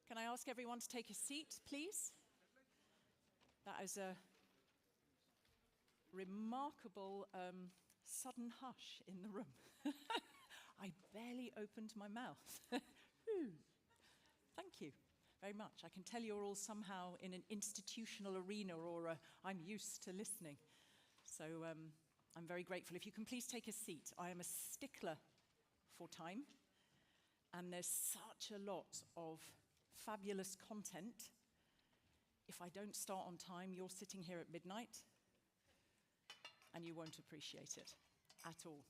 Can I ask everyone to take a seat, please? That is a remarkable sudden hush in the room. I barely opened my mouth. Thank you very much. I can tell you're all somehow in an institutional arena or I'm used to listening. So I'm very grateful. If you can please take a seat. I am a stickler for time. And there's such a lot of fabulous content. If I don't start on time, you're sitting here at midnight, and you won't appreciate it at all.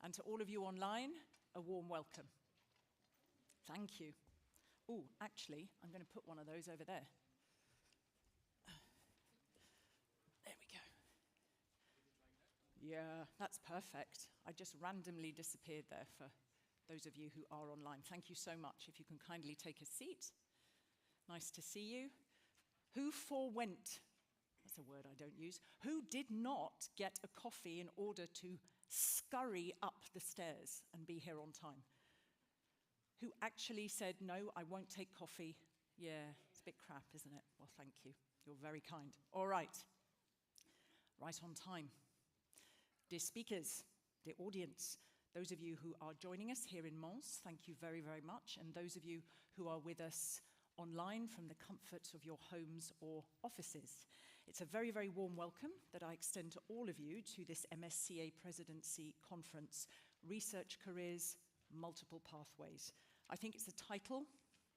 And to all of you online, a warm welcome. Thank you. Oh, actually, I'm going to put one of those over there. There we go. Yeah, that's perfect. I just randomly disappeared there for those of you who are online. Thank you so much. If you can kindly take a seat. Nice to see you. Who forewent? That's a word I don't use. Who did not get a coffee in order to scurry up the stairs and be here on time? Who actually said, no, I won't take coffee? Yeah, it's a bit crap, isn't it? Well, thank you. You're very kind. All right. Right on time. Dear speakers, dear audience, those of you who are joining us here in Mons, thank you very, very much. And those of you who are with us online from the comforts of your homes or offices. It's a very, very warm welcome that I extend to all of you to this MSCA Presidency Conference, Research Careers, Multiple Pathways. I think it's a title.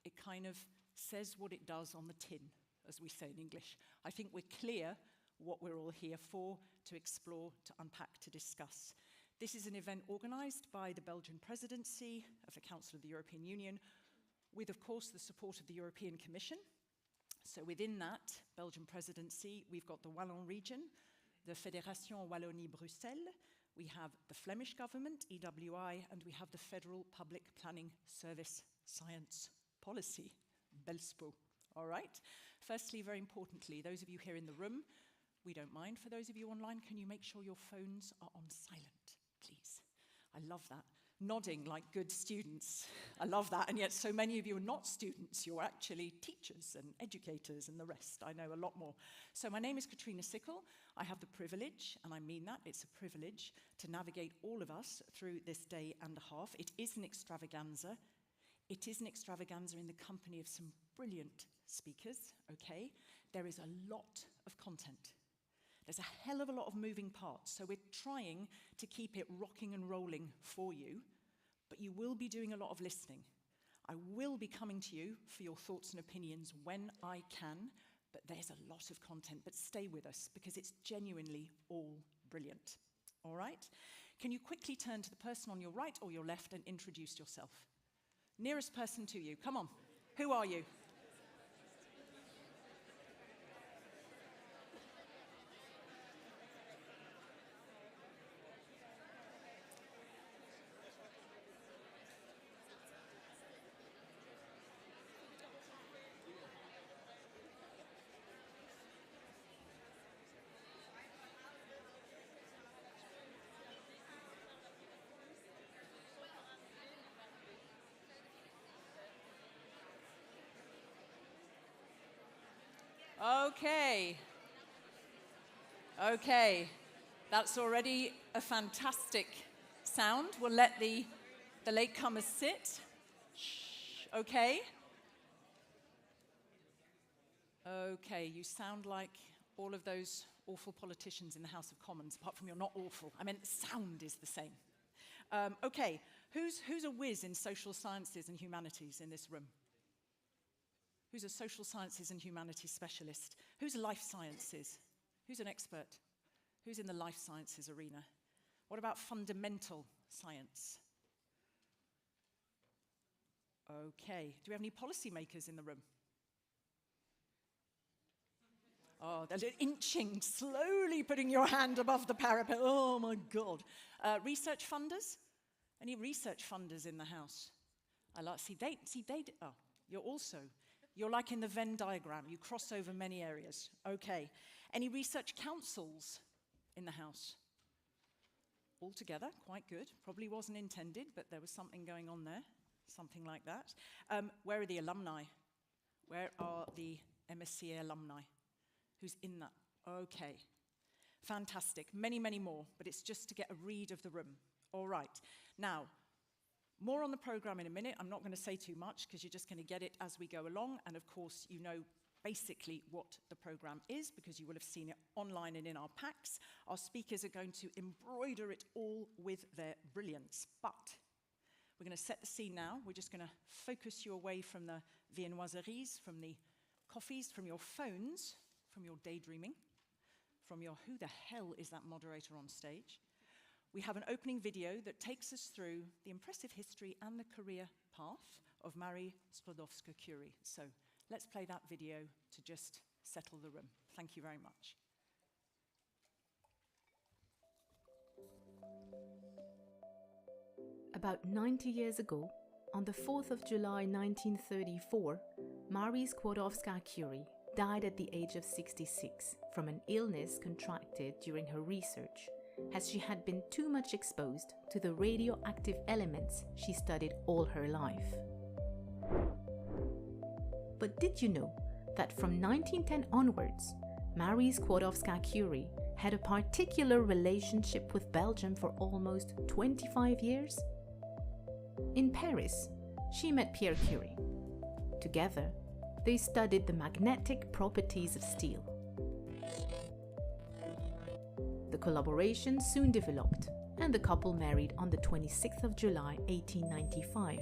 It kind of says what it does on the tin, as we say in English. I think we're clear what we're all here for, to explore, to unpack, to discuss. This is an event organized by the Belgian Presidency of the Council of the European Union, with, of course, the support of the European Commission. So within that Belgian Presidency, we've got the Wallon region, the Fédération Wallonie-Bruxelles, we have the Flemish government, EWI, and we have the Federal Public Planning Service Science Policy, BELSPO. All right? Firstly, very importantly, those of you here in the room, we don't mind. For those of you online, can you make sure your phones are on silent, please? I love that. Nodding like good students. I love that. And yet so many of you are not students. You're actually teachers and educators and the rest. I know a lot more. So my name is Katrina Sickle. I have the privilege, and I mean that, it's a privilege, to navigate all of us through this day and a half. It is an extravaganza. It is an extravaganza in the company of some brilliant speakers, okay? There is a lot of content. There's a hell of a lot of moving parts, so we're trying to keep it rocking and rolling for you, but you will be doing a lot of listening. I will be coming to you for your thoughts and opinions when I can, but there's a lot of content, but stay with us because it's genuinely all brilliant. All right? Can you quickly turn to the person on your right or your left and introduce yourself? Nearest person to you, come on. Who are you? Okay, that's already a fantastic sound. We'll let the latecomers sit. Shh, okay. Okay, you sound like all of those awful politicians in the House of Commons, apart from you're not awful. I meant the sound is the same. Okay, who's a whiz in social sciences and humanities in this room? Who's a social sciences and humanities specialist? Who's life sciences? Who's an expert? Who's in the life sciences arena? What about fundamental science? Okay, do we have any policymakers in the room? Oh, they're inching, slowly putting your hand above the parapet. Oh my God. Research funders? Any research funders in the house? I like, oh, you're like in the Venn diagram. You cross over many areas. Okay. Any research councils in the house? All together, quite good. Probably wasn't intended, but there was something going on there. something like that. Where are the alumni? Where are the MSCA alumni? Who's in that? Okay. Fantastic. Many, many more, but it's just to get a read of the room. All right. Now, more on the program in a minute. I'm not going to say too much because you're just going to get it as we go along. And of course, you know basically what the program is because you will have seen it online and in our packs. Our speakers are going to embroider it all with their brilliance. But we're going to set the scene now. We're just going to focus you away from the viennoiseries, from the coffees, from your phones, from your daydreaming, from your who the hell is that moderator on stage. We have an opening video that takes us through the impressive history and the career path of Marie Skłodowska-Curie. So let's play that video to just settle the room. Thank you very much. About 90 years ago, on the 4th of July 1934, Marie Skłodowska-Curie died at the age of 66 from an illness contracted during her research, as she had been too much exposed to the radioactive elements she studied all her life. But did you know that from 1910 onwards, Marie Skłodowska-Curie had a particular relationship with Belgium for almost 25 years? In Paris, she met Pierre Curie. Together, they studied the magnetic properties of steel. The collaboration soon developed, and the couple married on the 26th of July 1895.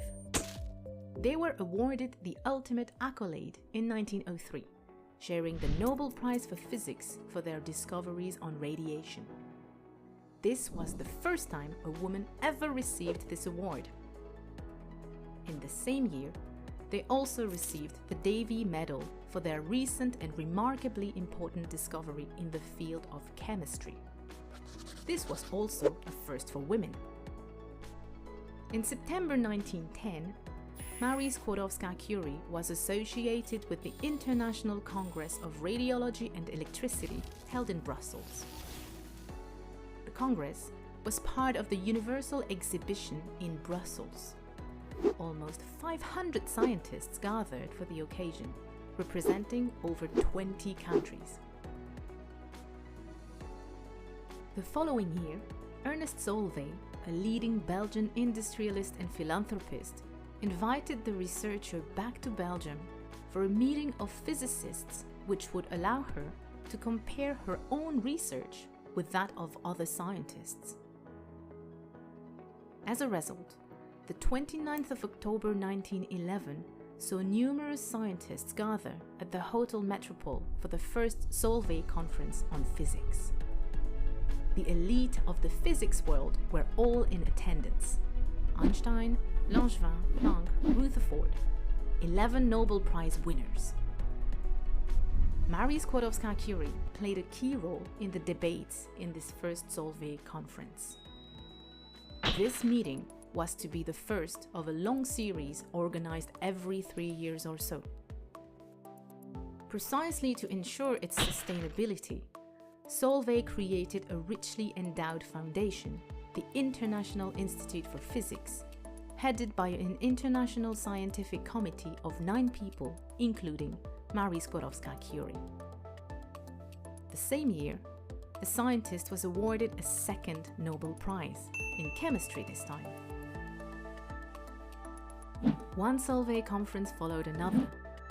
They were awarded the ultimate accolade in 1903, sharing the Nobel Prize for Physics for their discoveries on radiation. This was the first time a woman ever received this award. In the same year, they also received the Davy Medal for their recent and remarkably important discovery in the field of chemistry. This was also a first for women. In September 1910, Marie Skłodowska-Curie was associated with the International Congress of Radiology and Electricity held in Brussels. The Congress was part of the Universal Exhibition in Brussels. Almost 500 scientists gathered for the occasion, representing over 20 countries. The following year, Ernest Solvay, a leading Belgian industrialist and philanthropist, invited the researcher back to Belgium for a meeting of physicists which would allow her to compare her own research with that of other scientists. As a result, the 29th of October 1911 saw numerous scientists gather at the Hotel Metropole for the first Solvay conference on physics. The elite of the physics world were all in attendance. Einstein, Langevin, Planck, Rutherford, 11 Nobel Prize winners. Marie Skłodowska-Curie played a key role in the debates in this first Solvay conference. This meeting was to be the first of a long series organized every 3 years or so. Precisely to ensure its sustainability, Solvay created a richly endowed foundation, the International Institute for Physics, headed by an international scientific committee of 9 people, including Marie Skłodowska-Curie. The same year, the scientist was awarded a second Nobel Prize, in chemistry this time. One Solvay conference followed another,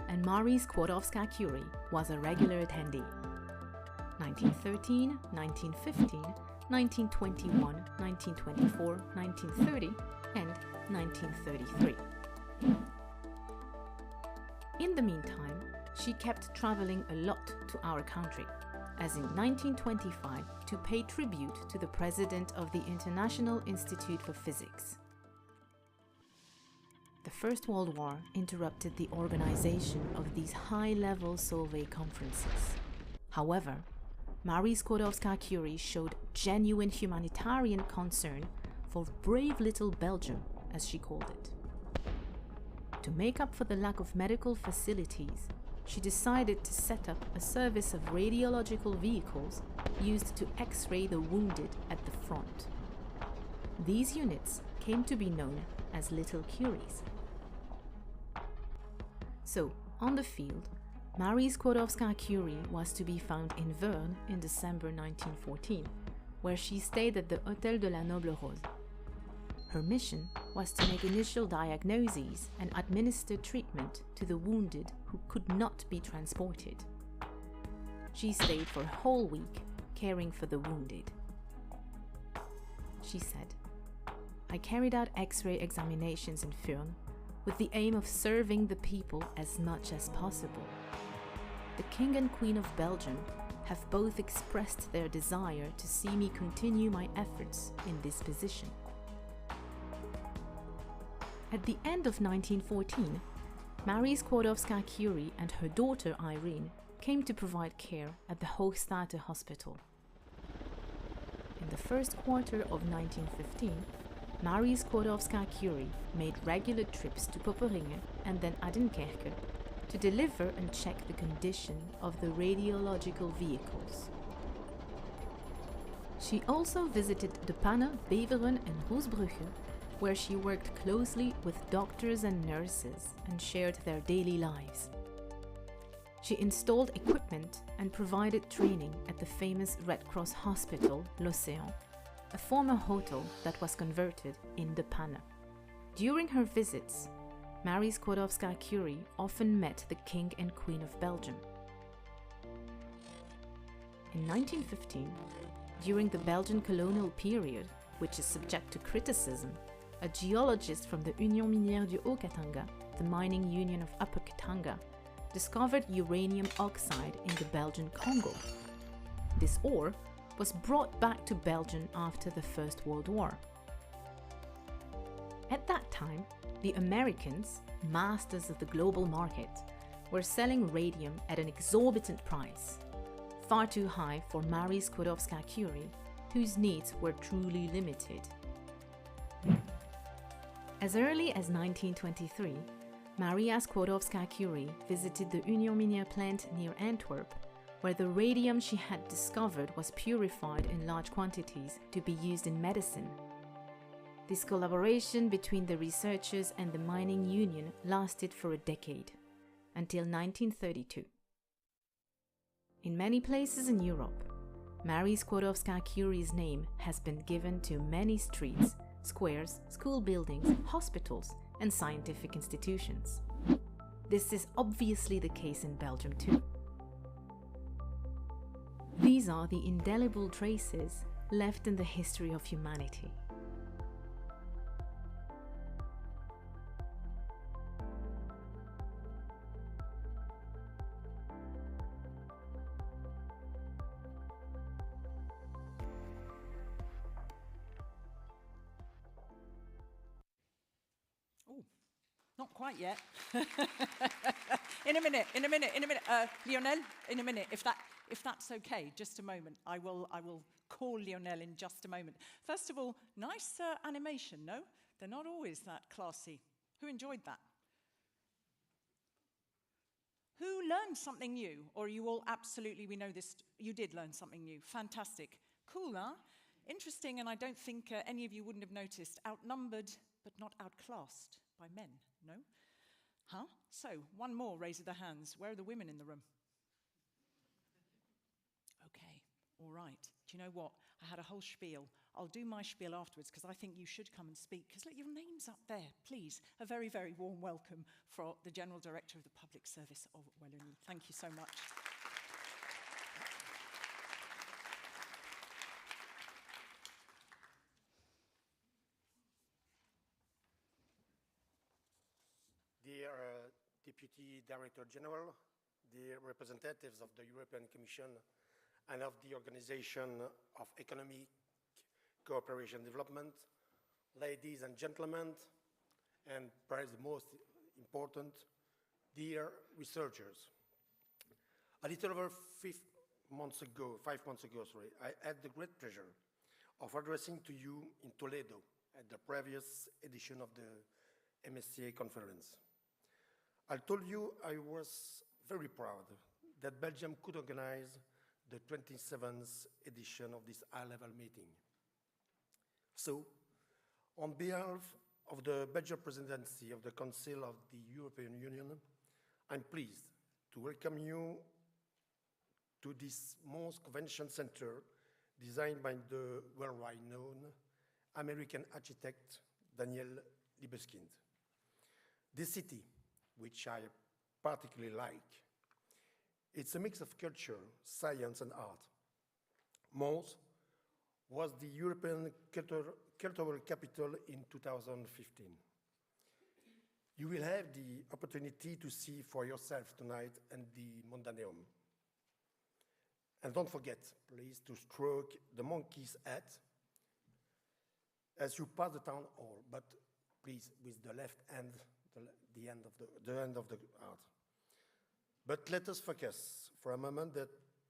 and Marie Skłodowska-Curie was a regular attendee. 1913, 1915, 1921, 1924, 1930, and 1933. In the meantime, she kept traveling a lot to our country, as in 1925 to pay tribute to the president of the International Institute for Physics. The First World War interrupted the organization of these high-level Solvay conferences. However, Marie Skłodowska-Curie showed genuine humanitarian concern for brave little Belgium, as she called it. To make up for the lack of medical facilities, she decided to set up a service of radiological vehicles used to X-ray the wounded at the front. These units came to be known as Little Curies. So, on the field, Marie Skłodowska-Curie was to be found in Verne in December 1914, where she stayed at the Hôtel de la Noble Rose. Her mission was to make initial diagnoses and administer treatment to the wounded who could not be transported. She stayed for a whole week, caring for the wounded. She said, "I carried out X-ray examinations in Furnes with the aim of serving the people as much as possible. The King and Queen of Belgium have both expressed their desire to see me continue my efforts in this position." At the end of 1914, Marie Skłodowska-Curie and her daughter Irene came to provide care at the Hoogstraten Hospital. In the first quarter of 1915, Marie Skłodowska-Curie made regular trips to Poperinge and then Adinkerke to deliver and check the condition of the radiological vehicles. She also visited De Panne, Beveren and Roesbrugge, where she worked closely with doctors and nurses and shared their daily lives. She installed equipment and provided training at the famous Red Cross hospital, L'Océan, a former hotel that was converted in De Panne. During her visits, Marie Skłodowska-Curie often met the King and Queen of Belgium. In 1915, during the Belgian colonial period, which is subject to criticism, a geologist from the Union Minière du Haut-Katanga, the mining union of Upper Katanga, discovered uranium oxide in the Belgian Congo. This ore was brought back to Belgium after the First World War. At that time, the Americans, masters of the global market, were selling radium at an exorbitant price, far too high for Marie Skłodowska-Curie, whose needs were truly limited. As early as 1923, Maria Skłodowska-Curie visited the Union Minière plant near Antwerp, where the radium she had discovered was purified in large quantities to be used in medicine. This collaboration between the researchers and the mining union lasted for a decade, until 1932. In many places in Europe, Marie Skłodowska-Curie's name has been given to many streets, squares, school buildings, hospitals, and scientific institutions. This is obviously the case in Belgium too. These are the indelible traces left in the history of humanity. Not quite yet. In a minute. Lionel, in a minute, if that's okay, just a moment. I will call Lionel in just a moment. First of all, nice animation, no? They're not always that classy. Who enjoyed that? Who learned something new? Or are you all absolutely, we know this, you did learn something new. Fantastic. Cool, huh? Interesting, and I don't think any of you wouldn't have noticed. Outnumbered, but not outclassed by men, no? Huh? So, one more raise of the hands. Where are the women in the room? Okay, all right. Do you know what? I had a whole spiel. I'll do my spiel afterwards because I think you should come and speak. Because look, your name's up there. Please, a very, very warm welcome for the General Director of the Public Service of Wallonie. Thank you so much. Dear Deputy Director General, dear representatives of the European Commission and of the Organization of Economic Cooperation and Development, ladies and gentlemen, and perhaps the most important, dear researchers. A little over 5 months ago, I had the great pleasure of addressing to you in Toledo at the previous edition of the MSCA conference. I told you I was very proud that Belgium could organize the 27th edition of this high-level meeting. So, on behalf of the Belgian presidency of the Council of the European Union, I'm pleased to welcome you to this Mons Convention Center designed by the worldwide known American architect Daniel Libeskind. This city, which I particularly like, it's a mix of culture, science, and art. Mons was the European cultural capital in 2015. You will have the opportunity to see for yourself tonight and the Mondaneum. And don't forget, please, to stroke the monkey's hat as you pass the town hall, but please, with the left hand, the end of the art. But let us focus for a moment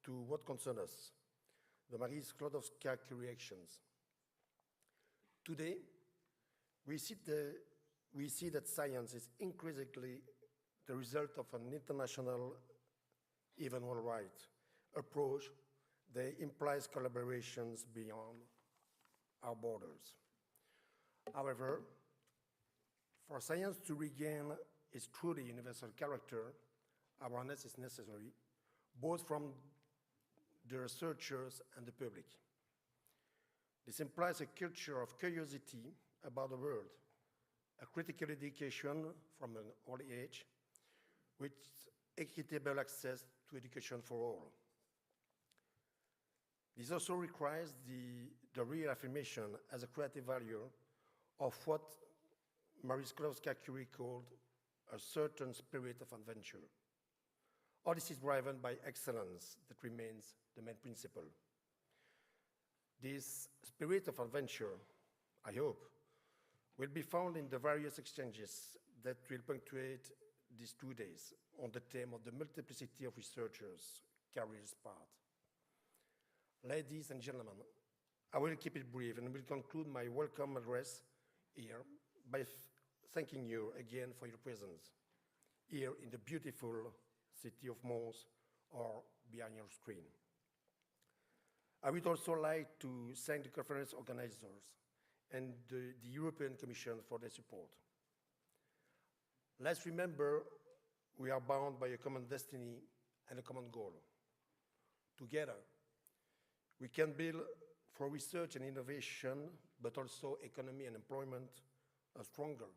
to what concerns us, the Marie Skłodowska-Curie actions. Today, we see that science is increasingly the result of an international, even worldwide, approach that implies collaborations beyond our borders. However, for science to regain its truly universal character, awareness is necessary, both from the researchers and the public. This implies a culture of curiosity about the world, a critical education from an early age, with equitable access to education for all. This also requires the reaffirmation as a creative value of what Marie Skłodowska-Curie called a certain spirit of adventure. All this is driven by excellence that remains the main principle. This spirit of adventure, I hope, will be found in the various exchanges that will punctuate these 2 days on the theme of the multiplicity of researchers' careers path. Ladies and gentlemen, I will keep it brief and will conclude my welcome address here by thanking you again for your presence here in the beautiful city of Mons or behind your screen. I would also like to thank the conference organizers and the European Commission for their support. Let's remember we are bound by a common destiny and a common goal. Together, we can build for research and innovation, but also economy and employment, a stronger,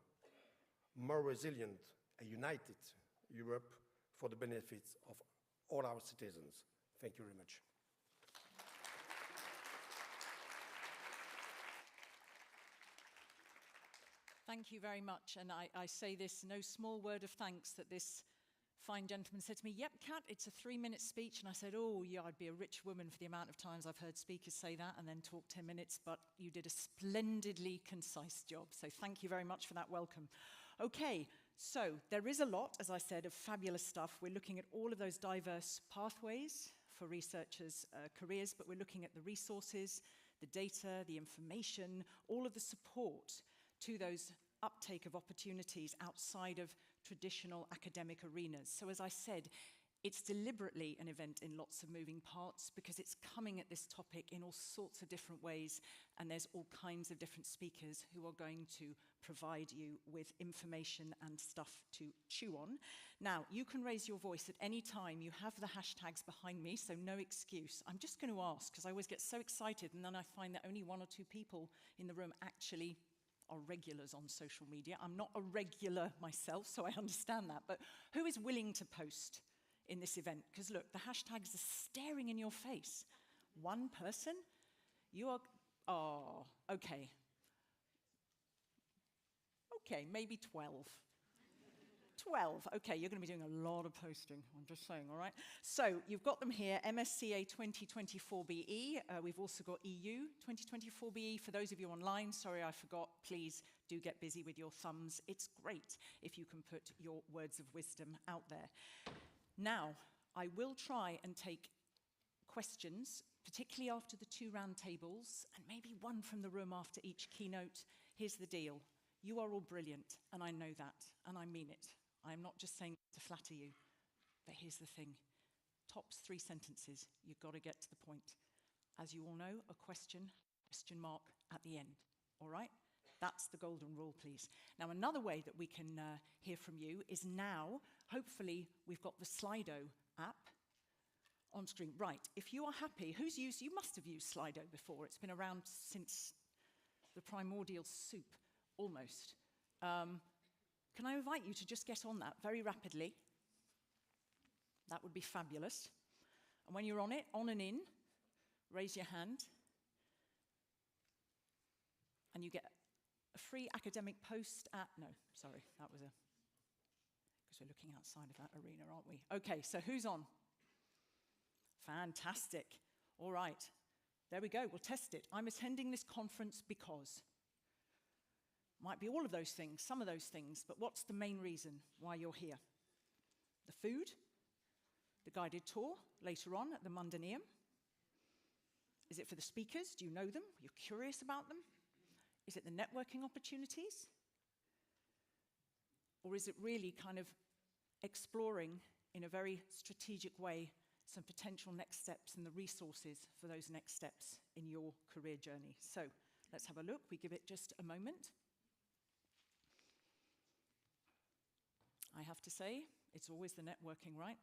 more resilient and united Europe for the benefits of all our citizens. Thank you very much. Thank you very much, and I say this no small word of thanks that this fine gentleman said to me, "Yep, Kat, it's a 3-minute speech," and I said, "Oh, yeah, I'd be a rich woman for the amount of times I've heard speakers say that and then talk 10 minutes, but you did a splendidly concise job, so thank you very much for that welcome." Okay, so there is a lot, as I said, of fabulous stuff. We're looking at all of those diverse pathways for researchers' careers, but we're looking at the resources, the data, the information, all of the support to those uptake of opportunities outside of traditional academic arenas. So as I said, it's deliberately an event in lots of moving parts because it's coming at this topic in all sorts of different ways, and there's all kinds of different speakers who are going to provide you with information and stuff to chew on. Now, you can raise your voice at any time. You have the hashtags behind me, so no excuse. I'm just going to ask, because I always get so excited, and then I find that only 1 or 2 people in the room actually are regulars on social media. I'm not a regular myself, so I understand that. But who is willing to post in this event? Because look, the hashtags are staring in your face. 1 person? You are, oh, okay. Okay, maybe 12. 12, okay, you're going to be doing a lot of posting, I'm just saying, all right? So you've got them here, MSCA 2024 BE. We've also got EU 2024 BE. For those of you online, sorry I forgot, please do get busy with your thumbs. It's great if you can put your words of wisdom out there. Now, I will try and take questions, particularly after the 2 round tables, and maybe 1 from the room after each keynote. Here's the deal. You are all brilliant, and I know that, and I mean it. I'm not just saying to flatter you, but here's the thing. Tops 3 sentences, you've got to get to the point. As you all know, a question mark at the end, all right? That's the golden rule, please. Now, another way that we can hear from you is now, hopefully we've got the Slido app on screen. Right, if you are happy, you must have used Slido before. It's been around since the primordial soup, almost. Can I invite you to just get on that very rapidly? That would be fabulous. And when you're on it, on and in, raise your hand. And you get a free academic post at, no, sorry, that was because we're looking outside of that arena, aren't we? Okay, so who's on? Fantastic. All right, there we go, we'll test it. I'm attending this conference because. Might be all of those things, some of those things, but what's the main reason why you're here? The food, the guided tour later on at the Mundaneum. Is it for the speakers? Do you know them? You're curious about them? Is it the networking opportunities? Or is it really kind of exploring in a very strategic way some potential next steps and the resources for those next steps in your career journey? So let's have a look. We give it just a moment. I have to say, it's always the networking, right?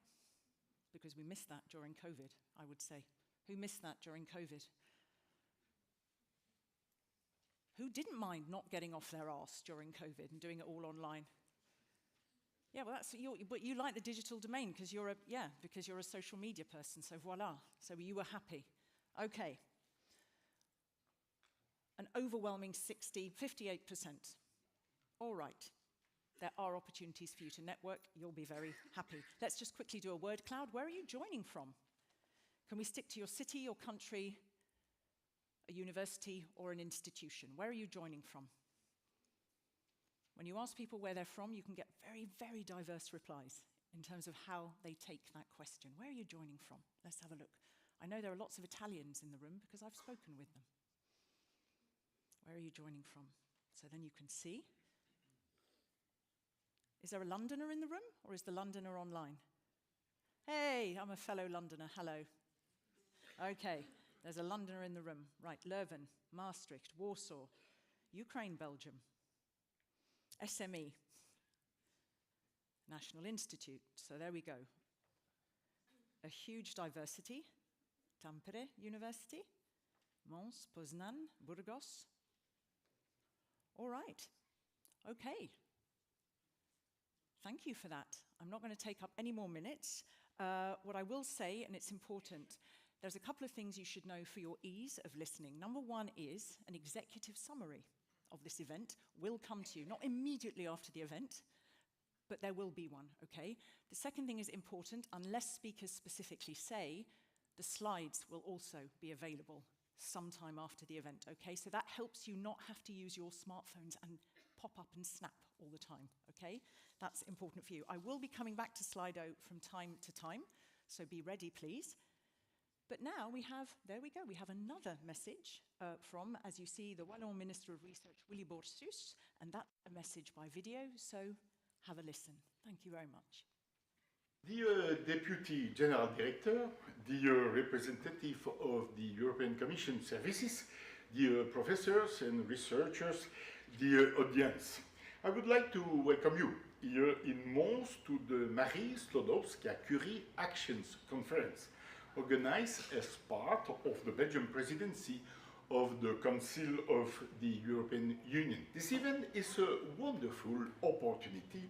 Because we missed that during COVID, I would say. Who missed that during COVID? Who didn't mind not getting off their arse during COVID and doing it all online? Yeah, well, but you like the digital domain because you're a social media person, so voila. So you were happy. Okay. An overwhelming 58%. All right. There are opportunities for you to network. You'll be very happy. Let's just quickly do a word cloud. Where are you joining from? Can we stick to your city, your country, a university, or an institution? Where are you joining from? When you ask people where they're from, you can get very, very diverse replies in terms of how they take that question. Where are you joining from? Let's have a look. I know there are lots of Italians in the room because I've spoken with them. Where are you joining from? So then you can see. Is there a Londoner in the room, or is the Londoner online? Hey, I'm a fellow Londoner, hello. Okay, there's a Londoner in the room. Right, Leuven, Maastricht, Warsaw, Ukraine, Belgium, SME, National Institute, so there we go. A huge diversity, Tampere University, Mons, Poznan, Burgos. All right, okay. Thank you for that. I'm not going to take up any more minutes. What I will say, and it's important, there's a couple of things you should know for your ease of listening. Number one is an executive summary of this event will come to you, not immediately after the event, but there will be one, okay? The second thing is important, unless speakers specifically say, the slides will also be available sometime after the event, okay? So that helps you not have to use your smartphones and pop up and snap all the time, okay? That's important for you. I will be coming back to Slido from time to time, so be ready, please. But now we have, there we go, we have another message from, as you see, the Wallon Minister of Research, Willy Borsus, and that's a message by video, so have a listen. Thank you very much. Dear Deputy General Director, dear representative of the European Commission services, dear professors and researchers, dear audience, I would like to welcome you here in Mons to the Marie Sklodowska-Curie Actions Conference, organized as part of the Belgian presidency of the Council of the European Union. This event is a wonderful opportunity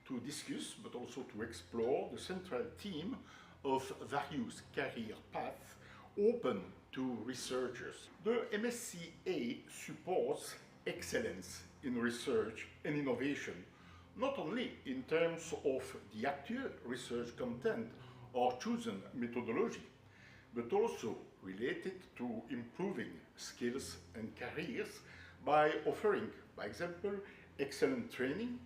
to discuss, but also to explore the central theme of various career paths open to researchers. The MSCA supports excellence in research and innovation, not only in terms of the actual research content or chosen methodology, but also related to improving skills and careers by offering, by example, excellent training,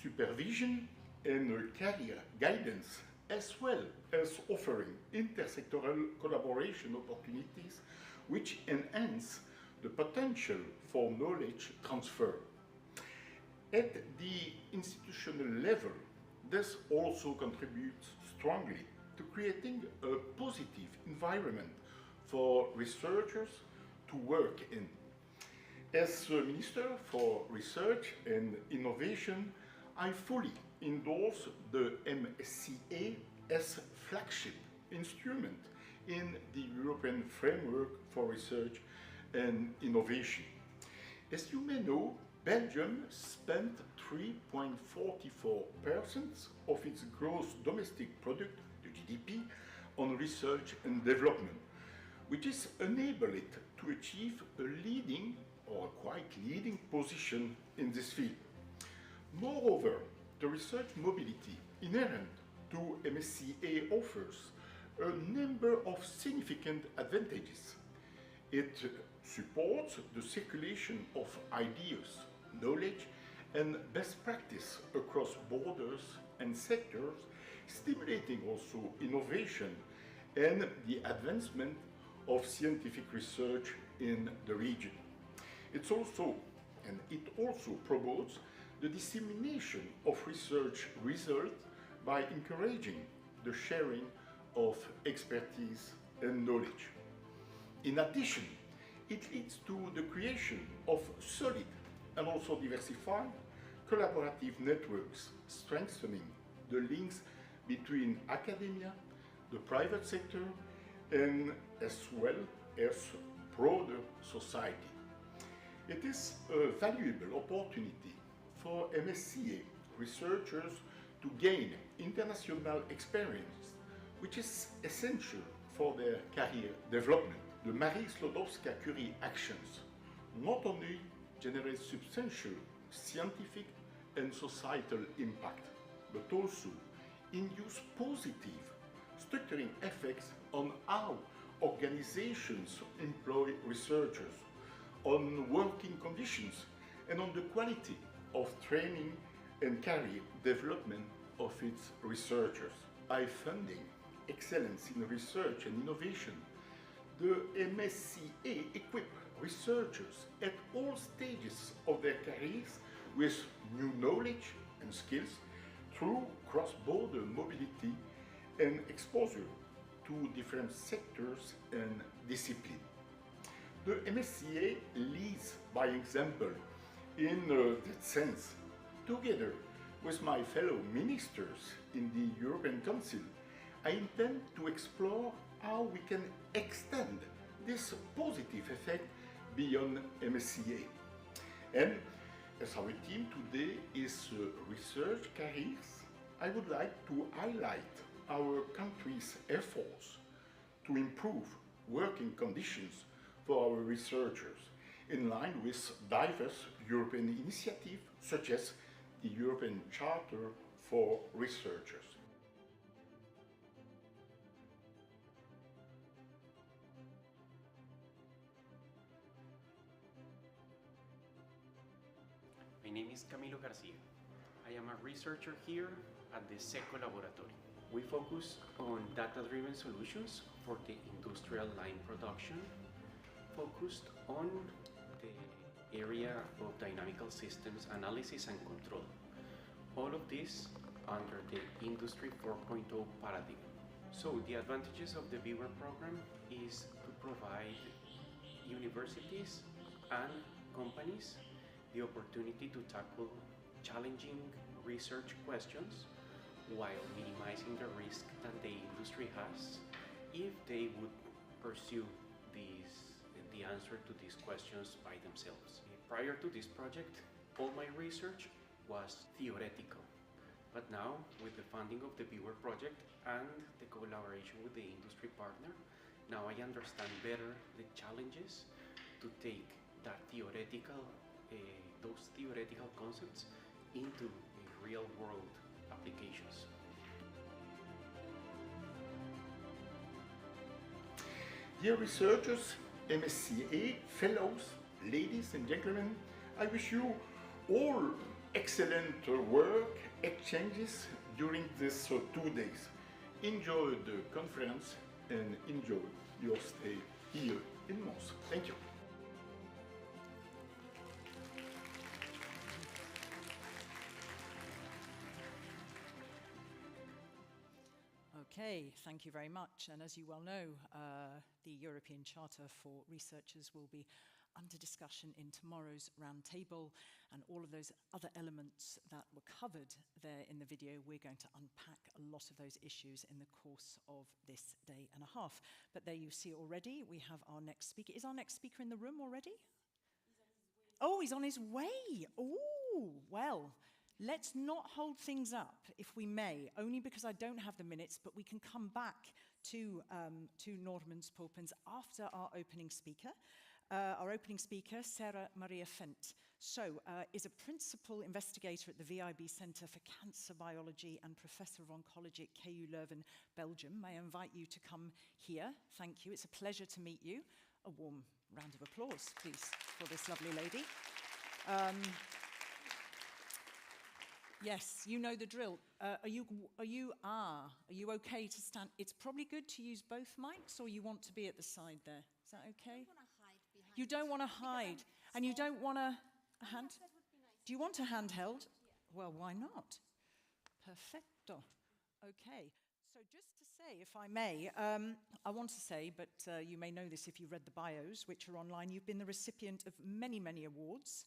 supervision, and career guidance, as well as offering intersectoral collaboration opportunities which enhance the potential for knowledge transfer. At the institutional level, this also contributes strongly to creating a positive environment for researchers to work in. As Minister for Research and Innovation, I fully endorse the MSCA as flagship instrument in the European Framework for Research and Innovation. As you may know, Belgium spent 3.44% of its gross domestic product, the GDP, on research and development, which has enabled it to achieve a leading or quite leading position in this field. Moreover, the research mobility inherent to MSCA offers a number of significant advantages. It supports the circulation of ideas, knowledge, and best practice across borders and sectors, stimulating also innovation and the advancement of scientific research in the region. It also promotes the dissemination of research results by encouraging the sharing of expertise and knowledge. In addition, it leads to the creation of solid and also diversified collaborative networks, strengthening the links between academia, the private sector, and as well as broader society. It is a valuable opportunity for MSCA researchers to gain international experience, which is essential for their career development. The Marie Sklodowska-Curie actions not only generate substantial scientific and societal impact, but also induce positive structuring effects on how organizations employ researchers, on working conditions, and on the quality of training and career development of its researchers. By funding excellence in research and innovation, the MSCA equips researchers at all stages of their careers with new knowledge and skills through cross-border mobility and exposure to different sectors and disciplines. The MSCA leads by example in that sense. Together with my fellow ministers in the European Council, I intend to explore how we can extend this positive effect beyond MSCA. And as our theme today is research careers, I would like to highlight our country's efforts to improve working conditions for our researchers in line with diverse European initiatives such as the European Charter for Researchers. My name is Camilo Garcia. I am a researcher here at the SECO laboratory. We focus on data-driven solutions for the industrial line production, focused on the area of dynamical systems analysis and control. All of this under the Industry 4.0 paradigm. So the advantages of the viewer program is to provide universities and companies the opportunity to tackle challenging research questions while minimizing the risk that the industry has if they would pursue the answer to these questions by themselves. Prior to this project, all my research was theoretical. But now, with the funding of the viewer project and the collaboration with the industry partner, now I understand better the challenges to take that those theoretical concepts into real-world applications. Dear researchers, MSCA fellows, ladies and gentlemen, I wish you all excellent work exchanges during these 2 days. Enjoy the conference and enjoy your stay here in Mons. Thank you. Okay, thank you very much. And as you well know, the European Charter for Researchers will be under discussion in tomorrow's roundtable, and all of those other elements that were covered there in the video, we're going to unpack a lot of those issues in the course of this day and a half. But there you see already, we have our next speaker. Is our next speaker in the room already? Oh, he's on his way. Oh, well, let's not hold things up, if we may, only because I don't have the minutes, but we can come back to Norman's Pulpens after our opening speaker. Our opening speaker, Sarah Maria Fent, is a principal investigator at the VIB Centre for Cancer Biology and Professor of Oncology at KU Leuven, Belgium. May I invite you to come here? Thank you. It's a pleasure to meet you. A warm round of applause, please, for this lovely lady. Yes, you know the drill. Are you okay to stand? It's probably good to use both mics, or you want to be at the side there. Is that okay? You don't want to hide, and you don't want a hand? Do you want a handheld? Well, why not? Perfecto. Okay. So just to say, if I may, I want to say, but you may know this if you've read the bios, which are online, you've been the recipient of many, many awards.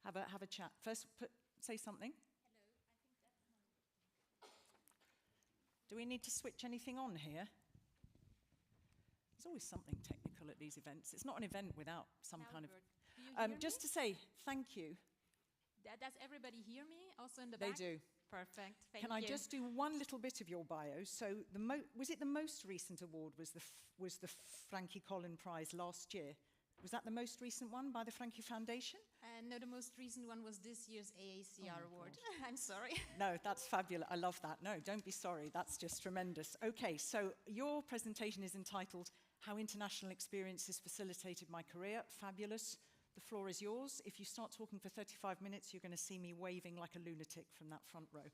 Have a chat. First, say something. Hello, I think that's Do we need to switch anything on here? There's always something technical at these events. It's not an event without some kind of... Do you hear just me? to say, thank you. Does everybody hear me? Also in the They back? do. Perfect. Thank Can you. I just do one little bit of your bio? So, was it the most recent award was the Frankie Collin Prize last year? Was that the most recent one by the Frankie Foundation? No, the most recent one was this year's AACR award. I'm sorry. No, that's fabulous. I love that. No, don't be sorry. That's just tremendous. Okay, so your presentation is entitled How International Experiences Facilitated My Career. Fabulous. The floor is yours. If you start talking for 35 minutes, you're going to see me waving like a lunatic from that front row.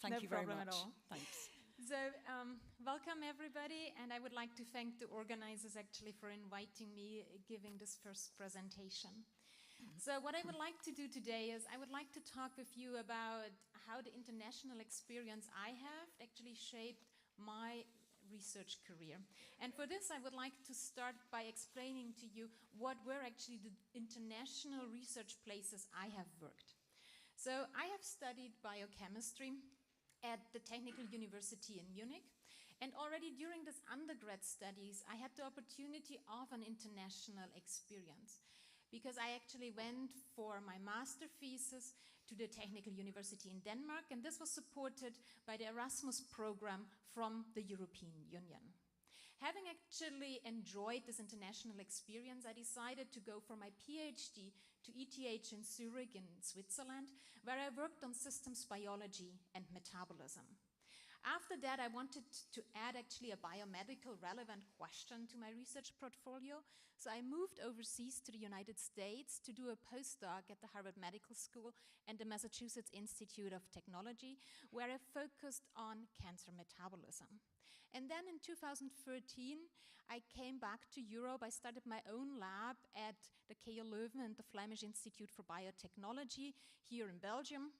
Thank you very much. No problem at all. Thanks. So, welcome everybody, and I would like to thank the organizers actually for inviting me, giving this first presentation. So what I would like to do today is I would like to talk with you about how the international experience I have actually shaped my research career. And for this, I would like to start by explaining to you what were actually the international research places I have worked. So I have studied biochemistry at the Technical University in Munich. And already during this undergrad studies, I had the opportunity of an international experience, because I actually went for my master thesis to the Technical University in Denmark, and this was supported by the Erasmus program from the European Union. Having actually enjoyed this international experience, I decided to go for my PhD to ETH in Zurich in Switzerland, where I worked on systems biology and metabolism. After that, I wanted to add actually a biomedical relevant question to my research portfolio. So I moved overseas to the United States to do a postdoc at the Harvard Medical School and the Massachusetts Institute of Technology, where I focused on cancer metabolism. And then in 2013, I came back to Europe. I started my own lab at the KU Leuven and the Flemish Institute for Biotechnology here in Belgium.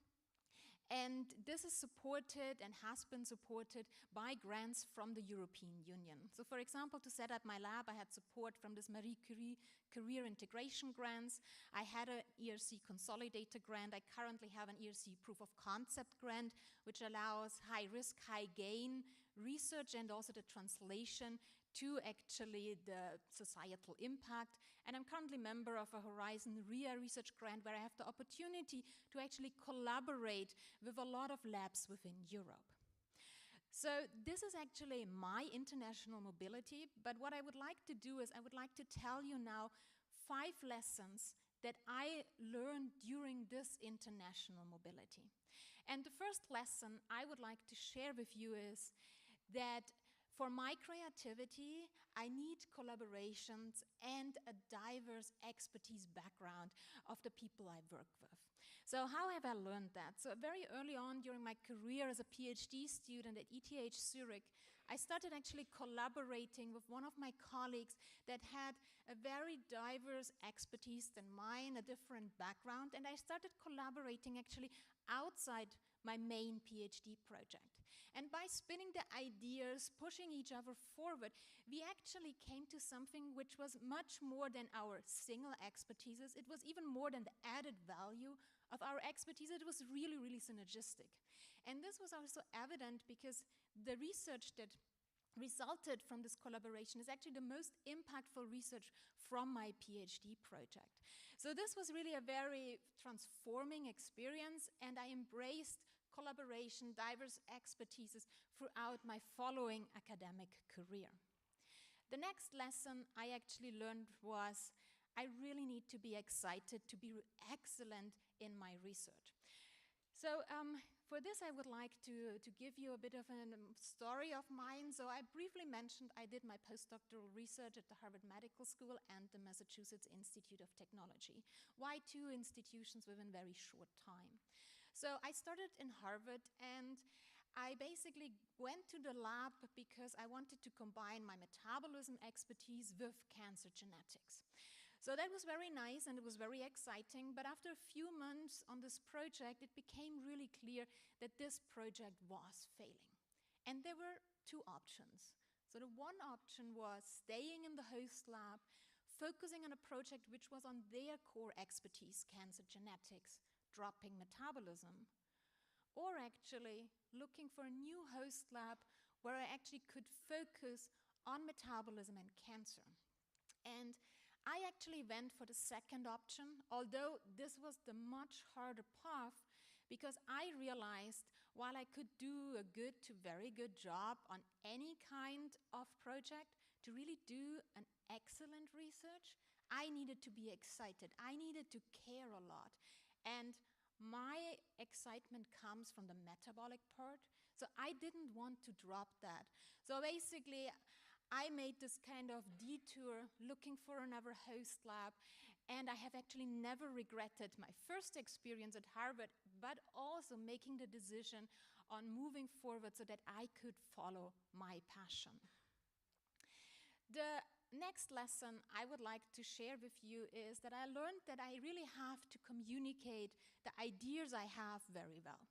And this is supported and has been supported by grants from the European Union. So for example, to set up my lab, I had support from this Marie Curie career integration grants. I had an ERC consolidator grant. I currently have an ERC proof of concept grant, which allows high risk, high gain research and also the translation to actually the societal impact. And I'm currently a member of a Horizon RIA research grant, where I have the opportunity to actually collaborate with a lot of labs within Europe. So this is actually my international mobility, but what I would like to do is I would like to tell you now 5 lessons that I learned during this international mobility. And the first lesson I would like to share with you is that for my creativity, I need collaborations and a diverse expertise background of the people I work with. So how have I learned that? So very early on during my career as a PhD student at ETH Zurich, I started actually collaborating with one of my colleagues that had a very diverse expertise than mine, a different background, and I started collaborating actually outside my main PhD project. And by spinning the ideas, pushing each other forward, we actually came to something which was much more than our single expertises. It was even more than the added value of our expertise. It was really, really synergistic. And this was also evident because the research that resulted from this collaboration is actually the most impactful research from my PhD project. So this was really a very transforming experience, and I embraced collaboration, diverse expertises throughout my following academic career. The next lesson I actually learned was I really need to be excited to be excellent in my research. So for this, I would like to give you a bit of a story of mine. So I briefly mentioned I did my postdoctoral research at the Harvard Medical School and the Massachusetts Institute of Technology. Why two institutions within very short time? So I started in Harvard, and I basically went to the lab because I wanted to combine my metabolism expertise with cancer genetics. So that was very nice and it was very exciting, but after a few months on this project, it became really clear that this project was failing. And there were two options. So the one option was staying in the host lab, focusing on a project which was on their core expertise, cancer genetics, dropping metabolism, or actually looking for a new host lab where I actually could focus on metabolism and cancer. And I actually went for the second option, although this was the much harder path, because I realized while I could do a good to very good job on any kind of project, to really do an excellent research, I needed to be excited. I needed to care a lot. And my excitement comes from the metabolic part, so I didn't want to drop that. So basically, I made this kind of detour looking for another host lab, and I have actually never regretted my first experience at Harvard, but also making the decision on moving forward so that I could follow my passion. The next lesson I would like to share with you is that I learned that I really have to communicate the ideas I have very well.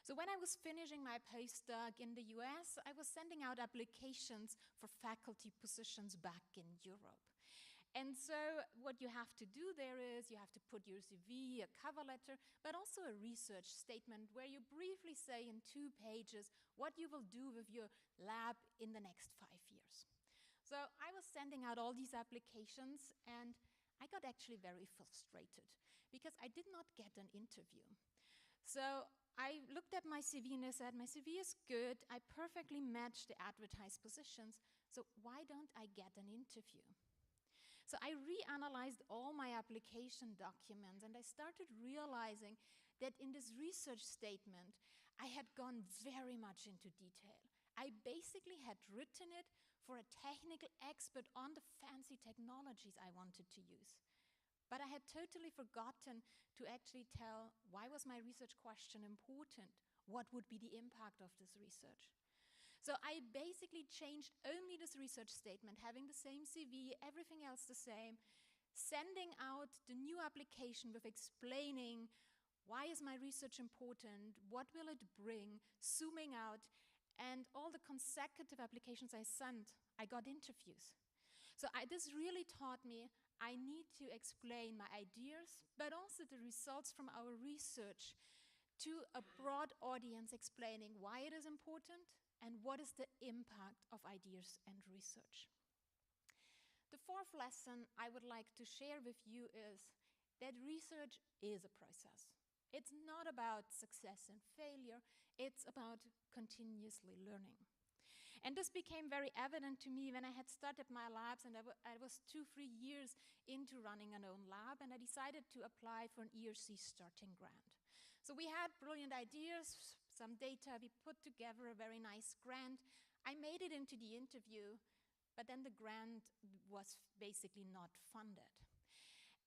So when I was finishing my postdoc in the US, I was sending out applications for faculty positions back in Europe. And so what you have to do there is you have to put your CV, a cover letter, but also a research statement where you briefly say in 2 pages what you will do with your lab in the next 5 years. So I was sending out all these applications, and I got actually very frustrated because I did not get an interview. So I looked at my CV and I said, my CV is good, I perfectly match the advertised positions, so why don't I get an interview? So I reanalyzed all my application documents, and I started realizing that in this research statement, I had gone very much into detail. I basically had written it for a technical expert on the fancy technologies I wanted to use. But I had totally forgotten to actually tell why was my research question important? What would be the impact of this research? So I basically changed only this research statement, having the same CV, everything else the same, sending out the new application with explaining why is my research important, what will it bring, zooming out, and all the consecutive applications I sent, I got interviews. So this really taught me I need to explain my ideas, but also the results from our research to a broad audience, explaining why it is important and what is the impact of ideas and research. The fourth lesson I would like to share with you is that research is a process. It's not about success and failure, it's about continuously learning. And this became very evident to me when I had started my labs, and I was 2-3 years into running an own lab, and I decided to apply for an ERC starting grant. So we had brilliant ideas, some data, we put together a very nice grant. I made it into the interview, but then the grant was basically not funded.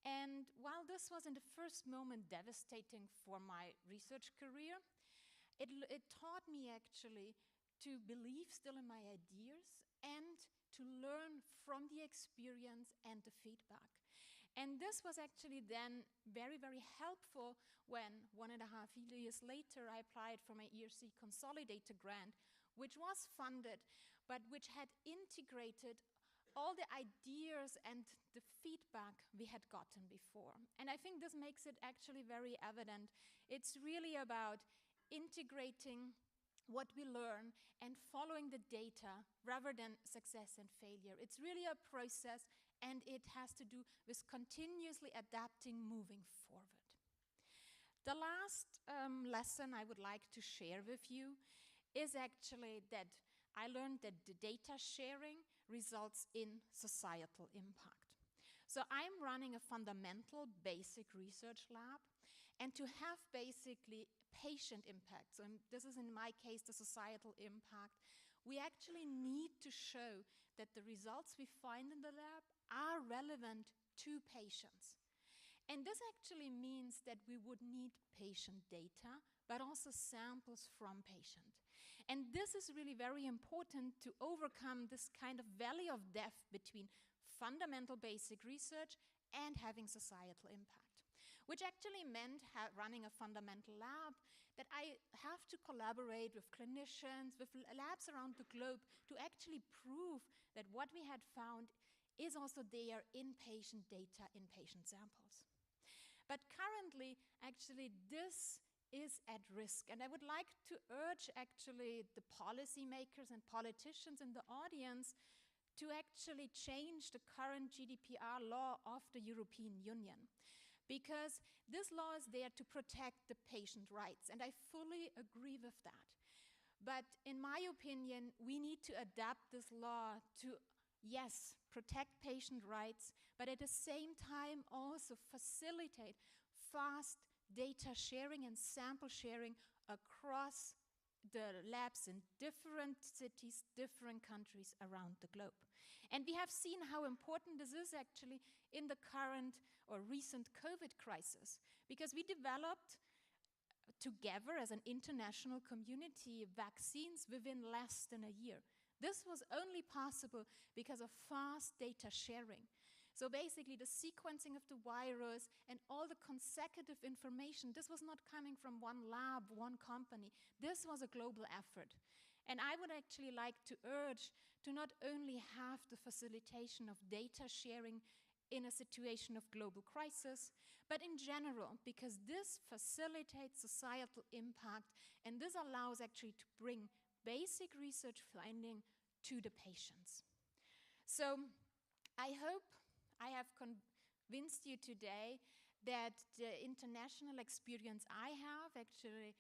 And while this was in the first moment devastating for my research career, it taught me actually to believe still in my ideas and to learn from the experience and the feedback. And this was actually then very, very helpful when 1.5 years later I applied for my ERC Consolidator grant, which was funded, but which had integrated all the ideas and the feedback we had gotten before. And I think this makes it actually very evident. It's really about integrating what we learn and following the data rather than success and failure. It's really a process, and it has to do with continuously adapting moving forward. The last lesson I would like to share with you is actually that I learned that the data sharing results in societal impact. So I'm running a fundamental basic research lab, and to have basically patient impact, so this is in my case the societal impact, we actually need to show that the results we find in the lab are relevant to patients. And this actually means that we would need patient data, but also samples from patient. And this is really very important to overcome this kind of valley of death between fundamental basic research and having societal impact, which actually meant running a fundamental lab, that I have to collaborate with clinicians, with labs around the globe to actually prove that what we had found is also there in patient data, in patient samples. But currently, actually, this is at risk. And I would like to urge actually the policymakers and politicians in the audience to actually change the current GDPR law of the European Union, because this law is there to protect the patient rights, and I fully agree with that. But in my opinion, we need to adapt this law to, yes, protect patient rights, but at the same time also facilitate fast data sharing and sample sharing across the labs in different cities, different countries around the globe. And we have seen how important this is actually in the current or recent COVID crisis, because we developed together as an international community vaccines within less than a year. This was only possible because of fast data sharing. So basically the sequencing of the virus and all the consecutive information, this was not coming from one lab, one company. This was a global effort. And I would actually like to urge to not only have the facilitation of data sharing in a situation of global crisis, but in general, because this facilitates societal impact, and this allows actually to bring basic research finding to the patients. So I hope I have convinced you today that the international experience I have actually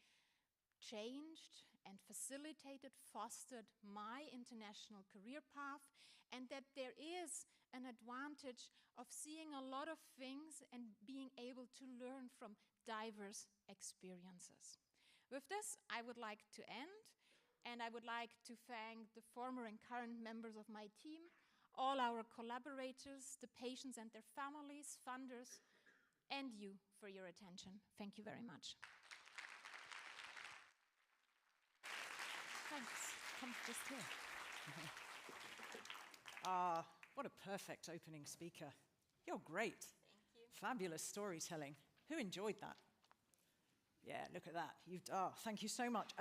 changed and facilitated, fostered my international career path, and that there is an advantage of seeing a lot of things and being able to learn from diverse experiences. With this, I would like to end, and I would like to thank the former and current members of my team, all our collaborators, the patients and their families, funders, and you for your attention. Thank you very much. Thanks. Come just here. What a perfect opening speaker. You're great. Thank you. Fabulous storytelling. Who enjoyed that? Yeah, look at that. Thank you so much.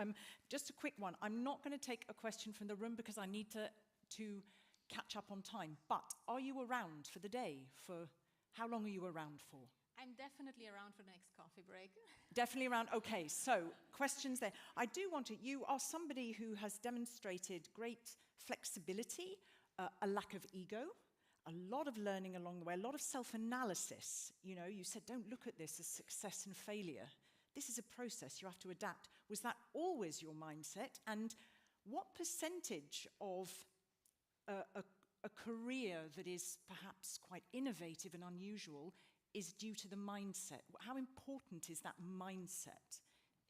Just a quick one. I'm not going to take a question from the room because I need to catch up on time. But are you around for the day? For how long are you around for? I'm definitely around for the next coffee break. Definitely around. Okay, so questions there. I do want to, you are somebody who has demonstrated great flexibility, a lack of ego, a lot of learning along the way, a lot of self-analysis. You know, you said, don't look at this as success and failure. This is a process, you have to adapt. Was that always your mindset? And what percentage of a career that is perhaps quite innovative and unusual is due to the mindset? How important is that mindset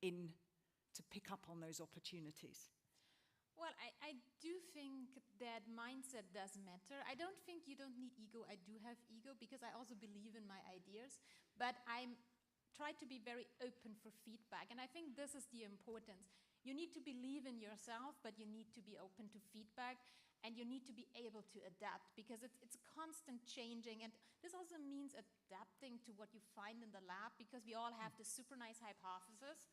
to pick up on those opportunities? Well, I do think that mindset does matter. I don't think you don't need ego. I do have ego because I also believe in my ideas, but I try to be very open for feedback, and I think this is the importance. You need to believe in yourself, but you need to be open to feedback. and you need to be able to adapt because it's constant changing. And this also means adapting to what you find in the lab, because we all have this super nice hypothesis,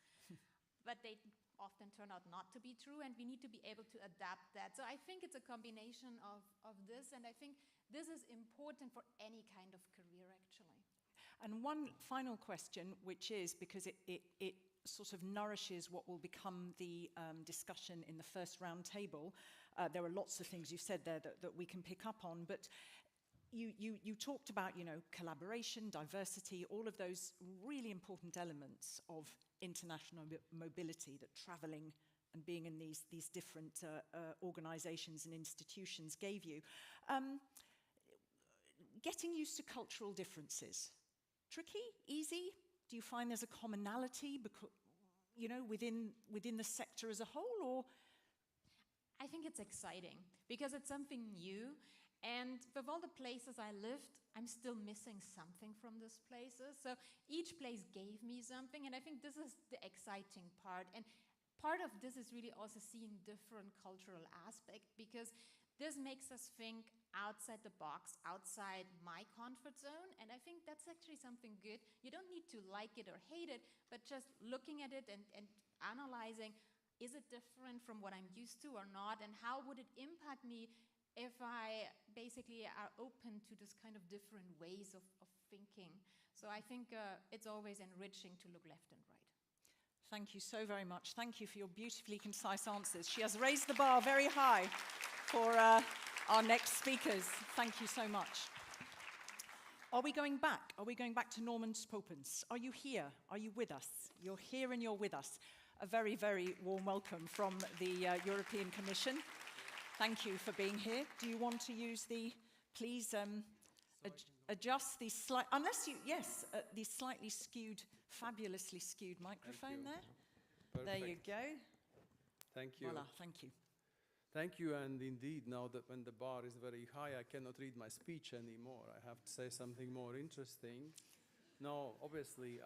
but they often turn out not to be true, and we need to be able to adapt that. So I think it's a combination of this, and I think this is important for any kind of career, actually. And one final question, which is, because it sort of nourishes what will become the discussion in the first round table. There are lots of things you said there that we can pick up on, but you talked about, you know, collaboration, diversity, all of those really important elements of international mobility, that traveling and being in these different organizations and institutions gave you. Getting used to cultural differences. Tricky? Easy? Do you find there's a commonality, you know, within the sector as a whole, or? I think it's exciting because it's something new, and with all the places I lived, I'm still missing something from these places. So each place gave me something, and I think this is the exciting part. And part of this is really also seeing different cultural aspects, because this makes us think outside the box, outside my comfort zone, and I think that's actually something good. You don't need to like it or hate it, but just looking at it and analyzing, is it different from what I'm used to or not, and how would it impact me if I basically are open to this kind of different ways of thinking. So I think it's always enriching to look left and right. Thank you so very much. Thank you for your beautifully concise answers. She has raised the bar very high for our next speakers. Thank you so much. Are we going back? Are we going back to Norman Spopens? Are you here? Are you with us? You're here and you're with us. A very, very warm welcome from the European Commission. Thank you for being here. Do you want to use the, please adjust the slight, unless you, yes, the slightly skewed, fabulously skewed microphone there. Perfect. There you go. Thank you. Voila, thank you. Thank you, and indeed, now that when the bar is very high, I cannot read my speech anymore. I have to say something more interesting. No, obviously,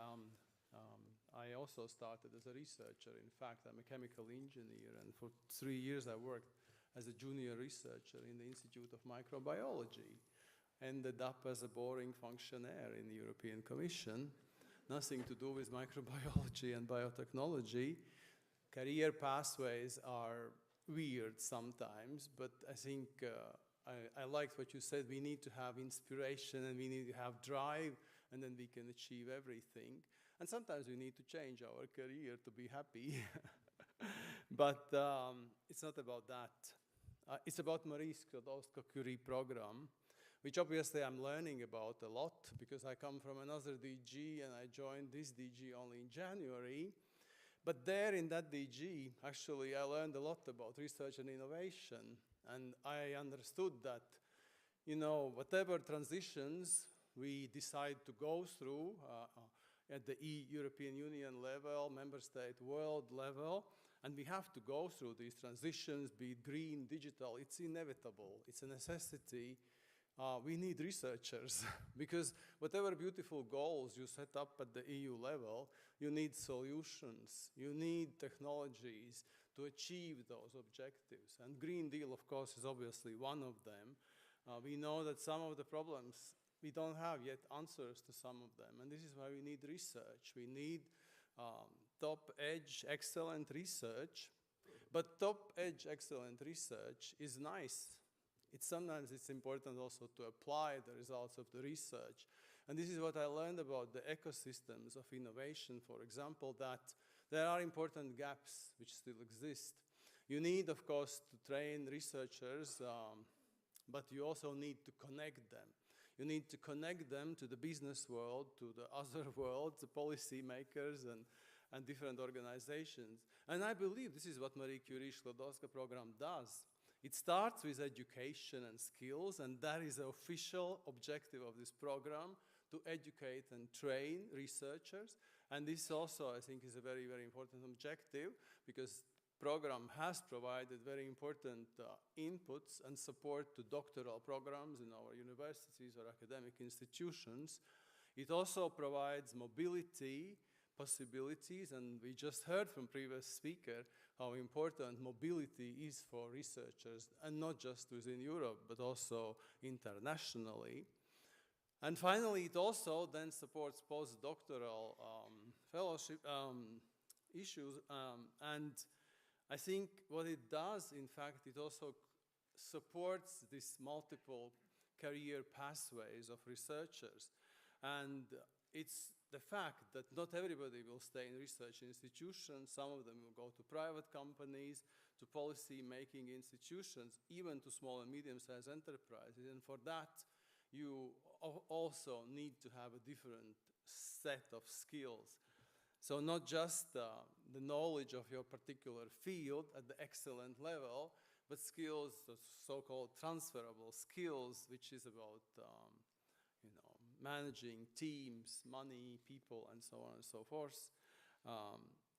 I also started as a researcher. In fact, I'm a chemical engineer, and for 3 years I worked as a junior researcher in the Institute of Microbiology. Ended up as a boring functionaire in the European Commission. Nothing to do with microbiology and biotechnology. Career pathways are weird sometimes, but I think I liked what you said. We need to have inspiration and we need to have drive, and then we can achieve everything. And sometimes we need to change our career to be happy. But it's not about that. It's about Marie Skłodowska-Curie program, which obviously I'm learning about a lot because I come from another DG and I joined this DG only in January. But there in that DG, actually, I learned a lot about research and innovation. And I understood that, you know, whatever transitions we decide to go through at the European Union level, member state, world level, and we have to go through these transitions, be it green, digital, it's inevitable, it's a necessity. We need researchers because whatever beautiful goals you set up at the EU level, you need solutions, you need technologies to achieve those objectives. And Green Deal, of course, is obviously one of them. We know that some of the problems, we don't have yet answers to some of them. And this is why we need research. We need top-edge, excellent research. But top-edge, excellent research is nice. Sometimes it's important also to apply the results of the research. And this is what I learned about the ecosystems of innovation, for example, that there are important gaps which still exist. You need, of course, to train researchers, but you also need to connect them. You need to connect them to the business world, to the other world, the policy makers and different organizations. And I believe this is what Marie Curie Skłodowska program does. It starts with education and skills, and that is the official objective of this program, to educate and train researchers. And this also, I think, is a very, very important objective, because the program has provided very important inputs and support to doctoral programs in our universities or academic institutions. It also provides mobility, possibilities, and we just heard from previous speaker how important mobility is for researchers, and not just within Europe, but also internationally. And finally, it also then supports postdoctoral fellowship issues, and I think what it does, in fact, it also supports these multiple career pathways of researchers. And it's the fact that not everybody will stay in research institutions. Some of them will go to private companies, to policy-making institutions, even to small and medium-sized enterprises. And for that, you also need to have a different set of skills. So not just the knowledge of your particular field at the excellent level, but skills, so-called transferable skills, which is about managing teams, money, people, and so on and so forth.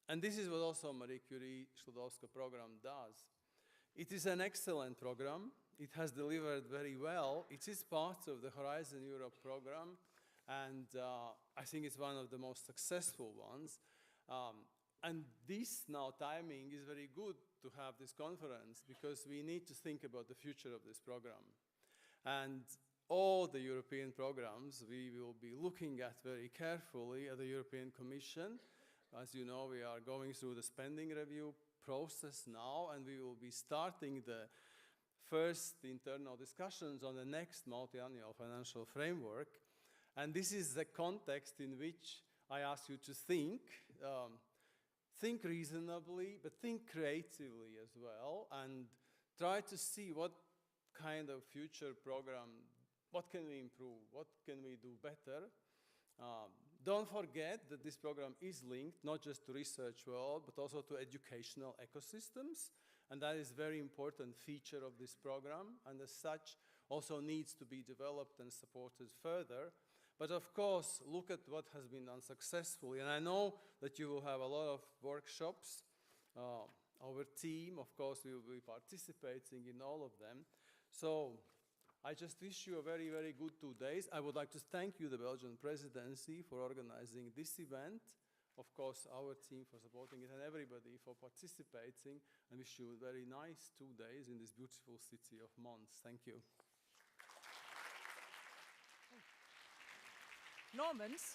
And this is what also Marie Curie Skłodowska program does. It is an excellent program. It has delivered very well. It is part of the Horizon Europe program, and I think it's one of the most successful ones. And this now timing is very good to have this conference, because we need to think about the future of this program. And all the European programs we will be looking at very carefully at the European Commission. As you know, we are going through the spending review process now, and we will be starting the first internal discussions on the next multi-annual financial framework. And this is the context in which I ask you to think reasonably, but think creatively as well, and try to see what kind of future program, what can we improve, what can we do better. Don't forget that this program is linked not just to research world, but also to educational ecosystems, and that is a very important feature of this program, and as such also needs to be developed and supported further. But of course, look at what has been done successfully, and I know that you will have a lot of workshops. Our team, of course, will be participating in all of them. So I just wish you a very, very good 2 days. I would like to thank you, the Belgian presidency, for organizing this event. Of course, our team for supporting it, and everybody for participating. And wish you a very nice 2 days in this beautiful city of Mons. Thank you. Normans,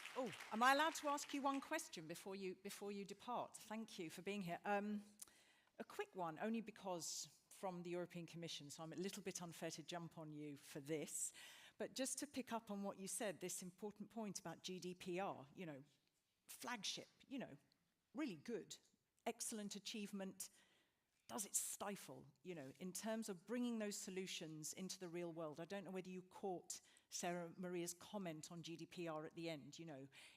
am I allowed to ask you one question before you depart? Thank you for being here. A quick one, only because from the European Commission, so I'm a little bit unfair to jump on you for this, but just to pick up on what you said, this important point about GDPR, flagship, really good, excellent achievement. Does it stifle, in terms of bringing those solutions into the real world? I don't know whether you caught Sarah Maria's comment on GDPR at the end.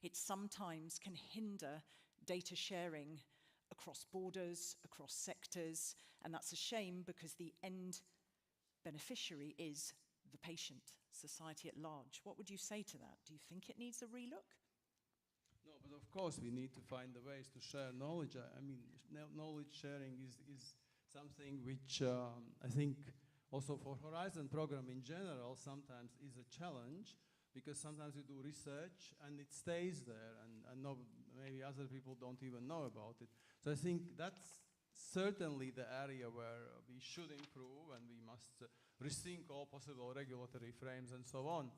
It sometimes can hinder data sharing across borders, across sectors, and that's a shame because the end beneficiary is the patient, society at large. What would you say to that? Do you think it needs a relook? No, but of course we need to find the ways to share knowledge. I mean, knowledge sharing is something which I think also for Horizon program in general sometimes is a challenge, because sometimes you do research and it stays there, and maybe other people don't even know about it. So I think that's certainly the area where we should improve, and we must rethink all possible regulatory frames and so on.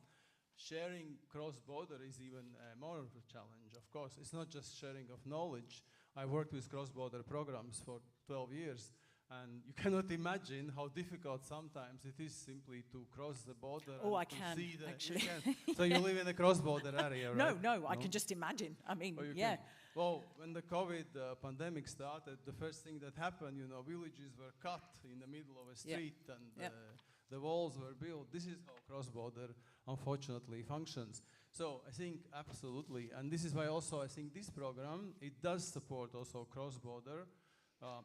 Sharing cross-border is even more of a challenge. Of course, it's not just sharing of knowledge. I worked with cross-border programs for 12 years, and you cannot imagine how difficult sometimes it is simply to cross the border. Oh, and I to can, see the, actually. So you live in a cross-border area, right? No, I can just imagine. I mean, yeah. Well, when the COVID pandemic started, the first thing that happened, villages were cut in the middle of a street, and the walls were built. This is how cross-border, unfortunately, functions. So I think absolutely, and this is why also I think this program, it does support also cross-border,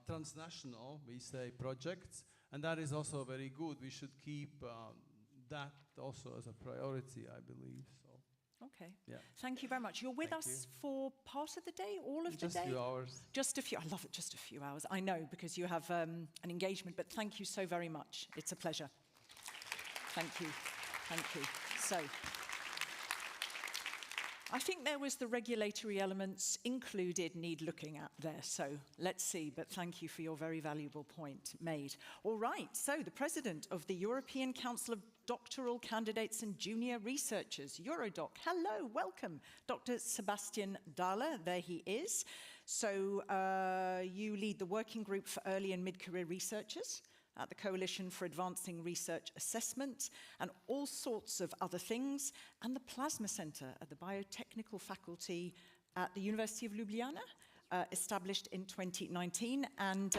transnational, we say, projects, and that is also very good. We should keep that also as a priority, I believe. So. Okay. Yeah. Thank you very much. You're with us for part of the day, all of the day? Just a few hours. Just a few. I love it, just a few hours. I know, because you have an engagement, but thank you so very much. It's a pleasure. Thank you. Thank you. So, I think there was the regulatory elements included need looking at there, so let's see, but thank you for your very valuable point made. All right, so the President of the European Council of Doctoral Candidates and Junior Researchers, Eurodoc. Hello, welcome, Dr. Sebastian Dahler, there he is. So you lead the Working Group for Early and Mid-Career Researchers at the Coalition for Advancing Research Assessment, and all sorts of other things, and the Plasma Center at the Biotechnical Faculty at the University of Ljubljana, established in 2019. And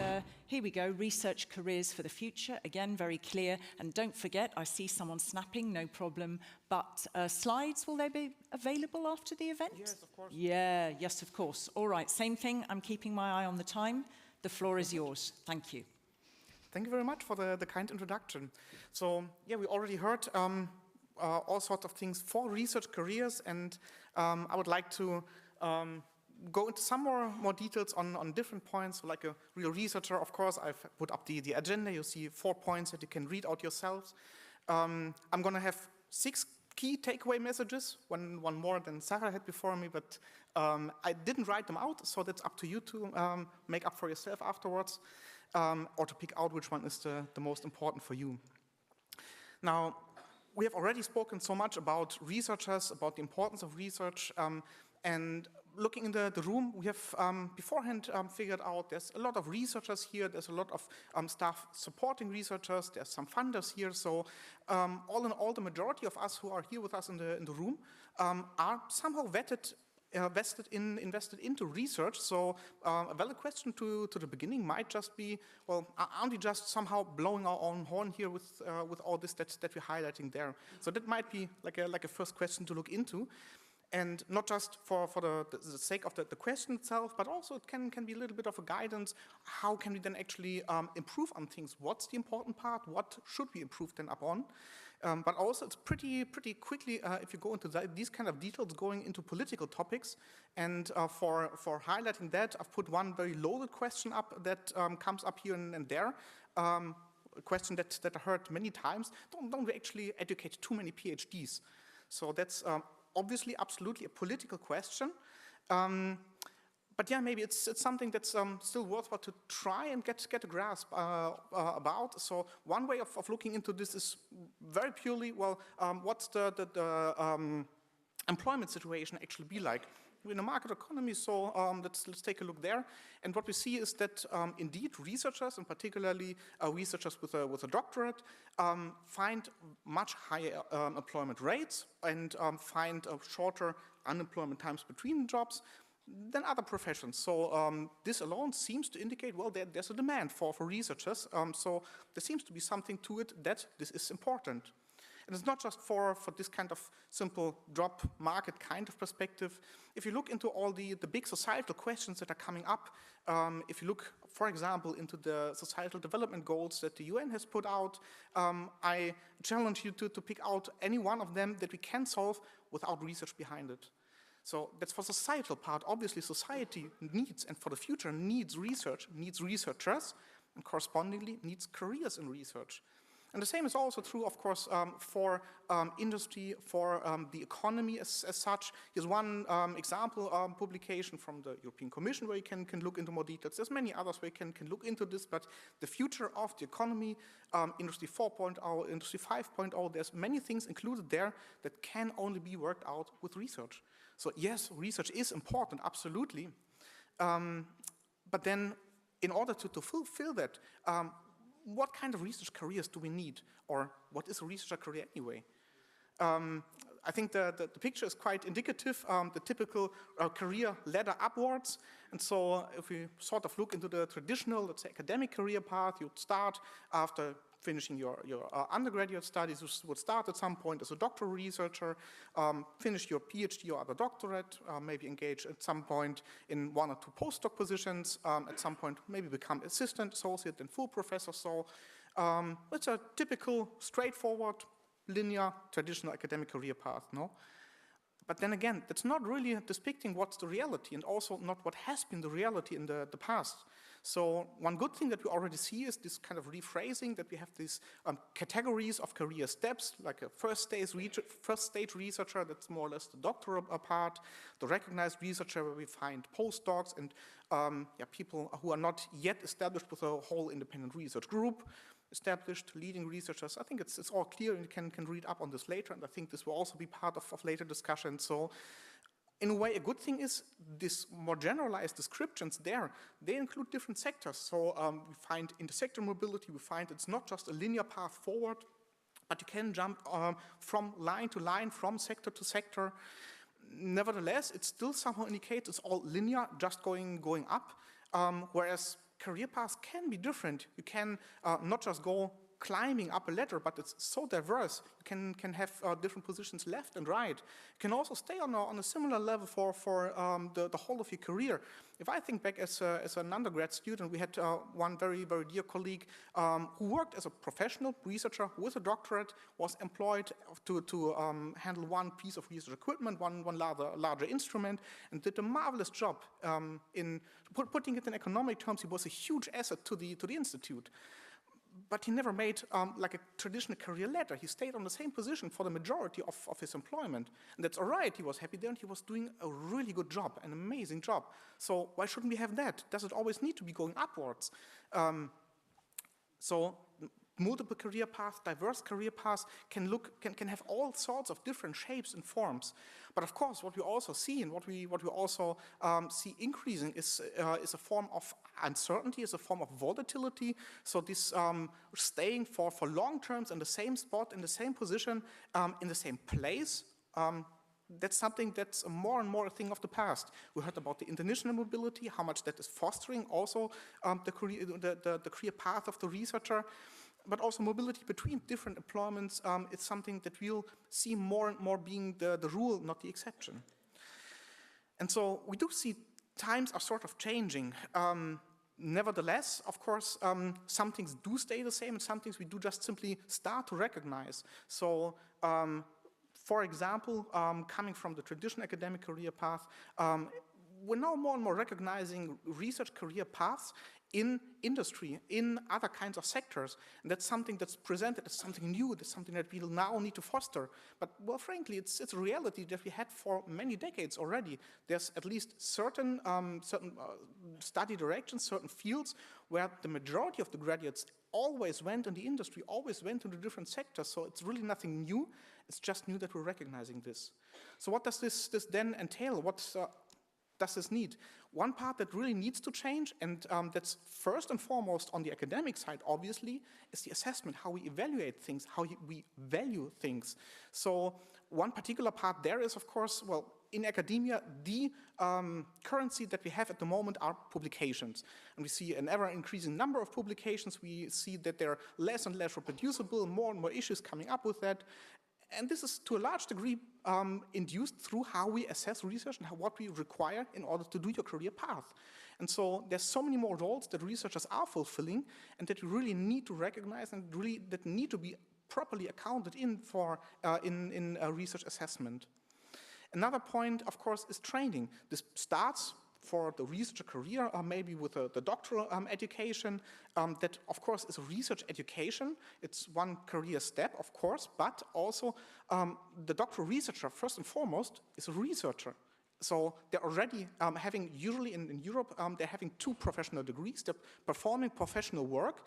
here we go, research careers for the future. Again, very clear. And don't forget, I see someone snapping, no problem. But slides, will they be available after the event? Yes, of course. Yeah, yes, of course. All right, same thing. I'm keeping my eye on the time. The floor is yours. Thank you. Thank you very much for the kind introduction. So, yeah, we already heard all sorts of things for research careers, and I would like to go into some more details on different points. So like a real researcher, of course, I've put up the agenda. You see 4 points that you can read out yourselves. I'm going to have 6 key takeaway messages, one more than Sarah had before me, but I didn't write them out, so that's up to you to make up for yourself afterwards. Or to pick out which one is the most important for you. Now, we have already spoken so much about researchers, about the importance of research, and looking in the room, we have beforehand figured out there's a lot of researchers here, there's a lot of staff supporting researchers, there's some funders here, so all in all, the majority of us who are here with us in the room are somehow invested into research. So a valid question to the beginning might just be, well, aren't we just somehow blowing our own horn here with all this that we're highlighting there? So that might be like a first question to look into. And not just for the sake of the question itself, but also it can be a little bit of a guidance. How can we then actually improve on things? What's the important part? What should we improve then upon? But also it's pretty quickly, if you go into these kind of details, going into political topics. And for highlighting that, I've put one very loaded question up that comes up here and there. A question that I heard many times. Don't we actually educate too many PhDs? So that's obviously absolutely a political question. But yeah, maybe it's something that's still worthwhile to try and get a grasp about. So one way of looking into this is very purely, well, what's the employment situation actually be like? We're in a market economy, so let's take a look there. And what we see is that indeed researchers, and particularly researchers with a doctorate, find much higher employment rates and find shorter unemployment times between jobs than other professions. So this alone seems to indicate, well, there's a demand for researchers. So there seems to be something to it that this is important. And it's not just for this kind of simple job market kind of perspective. If you look into all the big societal questions that are coming up, if you look, for example, into the societal development goals that the UN has put out, I challenge you to pick out any one of them that we can solve without research behind it. So that's for societal part. Obviously, society needs, and for the future needs research, needs researchers, and correspondingly needs careers in research. And the same is also true, of course, for industry, for the economy as such. Here's one example publication from the European Commission where you can look into more details. There's many others where you can look into this, but the future of the economy, Industry 4.0, Industry 5.0, there's many things included there that can only be worked out with research. So yes, research is important, absolutely. But then in order to fulfill that, what kind of research careers do we need? Or what is a researcher career anyway? I think the picture is quite indicative, the typical career ladder upwards. And so if we sort of look into the traditional, let's say, academic career path, you'd start after finishing your undergraduate studies. You would start at some point as a doctoral researcher, finish your PhD or other doctorate, maybe engage at some point in 1 or 2 postdoc positions, at some point maybe become assistant, associate, and full professor. So it's a typical, straightforward, linear, traditional academic career path, no? But then again, that's not really depicting what's the reality, and also not what has been the reality in the past. So one good thing that we already see is this kind of rephrasing, that we have these categories of career steps, like a first stage researcher, that's more or less the doctoral part, the recognized researcher where we find postdocs and people who are not yet established with a whole independent research group, established leading researchers. I think it's all clear, and you can read up on this later, and I think this will also be part of later discussion. So in a way, a good thing is this more generalized descriptions there, they include different sectors. So we find intersector mobility, we find it's not just a linear path forward, but you can jump from line to line, from sector to sector. Nevertheless, it still somehow indicates it's all linear, just going up, whereas career paths can be different. You can not just go climbing up a ladder, but it's so diverse. You can have different positions left and right. You can also stay on a similar level for the whole of your career. If I think back as an undergrad student, we had one very, very dear colleague who worked as a professional researcher with a doctorate, was employed to handle one piece of research equipment, one larger instrument, and did a marvelous job. In putting it in economic terms, he was a huge asset to the institute. But he never made like a traditional career ladder. He stayed on the same position for the majority of his employment. And that's all right, he was happy there, and he was doing a really good job, an amazing job. So why shouldn't we have that? Does it always need to be going upwards? So multiple career paths, diverse career paths can have all sorts of different shapes and forms. But of course, what we also see and what we also see increasing is a form of uncertainty, is a form of volatility. So this staying for long terms in the same spot, in the same position, in the same place, that's something that's more and more a thing of the past. We heard about the international mobility, how much that is fostering also the career path of the researcher. But also mobility between different employments, it's something that we'll see more and more being the rule, not the exception. And so we do see times are sort of changing. Nevertheless, of course, some things do stay the same, and some things we do just simply start to recognize. So, for example, coming from the traditional academic career path, we're now more and more recognizing research career paths in industry, in other kinds of sectors. And that's something that's presented as something new, that's something that we'll now need to foster. But, well, frankly, it's a reality that we had for many decades already. There's at least certain study directions, certain fields where the majority of the graduates always went in the industry, always went into different sectors. So it's really nothing new. It's just new that we're recognizing this. So what does this then entail? What does this need? One part that really needs to change, and that's first and foremost on the academic side, obviously, is the assessment, how we evaluate things, how we value things. So one particular part there is, of course, well, in academia, the currency that we have at the moment are publications. And we see an ever-increasing number of publications. We see that they're less and less reproducible, more and more issues coming up with that. And this is, to a large degree, induced through how we assess research and what we require in order to do your career path. And so there's so many more roles that researchers are fulfilling and that we really need to recognize and really that need to be properly accounted in for in research assessment. Another point, of course, is training. This starts for the researcher career, or maybe with the doctoral education, that of course is a research education. It's one career step, of course, but also the doctoral researcher, first and foremost, is a researcher. So they're already having, usually in Europe, they're having 2 professional degrees. They're performing professional work,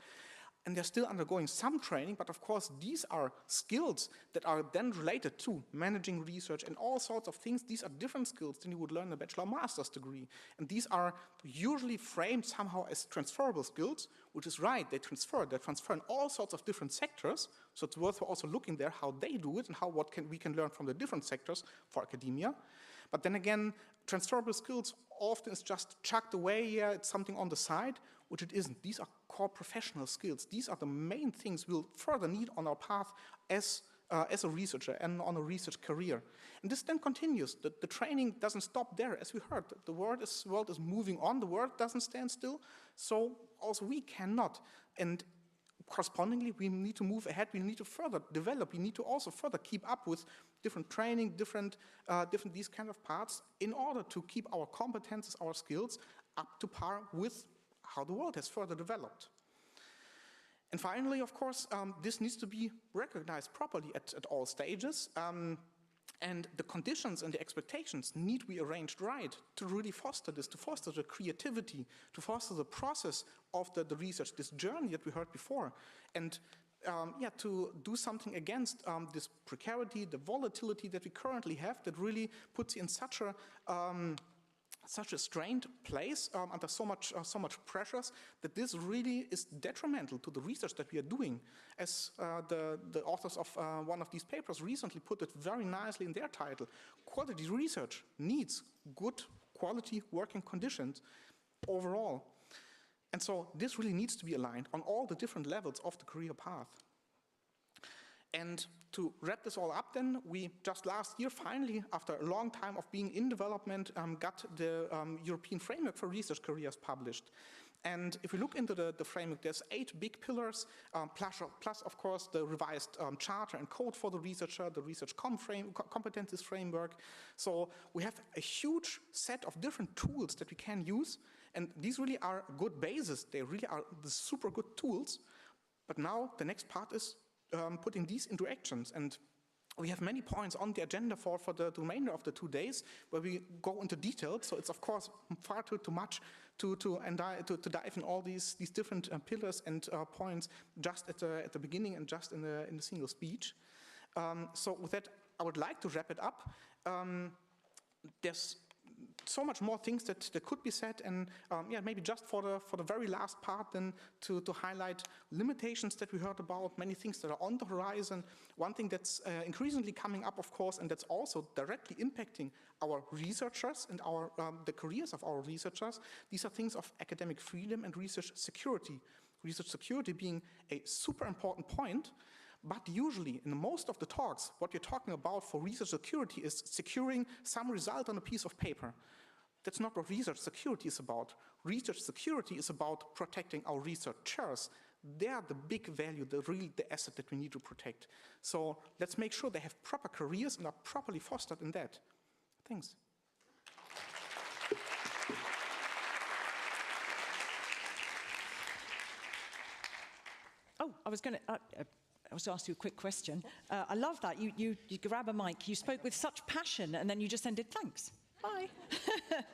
and they're still undergoing some training, but of course these are skills that are then related to managing research and all sorts of things. These are different skills than you would learn in a bachelor or master's degree. And these are usually framed somehow as transferable skills, which is right, they transfer in all sorts of different sectors. So it's worth also looking there how they do it and how we can learn from the different sectors for academia. But then again, transferable skills often is just chucked away, yeah, it's something on the side, which it isn't. These are core professional skills. These are the main things we'll further need on our path as a researcher and on a research career. And this then continues. The training doesn't stop there, as we heard. The world is moving on. The world doesn't stand still. So also we cannot. And correspondingly, we need to move ahead. We need to further develop. We need to also further keep up with different training, different these kind of parts in order to keep our competences, our skills up to par with how the world has further developed. And finally, of course, this needs to be recognized properly at all stages. And the conditions and the expectations need to be arranged right to really foster this, to foster the creativity, to foster the process of the research, this journey that we heard before. And to do something against this precarity, the volatility that we currently have that really puts you in such a strained place under so much pressures that this really is detrimental to the research that we are doing. As the authors of one of these papers recently put it very nicely in their title, quality research needs good quality working conditions overall. And so this really needs to be aligned on all the different levels of the career path. And to wrap this all up then, we just last year finally, after a long time of being in development, got the European Framework for Research Careers published. And if we look into the framework, there's 8 big pillars, plus of course the revised charter and code for the researcher, the research competencies framework. So we have a huge set of different tools that we can use, and these really are a good basis. They really are the super good tools. But now the next part is putting these into actions. And we have many points on the agenda for the remainder of the 2 days where we go into detail. So it's of course far too much to dive in all these different pillars and points just at the beginning and just in the single speech. So with that, I would like to wrap it up. There's so much more things that could be said, and maybe just for the very last part then to highlight limitations that we heard about, many things that are on the horizon. One thing that's increasingly coming up, of course, and that's also directly impacting our researchers and the careers of our researchers, these are things of academic freedom and research security. Research security being a super important point. But usually, in most of the talks, what we're talking about for research security is securing some result on a piece of paper. That's not what research security is about. Research security is about protecting our researchers. They are the big value, the asset that we need to protect. So let's make sure they have proper careers and are properly fostered in that. Thanks. Oh, I was going to ask you a quick question. I love that. You grab a mic, you spoke with such passion, and then you just ended, thanks. Bye.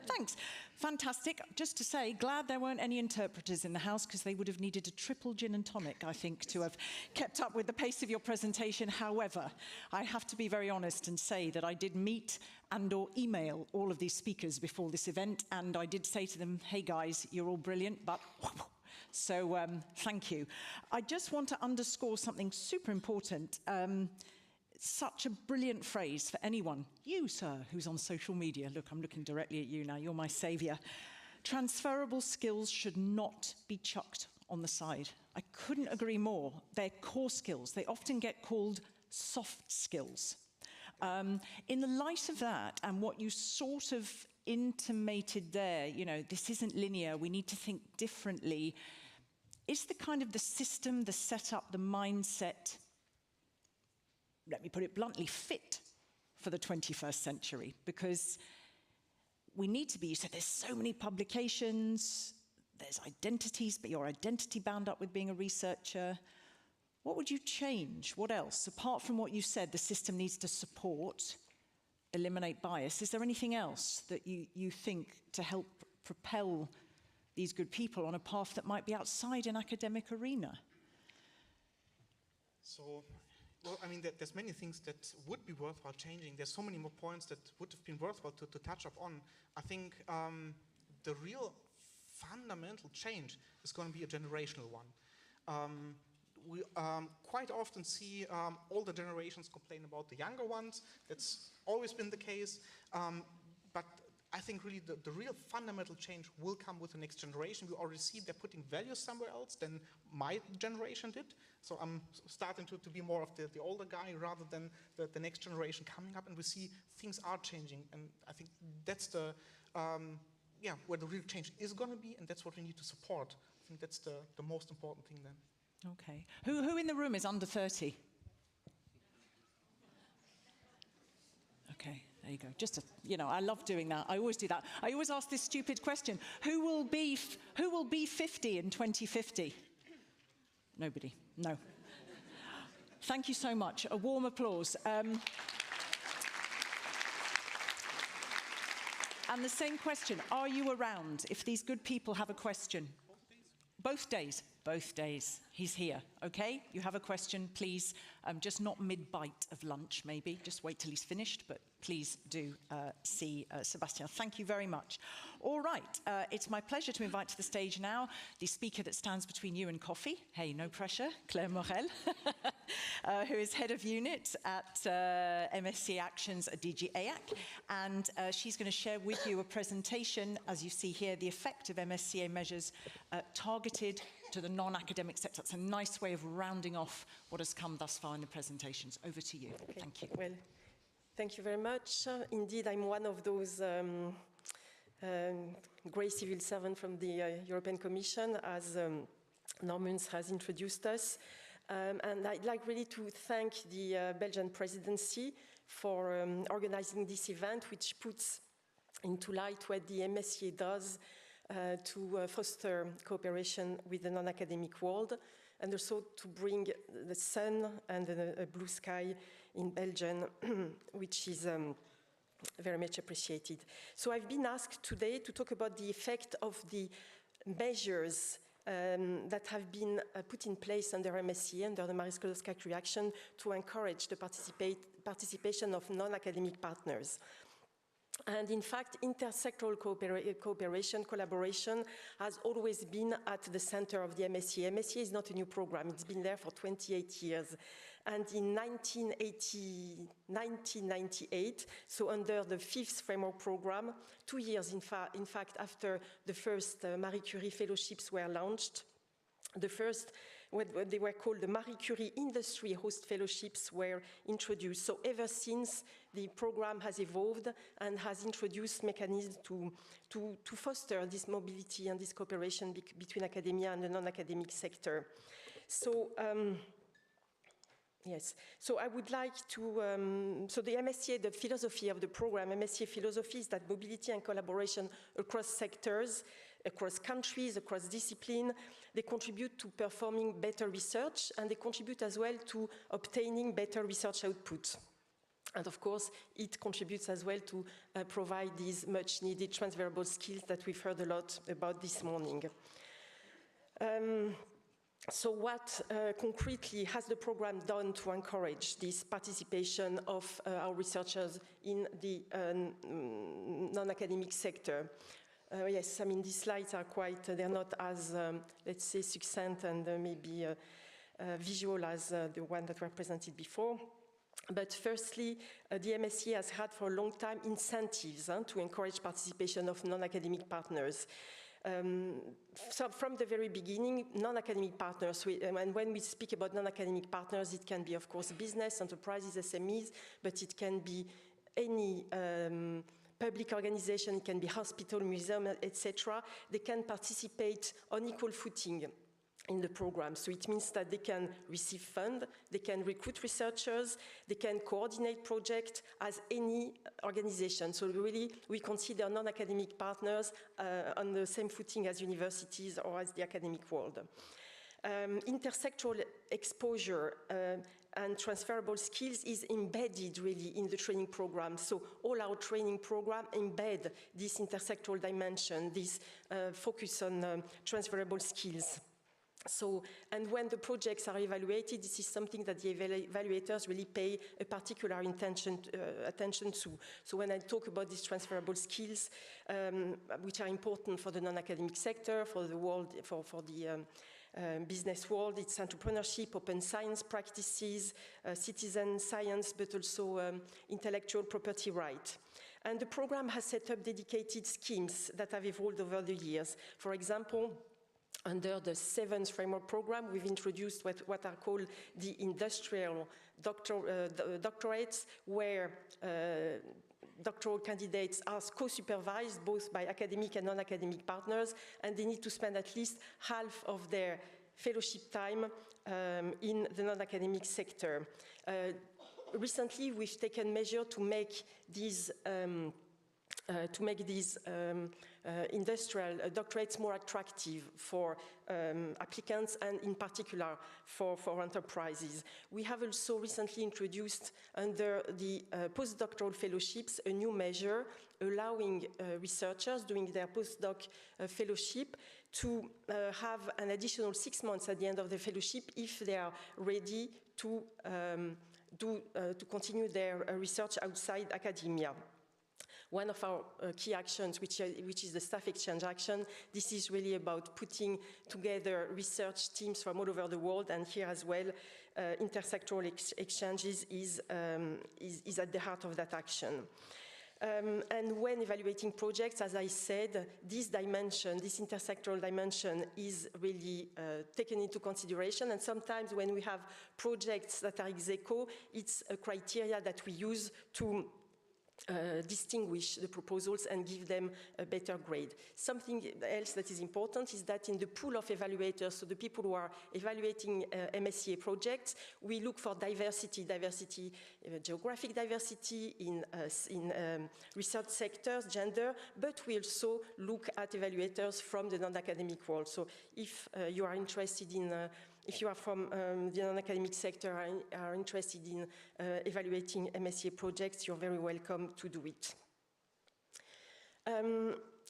Thanks. Fantastic. Just to say, glad there weren't any interpreters in the house, because they would have needed a triple gin and tonic, I think, to have kept up with the pace of your presentation. However, I have to be very honest and say that I did meet and/or email all of these speakers before this event, and I did say to them, hey guys, you're all brilliant, but... So thank you. I just want to underscore something super important. Such a brilliant phrase for anyone, you, sir, who's on social media. Look, I'm looking directly at you now. You're my savior. Transferable skills should not be chucked on the side. I couldn't agree more. They're core skills. They often get called soft skills. In the light of that and what you sort of intimated there, you know, this isn't linear, we need to think differently. Is the kind of the system, the setup, the mindset, let me put it bluntly, fit for the 21st century? Because we need to be, you said there's so many publications, there's identities, but your identity bound up with being a researcher. What would you change? What else? Apart from what you said, the system needs to support, eliminate bias. Is there anything else that you think to help propel these good people on a path that might be outside an academic arena? So, well, I mean, there's many things that would be worthwhile changing. There's so many more points that would have been worthwhile to touch upon. I think the real fundamental change is going to be a generational one. We quite often see older generations complain about the younger ones. That's always been the case. But I think really the real fundamental change will come with the next generation. We already see they're putting values somewhere else than my generation did. So I'm starting to be more of the older guy rather than the next generation coming up, and we see things are changing. And I think that's where the real change is going to be, and that's what we need to support. I think that's the most important thing then. Okay. Who in the room is under 30? Okay. There you go. Just, I love doing that. I always do that. I always ask this stupid question. Who will be 50 in 2050? Nobody. No. Thank you so much. A warm applause. And the same question. Are you around? If these good people have a question. Both days. Both days. He's here, okay? You have a question, please, just not mid-bite of lunch, maybe. Just wait till he's finished, but please do see Sebastian. Thank you very much. All right, it's my pleasure to invite to the stage now the speaker that stands between you and coffee. Hey, no pressure, Claire Morel, who is head of unit at MSCA Actions at DG AAC. And she's going to share with you a presentation, as you see here, the effect of MSCA measures targeted to the non-academic sector. That's a nice way of rounding off what has come thus far in the presentations. Over to you. Okay. Thank you. Well, thank you very much. Indeed, I'm one of those grey civil servants from the European Commission, as Norman has introduced us. And I'd like really to thank the Belgian presidency for organizing this event, which puts into light what the MSCA does to foster cooperation with the non-academic world, and also to bring the sun and a blue sky in Belgium, which is very much appreciated. So I've been asked today to talk about the effect of the measures that have been put in place under MSCA, under the Marie Skłodowska-Curie action, to encourage the participation of non-academic partners. And in fact, intersectoral collaboration has always been at the center of the MSCA. MSCA is not a new program. It's been there for 28 years. And in 1998, so under the 5th framework program, 2 years in fact after the first Marie Curie fellowships were launched, the first, what they were called the Marie Curie Industry Host Fellowships, were introduced. So ever since, the program has evolved and has introduced mechanisms to foster this mobility and this cooperation between academia and the non-academic sector. So, yes, so I would like to, so the MSCA, the philosophy of the program, MSCA philosophy is that mobility and collaboration across sectors, across countries, across discipline, they contribute to performing better research, and they contribute as well to obtaining better research output. And of course, it contributes as well to provide these much needed transferable skills that we've heard a lot about this morning. So what concretely has the program done to encourage this participation of our researchers in the non-academic sector? Yes, I mean, these slides are quite, they're not as, let's say, succinct and maybe visual as the one that were presented before. But firstly, the MSCA has had for a long time incentives to encourage participation of non-academic partners. So from the very beginning, non-academic partners, and when we speak about non-academic partners, it can be, of course, business, enterprises, SMEs, but it can be any public organization, it can be hospital, museum, etc. They can participate on equal footing in the program. So it means that they can receive funds, they can recruit researchers, they can coordinate projects as any organization. So really, we consider non-academic partners on the same footing as universities or as the academic world. Intersectoral exposure and transferable skills is embedded really in the training program. So all our training program embed this intersectoral dimension, this focus on transferable skills. So, and when the projects are evaluated, this is something that the evaluators really pay a particular attention to. So when I talk about these transferable skills, which are important for the non-academic sector, for the world, for the business world, it's entrepreneurship, open science practices, citizen science, but also intellectual property right. And the program has set up dedicated schemes that have evolved over the years. For example, under the 7th framework program, we've introduced what are called the industrial doctorates, where doctoral candidates are co-supervised both by academic and non-academic partners, and they need to spend at least half of their fellowship time in the non-academic sector. recently we've taken measure to make these industrial doctorates more attractive for applicants and in particular for enterprises. We have also recently introduced under the postdoctoral fellowships a new measure allowing researchers doing their postdoc fellowship to have an additional 6 months at the end of the fellowship if they are ready to continue their research outside academia. One of our key actions, which is the staff exchange action, this is really about putting together research teams from all over the world, and here as well, intersectoral exchanges is at the heart of that action. And when evaluating projects, as I said, this dimension, this intersectoral dimension is really taken into consideration. And sometimes when we have projects that are ex aequo, it's a criteria that we use to distinguish the proposals and give them a better grade. Something else that is important is that in the pool of evaluators, so the people who are evaluating MSCA projects, we look for diversity, geographic diversity in research sectors, gender, but we also look at evaluators from the non-academic world. So if you are interested in if you are from the non-academic sector and are interested in evaluating MSCA projects, you're very welcome to do it.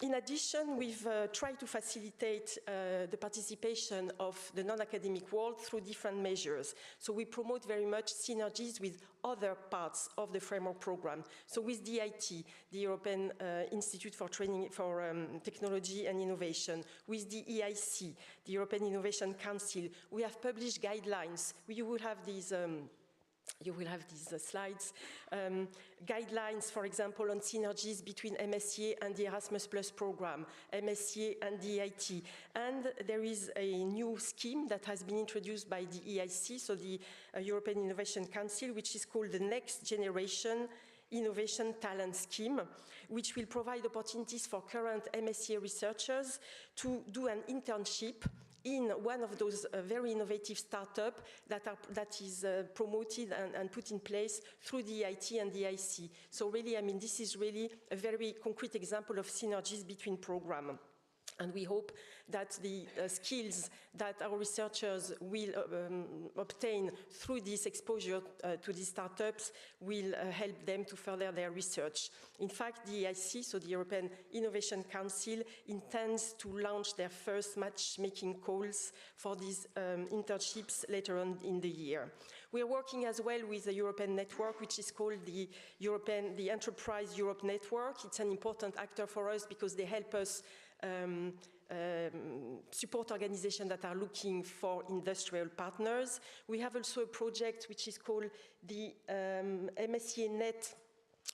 In addition, we've tried to facilitate the participation of the non-academic world through different measures. So we promote very much synergies with other parts of the framework program. So with DIT, the European Institute for Training for Technology and Innovation, with the EIC, the European Innovation Council, we have published guidelines. You will have these slides. Guidelines, for example, on synergies between MSCA and the Erasmus Plus program, MSCA and DIT. And there is a new scheme that has been introduced by the EIC, so the European Innovation Council, which is called the Next Generation Innovation Talent Scheme, which will provide opportunities for current MSCA researchers to do an internship in one of those very innovative startups that is promoted and put in place through the EIT and the IC. So really, I mean, this is really a very concrete example of synergies between programs. And we hope that the skills that our researchers will obtain through this exposure to these startups will help them to further their research. In fact, the EIC, so the European Innovation Council, intends to launch their first matchmaking calls for these internships later on in the year. We are working as well with a European network, which is called the Enterprise Europe Network. It's an important actor for us because they help us support organizations that are looking for industrial partners. We have also a project which is called the MSCA Net,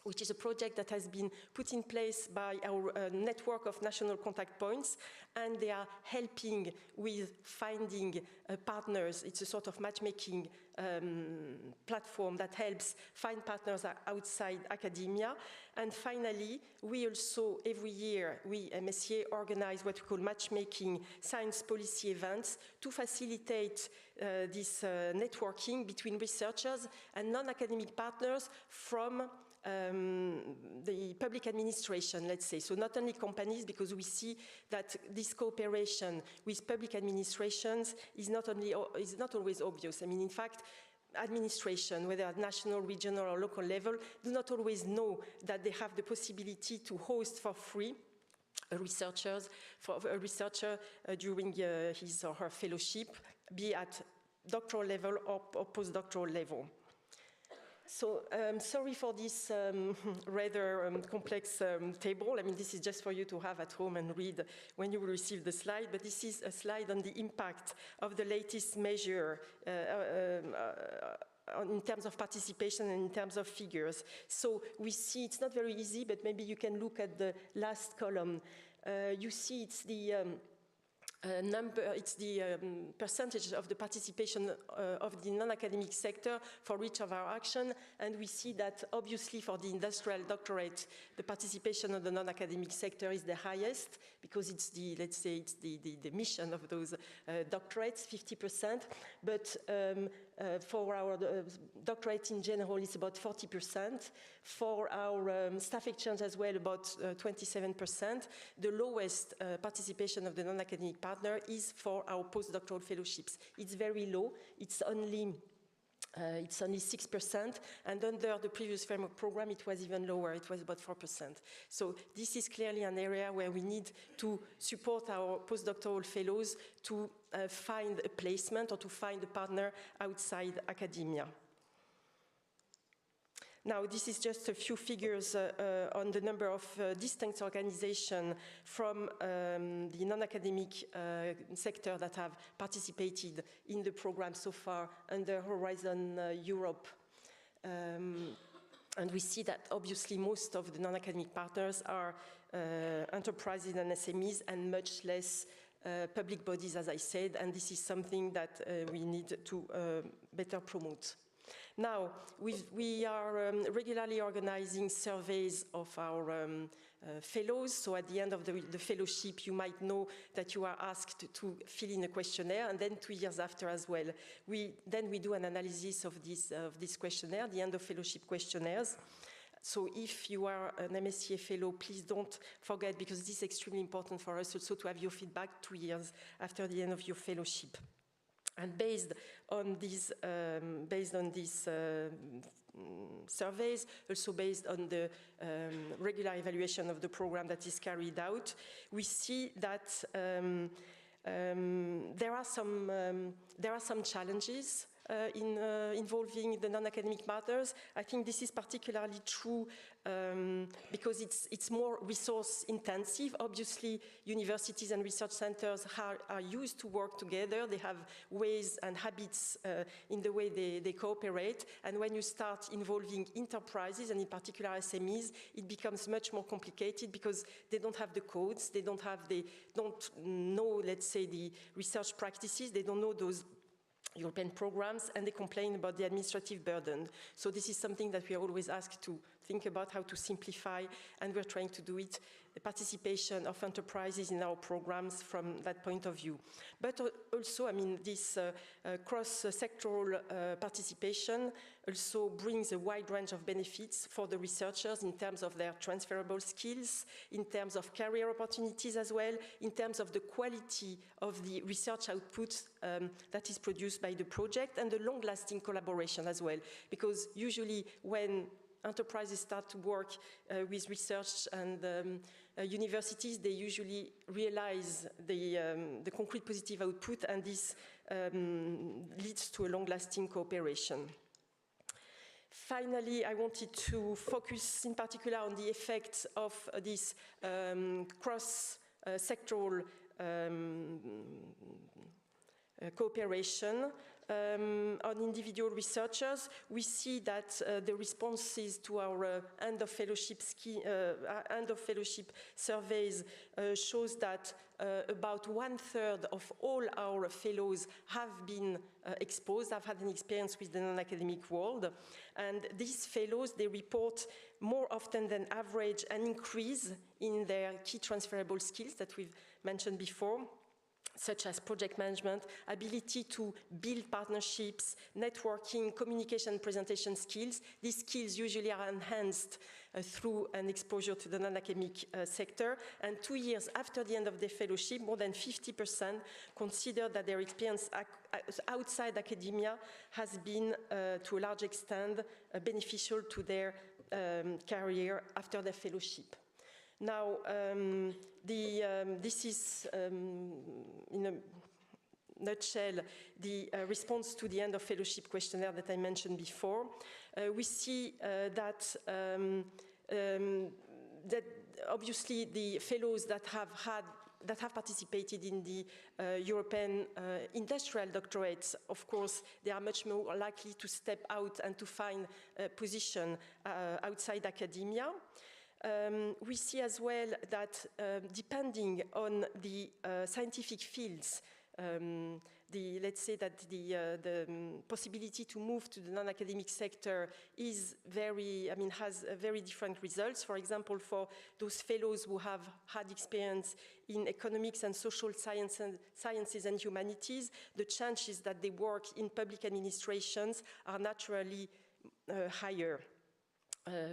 which is a project that has been put in place by our network of national contact points, and they are helping with finding partners. It's a sort of matchmaking platform that helps find partners outside academia. And finally, we also, every year, we, MSCA, organize what we call matchmaking science policy events to facilitate this networking between researchers and non-academic partners from the public administration, let's say. So not only companies, because we see that this cooperation with public administrations is not always obvious. I mean, in fact, administration, whether at national, regional, or local level, do not always know that they have the possibility to host for free a researcher during his or her fellowship, be at doctoral level or postdoctoral level. So sorry for this rather complex table. I mean, this is just for you to have at home and read when you will receive the slide, but this is a slide on the impact of the latest measure in terms of participation and in terms of figures. So we see it's not very easy, but maybe you can look at the last column. You see it's the it's the percentage of the participation of the non-academic sector for each of our action, and we see that obviously for the industrial doctorate, the participation of the non-academic sector is the highest because it's the, let's say, it's the mission of those doctorates, 50%, but For our doctorate in general, it's about 40%. For our staff exchange as well, about 27%. The lowest participation of the non-academic partner is for our postdoctoral fellowships. It's very low. It's only 6%, and under the previous framework program, it was even lower. It was about 4%. So this is clearly an area where we need to support our postdoctoral fellows to find a placement or to find a partner outside academia. Now, this is just a few figures on the number of distinct organizations from the non-academic sector that have participated in the program so far under Horizon Europe. And we see that obviously most of the non-academic partners are enterprises and SMEs and much less public bodies, as I said, and this is something that we need to better promote. Now, we are regularly organizing surveys of our fellows. So at the end of the fellowship, you might know that you are asked to fill in a questionnaire, and then 2 years after as well. Then we do an analysis of this questionnaire, the end of fellowship questionnaires. So if you are an MSCA fellow, please don't forget, because this is extremely important for us also to have your feedback 2 years after the end of your fellowship. And based on these surveys, also based on the regular evaluation of the program that is carried out, we see that there are some challenges involving the non-academic matters. I think this is particularly true because it's more resource intensive. Obviously, universities and research centers are used to work together. They have ways and habits in the way they cooperate. And when you start involving enterprises, and in particular SMEs, it becomes much more complicated because they don't have the codes, they don't know, let's say, the research practices, they don't know those European programs, and they complain about the administrative burden. So this is something that we are always asked to think about, how to simplify, and we're trying to do it, the participation of enterprises in our programs from that point of view. But also, I mean, this cross-sectoral participation also brings a wide range of benefits for the researchers in terms of their transferable skills, in terms of career opportunities as well, in terms of the quality of the research output that is produced by the project, and the long-lasting collaboration as well. Because usually when enterprises start to work with research and universities, they usually realize the concrete positive output, and this leads to a long-lasting cooperation. Finally, I wanted to focus in particular on the effects of this cross-sectoral cooperation on individual researchers. We see that the responses to our end of fellowship surveys shows that about 1/3 of all our fellows have been exposed, have had an experience with the non-academic world. And these fellows, they report more often than average an increase in their key transferable skills that we've mentioned before, such as project management, ability to build partnerships, networking, communication, presentation skills. These skills usually are enhanced through an exposure to the non-academic sector. And 2 years after the end of their fellowship, more than 50% consider that their experience outside academia has been, to a large extent, beneficial to their career after their fellowship. Now, this is, in a nutshell, the response to the end of fellowship questionnaire that I mentioned before. We see that obviously the fellows that have participated in the European industrial doctorates, of course, they are much more likely to step out and to find a position outside academia. We see as well that depending on the scientific fields let's say that the possibility to move to the non-academic sector is has very different results. For example, for those fellows who have had experience in economics and social sciences and humanities, the chances that they work in public administrations are naturally higher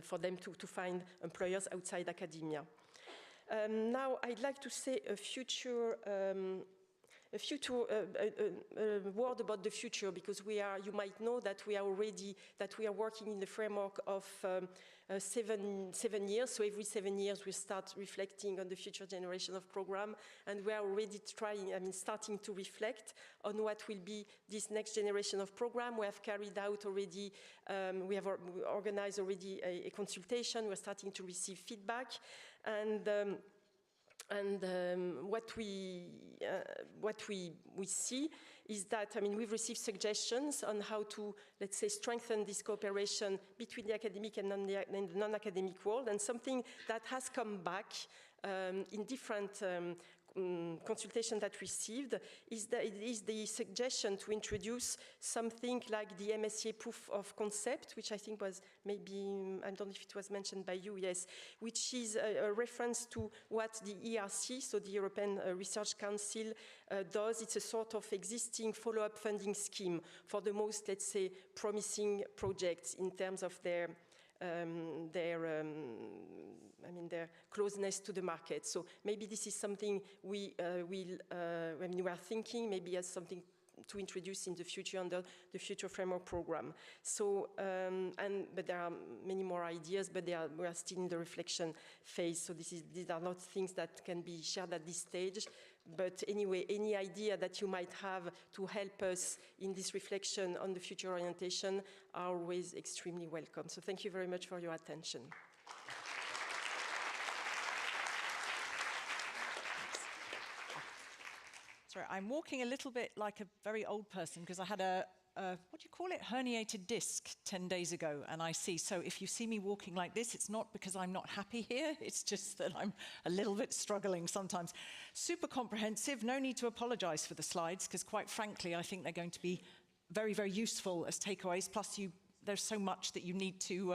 for them to find employers outside academia. Now, I'd like to say a word about the future, because you might know that we are working in the framework of 7 years. So every 7 years we start reflecting on the future generation of program, and we are already starting to reflect on what will be this next generation of program. We have carried out already, we have organized already a consultation. We're starting to receive feedback, and what we see is that, we've received suggestions on how to, let's say, strengthen this cooperation between the academic and the non-academic world. And something that has come back in different consultation that received is the suggestion to introduce something like the MSCA proof of concept, which I think was maybe, I don't know if it was mentioned by you, yes, which is a reference to what the ERC, so the European Research Council, does. It's a sort of existing follow-up funding scheme for the most, let's say, promising projects in terms of their closeness to the market. So maybe this is something we are thinking maybe as something to introduce in the future under the Future Framework Program. So, but there are many more ideas, but we are still in the reflection phase. So these are not things that can be shared at this stage. But anyway, any idea that you might have to help us in this reflection on the future orientation are always extremely welcome. So thank you very much for your attention. Sorry, I'm walking a little bit like a very old person because I had a what do you call it? Herniated disc 10 days ago, and I see. So if you see me walking like this, it's not because I'm not happy here. It's just that I'm a little bit struggling sometimes. Super comprehensive. No need to apologize for the slides because, quite frankly, I think they're going to be very, very useful as takeaways. Plus, there's so much that you need to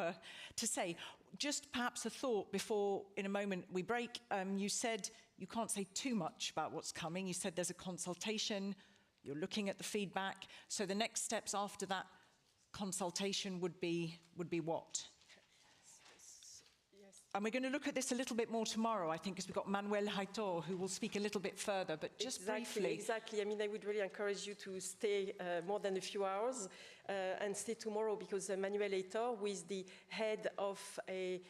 say. Just perhaps a thought before, in a moment, we break. You said you can't say too much about what's coming. You said there's a consultation. You're looking at the feedback. So the next steps after that consultation would be what? Yes. And we're going to look at this a little bit more tomorrow, I think, because we've got Manuel Heitor, who will speak a little bit further, but just briefly. Exactly. I would really encourage you to stay more than a few hours and stay tomorrow, because Manuel Heitor, who is the head of a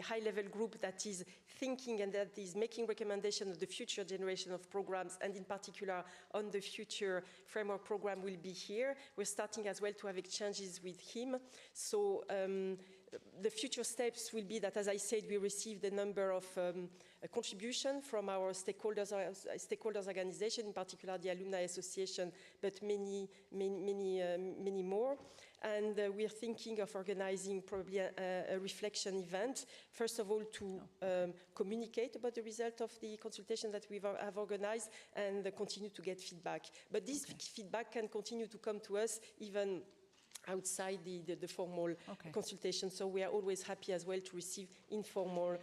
high-level group that is thinking and that is making recommendations of the future generation of programs, and in particular on the future framework program, will be here. We're starting as well to have exchanges with him. So the future steps will be that, as I said, we received a number of contributions from our stakeholders organization, in particular the Alumni Association, but many more. And we're thinking of organizing probably a reflection event, first of all to communicate about the result of the consultation that we have organized and continue to get feedback. But this feedback can continue to come to us even outside the formal consultation. So we are always happy as well to receive informal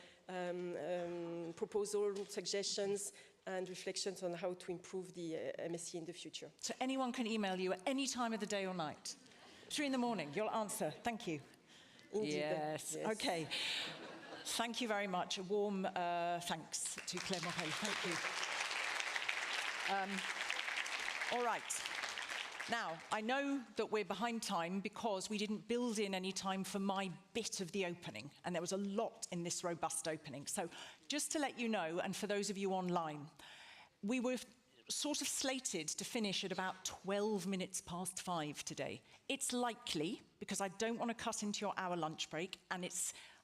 proposals, suggestions, and reflections on how to improve the MSc in the future. So anyone can email you at any time of the day or night? 3 in the morning, you'll answer. Thank you. Indeed. Yes. Okay. Thank you very much. A warm thanks to Claire Morel. Thank you. All right. Now, I know that we're behind time because we didn't build in any time for my bit of the opening, and there was a lot in this robust opening. So just to let you know, and for those of you online, we were sort of slated to finish at about 12 minutes past 5 today. It's likely, because I don't want to cut into your hour lunch break, and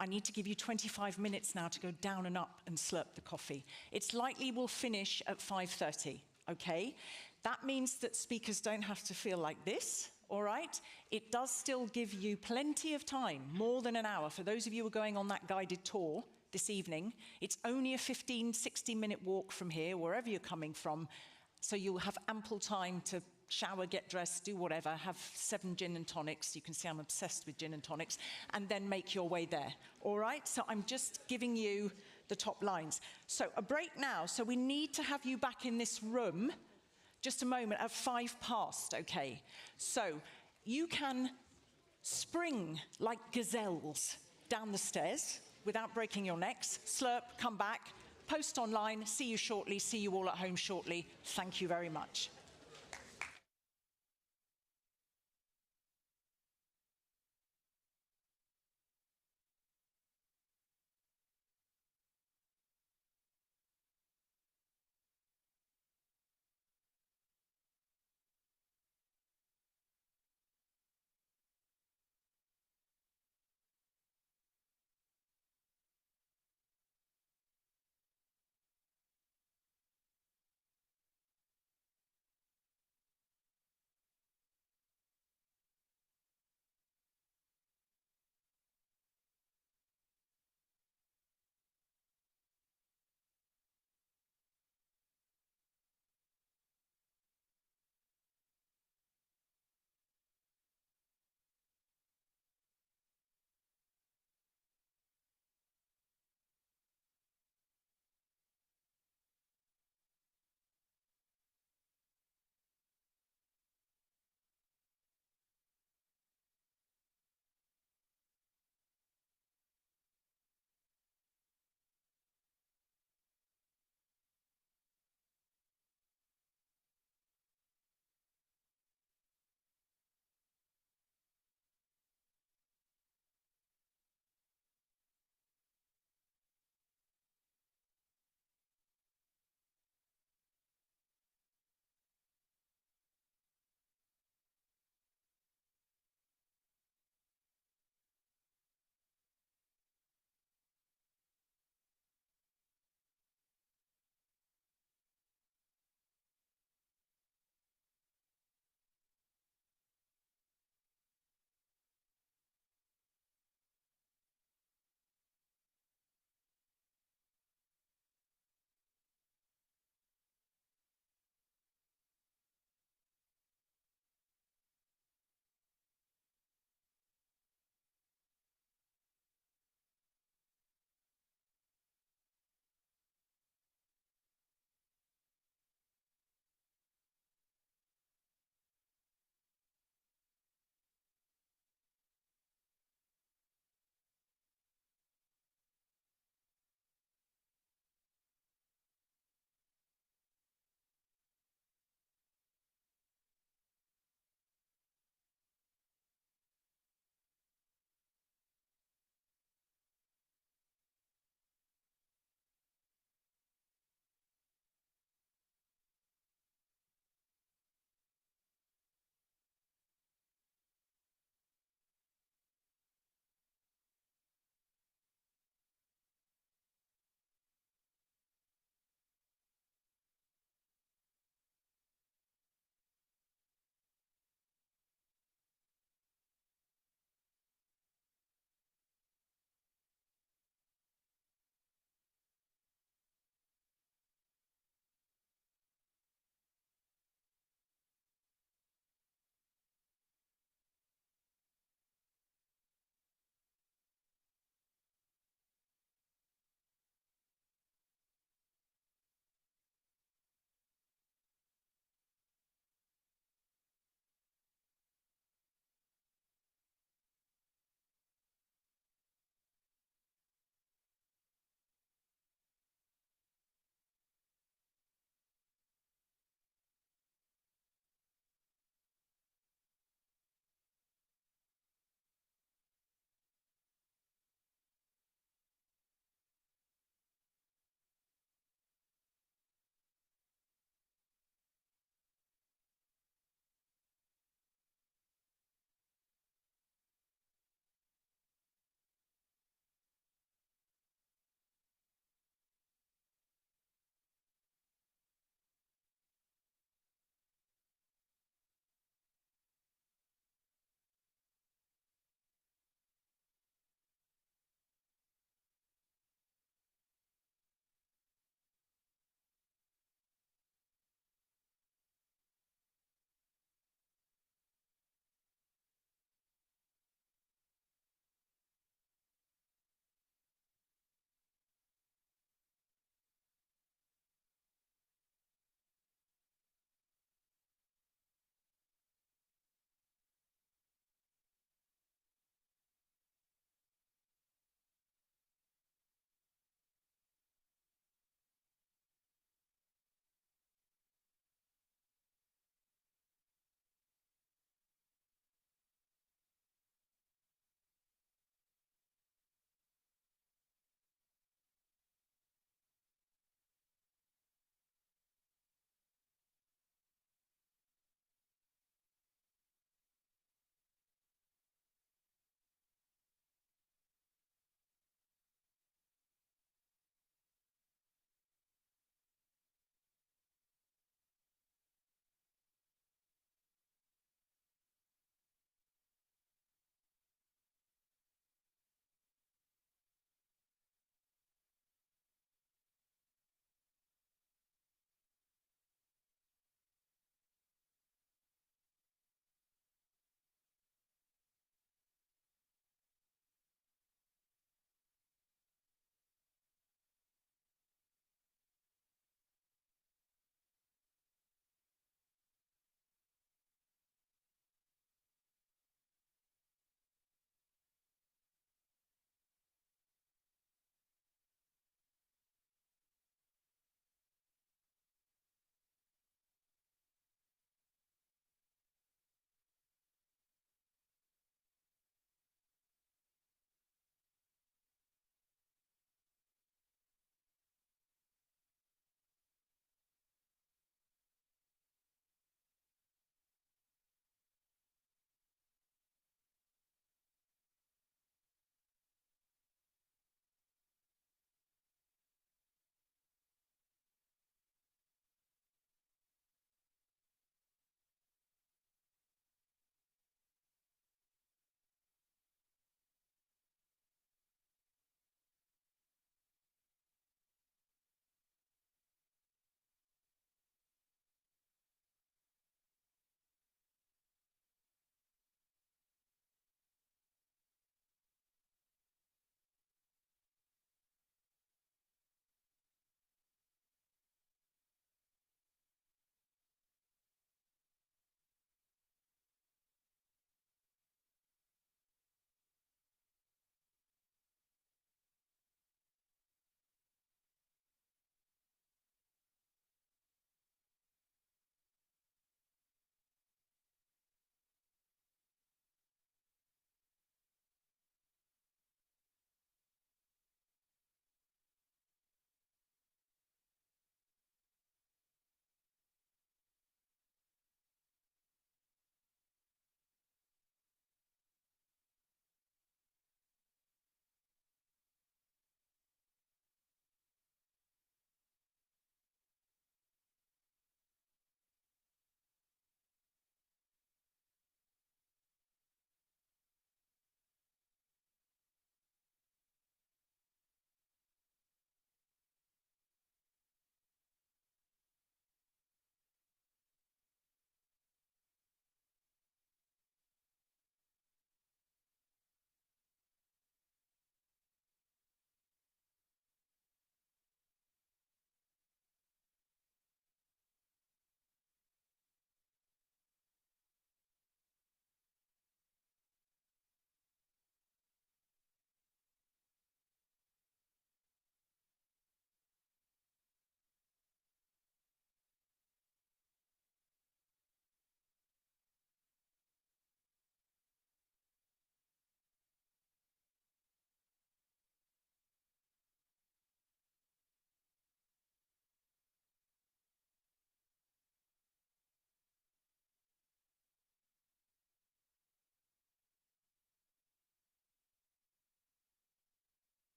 I need to give you 25 minutes now to go down and up and slurp the coffee. It's likely we'll finish at 5:30, okay? That means that speakers don't have to feel like this, all right? It does still give you plenty of time, more than an hour. For those of you who are going on that guided tour this evening, it's only a 15, 16-minute walk from here, wherever you're coming from, So you'll have ample time to shower, get dressed, do whatever, have 7 gin and tonics. You can see I'm obsessed with gin and tonics, and then make your way there. All right? So I'm just giving you the top lines. So a break now. So we need to have you back in this room just a moment at 5 past, okay? So you can spring like gazelles down the stairs without breaking your necks, slurp, come back, post online, see you shortly, see you all at home shortly. Thank you very much.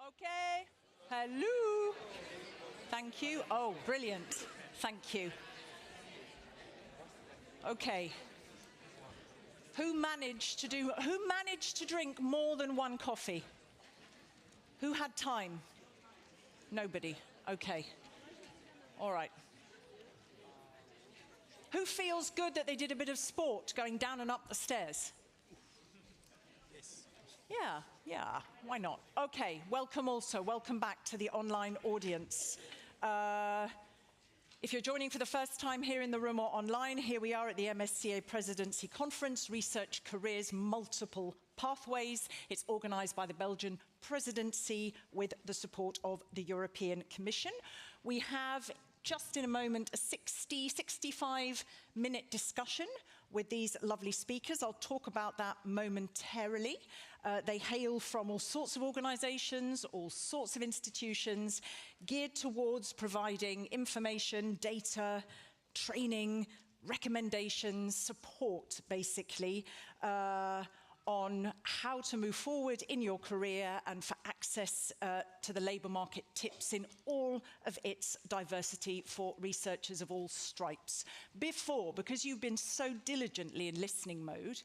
Okay. Hello. Thank you. Oh, brilliant. Thank you. Okay. Who managed to drink more than one coffee? Who had time? Nobody. Okay. All right. Who feels good that they did a bit of sport going down and up the stairs? Yes. Yeah, why not? Okay, welcome also. Welcome back to the online audience. If you're joining for the first time here in the room or online, here we are at the MSCA Presidency Conference, Research Careers, Multiple Pathways. It's organized by the Belgian Presidency with the support of the European Commission. We have just in a moment a 65-minute discussion with these lovely speakers. I'll talk about that momentarily. They hail from all sorts of organizations, all sorts of institutions, geared towards providing information, data, training, recommendations, support, basically, on how to move forward in your career and for access to the labour market, tips in all of its diversity for researchers of all stripes. Because you've been so diligently in listening mode,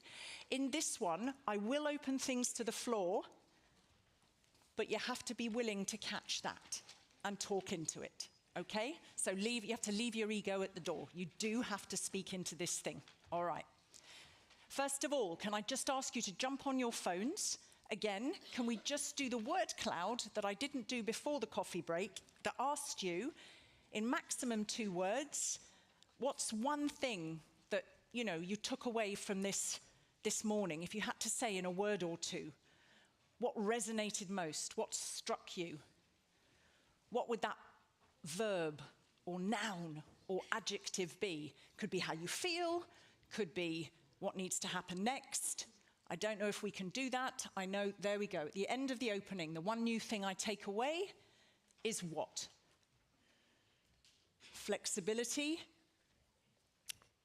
in this one, I will open things to the floor, but you have to be willing to catch that and talk into it, okay? So you have to leave your ego at the door. You do have to speak into this thing, all right? First of all, can I just ask you to jump on your phones? Again, can we just do the word cloud that I didn't do before the coffee break that asked you, in maximum 2 words, what's one thing that, you took away from this morning? If you had to say in a word or 2, what resonated most? What struck you? What would that verb or noun or adjective be? Could be how you feel, could be what needs to happen next. I don't know if we can do that. I know, there we go. At the end of the opening, the one new thing I take away is what? Flexibility,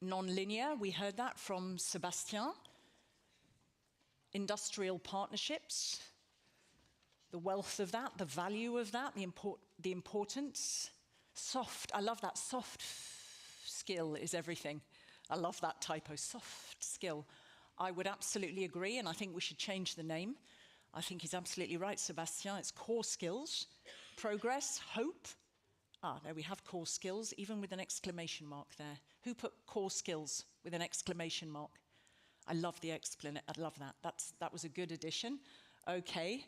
non-linear, we heard that from Sébastien. Industrial partnerships, the wealth of that, the value of that, the importance. Soft, I love that, soft skill is everything. I love that typo, soft skill. I would absolutely agree, and I think we should change the name. I think he's absolutely right, Sébastien. It's core skills, progress, hope. There we have core skills, even with an exclamation mark there. Who put core skills with an exclamation mark? I love the explanation. I love that. That was a good addition. Okay.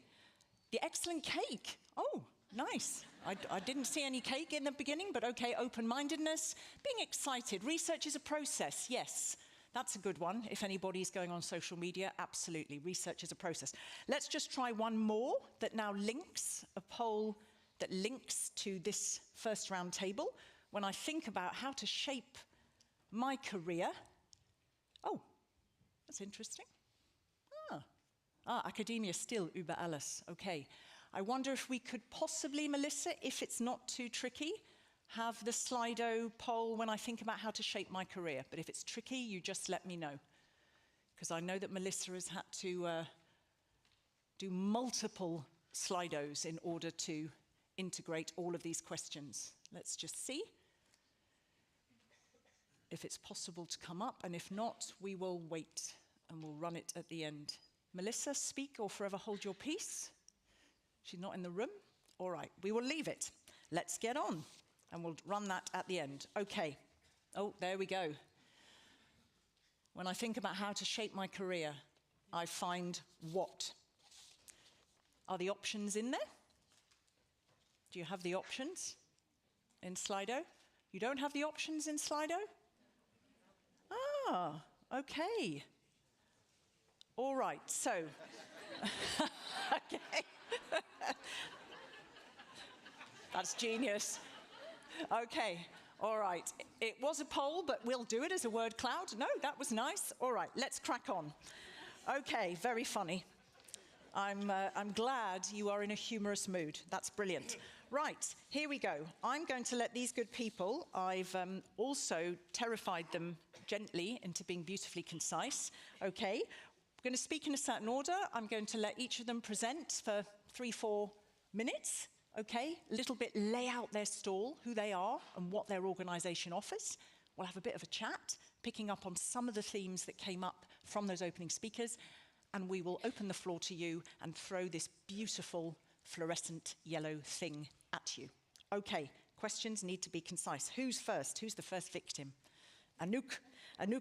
The excellent cake. Oh, nice. I didn't see any cake in the beginning, but okay, open-mindedness, being excited. Research is a process, yes. That's a good one. If anybody's going on social media, absolutely. Research is a process. Let's just try one more that now links, a poll that links to this first round table. When I think about how to shape my career, oh, that's interesting. Academia still über alles. Okay. I wonder if we could possibly, Melissa, if it's not too tricky, have the Slido poll when I think about how to shape my career. But if it's tricky, you just let me know. Because I know that Melissa has had to do multiple Slidos in order to integrate all of these questions. Let's just see if it's possible to come up. And if not, we will wait and we'll run it at the end. Melissa, speak or forever hold your peace. She's not in the room? All right, we will leave it. Let's get on, and we'll run that at the end. Okay. Oh, there we go. When I think about how to shape my career, I find what? Are the options in there? Do you have the options in Slido? You don't have the options in Slido? Okay. All right, so. Okay. That's genius. Okay, all right. It was a poll, but we'll do it as a word cloud. No, that was nice. All right, let's crack on. Okay, very funny. I'm glad you are in a humorous mood. That's brilliant. Right, here we go. I'm going to let these good people, I've also terrified them gently into being beautifully concise. Okay, we're going to speak in a certain order. I'm going to let each of them present for 3-4 minutes, okay, a little bit lay out their stall, who they are and what their organisation offers. We'll have a bit of a chat, picking up on some of the themes that came up from those opening speakers, and we will open the floor to you and throw this beautiful fluorescent yellow thing at you. Okay, questions need to be concise. Who's first? Who's the first victim? Anouk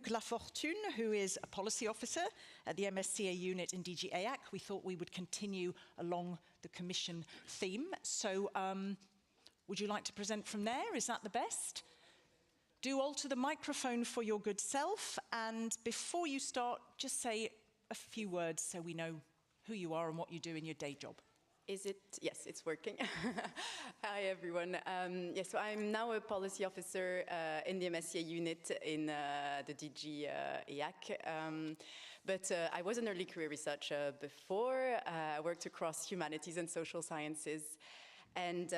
Lafortune, who is a policy officer at the MSCA unit in DG EAC. We thought we would continue along the Commission theme. So would you like to present from there? Is that the best? Do alter the microphone for your good self. And before you start, just say a few words so we know who you are and what you do in your day job. Is it? Yes, it's working. Hi, everyone. Yes, so I'm now a policy officer in the MSCA unit in the DG EAC. But I was an early career researcher before. I worked across humanities and social sciences. And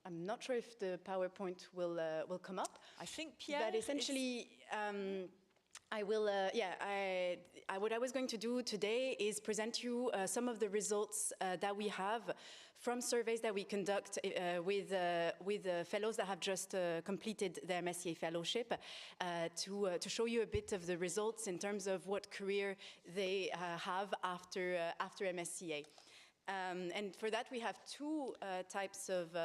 I'm not sure if the PowerPoint will come up. I think, Pierre. But essentially, I will, what I was going to do today is present you some of the results that we have from surveys that we conduct with fellows that have just completed their MSCA fellowship to show you a bit of the results in terms of what career they have after MSCA. And for that, we have two types of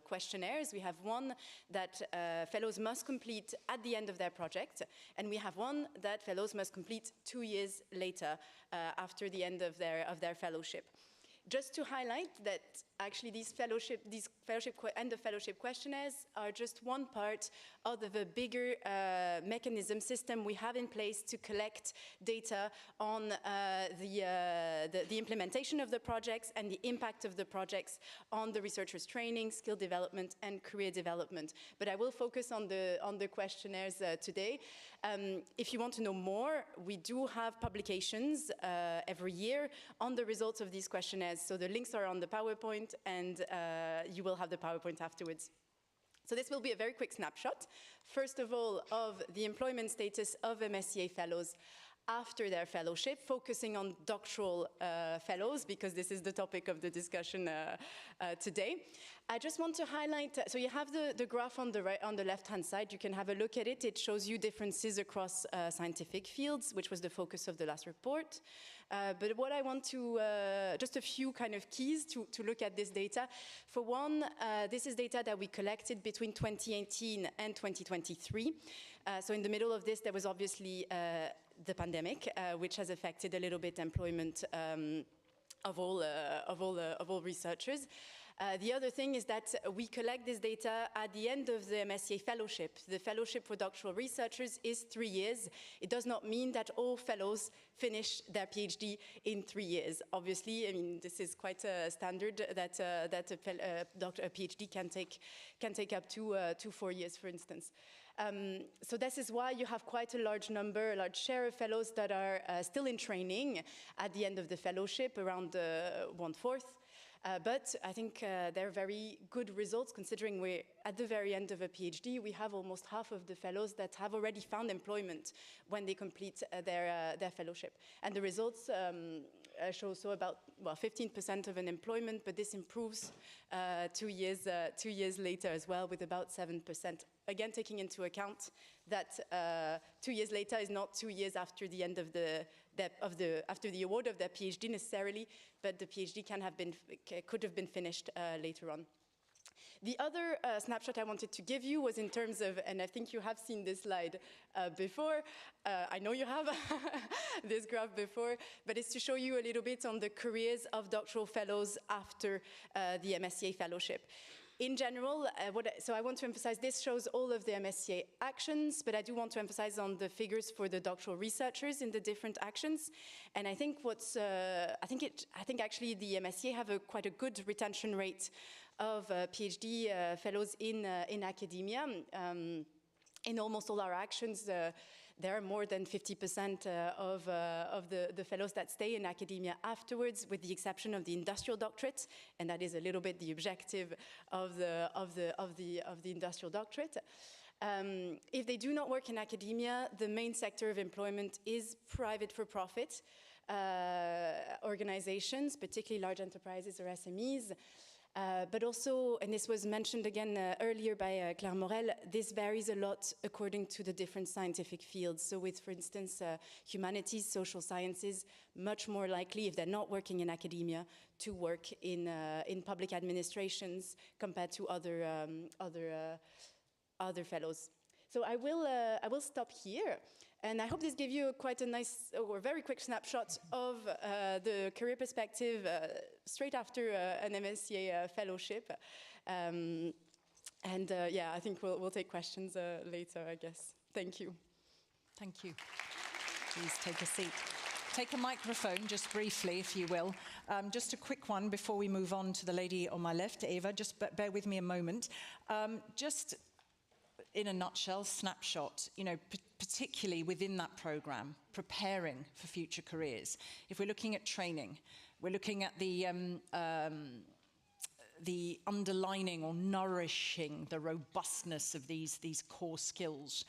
questionnaires. We have one that fellows must complete at the end of their project, and we have one that fellows must complete 2 years later after the end of their fellowship. Just to highlight that actually these end of fellowship questionnaires are just one part of the bigger mechanism system we have in place to collect data on the implementation of the projects and the impact of the projects on the researchers' training, skill development, and career development. But I will focus on the questionnaires today. If you want to know more, we do have publications every year on the results of these questionnaires. So the links are on the PowerPoint, and you will have the PowerPoint afterwards. So this will be a very quick snapshot, first of all, of the employment status of MSCA fellows after their fellowship, focusing on doctoral fellows, because this is the topic of the discussion today. I just want to highlight, so you have the graph on the left-hand side. You can have a look at it. It shows you differences across scientific fields, which was the focus of the last report. But what I want to, just a few kind of keys to look at this data. For one, this is data that we collected between 2018 and 2023. So in the middle of this, there was obviously the pandemic, which has affected a little bit employment of all researchers. The other thing is that we collect this data at the end of the MSCA fellowship. The fellowship for doctoral researchers is 3 years. It does not mean that all fellows finish their PhD in 3 years. Obviously, I mean, this is quite a standard that a PhD can take up to 4 years, for instance. So this is why you have quite a large share of fellows that are still in training at the end of the fellowship, around 1/4. But I think they're very good results, considering we're at the very end of a PhD. We have almost half of the fellows that have already found employment when they complete their fellowship. And the results show so about 15% of unemployment, but this improves 2 years later as well, with about 7%. Again, taking into account that 2 years later is not 2 years after the end of after the award of their PhD necessarily, but the PhD could have been finished later on. The other snapshot I wanted to give you was in terms of, and I think you have seen this slide before, I know you have this graph before, but it's to show you a little bit on the careers of doctoral fellows after the MSCA fellowship. In general, so I want to emphasize this shows all of the MSCA actions, but I do want to emphasize on the figures for the doctoral researchers in the different actions. And I think I think actually the MSCA have quite a good retention rate of PhD fellows in academia. In almost all our actions, there are more than 50% of the fellows that stay in academia afterwards, with the exception of the industrial doctorate, and that is a little bit the objective of the industrial doctorate. If they do not work in academia, the main sector of employment is private for profit. organizations, particularly large enterprises or SMEs. But also, and this was mentioned again earlier by Claire Morel, this varies a lot according to the different scientific fields. So with, for instance, humanities, social sciences, much more likely, if they're not working in academia, to work in public administrations compared to other fellows. So I will stop here. And I hope this gave you quite a nice or very quick snapshot of the career perspective straight after an MSCA fellowship. Yeah, I think we'll take questions later, I guess. Thank you. Thank you. Please take a seat. Take a microphone, just briefly, if you will. Just a quick one before we move on to the lady on my left, Eva. Just bear with me a moment. Just in a nutshell, snapshot, particularly within that program, preparing for future careers. If we're looking at training, we're looking at the underlining or nourishing the robustness of these core skills.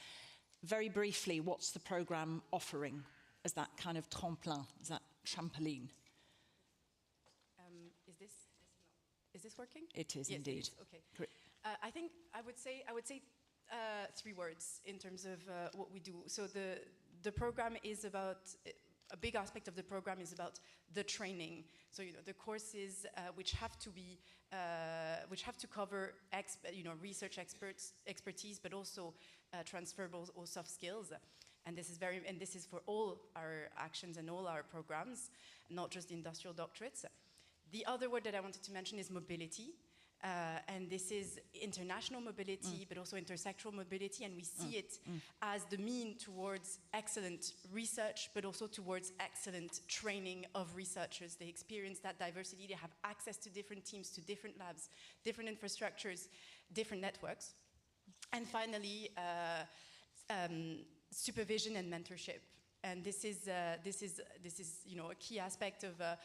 Very briefly, what's the program offering as that kind of tremplin, as that trampoline? Is this working? It is, yes, indeed. It is. Okay. Great. I think I would say 3 words in terms of what we do. So the program is about, a big aspect of the program is about the training. So the courses which have to cover research expertise, but also transferable or soft skills. And this is for all our actions and all our programs, not just the industrial doctorates. The other word that I wanted to mention is mobility. And this is international mobility, but also intersectoral mobility, and we see it as the mean towards excellent research, but also towards excellent training of researchers. They experience that diversity, they have access to different teams, to different labs, different infrastructures, different networks. And finally, supervision and mentorship. And this is a key aspect of the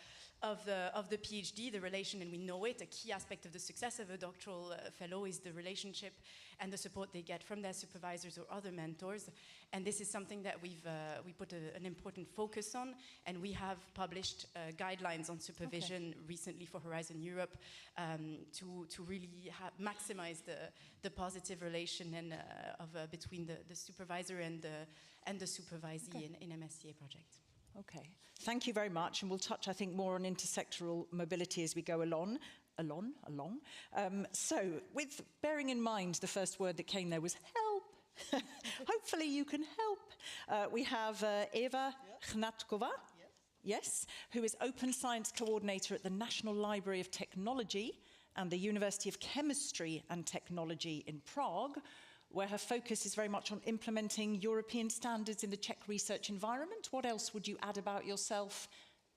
PhD, the relation, and we know it, a key aspect of the success of a doctoral fellow is the relationship and the support they get from their supervisors or other mentors. And this is something that we put an important focus on, and we have published guidelines on supervision recently for Horizon Europe to really maximize the positive relation and between the supervisor and the supervisee in MSCA project. Okay, thank you very much, and we'll touch, I think, more on intersectoral mobility as we go along. So, with bearing in mind the first word that came there was help. Hopefully you can help. We have Eva Chnatkova, yes, who is Open Science Coordinator at the National Library of Technology and the University of Chemistry and Technology in Prague, where her focus is very much on implementing European standards in the Czech research environment. What else would you add about yourself?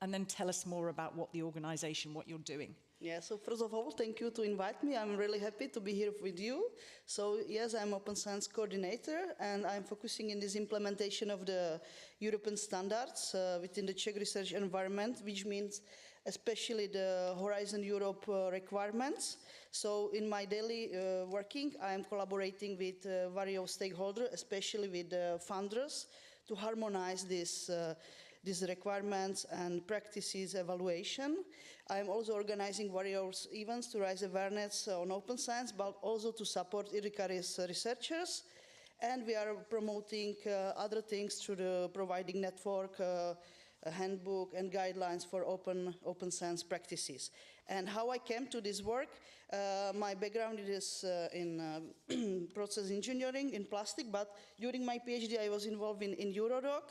And then tell us more about what the organization, what you're doing. Yeah, so first of all, thank you to invite me. I'm really happy to be here with you. So yes, I'm Open Science Coordinator, and I'm focusing in this implementation of the European standards within the Czech research environment, which means especially the Horizon Europe requirements. So in my daily working, I am collaborating with various stakeholders, especially with funders, to harmonize these requirements and practices evaluation. I am also organizing various events to raise awareness on open science, but also to support Iricari's researchers. And we are promoting other things through the providing network, a handbook and guidelines for open science practices. And how I came to this work, my background is in process engineering in plastic, but during my PhD I was involved in Eurodoc.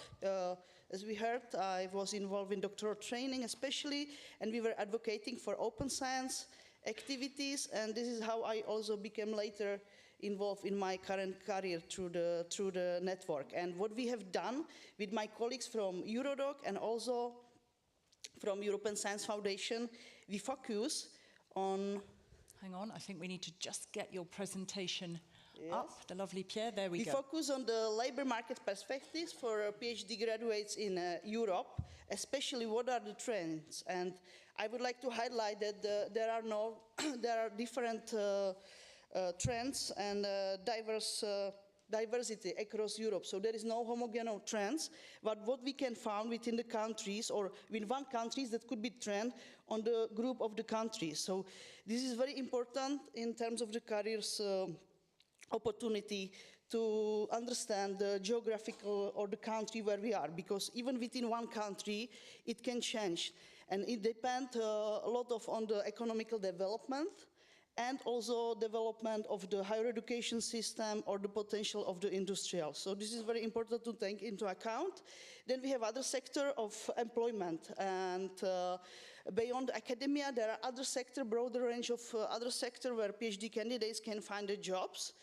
As we heard, I was involved in doctoral training especially, and we were advocating for open science activities, and this is how I also became later involved in my current career through the network. And what we have done with my colleagues from Eurodoc and also from European Science Foundation, we focus on... Hang on, I think we need to just get your presentation up. The lovely Pierre, there we go. We focus on the labor market perspectives for PhD graduates in Europe, especially what are the trends. And I would like to highlight that there are different trends and diverse diversity across Europe. So there is no homogeneous trends, but what we can find within the countries or within one country that could be trend on the group of the countries. So this is very important in terms of the careers opportunity to understand the geographical or the country where we are, because even within one country, it can change. And it depends a lot on the economical development and also development of the higher education system or the potential of the industrial. So this is very important to take into account. Then we have other sector of employment, and beyond academia, there are other sector, broader range of other sector where PhD candidates can find the jobs.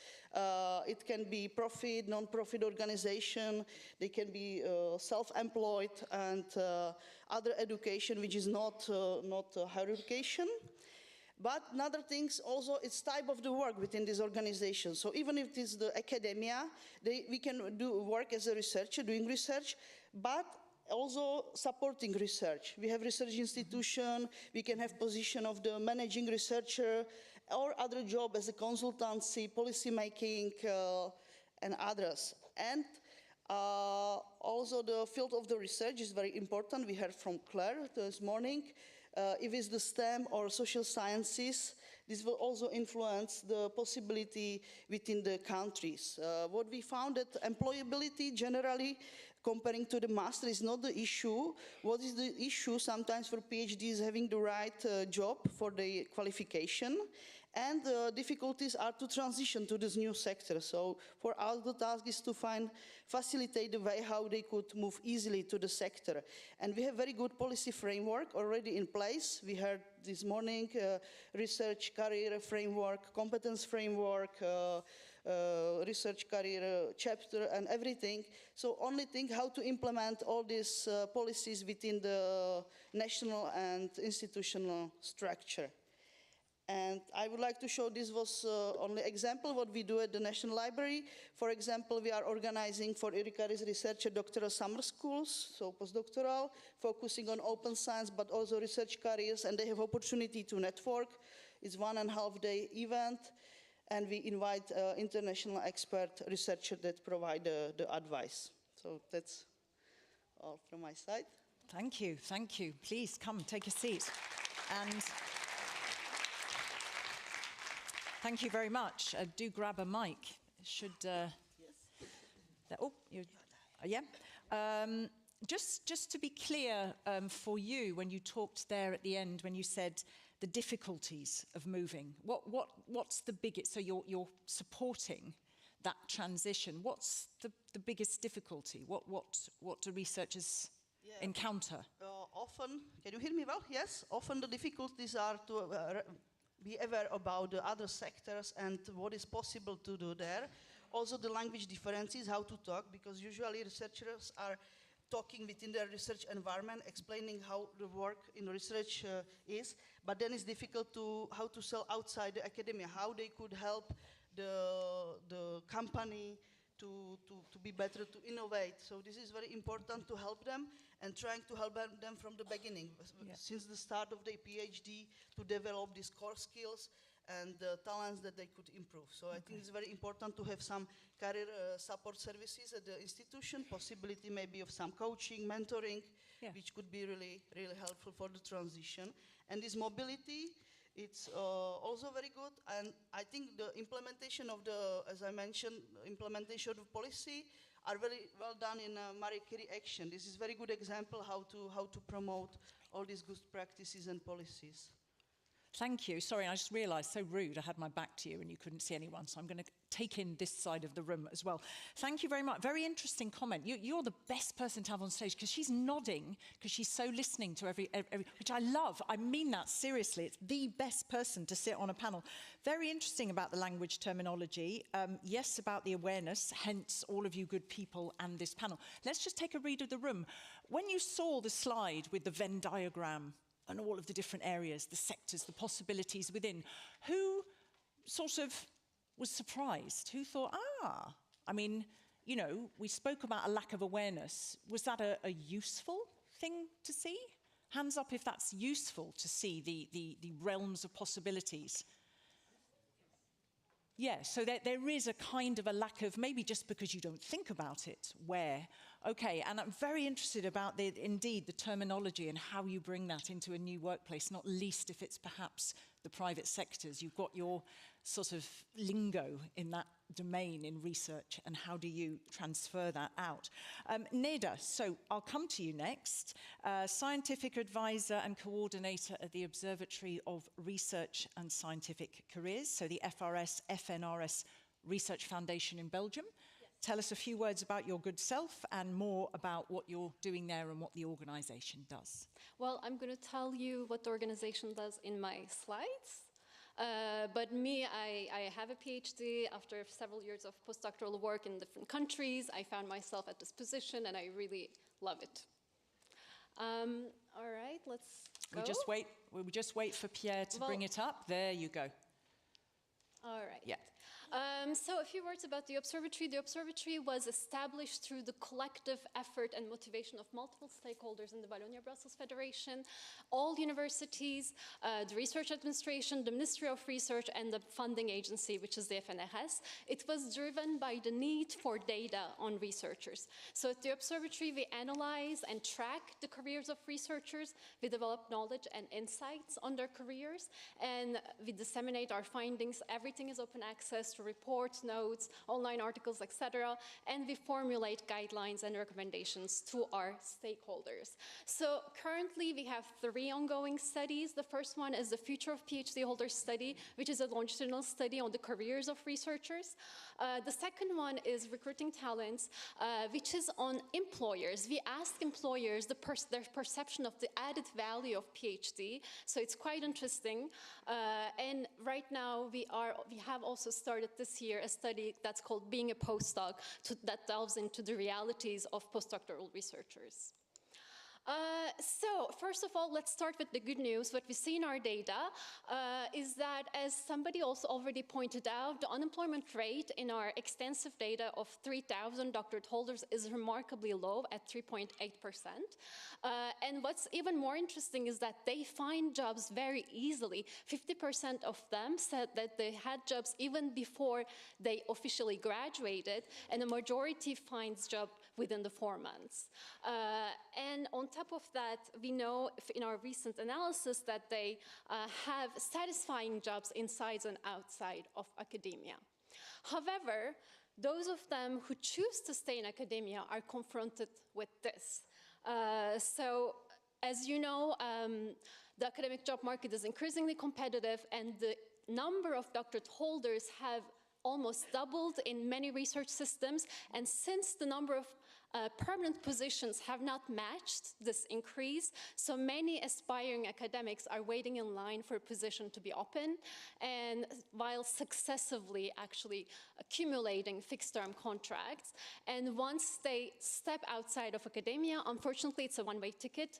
It can be profit, non-profit organization, they can be self-employed, and other education which is not higher education. But another things also, it's type of the work within this organization. So even if it is the academia, we can do work as a researcher, doing research, but also supporting research. We have research institution, we can have position of the managing researcher, or other job as a consultancy, policy making, and others. And also the field of the research is very important. We heard from Claire this morning. If it's the STEM or social sciences, this will also influence the possibility within the countries. What we found that employability generally, comparing to the master, is not the issue. What is the issue sometimes for PhDs having the right job for the qualification, and the difficulties are to transition to this new sector. So for us, the task is to facilitate the way how they could move easily to the sector. And we have very good policy framework already in place. We heard this morning research career framework, competence framework, research career chapter and everything. So only think how to implement all these policies within the national and institutional structure. And I would like to show this was only example what we do at the National Library. For example, we are organizing for Eurekaris researcher doctoral summer schools, so postdoctoral, focusing on open science, but also research careers, and they have opportunity to network. It's 1.5 day event, and we invite international expert researcher that provide the advice. So that's all from my side. Thank you, thank you. Please come, take a seat. And thank you very much. Do grab a mic. Should yes. Oh, you, yeah. Just to be clear for you, when you talked there at the end, when you said the difficulties of moving, what's the biggest? So you're supporting that transition. What's the biggest difficulty? What do researchers encounter? Often, can you hear me well? Yes. Often the difficulties are to be aware about the other sectors and what is possible to do there. Also the language differences, how to talk, because usually researchers are talking within their research environment, explaining how the work in research is, but then it's difficult to how to sell outside the academia, how they could help the company to be better, to innovate. So this is very important to help them, and trying to help them from the beginning, since the start of their PhD, to develop these core skills and the talents that they could improve. So I think it's very important to have some career support services at the institution, possibility maybe of some coaching, mentoring, which could be really, really helpful for the transition. And this mobility, it's also very good. And I think the implementation of the, as I mentioned, implementation of policy are very well done in Marie Curie Action. This is a very good example how to promote all these good practices and policies. Thank you. Sorry, I just realised, so rude, I had my back to you and you couldn't see anyone, so I'm going to take in this side of the room as well. Thank you very much. Very interesting comment. You're the best person to have on stage, because she's nodding, because she's so listening to every, which I love. I mean that seriously. It's the best person to sit on a panel. Very interesting about the language terminology. Yes, about the awareness, hence all of you good people and this panel. Let's just take a read of the room. When you saw the slide with the Venn diagram, and all of the different areas, the sectors, the possibilities within, who sort of was surprised? Who thought, I mean, you know, we spoke about a lack of awareness. Was that a useful thing to see? Hands up if that's useful to see the realms of possibilities. Yeah, so there is a kind of a lack of, maybe just because you don't think about it, where. Okay, and I'm very interested about, indeed, the terminology and how you bring that into a new workplace, not least if it's perhaps the private sectors. You've got your sort of lingo in that domain in research, and how do you transfer that out? Neda, so I'll come to you next. Scientific advisor and coordinator at the Observatory of Research and Scientific Careers, so the FNRS Research Foundation in Belgium. Yes. Tell us a few words about your good self and more about what you're doing there and what the organization does. Well, I'm going to tell you what the organization does in my slides. But me, I have a PhD. After several years of postdoctoral work in different countries, I found myself at this position, and I really love it. All right, let's go. We just wait for Pierre to bring it up. There you go. All right. Yeah. So a few words about the observatory. The observatory was established through the collective effort and motivation of multiple stakeholders in the Wallonia-Brussels Federation, all universities, the research administration, the Ministry of Research, and the funding agency, which is the FNRS. It was driven by the need for data on researchers. So at the observatory, we analyze and track the careers of researchers. We develop knowledge and insights on their careers, and we disseminate our findings. Everything is open access to reports, notes, online articles, etc. And we formulate guidelines and recommendations to our stakeholders. So currently we have 3 ongoing studies. The first one is the Future of PhD Holders study, which is a longitudinal study on the careers of researchers. The second one is Recruiting Talents, which is on employers. We ask employers their perception of the added value of PhD. So it's quite interesting. And right now we have also started this year a study that's called Being a Postdoc, that delves into the realities of postdoctoral researchers. So first of all, let's start with the good news. What we see in our data is that, as somebody also already pointed out, the unemployment rate in our extensive data of 3,000 doctorate holders is remarkably low at 3.8%. And what's even more interesting is that they find jobs very easily. 50% of them said that they had jobs even before they officially graduated, and a majority finds job within the 4 months. And on top of that, we know in our recent analysis that they have satisfying jobs inside and outside of academia. However, those of them who choose to stay in academia are confronted with this. So, as you know, the academic job market is increasingly competitive, and the number of doctorate holders have almost doubled in many research systems. And since the number of permanent positions have not matched this increase, so many aspiring academics are waiting in line for a position to be open, and while successively actually accumulating fixed-term contracts. And once they step outside of academia, unfortunately, it's a one-way ticket.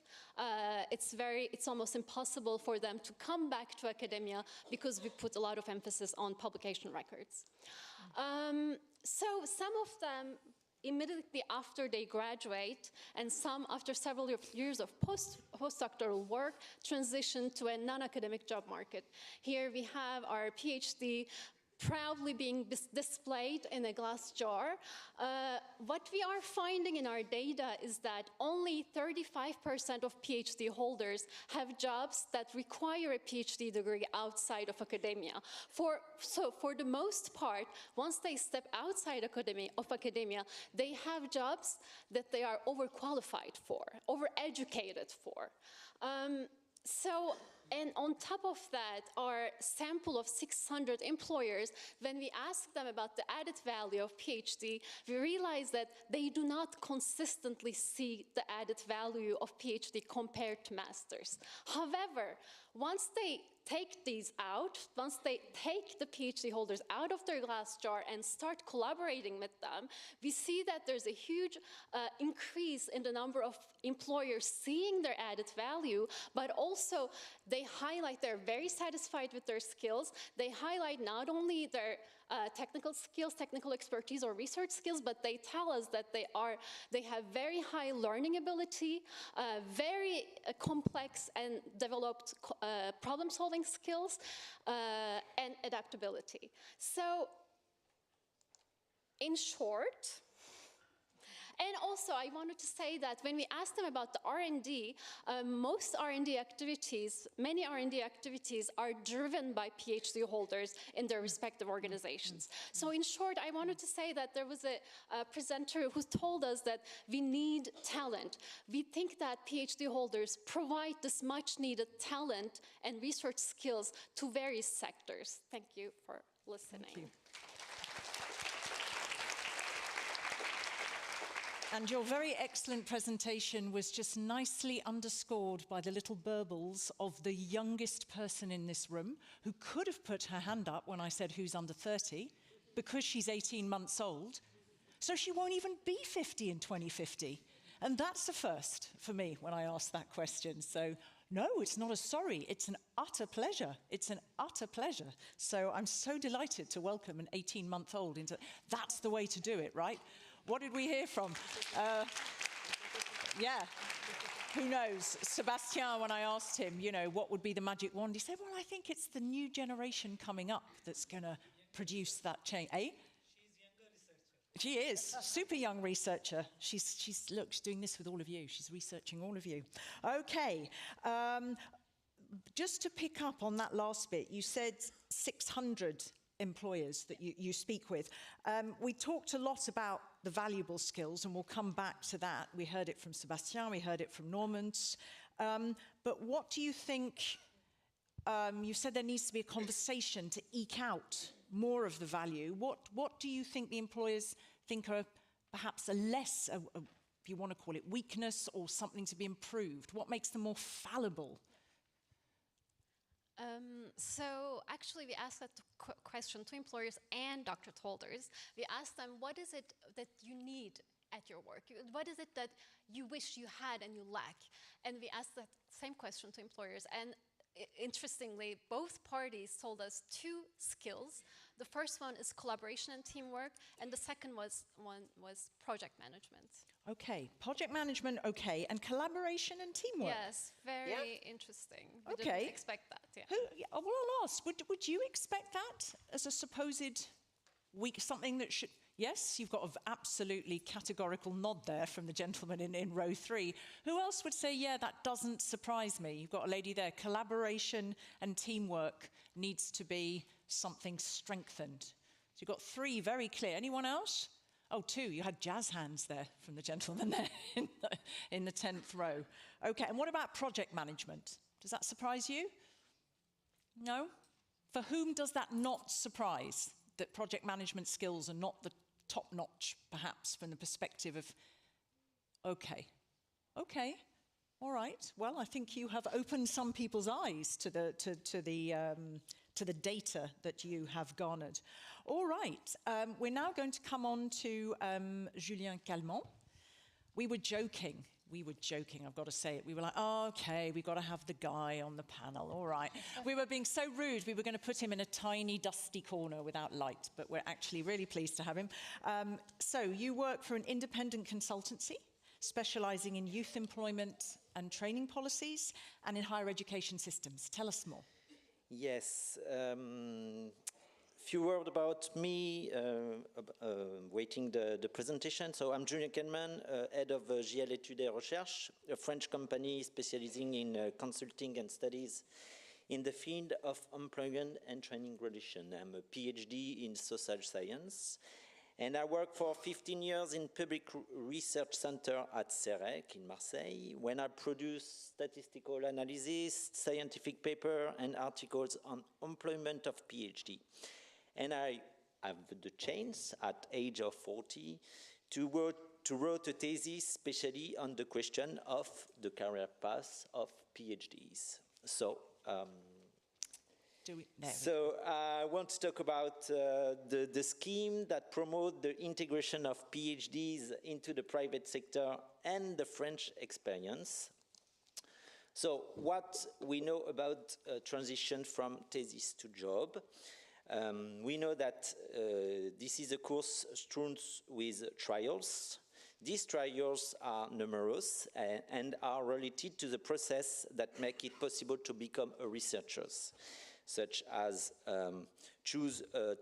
It's almost impossible for them to come back to academia because we put a lot of emphasis on publication records. So some of them immediately after they graduate, and some after several years of postdoctoral work, transition to a non-academic job market. Here we have our PhD proudly being displayed in a glass jar. What we are finding in our data is that only 35% of PhD holders have jobs that require a PhD degree outside of academia. So for the most part, once they step outside of academia, they have jobs that they are overqualified for, overeducated for. And on top of that, our sample of 600 employers, when we ask them about the added value of PhD, we realize that they do not consistently see the added value of PhD compared to masters. However, once they take these out, once they take the PhD holders out of their glass jar and start collaborating with them, we see that there's a huge increase in the number of employers seeing their added value, but also they highlight they're very satisfied with their skills. They highlight not only their technical skills, technical expertise, or research skills, but they tell us that they have very high learning ability, very complex and developed problem-solving skills, and adaptability. So, in short, and also, I wanted to say that when we asked them about the R&D, most R&D activities, many R&D activities are driven by PhD holders in their respective organizations. So in short, I wanted to say that there was a presenter who told us that we need talent. We think that PhD holders provide this much needed talent and research skills to various sectors. Thank you for listening. Thank you. And your very excellent presentation was just nicely underscored by the little burbles of the youngest person in this room, who could have put her hand up when I said who's under 30, because she's 18 months old. So she won't even be 50 in 2050. And that's a first for me when I asked that question. So no, it's not a sorry, it's an utter pleasure. It's an utter pleasure. So I'm so delighted to welcome an 18-month-old into, that's the way to do it, right? What did we hear from? Yeah, who knows? Sebastian, when I asked him, you know, what would be the magic wand, he said, well, I think it's the new generation coming up that's going to produce that change. Eh? She is, super young researcher. She's doing this with all of you. She's researching all of you. Okay, just to pick up on that last bit, you said 600 employers that you speak with. We talked a lot about the valuable skills, and we'll come back to that. We heard it from Sebastian, we heard it from Normand. But what do you think, you said there needs to be a conversation to eke out more of the value. What do you think the employers think are perhaps a less, if you want to call it weakness, or something to be improved? What makes them more fallible? So actually we asked that question to employers and doctorate holders. We asked them, what is it that you need at your work? What is it that you wish you had and you lack? And we asked that same question to employers. And interestingly, both parties told us two skills. The first one is collaboration and teamwork, and the second was project management. Okay, project management, okay, and collaboration and teamwork. Yes, very interesting. We okay. didn't expect that. Yeah. Well, I'll ask, would you expect that as a supposed weak, something that should... Yes, you've got an absolutely categorical nod there from the gentleman in row 3. Who else would say, yeah, that doesn't surprise me? You've got a lady there. Collaboration and teamwork needs to be something strengthened. So you've got 3 very clear. Anyone else? Oh, 2. You had jazz hands there from the gentleman there in the 10th row. Okay, and what about project management? Does that surprise you? No? For whom does that not surprise? That project management skills are not the top-notch, perhaps, from the perspective of, okay, all right. Well, I think you have opened some people's eyes to the data that you have garnered. All right, we're now going to come on to Julien Calment. We were joking, I've got to say it. We were like, oh, okay, we've got to have the guy on the panel, all right. We were being so rude, we were going to put him in a tiny, dusty corner without light, but we're actually really pleased to have him. So you work for an independent consultancy, specializing in youth employment and training policies and in higher education systems. Tell us more. Yes. Few words about me, waiting the presentation. So I'm Julien Calment, head of JL Études et Recherche, a French company specializing in consulting and studies in the field of employment and training relations. I'm a PhD in social science, and I worked for 15 years in public research center at CEREC in Marseille, when I produced statistical analysis, scientific paper, and articles on employment of PhD. And I have the chance at age of 40 to write a thesis, especially on the question of the career path of PhDs. So, I want to talk about the scheme that promotes the integration of PhDs into the private sector and the French experience. So, what we know about transition from thesis to job. We know that this is a course strewn with trials. These trials are numerous and are related to the process that make it possible to become a researcher, such as choose a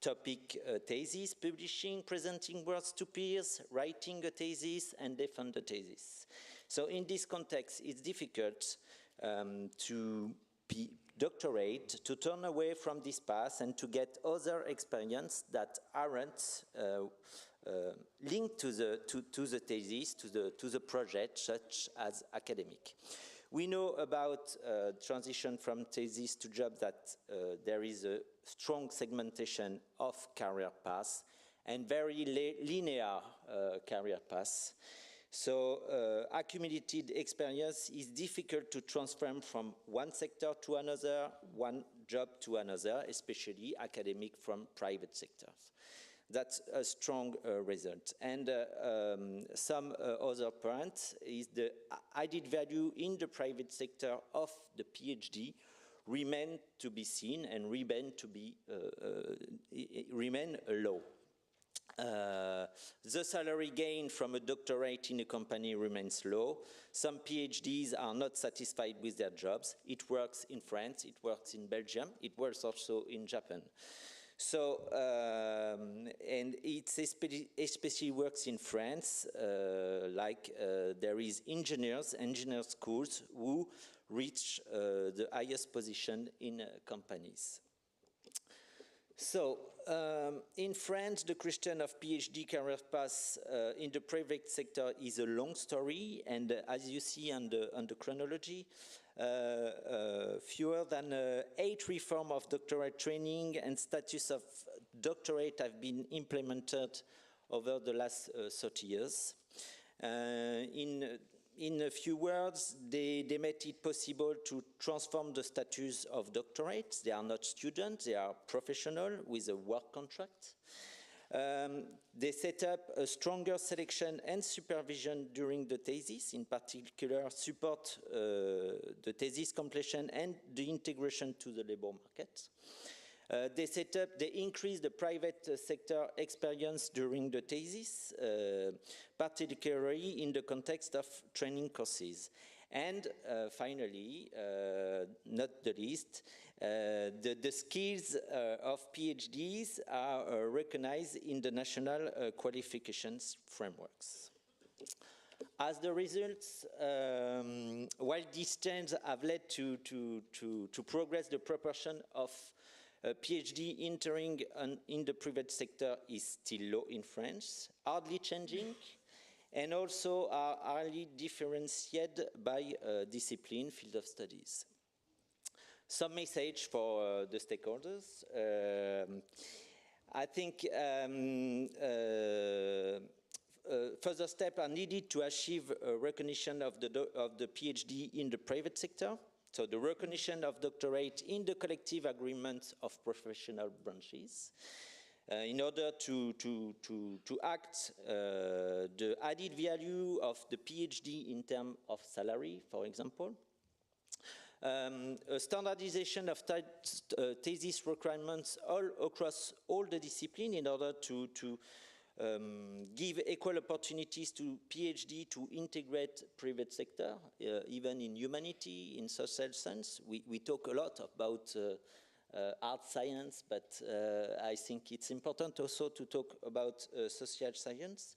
topic thesis, publishing, presenting works to peers, writing a thesis, and defend the thesis. So in this context, it's difficult to be doctorate, to turn away from this path and to get other experience that aren't linked to the thesis, to the project, such as academic. We know about transition from thesis to job that there is a strong segmentation of career paths and very linear career paths. So accumulated experience is difficult to transform from one sector to another, one job to another, especially academic from private sectors. That's a strong result. And some other point is the added value in the private sector of the PhD remain to be seen and remain low. The salary gain from a doctorate in a company remains low. Some PhDs are not satisfied with their jobs. It works in France, it works in Belgium, it works also in Japan. So, and it especially works in France, like there is engineer schools who reach the highest position in companies. So, in France, the question of PhD career paths in the private sector is a long story, and as you see on the chronology, fewer than 8 reforms of doctorate training and status of doctorate have been implemented over the last 30 years. In a few words, they made it possible to transform the status of doctorates. They are not students, they are professionals with a work contract. They set up a stronger selection and supervision during the thesis, in particular support the thesis completion and the integration to the labor market. They increased the private sector experience during the thesis, particularly in the context of training courses. And finally, not the least, the skills of PhDs are recognized in the national qualifications frameworks. As the results, while these changes have led to progress, the proportion of PhD entering in the private sector is still low in France, hardly changing, and also are highly differentiated by discipline, field of studies. Some message for the stakeholders. I think further steps are needed to achieve recognition of the PhD in the private sector. So the recognition of doctorate in the collective agreement of professional branches. In order to act the added value of the PhD in terms of salary, for example. A standardization of thesis requirements all across all the disciplines in order to give equal opportunities to PhD to integrate private sector, even in humanity, in social science. We talk a lot about art science, but I think it's important also to talk about social science.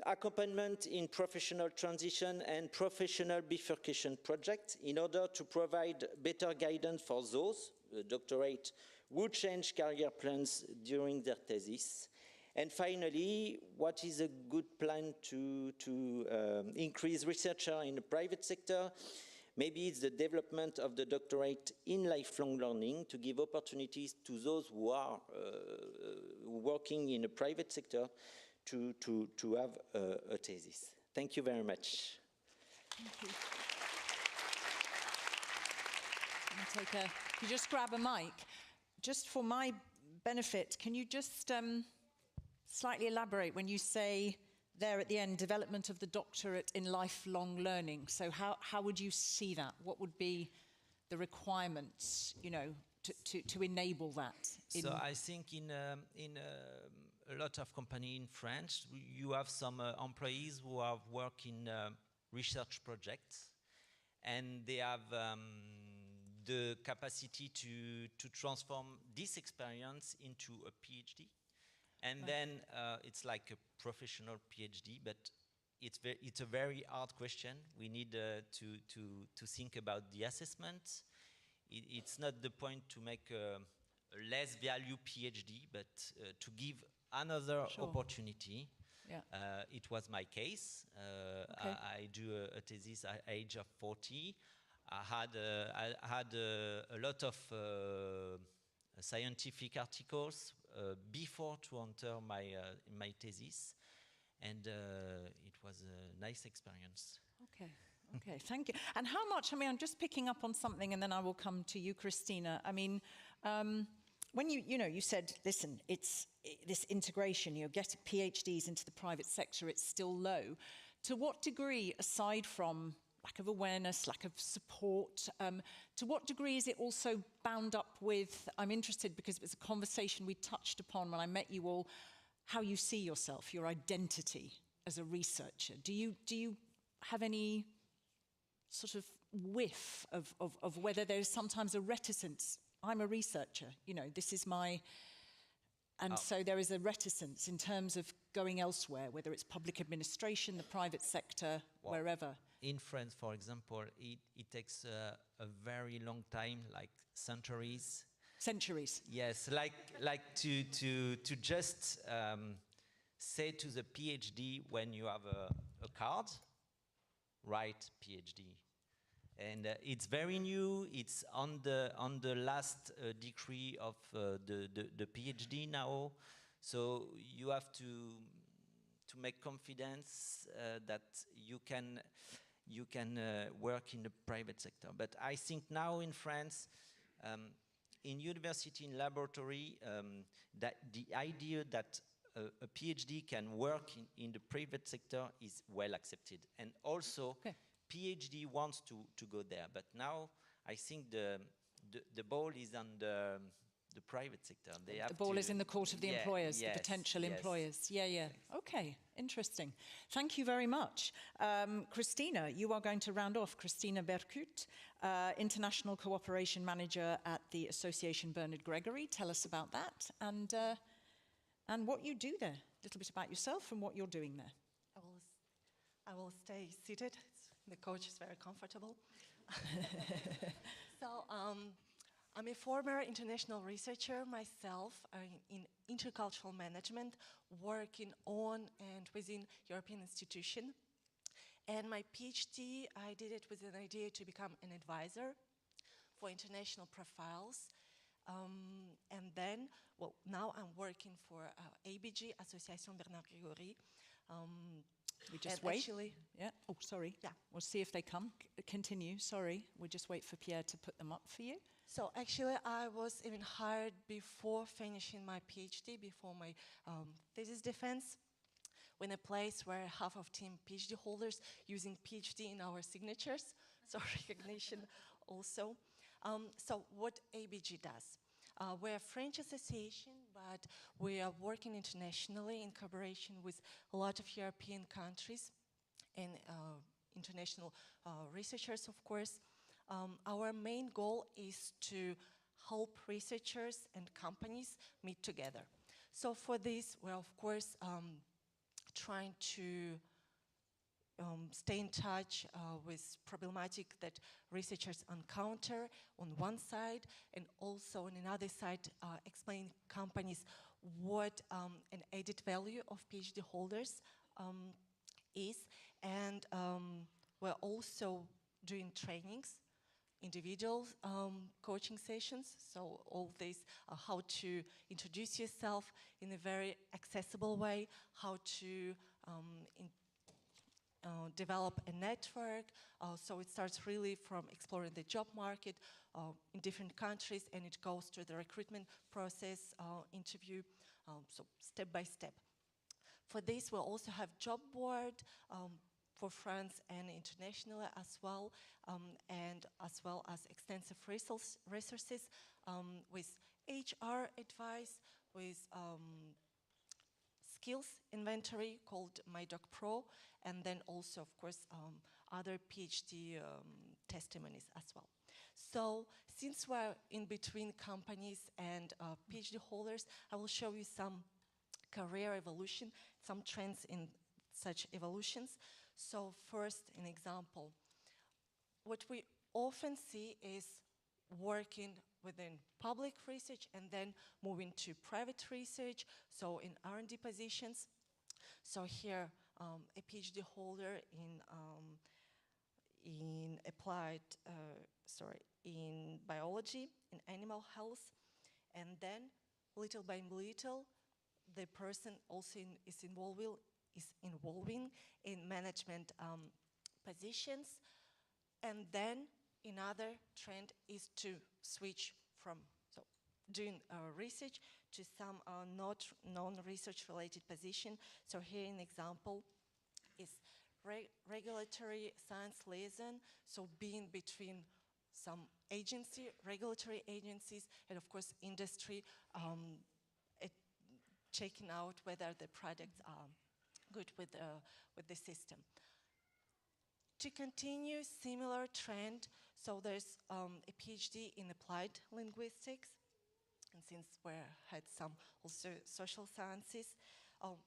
Accompaniment in professional transition and professional bifurcation project in order to provide better guidance for those doctorate who change career plans during their thesis. And finally, what is a good plan to increase researcher in the private sector? Maybe it's the development of the doctorate in lifelong learning to give opportunities to those who are working in the private sector to have a thesis. Thank you very much. Thank you. You just grab a mic. Just for my benefit, can you just slightly elaborate when you say there at the end, development of the doctorate in lifelong learning? So how would you see that? What would be the requirements, you know, to enable that? So I think in a lot of companies in France, you have some employees who have worked in research projects, and they have the capacity to transform this experience into a PhD. And then it's like a professional PhD, but it's a very hard question. We need to think about the assessment. It's not the point to make a less value PhD, but to give another opportunity. Yeah. It was my case. I do a thesis at age of 40. I had a lot of scientific articles before to enter my thesis, and it was a nice experience. Okay, thank you. And how much, I mean, I'm just picking up on something and then I will come to you, Christina. I mean, when you said, listen, it's this integration, get PhDs into the private sector, it's still low. To what degree, aside from lack of awareness, lack of support, to what degree is it also bound up with, I'm interested because it was a conversation we touched upon when I met you all, how you see yourself, your identity as a researcher. Do you have any sort of whiff of whether there's sometimes a reticence? I'm a researcher, this is my... And so there is a reticence in terms of going elsewhere, whether it's public administration, the private sector, wherever. In France, for example, it takes a very long time, like centuries. Centuries? Yes, like to just say to the PhD when you have a card, write PhD. And it's very new. It's on the last decree of the PhD now. So you have to make confidence that you can work in the private sector. But I think now in France, in university, in laboratory, that the idea that a PhD can work in the private sector is well accepted. And also, PhD wants to go there, but now I think the ball is on the private sector. The ball is in the court of the employers, the potential employers. Yeah. Okay, interesting. Thank you very much. Christina, you are going to round off. Christina Bercut, International Cooperation Manager at the Association Bernard Gregory. Tell us about that and what you do there. A little bit about yourself and what you're doing there. I will stay seated. The coach is very comfortable. So I'm a former international researcher myself in intercultural management, working on and within European institutions. And my PhD, I did it with an idea to become an advisor for international profiles. And then, now I'm working for ABG, Association Bernard Gregory. We just wait. Yeah. Oh, sorry. Yeah. We'll see if they come. Continue. Sorry. We'll just wait for Pierre to put them up for you. So actually, I was even hired before finishing my PhD, before my thesis defense, in a place where half of team PhD holders using PhD in our signatures, so recognition also. So what ABG does? We're a French association, but we are working internationally in collaboration with a lot of European countries and international researchers, of course. Our main goal is to help researchers and companies meet together. So for this, we're of course trying to stay in touch with problematic that researchers encounter on one side, and also on another side explain companies what an added value of PhD holders is. And we're also doing trainings, individual coaching sessions, so all this, how to introduce yourself in a very accessible way, how to develop a network. So it starts really from exploring the job market in different countries, and it goes through the recruitment process, interview, so step by step. For this, we'll also have job board for France and internationally as well, and as well as extensive resources with HR advice, with skills inventory called MyDoc Pro, and then also, of course, other PhD testimonies as well. So since we're in between companies and PhD holders, I will show you some career evolution, some trends in such evolutions. So first, an example. What we often see is working within public research and then moving to private research, so in R&D positions. So here, a PhD holder in in biology, in animal health, and then little by little, the person also is involving in management positions. And then another trend is to switch from doing research to some not non-research related position. So here an example is regulatory science liaison, so being between some regulatory agencies, and of course industry, checking out whether the products are good with the system. To continue similar trend, so there's a PhD in applied linguistics, and since we had some also social sciences,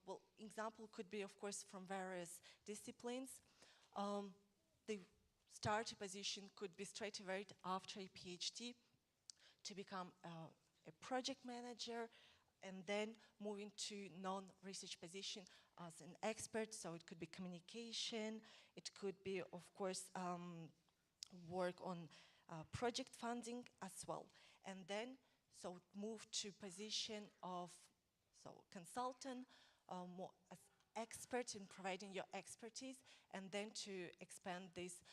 well, example could be, of course, from various disciplines. The start position could be straight away after a PhD to become a project manager, and then moving to non-research position as an expert. So it could be communication, it could be, of course, work on project funding as well. And then, so move to position of consultant, more as expert in providing your expertise, and then to expand this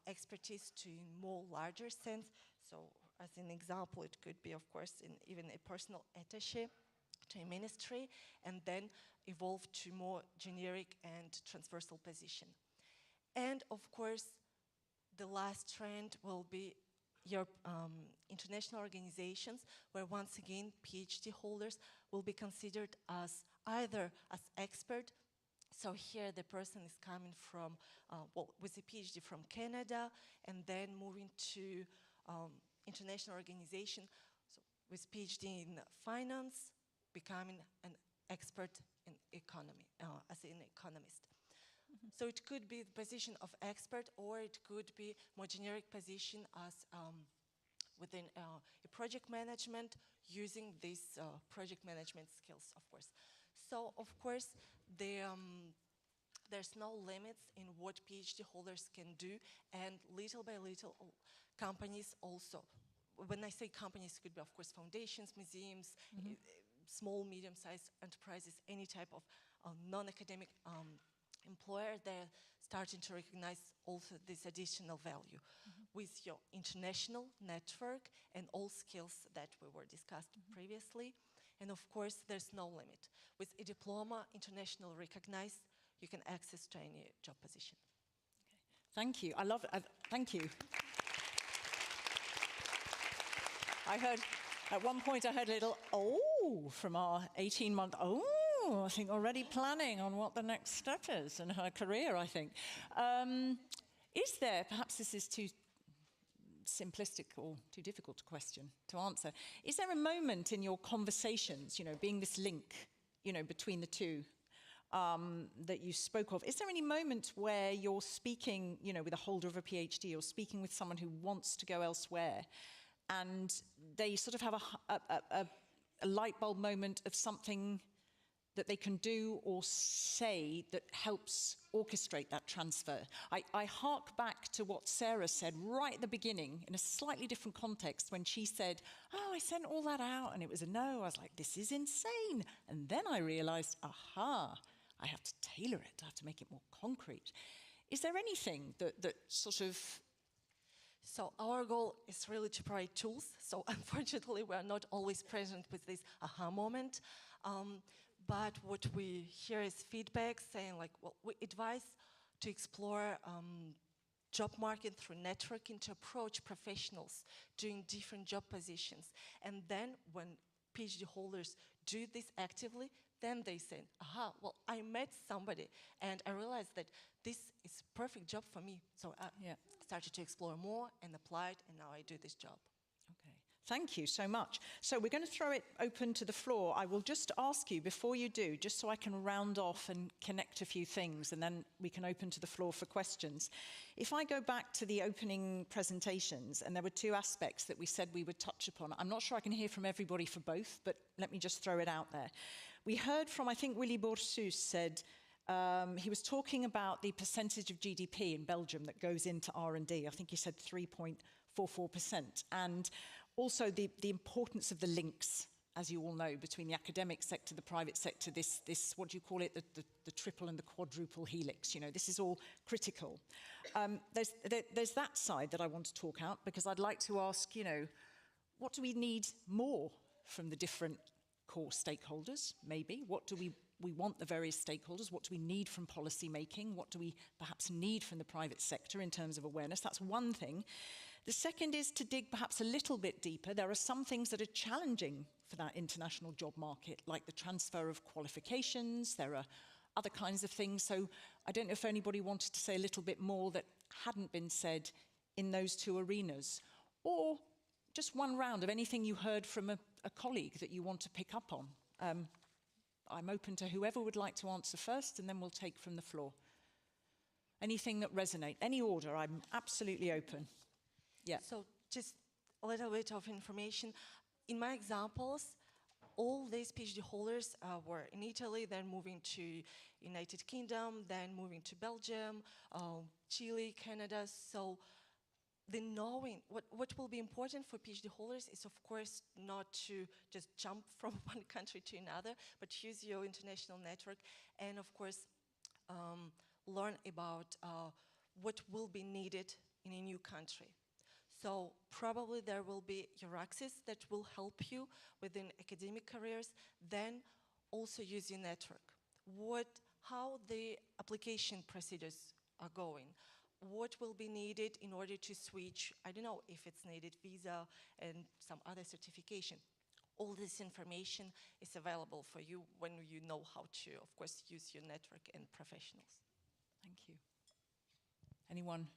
expertise to more larger sense. So as an example, it could be, of course, in even a personal attaché to a ministry, and then evolve to more generic and transversal position. And of course, the last trend will be your international organizations, where once again, PhD holders will be considered as either as expert. So here the person is coming from, well, with a PhD from Canada, and then moving to international organization, so with PhD in finance, becoming an expert in economy, as an economist. Mm-hmm. So it could be the position of expert, or it could be more generic position as within a project management, using these project management skills, of course. So, of course, there's no limits in what PhD holders can do, and little by little, companies also, when I say companies, it could be, of course, foundations, museums, mm-hmm. Small, medium-sized enterprises, any type of non-academic employer, they're starting to recognize also this additional value mm-hmm. with your international network and all skills that we were discussed mm-hmm. previously. And of course, there's no limit. With a diploma, international recognized, you can access to any job position. Okay. Thank you. I love it. Thank you. I heard, at one point I heard a little, oh, from our 18-month, oh, I think already planning on what the next step is in her career, I think. Is there, perhaps this is too simplistic or too difficult a question to answer, is there a moment in your conversations, being this link, between the two, that you spoke of, is there any moment where you're speaking, with a holder of a PhD, or speaking with someone who wants to go elsewhere, and they sort of have a light bulb moment of something that they can do or say that helps orchestrate that transfer? I hark back to what Sarah said right at the beginning in a slightly different context, when she said, oh, I sent all that out and it was a no. I was like, this is insane. And then I realized, aha, I have to tailor it. I have to make it more concrete. Is there anything that sort of... So our goal is really to provide tools. So unfortunately, we are not always present with this aha moment. But what we hear is feedback saying, like, well, we advise to explore job market through networking to approach professionals doing different job positions. And then when PhD holders do this actively, then they say, aha, well, I met somebody and I realized that this is a perfect job for me. So I started to explore more and applied, and now I do this job. Okay, thank you so much. So we're going to throw it open to the floor. I will just ask you before you do, just so I can round off and connect a few things, and then we can open to the floor for questions. If I go back to the opening presentations, and there were two aspects that we said we would touch upon. I'm not sure I can hear from everybody for both, but let me just throw it out there. We heard from, I think Willy Borsus said, he was talking about the percentage of GDP in Belgium that goes into R&D. I think he said 3.44%. And also the importance of the links, as you all know, between the academic sector, the private sector, this what do you call it, the triple and the quadruple helix. You know, this is all critical. There's that side that I want to talk out, because I'd like to ask, you know, what do we need more from the different core stakeholders, maybe? What do we want the various stakeholders? What do we need from policy making? What do we perhaps need from the private sector in terms of awareness? That's one thing. The second is to dig perhaps a little bit deeper. There are some things that are challenging for that international job market, like the transfer of qualifications. There are other kinds of things. So I don't know if anybody wanted to say a little bit more that hadn't been said in those two arenas, or just one round of anything you heard from a colleague that you want to pick up on. I'm open to whoever would like to answer first, and then we'll take from the floor. Anything that resonates, any order, I'm absolutely open. Yeah. So just a little bit of information. In my examples, all these PhD holders were in Italy, then moving to United Kingdom, then moving to Belgium, Chile, Canada. So the knowing, what will be important for PhD holders is, of course, not to just jump from one country to another, but use your international network and, of course, learn about what will be needed in a new country. So probably there will be hierarchies that will help you within academic careers, then also use your network. How the application procedures are going. What will be needed in order to switch, I don't know if it's needed visa and some other certification. All this information is available for you when you know how to, of course, use your network and professionals. Thank you. Anyone?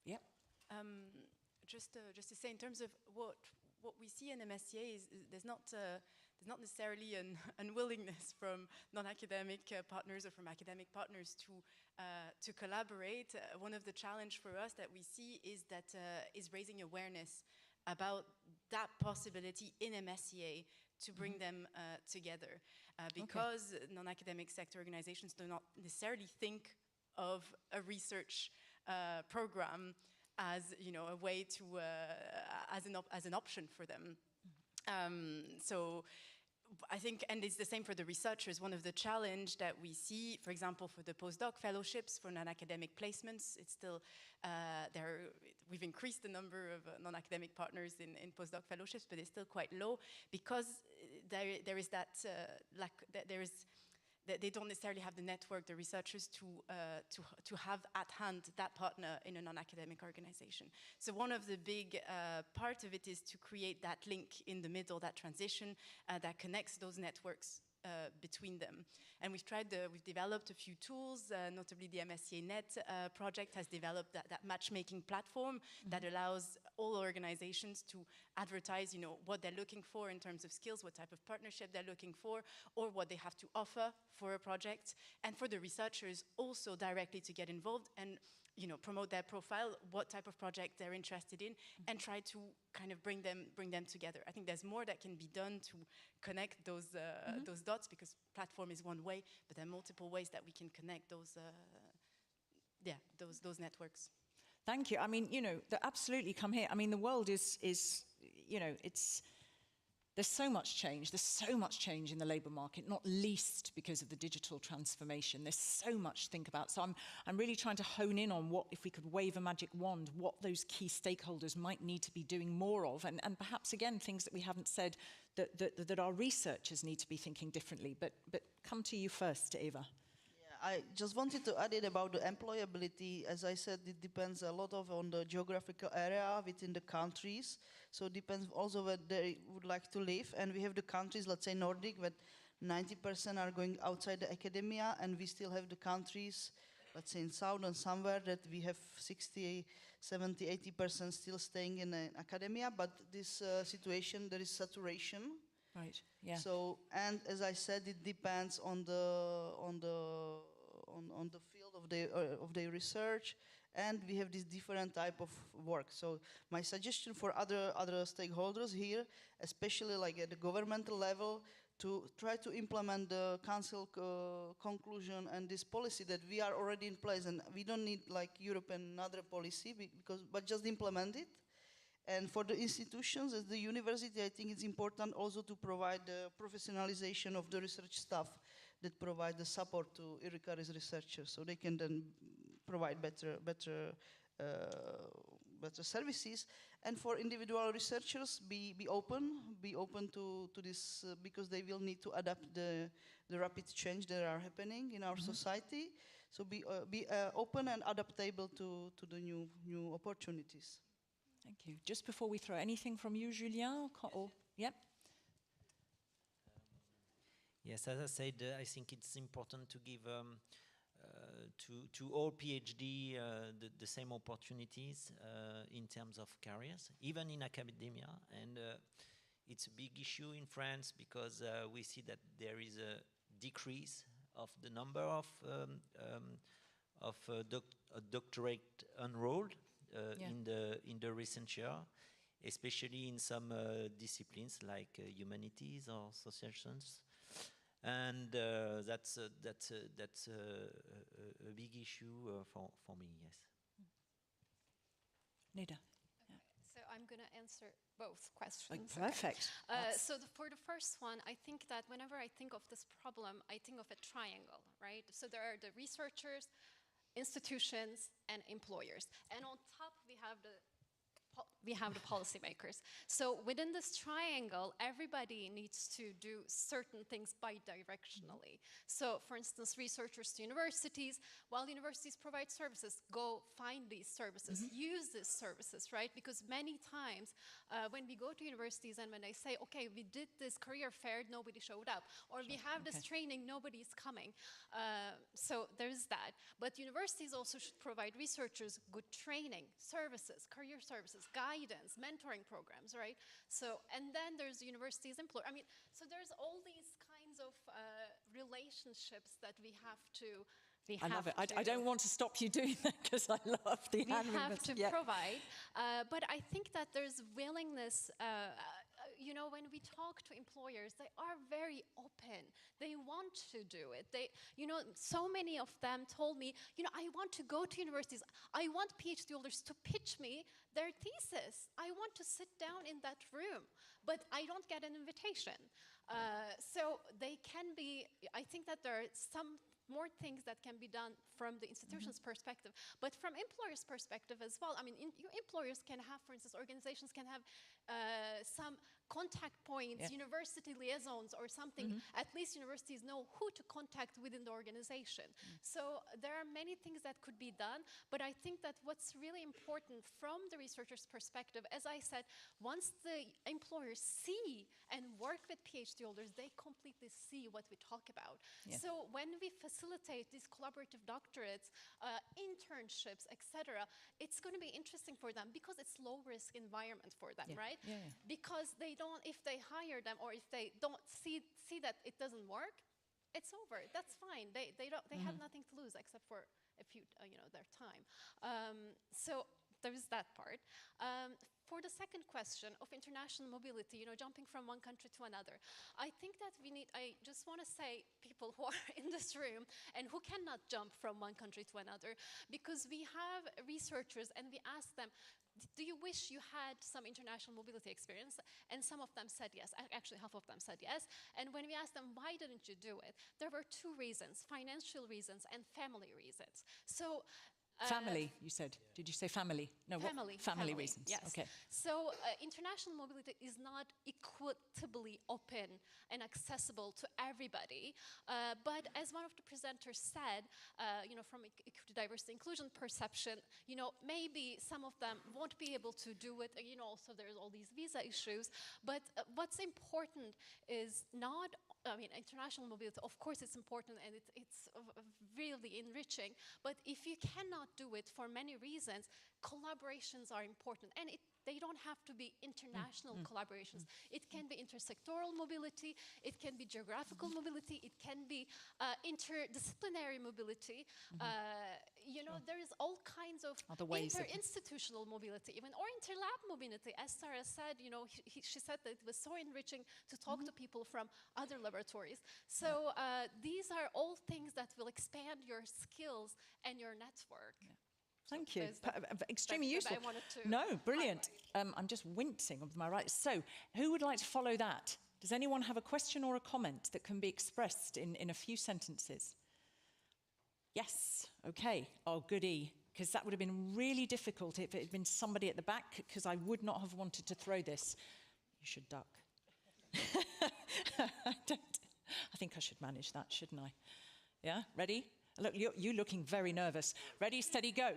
Yep. Just to say, in terms of what we see in MSCA is there's not necessarily an unwillingness from non-academic partners or from academic partners to collaborate. One of the challenges for us that we see is raising awareness about that possibility in MSCA to bring them together, because non-academic sector organizations do not necessarily think of a research program as, you know, a way to as an option for them. So I think, and it's the same for the researchers, one of the challenges that we see, for example, for the postdoc fellowships, for non-academic placements, it's still, we've increased the number of non-academic partners in postdoc fellowships, but it's still quite low, because there is that lack, they don't necessarily have the network, the researchers, to have at hand that partner in a non-academic organization. So one of the big part of it is to create that link in the middle, that transition that connects those networks between them. And we've developed a few tools, notably the MSCA Net project has developed that matchmaking platform that allows all organizations to advertise, you know, what they're looking for in terms of skills, what type of partnership they're looking for, or what they have to offer for a project. And for the researchers also directly to get involved and, you know, promote their profile, what type of project they're interested in, and try to kind of bring them together. I think there's more that can be done to connect those dots, because platform is one way, but there are multiple ways that we can connect those networks. Thank you. I mean, you know, absolutely come here. I mean, the world is, you know, there's so much change. There's so much change in the labour market, not least because of the digital transformation. There's so much to think about. So I'm really trying to hone in on what, if we could wave a magic wand, what those key stakeholders might need to be doing more of, and perhaps, again, things that we haven't said that our researchers need to be thinking differently. But come to you first, Eva. Yeah, I just wanted to add it about the employability. As I said, it depends a lot on the geographical area within the countries. So it depends also where they would like to live. And we have the countries, let's say Nordic, where 90% are going outside the academia, and we still have the countries, let's say in South and somewhere, that we have 60, 70, 80% still staying in academia. But this situation, there is saturation. Right. Yeah. So, and as I said, it depends on the field of the research, and we have this different type of work. So, my suggestion for other stakeholders here, especially like at the governmental level, to try to implement the council conclusion and this policy that we are already in place, and we don't need like European another policy but just implement it. And for the institutions, as the university, I think it's important also to provide the professionalization of the research staff that provide the support to Irika's researchers, so they can then provide better services. And for individual researchers, be open to this because they will need to adapt the rapid change that are happening in our society. So be open and adaptable to the new opportunities. Thank you. Just before we throw anything from you, Julien? Yep. Yes, as I said, I think it's important to give to all PhD the same opportunities in terms of careers, even in academia. And it's a big issue in France because we see that there is a decrease of the number of doctorate enrolled in the recent year, especially in some disciplines like humanities or social science. And that's a big issue for me, yes. Nida. So I'm going to answer both questions. Perfect. So for the first one, I think that whenever I think of this problem, I think of a triangle, right? So there are the researchers, institutions, and employers. And on top, we have the policymakers. So within this triangle, everybody needs to do certain things bidirectionally. So for instance, researchers to universities, while universities provide services, go find these services, use these services, right? Because many times when we go to universities and when they say, okay, we did this career fair, nobody showed up, or we have this training, nobody's coming. So there's that. But universities also should provide researchers good training, services, career services, guidance, mentoring programs, right? So, and then there's universities employer. I mean, so there's all these kinds of relationships that we have to. I love it. I don't want to stop you doing that because I love the we have to provide. But I think that there's willingness. You know, when we talk to employers, they are very open. They want to do it. They, you know, so many of them told me, you know, I want to go to universities. I want PhD holders to pitch me their thesis. I want to sit down in that room, but I don't get an invitation. So they can be, I think that there are some more things that can be done from the institution's perspective, but from employers' perspective as well. I mean, employers can have, for instance, organizations can have some contact points, university liaisons or something. At least universities know who to contact within the organization. So there are many things that could be done, but I think that what's really important from the researcher's perspective, as I said, once the employers see and work with PhD holders, they completely see what we talk about. So when we facilitate these collaborative doctorates, internships, etc., it's going to be interesting for them because it's low-risk environment for them, right? Because they don't, if they hire them or if they don't see that it doesn't work, it's over. That's fine. They have nothing to lose except for a few, you know, their time. So there's that part. For the second question of international mobility, you know, jumping from one country to another, I think that we need, I just want to say, people who are in this room and who cannot jump from one country to another, because we have researchers and we ask them, do you wish you had some international mobility experience? And some of them said yes. Actually, half of them said yes. And when we asked them, why didn't you do it? There were two reasons, financial reasons and family reasons. So Family, you said. Did you say family? No, family reasons. Yes. Okay. So international mobility is not equitably open and accessible to everybody. But as one of the presenters said, from equity, diversity, inclusion perception, maybe some of them won't be able to do it. Also there's all these visa issues. But what's important is not, international mobility, of course it's important and it's really enriching. But if you cannot do it for many reasons, collaborations are important. And they don't have to be international collaborations. It can be intersectoral mobility, it can be geographical mobility, it can be interdisciplinary mobility. There is all kinds of interinstitutional mobility, even, or interlab mobility. As Sarah said, she said that it was so enriching to talk to people from other laboratories. So these are all things that will expand your skills and your network. Yeah. Thank you. Extremely useful. No, brilliant. I'm just wincing of my right. So, who would like to follow that? Does anyone have a question or a comment that can be expressed in a few sentences? Yes. Okay. Oh, goody. Because that would have been really difficult if it had been somebody at the back, because I would not have wanted to throw this. You should duck. I think I should manage that, shouldn't I? Yeah? Ready? Look, you're looking very nervous. Ready, steady, go.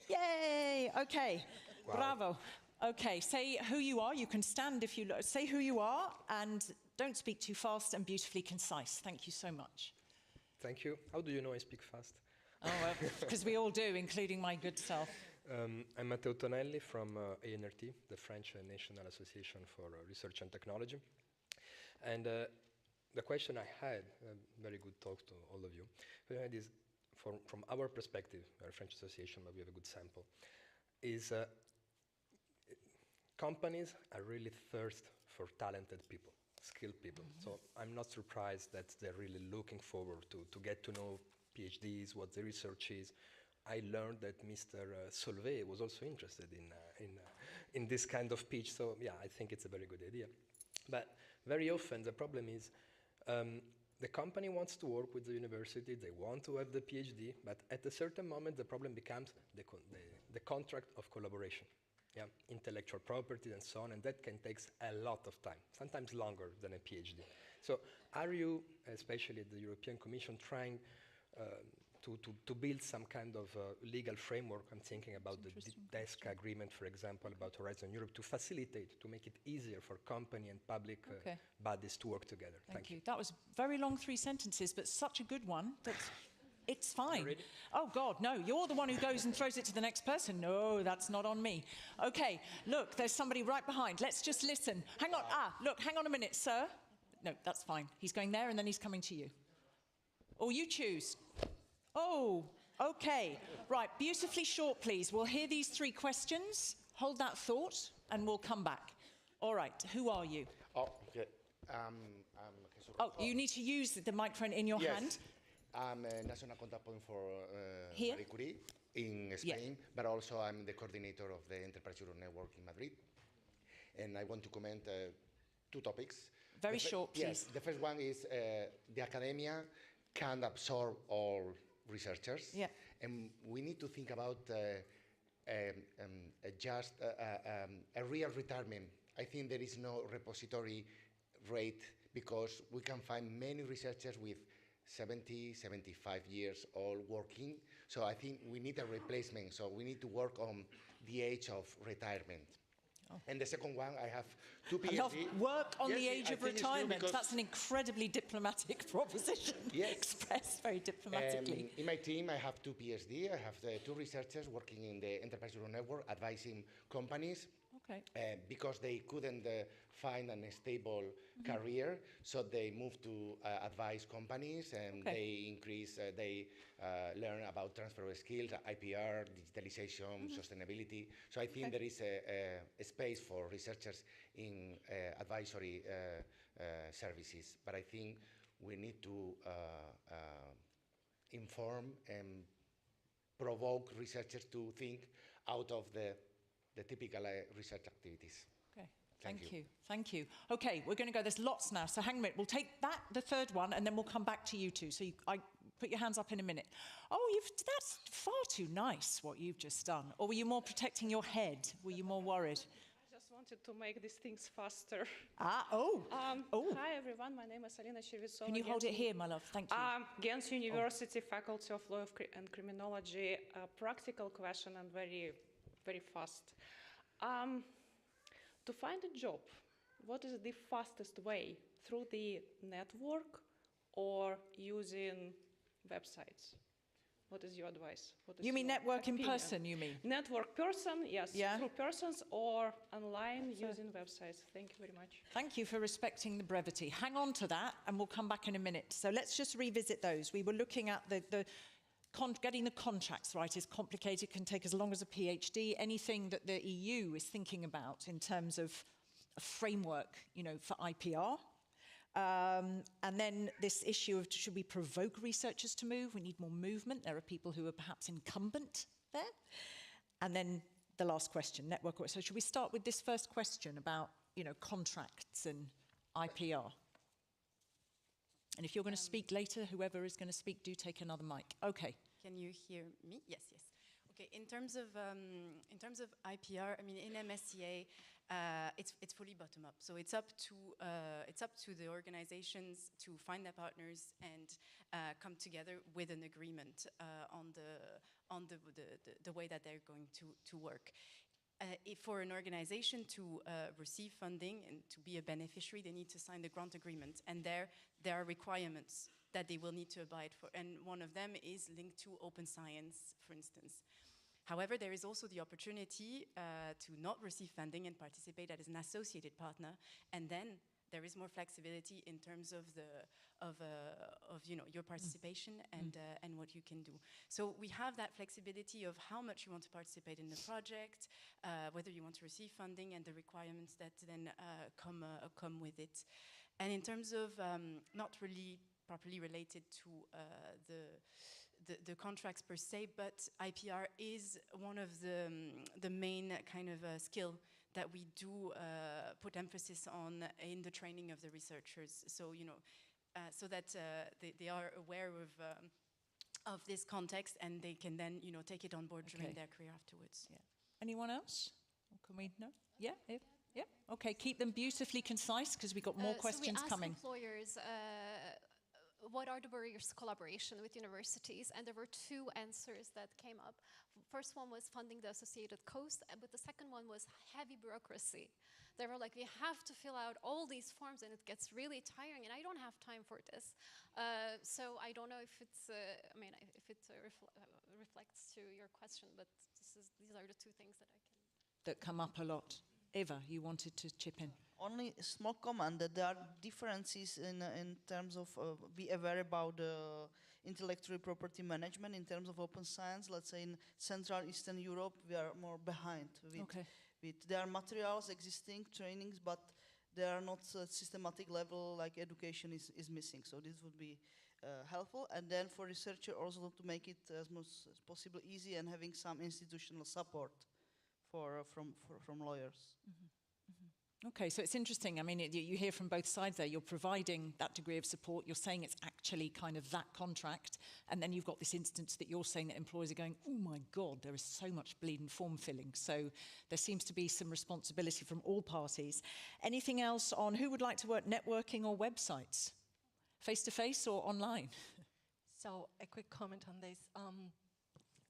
Yay! Okay. Wow. Bravo. Okay, say who you are. You can stand if you say who you are, and don't speak too fast and beautifully concise. Thank you so much. Thank you. How do you know I speak fast? Oh, well, because we all do, including my good self. I'm Matteo Tonelli from ANRT, the French National Association for Research and Technology. And the question I had, very good talk to all of you, but I had is, from our perspective, we're a French association, but we have a good sample, is companies are really thirst for talented people, skilled people. So I'm not surprised that they're really looking forward to get to know PhDs, what the research is. I learned that Mr. Solvay was also interested in this kind of pitch. So yeah, I think it's a very good idea. But very often the problem is the company wants to work with the university, they want to have the PhD, but at a certain moment the problem becomes the contract of collaboration. Yeah, intellectual property and so on, and that can take a lot of time, sometimes longer than a PhD. So are you, especially at the European Commission, trying to build some kind of legal framework? I'm thinking about the desk agreement, for example, about Horizon Europe, to facilitate, to make it easier for company and public bodies to work together. Thank you. That was very long 3 sentences, but such a good one that it's fine. Oh, God, no, you're the one who goes and throws it to the next person. No, that's not on me. Okay, look, there's somebody right behind. Let's just listen. Hang on. Look, hang on a minute, sir. No, that's fine. He's going there and then he's coming to you. Or you choose. Oh, okay. Right, beautifully short, please. We'll hear these 3 questions. Hold that thought, and we'll come back. All right, who are you? Oh, okay. You need to use the microphone in your hand. I'm a national contact point for Here? Marie Curie in Spain, but also I'm the coordinator of the Enterprise Europe Network in Madrid. And I want to comment 2 topics. Very short, please. Yes, the first one is the academia can't absorb all researchers, and we need to think about just a real retirement. I think there is no repository rate because we can find many researchers with 70, 75 years old working. So I think we need a replacement. So we need to work on the age of retirement. Oh. And the second one, I have 2 PhD. I love work on the age of retirement. That's an incredibly diplomatic proposition. Expressed very diplomatically. In my team, I have 2 PhD. I have 2 researchers working in the Enterprise Europe Network, advising companies. Because they couldn't find a stable career, so they moved to advise companies, and they increase, they learn about transfer of skills, IPR, digitalization, sustainability. So I think there is a space for researchers in advisory services, but I think we need to inform and provoke researchers to think out of the typical research activities. Okay, thank you. Thank you. Okay, we're going to go, there's lots now, so hang on a minute. We'll take that, the 3rd one, and then we'll come back to you 2. So Put your hands up in a minute. Oh, that's far too nice, what you've just done. Or were you more protecting your head? Were you more worried? I just wanted to make these things faster. Oh. Hi, everyone. My name is Alina Shevitsova. Can you hold it here, my love? Thank you. Ghent University Faculty of Law and Criminology. A practical question and very, very fast. To find a job, what is the fastest way? Through the network or using websites? What is your advice? You mean network in person, you mean? Network person, yes. Yeah. Through persons or online using websites. Thank you very much. Thank you for respecting the brevity. Hang on to that and we'll come back in a minute. So let's just revisit those. We were looking at getting the contracts right is complicated, can take as long as a PhD. Anything that the EU is thinking about in terms of a framework, for IPR. And then this issue of should we provoke researchers to move? We need more movement. There are people who are perhaps incumbent there. And then the last question, network. So should we start with this first question about, contracts and IPR? And if you're going to speak later, whoever is going to speak, do take another mic. Okay. Can you hear me? Yes, yes. Okay. In terms of IPR, I mean, in MSCA, it's fully bottom up. So it's up to the organizations to find their partners and come together with an agreement on the way that they're going to work. If for an organization to receive funding and to be a beneficiary, they need to sign the grant agreement, and there are requirements that they will need to abide for, and one of them is linked to open science, for instance. However, there is also the opportunity to not receive funding and participate as an associated partner, and then there is more flexibility in terms of your participation and what you can do. So we have that flexibility of how much you want to participate in the project, whether you want to receive funding, and the requirements that then come with it. And in terms of not really properly related to the contracts per se, but IPR is one of the main kind of skill that we do put emphasis on in the training of the researchers. So so that they are aware of this context, and they can then take it on board during their career afterwards. Yeah. Anyone else? Or can we? No. Yeah. Yeah. Okay. Keep them beautifully concise because we've got more questions coming. So we asked employers, what are the barriers to collaboration with universities? And there were two answers that came up. First one was funding the associated cost, but the second one was heavy bureaucracy. They were like, we have to fill out all these forms and it gets really tiring and I don't have time for this. So I don't know if it's, if it reflects to your question, but these are the two things that I can. That come up a lot. Eva, you wanted to chip in. Only a small comment that there are differences in terms of be aware about intellectual property management in terms of open science. Let's say in Central Eastern Europe, we are more behind. There are materials existing, trainings, but they are not systematic level, like education is missing. So this would be helpful. And then for researcher also to make it as much as possible easy and having some institutional support from lawyers. Mm-hmm. Mm-hmm. Okay, so it's interesting. I mean, you hear from both sides there. You're providing that degree of support. You're saying it's actually kind of that contract. And then you've got this instance that you're saying that employers are going, oh my God, there is so much bleeding form filling. So there seems to be some responsibility from all parties. Anything else on who would like to work networking or websites? Face-to-face or online? So a quick comment on this.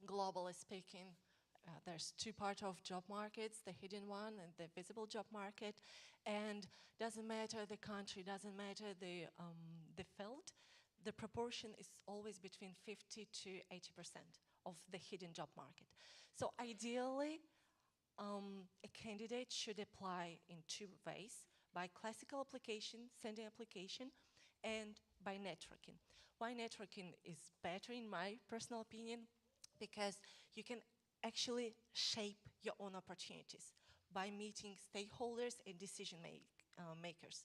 Globally speaking, there's two parts of job markets, the hidden one and the visible job market. And doesn't matter the country, doesn't matter the field, the proportion is always between 50 to 80% of the hidden job market. So ideally, a candidate should apply in two ways, by classical application, sending application, and by networking. Why networking is better in my personal opinion? Because you can actually shape your own opportunities by meeting stakeholders and decision makers.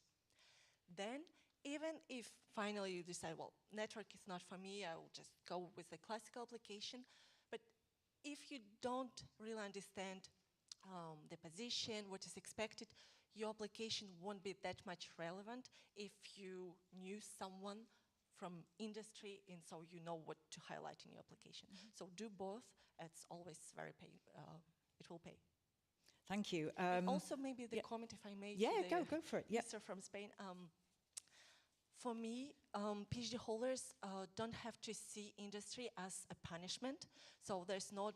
Then, even if finally you decide, well, network is not for me, I will just go with the classical application, but if you don't really understand the position, what is expected, your application won't be that much relevant if you knew someone from industry, and so you know what to highlight in your application. So do both. It's always very it will pay. Thank you. Also, maybe the comment, if I may. Yeah, go for it. Yeah. Mr. from Spain. For me, PhD holders don't have to see industry as a punishment. So there's not,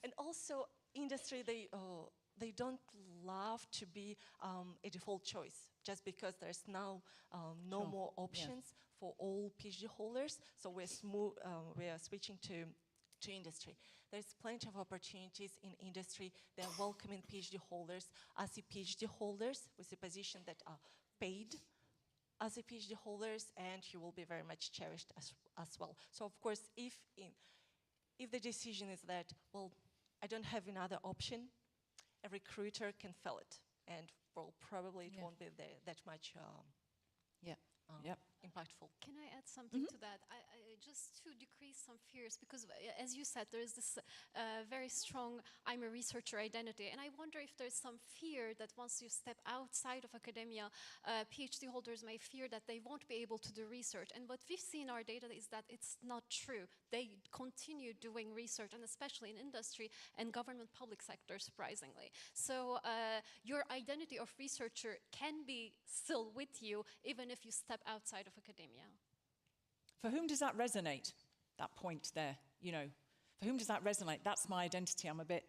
and also industry, they don't love to be a default choice just because there's now no more options for all PhD holders. So we are switching to industry. There's plenty of opportunities in industry. They're welcoming PhD holders as a PhD holders with a position that are paid as a PhD holders, and you will be very much cherished as well. So of course, if the decision is that, well, I don't have another option, a recruiter can fill it, and well, probably it won't be that much impactful. Can I add something to that? Just to decrease some fears, because as you said, there is this very strong I'm a researcher identity, and I wonder if there's some fear that once you step outside of academia, PhD holders may fear that they won't be able to do research. And what we've seen in our data is that it's not true. They continue doing research, and especially in industry and government public sector, surprisingly. So your identity of researcher can be still with you, even if you step outside of academia. For whom does that resonate, that point there? You know, for whom does that resonate? That's my identity. I'm a bit,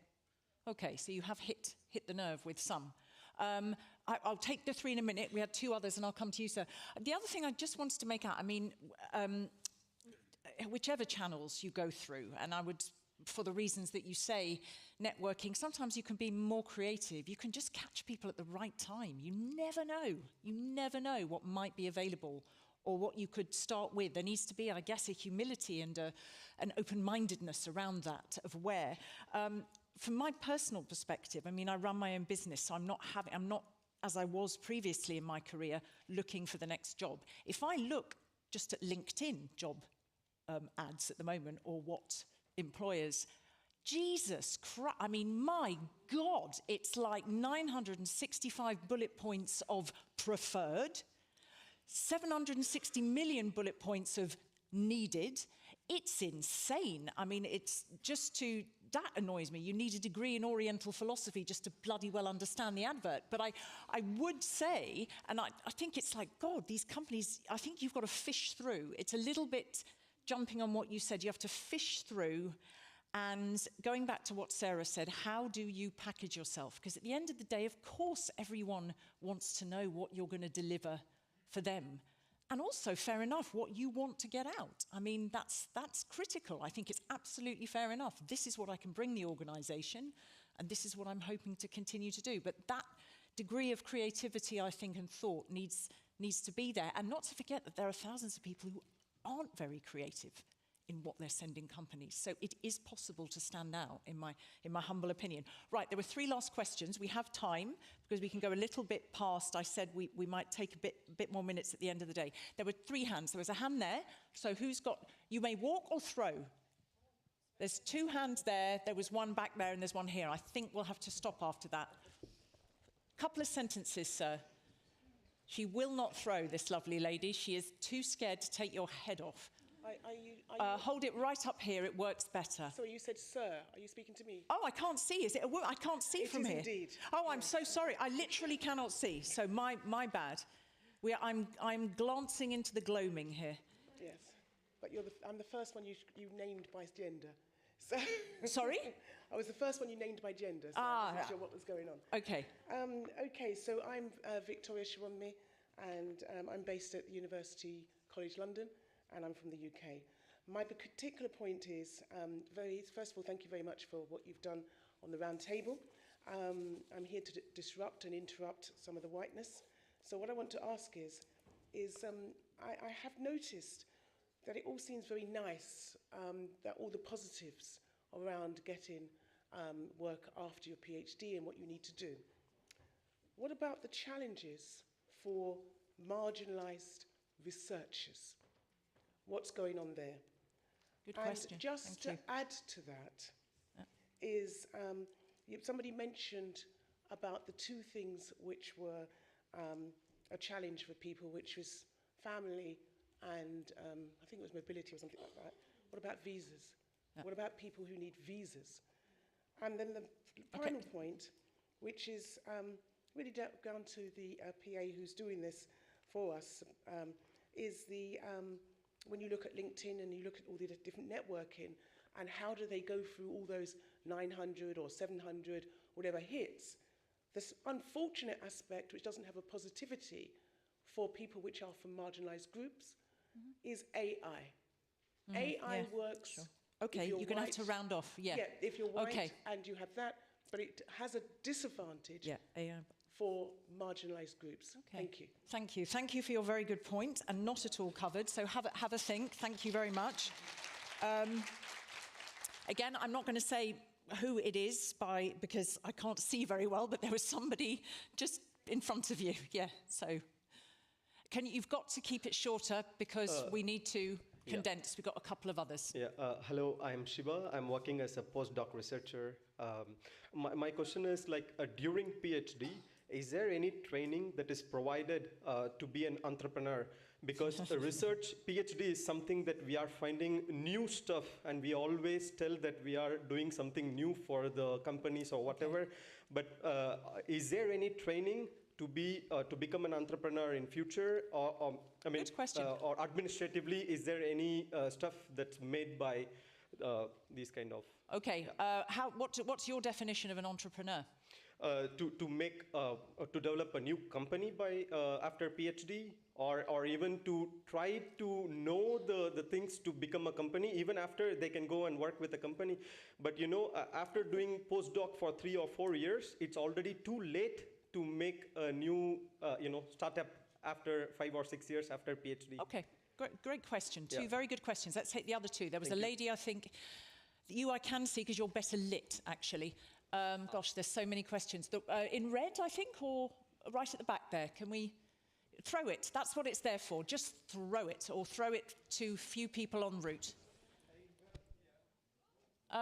okay, so you have hit the nerve with some. I'll take the three in a minute. We had two others, and I'll come to you, sir. The other thing I just wanted to make out, I mean, whichever channels you go through, and I would, for the reasons that you say, networking, sometimes you can be more creative. You can just catch people at the right time. You never know. You never know what might be available or what you could start with. There needs to be, I guess, a humility and an open-mindedness around that of where. From my personal perspective, I mean, I run my own business, so I'm not, as I was previously in my career, looking for the next job. If I look just at LinkedIn job ads at the moment, or what employers, Jesus Christ, I mean, my God, it's like 965 bullet points of preferred, 760 million bullet points of needed. It's insane. I mean, it's just that annoys me. You need a degree in Oriental philosophy just to bloody well understand the advert. But I would say, and I think it's like, God, these companies, I think you've got to fish through. It's a little bit jumping on what you said. You have to fish through. And going back to what Sarah said, how do you package yourself? Because at the end of the day, of course, everyone wants to know what you're going to deliver for them. And also, fair enough, what you want to get out. I mean, that's critical. I think it's absolutely fair enough. This is what I can bring the organization, and this is what I'm hoping to continue to do. But that degree of creativity, I think, and thought needs to be there. And not to forget that there are thousands of people who aren't very creative in what they're sending companies. So it is possible to stand out, in my humble opinion. Right, there were three last questions. We have time, because we can go a little bit past. I said we might take a bit more minutes at the end of the day. There were three hands. There was a hand there. So who's got, you may walk or throw. There's two hands there. There was one back there, and there's one here. I think we'll have to stop after that. Couple of sentences, sir. She will not throw, this lovely lady. She is too scared to take your head off. Hold it right up here, it works better. Sorry, you said sir. Are you speaking to me? Oh, I can't see. Is it a woman? I can't see from here. Indeed. Oh, I'm so sorry. I literally cannot see. So my bad. I'm glancing into the gloaming here. Yes, but I'm the first one you named by gender. So sorry? I was the first one you named by gender, so I wasn't sure what was going on. Okay. Okay, so I'm Victoria Sharonmi, and I'm based at University College London, and I'm from the UK. My particular point is, first of all, thank you very much for what you've done on the round table. I'm here to disrupt and interrupt some of the whiteness. So what I want to ask is I have noticed that it all seems very nice, that all the positives around getting work after your PhD and what you need to do. What about the challenges for marginalized researchers? What's going on there? Good question. And just to add to that is, somebody mentioned about the two things which were a challenge for people, which was family and I think it was mobility or something like that. What about visas? What about people who need visas? And then the final point, which is really down to the PA who's doing this for us, is the when you look at LinkedIn and you look at all the different networking, and how do they go through all those 900 or 700, whatever hits, this unfortunate aspect, which doesn't have a positivity for people which are from marginalized groups, is AI. AI works. Sure. Okay, you're going to have to round off. Yeah, if you're white and you have that, but it has a disadvantage for marginalized groups. Thank you. Thank you. Thank you for your very good point, and not at all covered. So have a think. Thank you very much. Again, I'm not going to say who it is because I can't see very well, but there was somebody just in front of you. Yeah, so you've got to keep it shorter because we need to condense. We've got a couple of others. Yeah. Hello, I'm Shiva. I'm working as a postdoc researcher. My question is, like, during PhD, is there any training that is provided to be an entrepreneur? Because research, PhD is something that we are finding new stuff, and we always tell that we are doing something new for the companies or whatever. But is there any training to become an entrepreneur in future, or I mean, good question. Or administratively, is there any stuff that's made by these kind of? Okay. What's your definition of an entrepreneur? To develop a new company by after PhD, or even to try to know the things to become a company, even after they can go and work with a company. But you know, after doing postdoc for 3 or 4 years, it's already too late to make a new startup after 5 or 6 years after PhD. Okay, great question. Two very good questions. Let's take the other two. There was a lady, I think, I can see because you're better lit, actually. Gosh, there's so many questions. In red, I think, or right at the back there. Can we throw it? That's what it's there for. Just throw it, or throw it to few people en route.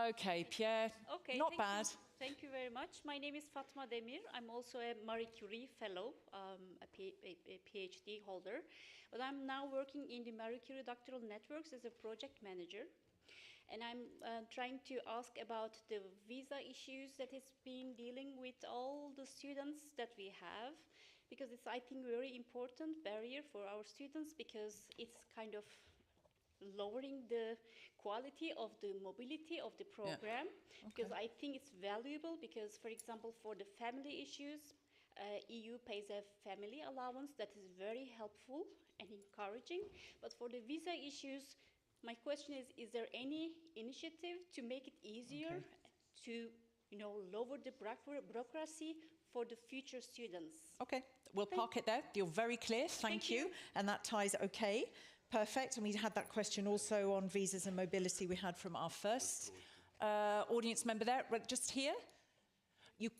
Okay, Pierre. Okay, not bad. Thank you very much. My name is Fatma Demir. I'm also a Marie Curie fellow, a PhD holder. But I'm now working in the Marie Curie doctoral networks as a project manager. And I'm trying to ask about the visa issues that has been dealing with all the students that we have, because it's, I think, a very important barrier for our students, because it's kind of lowering the quality of the mobility of the program. Because I think it's valuable, because, for example, for the family issues, EU pays a family allowance that is very helpful and encouraging. But for the visa issues, my question is there any initiative to make it easier to, lower the bureaucracy for the future students? Okay, we'll park it there. You're very clear. Thank you. And that ties perfect. And we had that question also on visas and mobility we had from our first audience member there. Just here.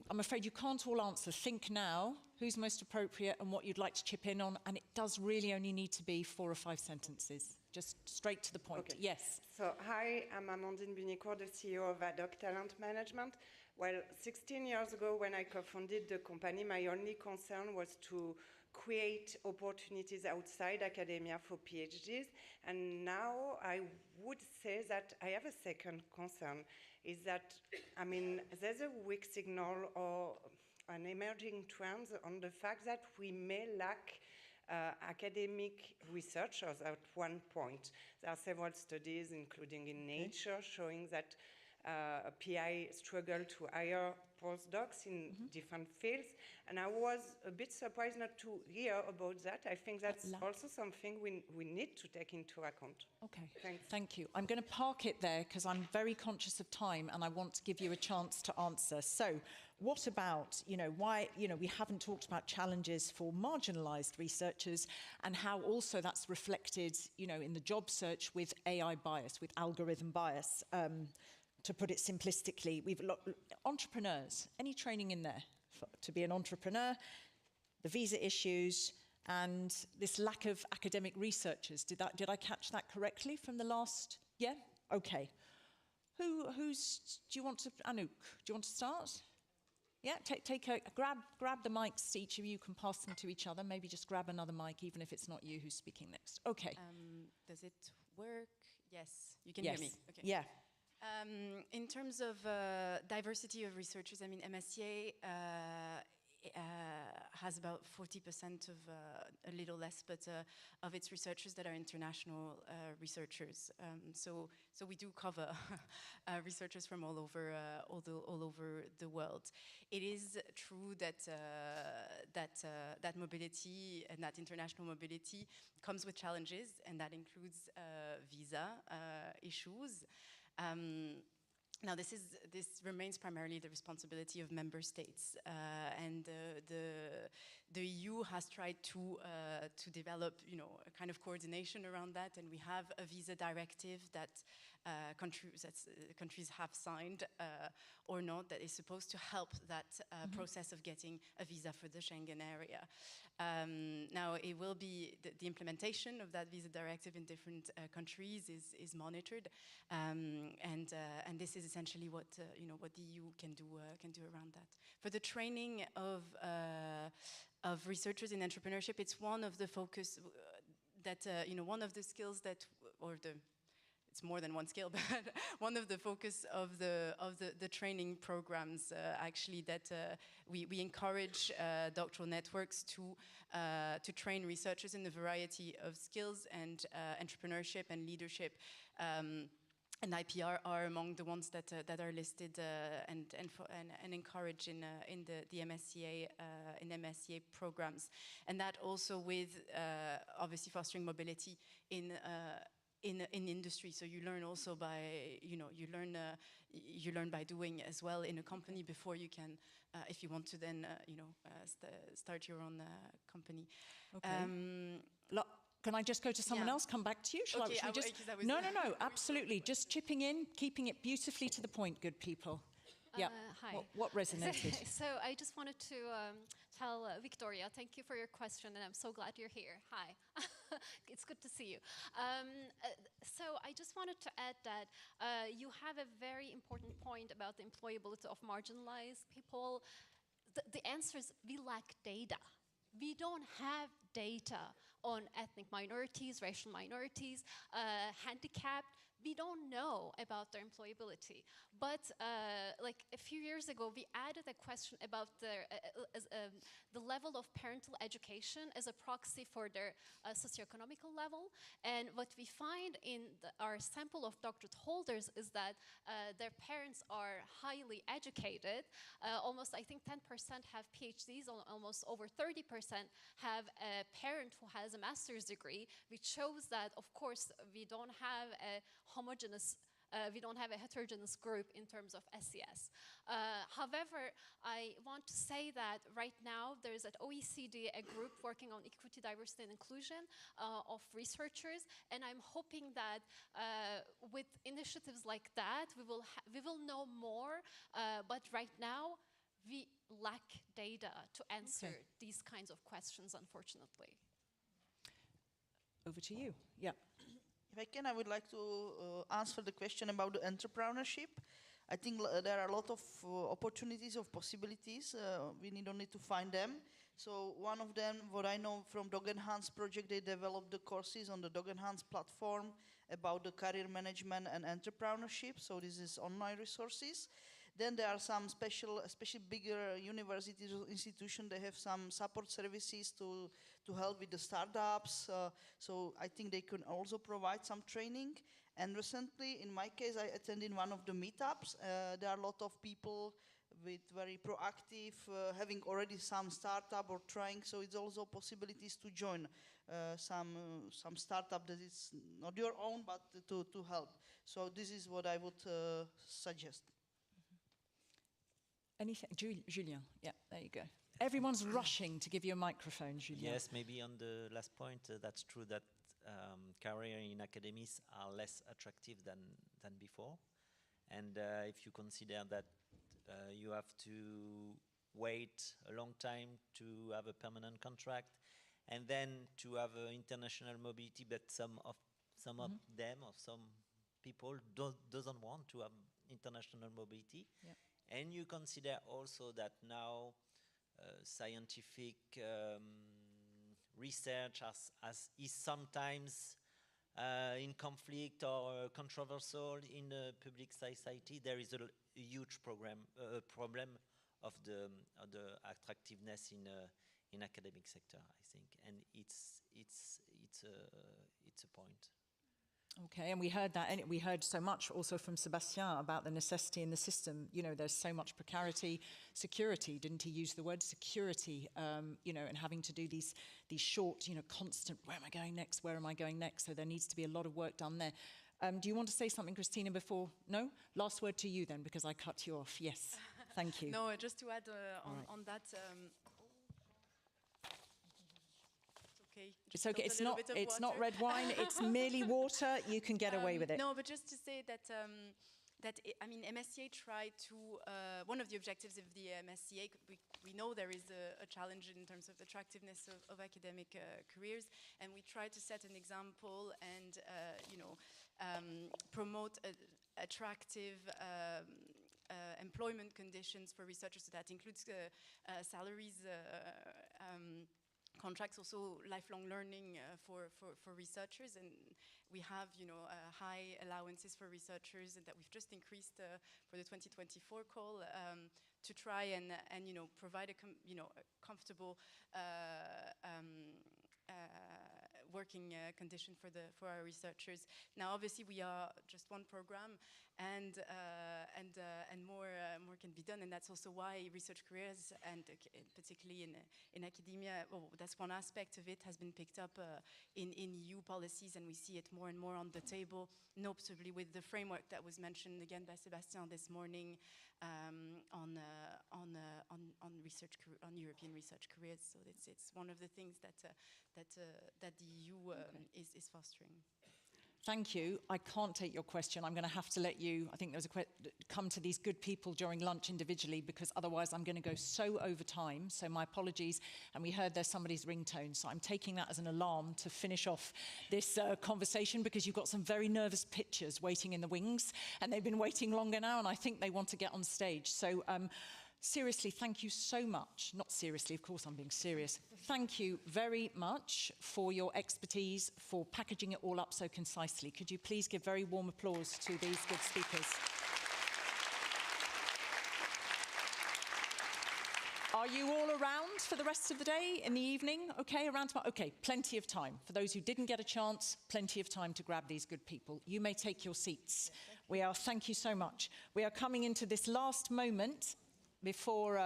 I'm afraid you can't all answer. Think now who's most appropriate and what you'd like to chip in on. And it does really only need to be 4 or 5 sentences. Just straight to the point. Okay. Yes. So, hi, I'm Amandine Bunicourt, the CEO of Ad Hoc Talent Management. Well, 16 years ago, when I co-founded the company, my only concern was to create opportunities outside academia for PhDs. And now I would say that I have a second concern, is that, there's a weak signal or an emerging trend on the fact that we may lack academic researchers at one point. There are several studies, including in Nature, showing that PI struggle to hire postdocs in different fields. And I was a bit surprised not to hear about that. I think that's also something we need to take into account. Okay, thanks. Thank you. I'm going to park it there because I'm very conscious of time and I want to give you a chance to answer. So what about, why, we haven't talked about challenges for marginalized researchers and how also that's reflected, in the job search with AI bias, with algorithm bias. To put it simplistically, entrepreneurs, any training in there to be an entrepreneur, the visa issues, and this lack of academic researchers. Did I catch that correctly from the last? Yeah? Okay. Do you want to, Anouk, do you want to start? Yeah, grab the mics, each of you can pass them to each other. Maybe just grab another mic, even if it's not you who's speaking next. Okay. Does it work? Yes, you can Yes. hear me. Okay. Yeah. In terms of diversity of researchers, I mean, MSCA has about 40% of, a little less, but of its researchers that are international researchers. So we do cover researchers from all over the world. It is true that that mobility and that international mobility comes with challenges, and that includes visa issues. Now, this remains primarily the responsibility of member states, and the EU has tried to develop, a kind of coordination around that, and we have a visa directive that countries have signed or not, that is supposed to help that process of getting a visa for the Schengen area. Now, it will be the implementation of that visa directive in different countries is monitored, and this is essentially what what the EU can do around that. For the training of researchers in entrepreneurship, it's one of the focus that one of the skills that, it's more than one skill, but one of the focus of the training programs actually that we encourage doctoral networks to train researchers in a variety of skills, and entrepreneurship and leadership and IPR are among the ones that are listed and encouraged in the MSCA in MSCA programs, and that also with obviously fostering mobility in industry. So you learn also by you learn by doing as well in a company before you can, if you want to then start your own company. Okay. Can I just go to someone else? Come back to you? Shall Okay, I just? No, absolutely. Just chipping in, keeping it beautifully to the point, good people. Yeah. Hi. What resonated? So I just wanted to tell Victoria, thank you for your question, and I'm so glad you're here. Hi. It's good to see you. So I just wanted to add that you have a very important point about the employability of marginalized people. The answer is we lack data. We don't have data on ethnic minorities, racial minorities, handicapped. We don't know about their employability. But like a few years ago, we added a question about the level of parental education as a proxy for their socioeconomical level. And what we find in our sample of doctorate holders is that their parents are highly educated. Almost, I think, 10% have PhDs, almost over 30% have a parent who has a master's degree, which shows that, of course, we don't have a homogeneous, we don't have a heterogeneous group in terms of SES. However, I want to say that right now there is at OECD a group working on equity, diversity, and inclusion of researchers, and I'm hoping that with initiatives like that, we will know more. But right now, we lack data to answer these kinds of questions, unfortunately. Over to you. Yeah. If I can, I would like to answer the question about the entrepreneurship. I think there are a lot of opportunities, of possibilities. We need only to find them. So one of them, what I know from Dog Enhance project, they developed the courses on the Dog Enhance platform about the career management and entrepreneurship. So this is online resources. Then there are some especially bigger universities or institutions, they have some support services to help with the startups. So I think they can also provide some training. And recently, in my case, I attended one of the meetups. There are a lot of people with very proactive, having already some startup or trying. So it's also possibilities to join some startup that is not your own, but to help. So this is what I would suggest. Anything? Julien, yeah, there you go. Everyone's rushing to give you a microphone, Julien. Yes, maybe on the last point, that's true that career in academies are less attractive than before. And if you consider that you have to wait a long time to have a permanent contract, and then to have international mobility, but some of them, or some people doesn't want to have international mobility. Yeah. And you consider also that now scientific research is sometimes in conflict or controversial in the public society. There is a huge problem of the attractiveness in academic sector, I think, and it's a point. Okay, and we heard that, and we heard so much also from Sébastien about the necessity in the system. You know, there's so much precarity, security. Didn't he use the word security? You know, and having to do these short, you know, constant. Where am I going next? Where am I going next? So there needs to be a lot of work done there. Do you want to say something, Christina? Before no, last word to you then, because I cut you off. Yes, thank you. No, just to add on that. Okay. It's okay. It's not red wine. It's merely water. You can get away with it. No, but just to say that I mean, MSCA tried to one of the objectives of the MSCA. We know there is a challenge in terms of attractiveness of academic careers, and we try to set an example and you know, promote attractive employment conditions for researchers. So that includes salaries. Contracts, also lifelong learning for researchers, and we have, you know, high allowances for researchers, and that we've just increased for the 2024 call to try and you know, provide a comfortable working condition for our researchers. Now, obviously, we are just one program, and more can be done, and that's also why research careers, and particularly in academia, well, that's one aspect of it, has been picked up in EU policies, and we see it more and more on the table, notably with the framework that was mentioned again by Sébastien this morning on European research careers. So it's one of the things that the EU is fostering. Thank you. I can't take your question. I'm going to have to let you, I think there's come to these good people during lunch individually, because otherwise I'm going to go so over time. So my apologies. And we heard there's somebody's ringtone. So I'm taking that as an alarm to finish off this conversation, because you've got some very nervous pitchers waiting in the wings, and they've been waiting longer now, and I think they want to get on stage. So seriously, thank you so much. Not seriously, of course I'm being serious. Thank you very much for your expertise, for packaging it all up so concisely. Could you please give very warm applause to these good speakers? Are you all around for the rest of the day, in the evening? Okay, around tomorrow? Okay, plenty of time. For those who didn't get a chance, plenty of time to grab these good people. You may take your seats. Thank you so much. We are coming into this last moment before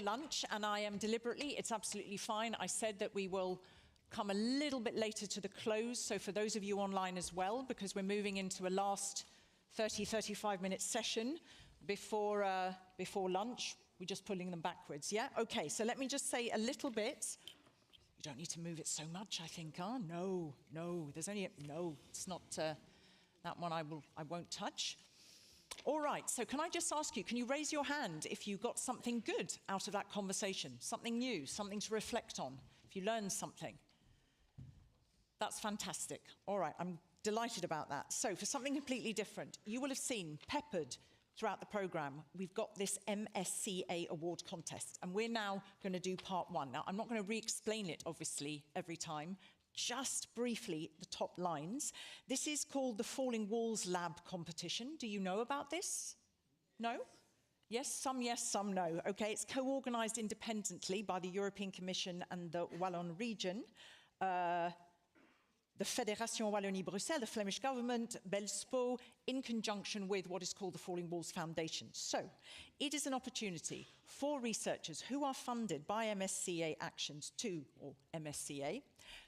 lunch, and I am deliberately, it's absolutely fine. I said that we will come a little bit later to the close, so for those of you online as well, because we're moving into a last 35-minute session before lunch. We're just pulling them backwards, yeah? Okay, so let me just say a little bit. You don't need to move it so much, I think, huh? No, there's only, no, it's not, that one I won't touch. All right, so can I just ask you, can you raise your hand if you got something good out of that conversation, something new, something to reflect on, if you learned something? That's fantastic. All right, I'm delighted about that. So for something completely different, you will have seen peppered throughout the program, we've got this MSCA award contest, and we're now going to do part one. Now, I'm not going to re-explain it, obviously, every time. Just briefly, the top lines. This is called the Falling Walls Lab competition. Do you know about this? No? Yes, some no. Okay, it's co-organized independently by the European Commission and the Wallon region. The Fédération Wallonie-Bruxelles, the Flemish government, Belspo, in conjunction with what is called the Falling Walls Foundation. So, it is an opportunity for researchers who are funded by MSCA Actions 2, or MSCA,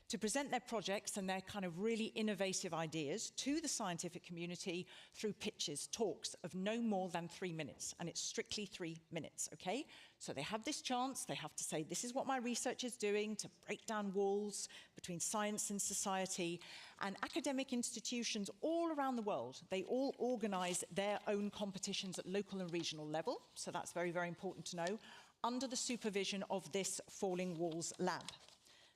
to present their projects and their kind of really innovative ideas to the scientific community through pitches, talks of no more than 3 minutes, and it's strictly 3 minutes, okay? So they have this chance, they have to say, this is what my research is doing to break down walls between science and society, and academic institutions all around the world, they all organize their own competitions at local and regional level, so that's very, very important to know, under the supervision of this Falling Walls Lab.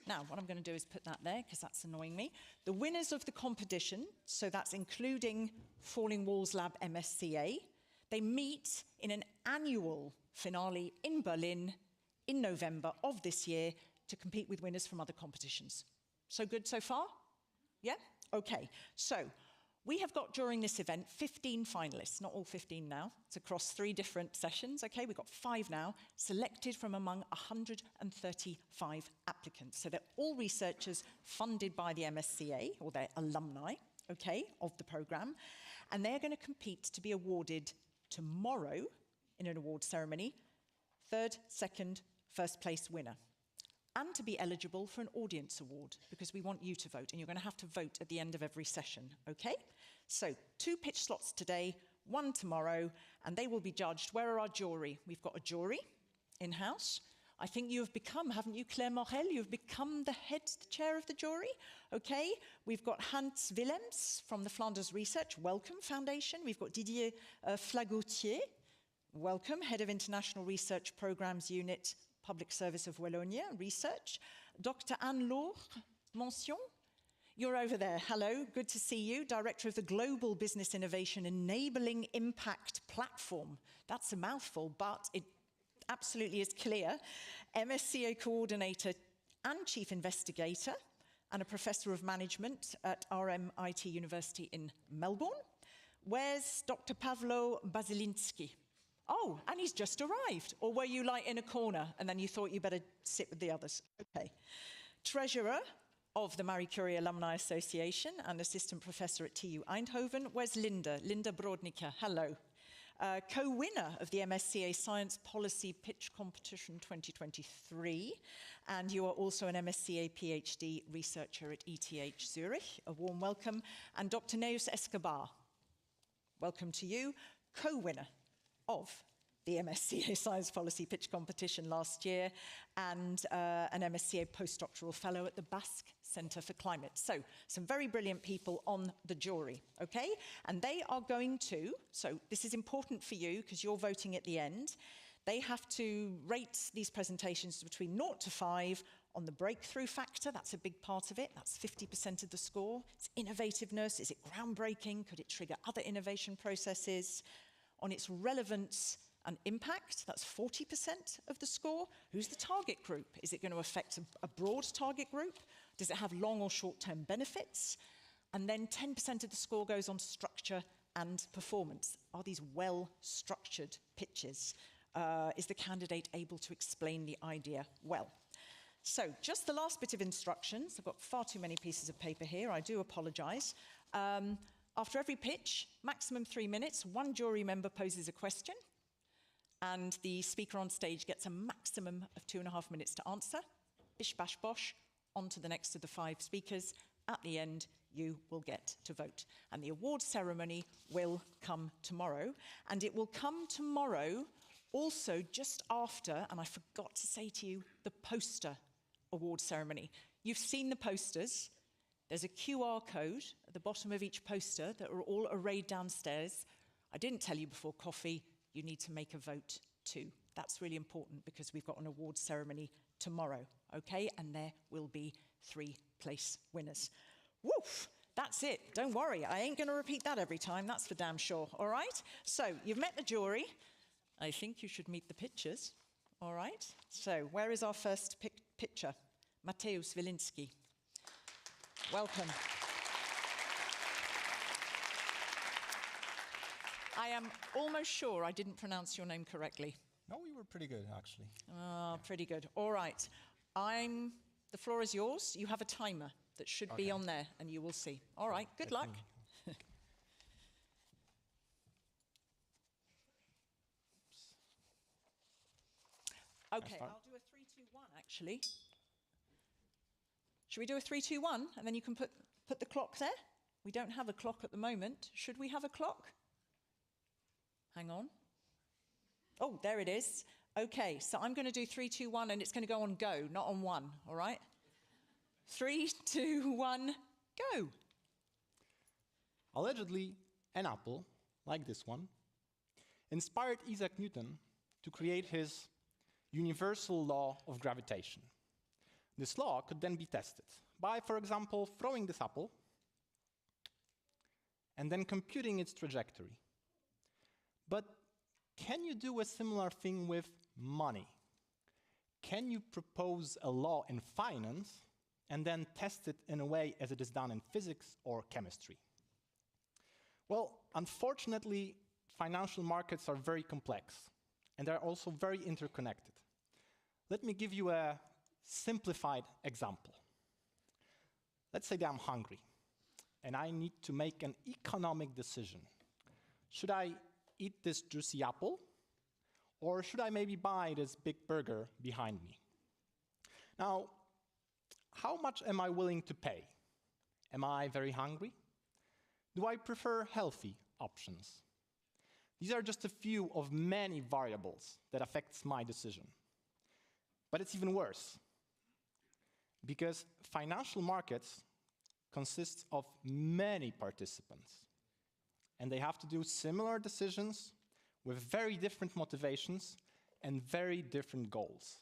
Now, what I'm going to do is put that there, because that's annoying me. The winners of the competition, so that's including Falling Walls Lab MSCA, They meet in an annual finale in Berlin in November of this year to compete with winners from other competitions. So good so far? Yeah? Okay. So we have got during this event 15 finalists, not all 15 now. It's across 3 different sessions. Okay, we've got 5 now, selected from among 135 applicants. So they're all researchers funded by the MSCA, or their alumni, okay, of the program. And they're going to compete to be awarded tomorrow in an award ceremony, 3rd, 2nd, 1st place winner. And to be eligible for an audience award, because we want you to vote, and you're going to have to vote at the end of every session, okay? So 2 pitch slots today, 1 tomorrow, and they will be judged. Where are our jury? We've got a jury in-house. I think you have become, haven't you, Claire Morel? You've become the chair of the jury, okay? We've got Hans Willems from the Flanders Research Welcome Foundation. We've got Didier Flagoutier, welcome, Head of International Research Programs Unit, Public Service of Wallonia Research. Dr. Anne-Laure Mention, you're over there. Hello, good to see you. Director of the Global Business Innovation Enabling Impact Platform. That's a mouthful, but it absolutely is clear. MSCA Coordinator and Chief Investigator, and a Professor of Management at RMIT University in Melbourne. Where's Dr. Pavlo Basilinski? Oh, and he's just arrived. Or were you like in a corner and then you thought you better sit with the others? Okay. Treasurer of the Marie Curie Alumni Association and Assistant Professor at TU Eindhoven. Where's Linda? Linda Brodnicka, hello. Co-winner of the MSCA Science Policy Pitch Competition 2023. And you are also an MSCA PhD researcher at ETH Zurich. A warm welcome. And Dr. Neus Escobar, welcome to you. Co-winner of the MSCA Science Policy Pitch Competition last year, and an MSCA postdoctoral fellow at the Basque Centre for Climate. So, some very brilliant people on the jury, okay? And they are going to, so this is important for you because you're voting at the end, they have to rate these presentations between 0 to 5 on the breakthrough factor. That's a big part of it. That's 50% of the score. It's innovativeness. Is it groundbreaking? Could it trigger other innovation processes? On its relevance and impact, that's 40% of the score. Who's the target group? Is it going to affect a broad target group? Does it have long or short-term benefits? And then 10% of the score goes on structure and performance. Are these well-structured pitches? Is the candidate able to explain the idea well? So just the last bit of instructions. I've got far too many pieces of paper here. I do apologize. After every pitch, maximum 3 minutes, 1 jury member poses a question, and the speaker on stage gets a maximum of 2.5 minutes to answer. Bish, bash, bosh, on to the next of the 5 speakers. At the end, you will get to vote. And the award ceremony will come tomorrow. And it will come tomorrow also just after, and I forgot to say to you, the poster award ceremony. You've seen the posters. There's a QR code at the bottom of each poster that are all arrayed downstairs. I didn't tell you before coffee, you need to make a vote too. That's really important because we've got an award ceremony tomorrow, okay? And there will be 3 place winners. Woof, that's it. Don't worry, I ain't gonna repeat that every time, that's for damn sure, all right? So, you've met the jury. I think you should meet the pitchers, all right? So, where is our first pitcher? Mateusz Wilinski. Welcome. I am almost sure I didn't pronounce your name correctly. No, you were pretty good, actually. Ah, pretty good. All right. The floor is yours. You have a timer that should be on there, and you will see. All right, good luck. Okay, I'll do a 3, 2, 1, actually. Should we do a 3, 2, 1, and then you can put the clock there? We don't have a clock at the moment. Should we have a clock? Hang on. Oh, there it is. Okay, so I'm going to do 3, 2, 1, and it's going to go on go, not on 1, all right? 3, 2, 1, go. Allegedly, an apple, like this one, inspired Isaac Newton to create his universal law of gravitation. This law could then be tested by, for example, throwing this apple and then computing its trajectory. But can you do a similar thing with money? Can you propose a law in finance and then test it in a way as it is done in physics or chemistry? Well, unfortunately, financial markets are very complex, and they're also very interconnected. Let me give you a simplified example. Let's say that I'm hungry, and I need to make an economic decision. Should I eat this juicy apple, or should I maybe buy this big burger behind me? Now, how much am I willing to pay? Am I very hungry? Do I prefer healthy options? These are just a few of many variables that affects my decision. But it's even worse, because financial markets consist of many participants, and they have to do similar decisions with very different motivations and very different goals.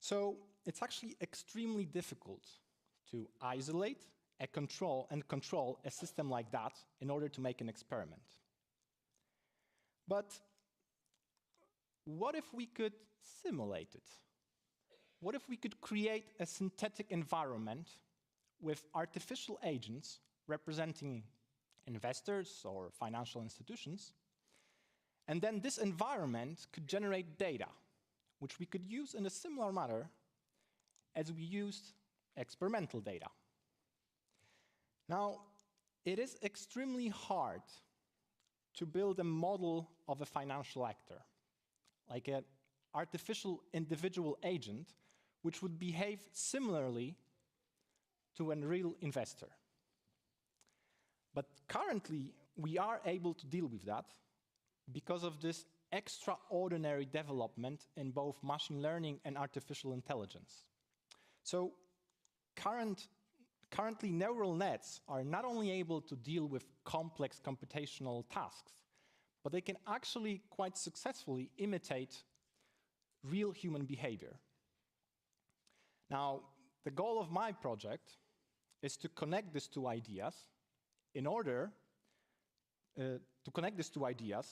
So it's actually extremely difficult to isolate and control a system like that in order to make an experiment. But what if we could simulate it? What if we could create a synthetic environment with artificial agents representing investors or financial institutions, and then this environment could generate data, which we could use in a similar manner as we used experimental data. Now, it is extremely hard to build a model of a financial actor, like an artificial individual agent, which would behave similarly to a real investor. But currently, we are able to deal with that because of this extraordinary development in both machine learning and artificial intelligence. So currently, neural nets are not only able to deal with complex computational tasks, but they can actually quite successfully imitate real human behavior. Now, the goal of my project is to connect these two ideas in order to connect these two ideas,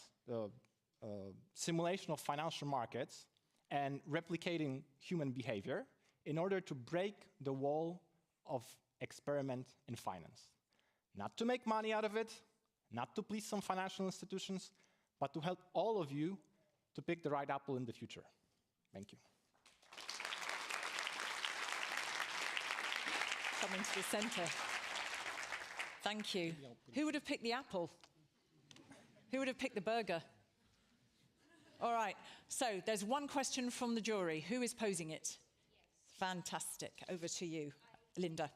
simulation of financial markets and replicating human behavior, in order to break the wall of experiment in finance. Not to make money out of it, not to please some financial institutions, but to help all of you to pick the right apple in the future. Thank you. Coming to the center. Thank you. Who would have picked the apple? Who would have picked the burger? All right, so there's one question from the jury. Who is posing it? Yes. Fantastic. Over to you, Linda.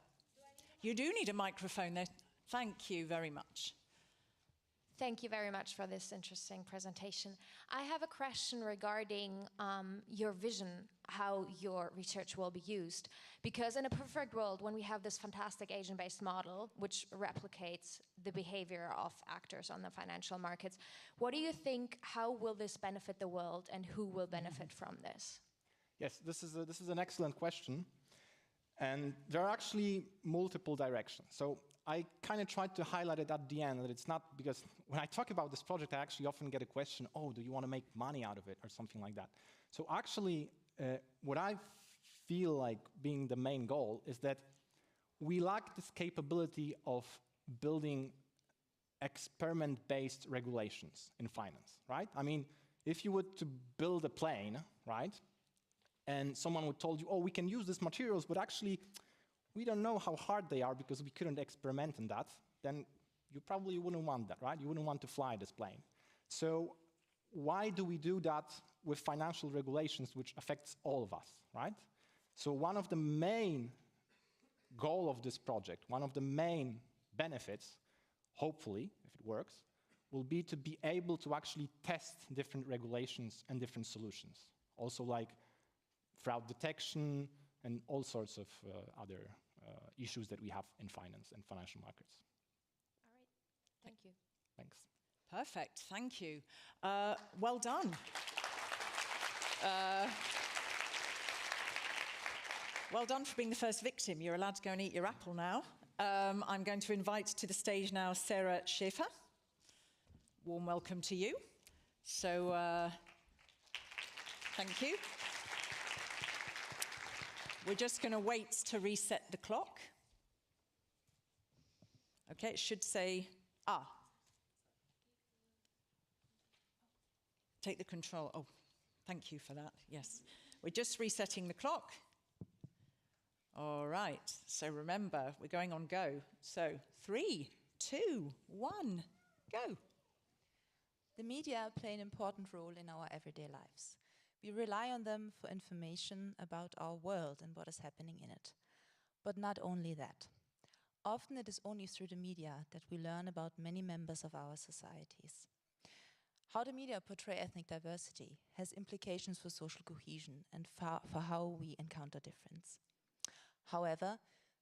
You do need a microphone there. Thank you very much. Thank you very much for this interesting presentation. I have a question regarding your vision, how your research will be used. Because in a perfect world, when we have this fantastic agent-based model, which replicates the behavior of actors on the financial markets, what do you think, how will this benefit the world and who will benefit from this? Yes, this is an excellent question. And there are actually multiple directions. So I kind of tried to highlight it at the end, that it's not, because when I talk about this project, I actually often get a question, oh, do you want to make money out of it, or something like that. So actually, what I feel like being the main goal is that we lack this capability of building experiment-based regulations in finance, right? I mean, if you were to build a plane, right, and someone would told you, oh, we can use these materials, but actually, we don't know how hard they are because we couldn't experiment in that, then you probably wouldn't want that, right? You wouldn't want to fly this plane. So why do we do that with financial regulations, which affects all of us, right? So one of the main goal of this project, one of the main benefits, hopefully, if it works, will be to be able to actually test different regulations and different solutions. Also like fraud detection and all sorts of other issues that we have in finance and financial markets. All right, thank you. Thanks. Perfect, thank you. Well done. Well done for being the first victim. You're allowed to go and eat your apple now. I'm going to invite to the stage now Sarah Schaefer. warm welcome to you. So, thank you. We're just going to wait to reset the clock. Okay, it should say, take the control. Oh, thank you for that. Yes. We're just resetting the clock. All right. So remember, we're going on go. So 3, 2, 1, go. The media play an important role in our everyday lives. We rely on them for information about our world and what is happening in it. But not only that. Often it is only through the media that we learn about many members of our societies. How the media portray ethnic diversity has implications for social cohesion and for how we encounter difference. However,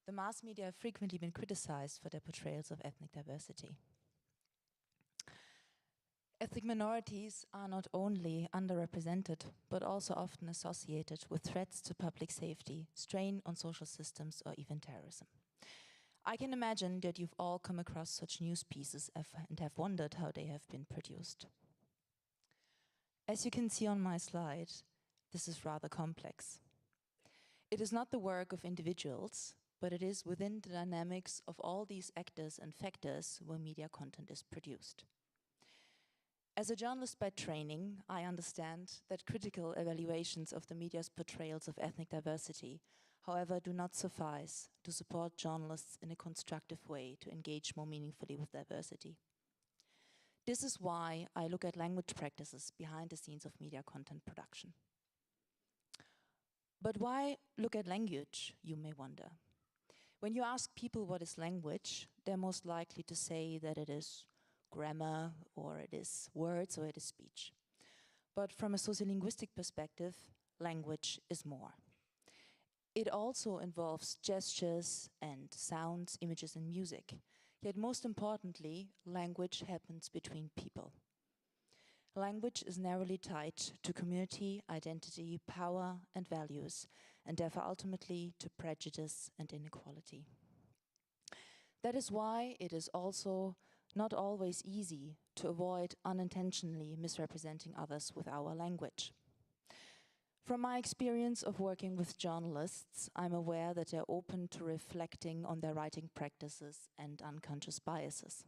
the mass media have frequently been criticized for their portrayals of ethnic diversity. Ethnic minorities are not only underrepresented, but also often associated with threats to public safety, strain on social systems, or even terrorism. I can imagine that you've all come across such news pieces and have wondered how they have been produced. As you can see on my slide, this is rather complex. It is not the work of individuals, but it is within the dynamics of all these actors and factors where media content is produced. As a journalist by training, I understand that critical evaluations of the media's portrayals of ethnic diversity, however, do not suffice to support journalists in a constructive way to engage more meaningfully with diversity. This is why I look at language practices behind the scenes of media content production. But why look at language, you may wonder. When you ask people what is language, they're most likely to say that it is grammar, or it is words, or it is speech. But from a sociolinguistic perspective, language is more. It also involves gestures and sounds, images, and music. Yet most importantly, language happens between people. Language is narrowly tied to community, identity, power, and values, and therefore ultimately to prejudice and inequality. That is why it is also not always easy to avoid unintentionally misrepresenting others with our language. From my experience of working with journalists, I'm aware that they're open to reflecting on their writing practices and unconscious biases.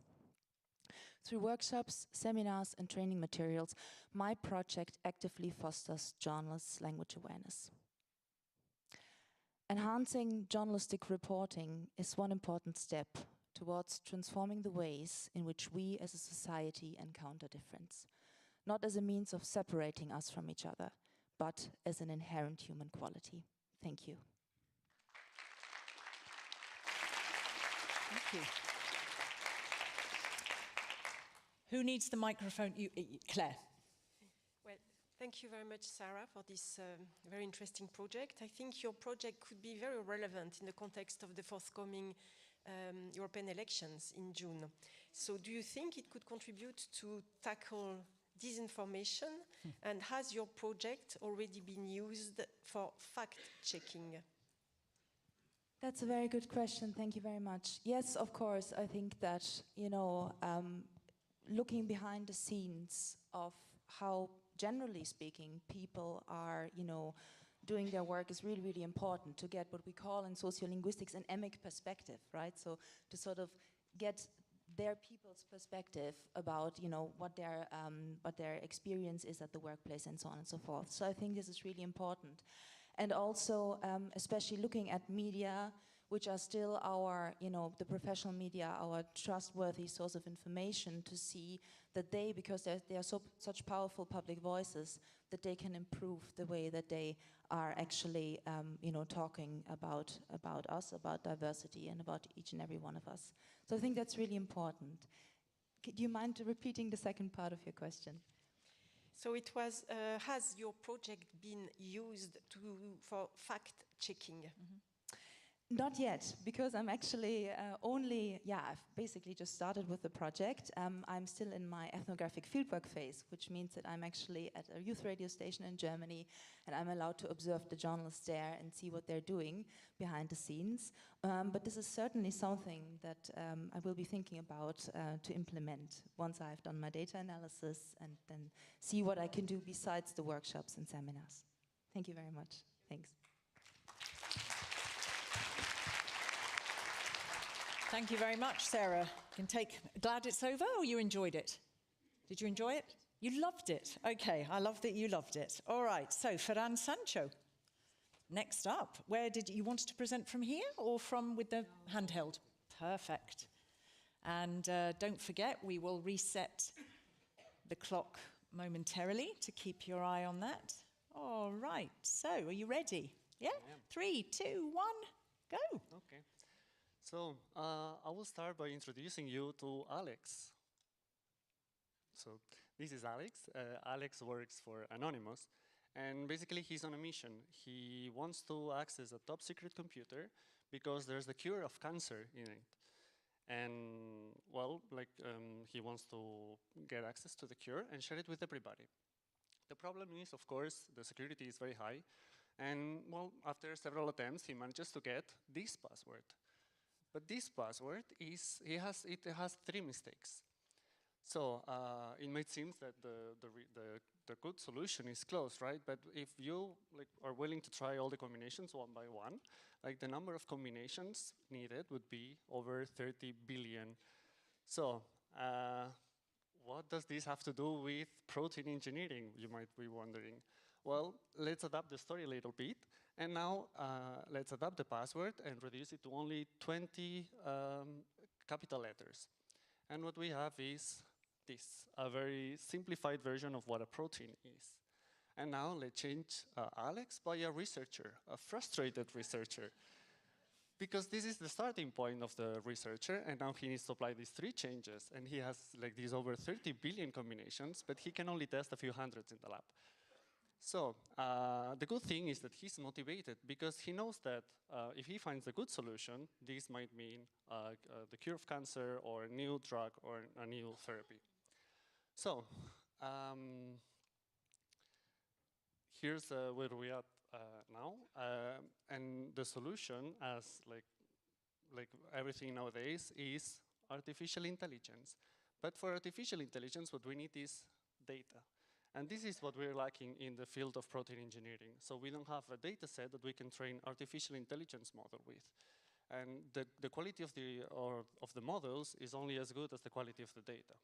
Through workshops, seminars, and training materials, my project actively fosters journalists' language awareness. Enhancing journalistic reporting is one important step towards transforming the ways in which we as a society encounter difference, not as a means of separating us from each other, but as an inherent human quality. Thank you. Thank you. Who needs the microphone? Claire. Well, thank you very much, Sarah, for this very interesting project. I think your project could be very relevant in the context of the forthcoming European elections in June. So do you think it could contribute to tackle disinformation? And has your project already been used for fact-checking? That's a very good question. Thank you very much. Yes, of course. I think that, looking behind the scenes of how, generally speaking, people are, doing their work is really, really important to get what we call in sociolinguistics an emic perspective, right? So to sort of get their people's perspective about, what their experience is at the workplace and so on and so forth. So I think this is really important. And also, especially looking at media, which are still our, the professional media, our trustworthy source of information, to see that they, because they are such powerful public voices, that they can improve the way that they are actually, talking about us, about diversity, and about each and every one of us. So I think that's really important. Do you mind repeating the second part of your question? So it was, has your project been used for fact-checking? Not yet, because I'm actually I've basically just started with the project. I'm still in my ethnographic fieldwork phase, which means that I'm actually at a youth radio station in Germany, and I'm allowed to observe the journalists there and see what they're doing behind the scenes. But this is certainly something that I will be thinking about to implement once I've done my data analysis and then see what I can do besides the workshops and seminars. Thank you very much. Thanks. Thank you very much, Sarah. Glad it's over, or you enjoyed it? Did you enjoy it? You loved it. Okay, I love that you loved it. All right, so Ferran Sancho, next up. Where did you want to present, from here or from with the handheld? Perfect. And don't forget, we will reset the clock momentarily to keep your eye on that. All right, so are you ready? Yeah? 3, 2, 1, go. Okay. So I will start by introducing you to Alex. So this is Alex. Alex works for Anonymous, and basically he's on a mission. He wants to access a top secret computer because there's the cure of cancer in it. And well, he wants to get access to the cure and share it with everybody. The problem is, of course, the security is very high. And well, after several attempts, he manages to get this password. But this password it has 3 mistakes. So it might seem that the good solution is close, right? But if you are willing to try all the combinations one by one, the number of combinations needed would be over 30 billion. So what does this have to do with protein engineering, you might be wondering? Well, let's adapt the story a little bit. And now let's adapt the password and reduce it to only 20 capital letters. And what we have is this, a very simplified version of what a protein is. And now let's change Alex by a researcher, a frustrated researcher. Because this is the starting point of the researcher, and now he needs to apply these 3 changes. And he has these over 30 billion combinations, but he can only test a few hundreds in the lab. So the good thing is that he's motivated because he knows that if he finds a good solution, this might mean the cure of cancer or a new drug or a new therapy. So here's where we are now. And the solution, as like everything nowadays, is artificial intelligence. But for artificial intelligence, what we need is data. And this is what we're lacking in the field of protein engineering. So we don't have a data set that we can train artificial intelligence model with. And the quality of the models is only as good as the quality of the data.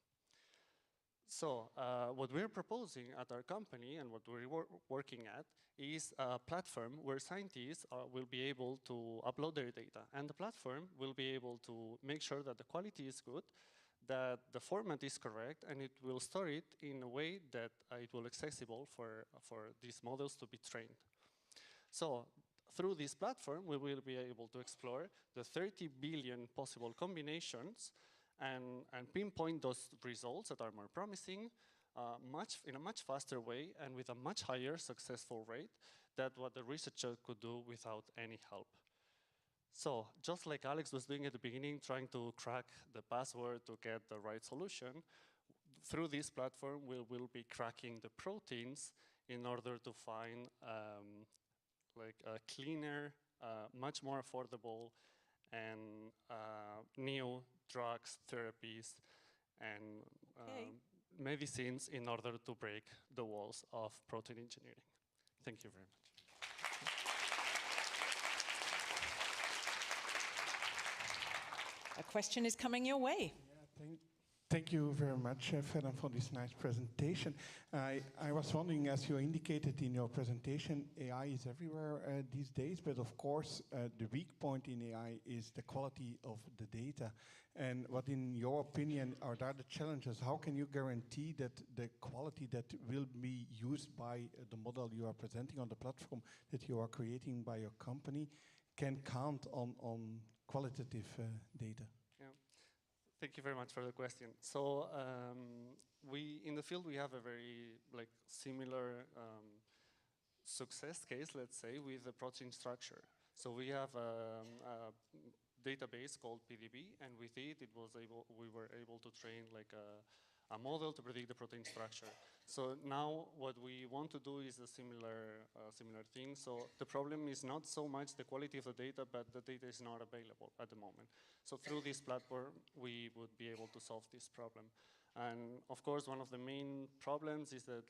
So what we're proposing at our company and what we're working at is a platform where scientists will be able to upload their data. And the platform will be able to make sure that the quality is good, that the format is correct, and it will store it in a way that it will be accessible for these models to be trained. So through this platform, we will be able to explore the 30 billion possible combinations and pinpoint those results that are more promising in a much faster way and with a much higher successful rate than what the researcher could do without any help. So just like Alex was doing at the beginning, trying to crack the password to get the right solution, through this platform, we will be cracking the proteins in order to find a cleaner, much more affordable, and new drugs, therapies, and medicines in order to break the walls of protein engineering. Thank you very much. A question is coming your way. Yeah, thank you very much, Ferran, for this nice presentation. I was wondering, as you indicated in your presentation, AI is everywhere these days, but of course, the weak point in AI is the quality of the data. And what, in your opinion, are the challenges? How can you guarantee that the quality that will be used by the model you are presenting on the platform that you are creating by your company can count on qualitative data? Yeah. Thank you very much for the question. So in the field, we have a very similar success case, let's say, with the protein structure. So we have a database called PDB, and with it, we were able to train like a model to predict the protein structure. So now what we want to do is a similar thing. So the problem is not so much the quality of the data, but the data is not available at the moment. So through this platform, we would be able to solve this problem. And of course, one of the main problems is that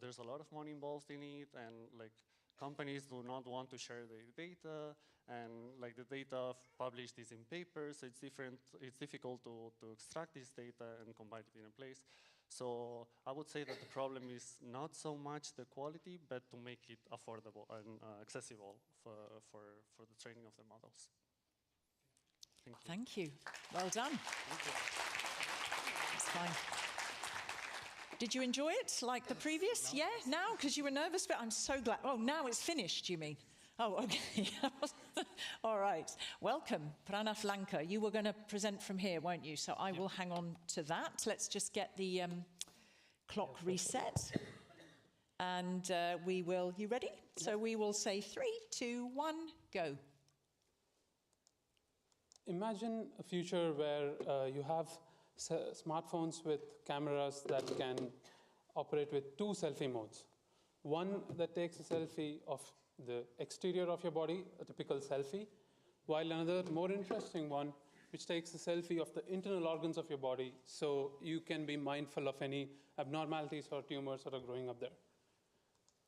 there's a lot of money involved in it, and like companies do not want to share their data, and like the data published is in papers, so it's difficult to extract this data and combine it in a place. So I would say that the problem is not so much the quality, but to make it affordable and accessible for the training of the models. Thank you. Thank you. Well done. Thank you. That's fine. Did you enjoy it like the previous? Yeah, now, because you were nervous, but I'm so glad. Oh, now it's finished, you mean? Oh, okay. All right. Welcome, Pranav Lanka. You were going to present from here, weren't you? So I will hang on to that. Let's just get the clock reset. And we will, you ready? So we will say 3, 2, 1, go. Imagine a future where you have smartphones with cameras that can operate with 2 selfie modes. One that takes a selfie of the exterior of your body, a typical selfie, while another more interesting one which takes a selfie of the internal organs of your body, so you can be mindful of any abnormalities or tumors that are growing up there.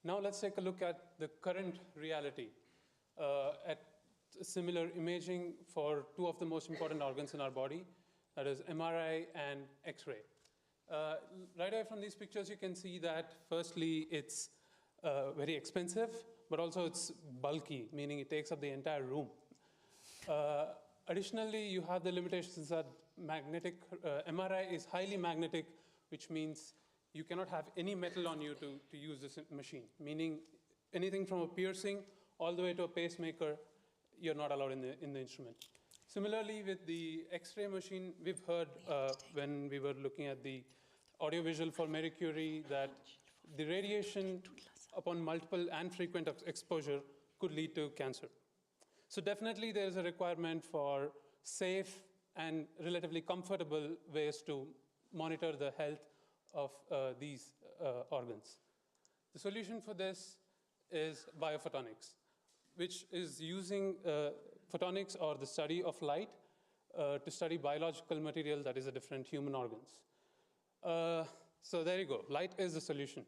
Now let's take a look at the current reality, at similar imaging for 2 of the most important organs in our body, that is MRI and X-ray. Right away from these pictures, you can see that firstly, it's very expensive, but also it's bulky, meaning it takes up the entire room. Additionally, you have the limitations that MRI is highly magnetic, which means you cannot have any metal on you to use this machine, meaning anything from a piercing all the way to a pacemaker, you're not allowed in the instrument. Similarly, with the X-ray machine, we've heard when we were looking at the audiovisual for Marie Curie that the radiation upon multiple and frequent exposure could lead to cancer. So definitely there is a requirement for safe and relatively comfortable ways to monitor the health of these organs. The solution for this is biophotonics, which is using photonics, or the study of light, to study biological material that is a different human organs. So there you go, light is the solution.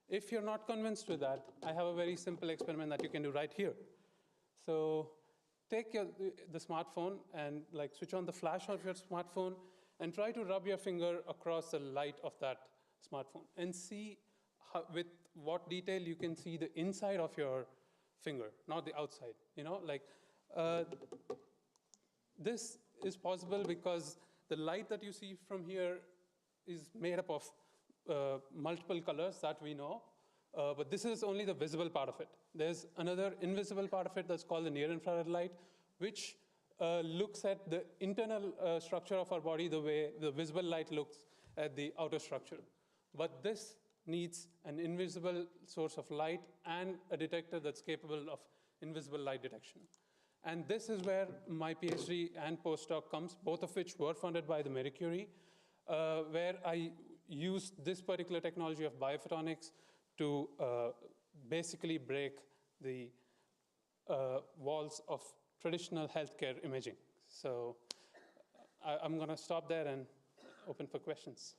If you're not convinced with that, I have a very simple experiment that you can do right here. So take the smartphone and like switch on the flash of your smartphone and try to rub your finger across the light of that smartphone and see with what detail you can see the inside of your finger, not the outside. You know, like this is possible because the light that you see from here is made up of multiple colors that we know, but this is only the visible part of it. There's another invisible part of it that's called the near-infrared light, which looks at the internal structure of our body the way the visible light looks at the outer structure. But this needs an invisible source of light and a detector that's capable of invisible light detection. And this is where my PhD and postdoc comes, both of which were funded by the Marie Curie, where I used this particular technology of biophotonics to basically break the walls of traditional healthcare imaging. So I'm going to stop there and open for questions.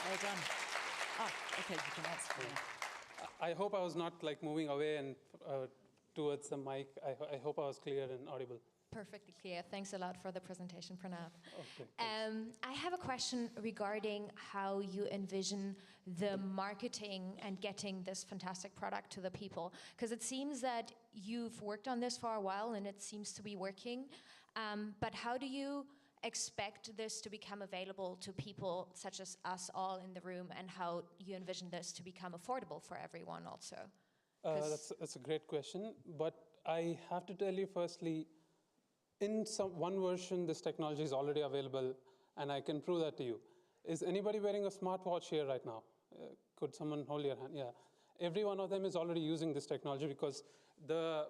Well done. Okay, you can answer. I hope I was not like moving away and towards the mic. I hope I was clear and audible. Perfectly clear. Thanks a lot for the presentation, Pranav. Okay, I have a question regarding how you envision the marketing and getting this fantastic product to the people. Because it seems that you've worked on this for a while and it seems to be working. But how do you expect this to become available to people such as us all in the room, and how you envision this to become affordable for everyone also? That's a great question. But I have to tell you firstly, in one version, this technology is already available, and I can prove that to you. Is anybody wearing a smartwatch here right now? Could someone hold your hand? Yeah. every one of them is already using this technology because the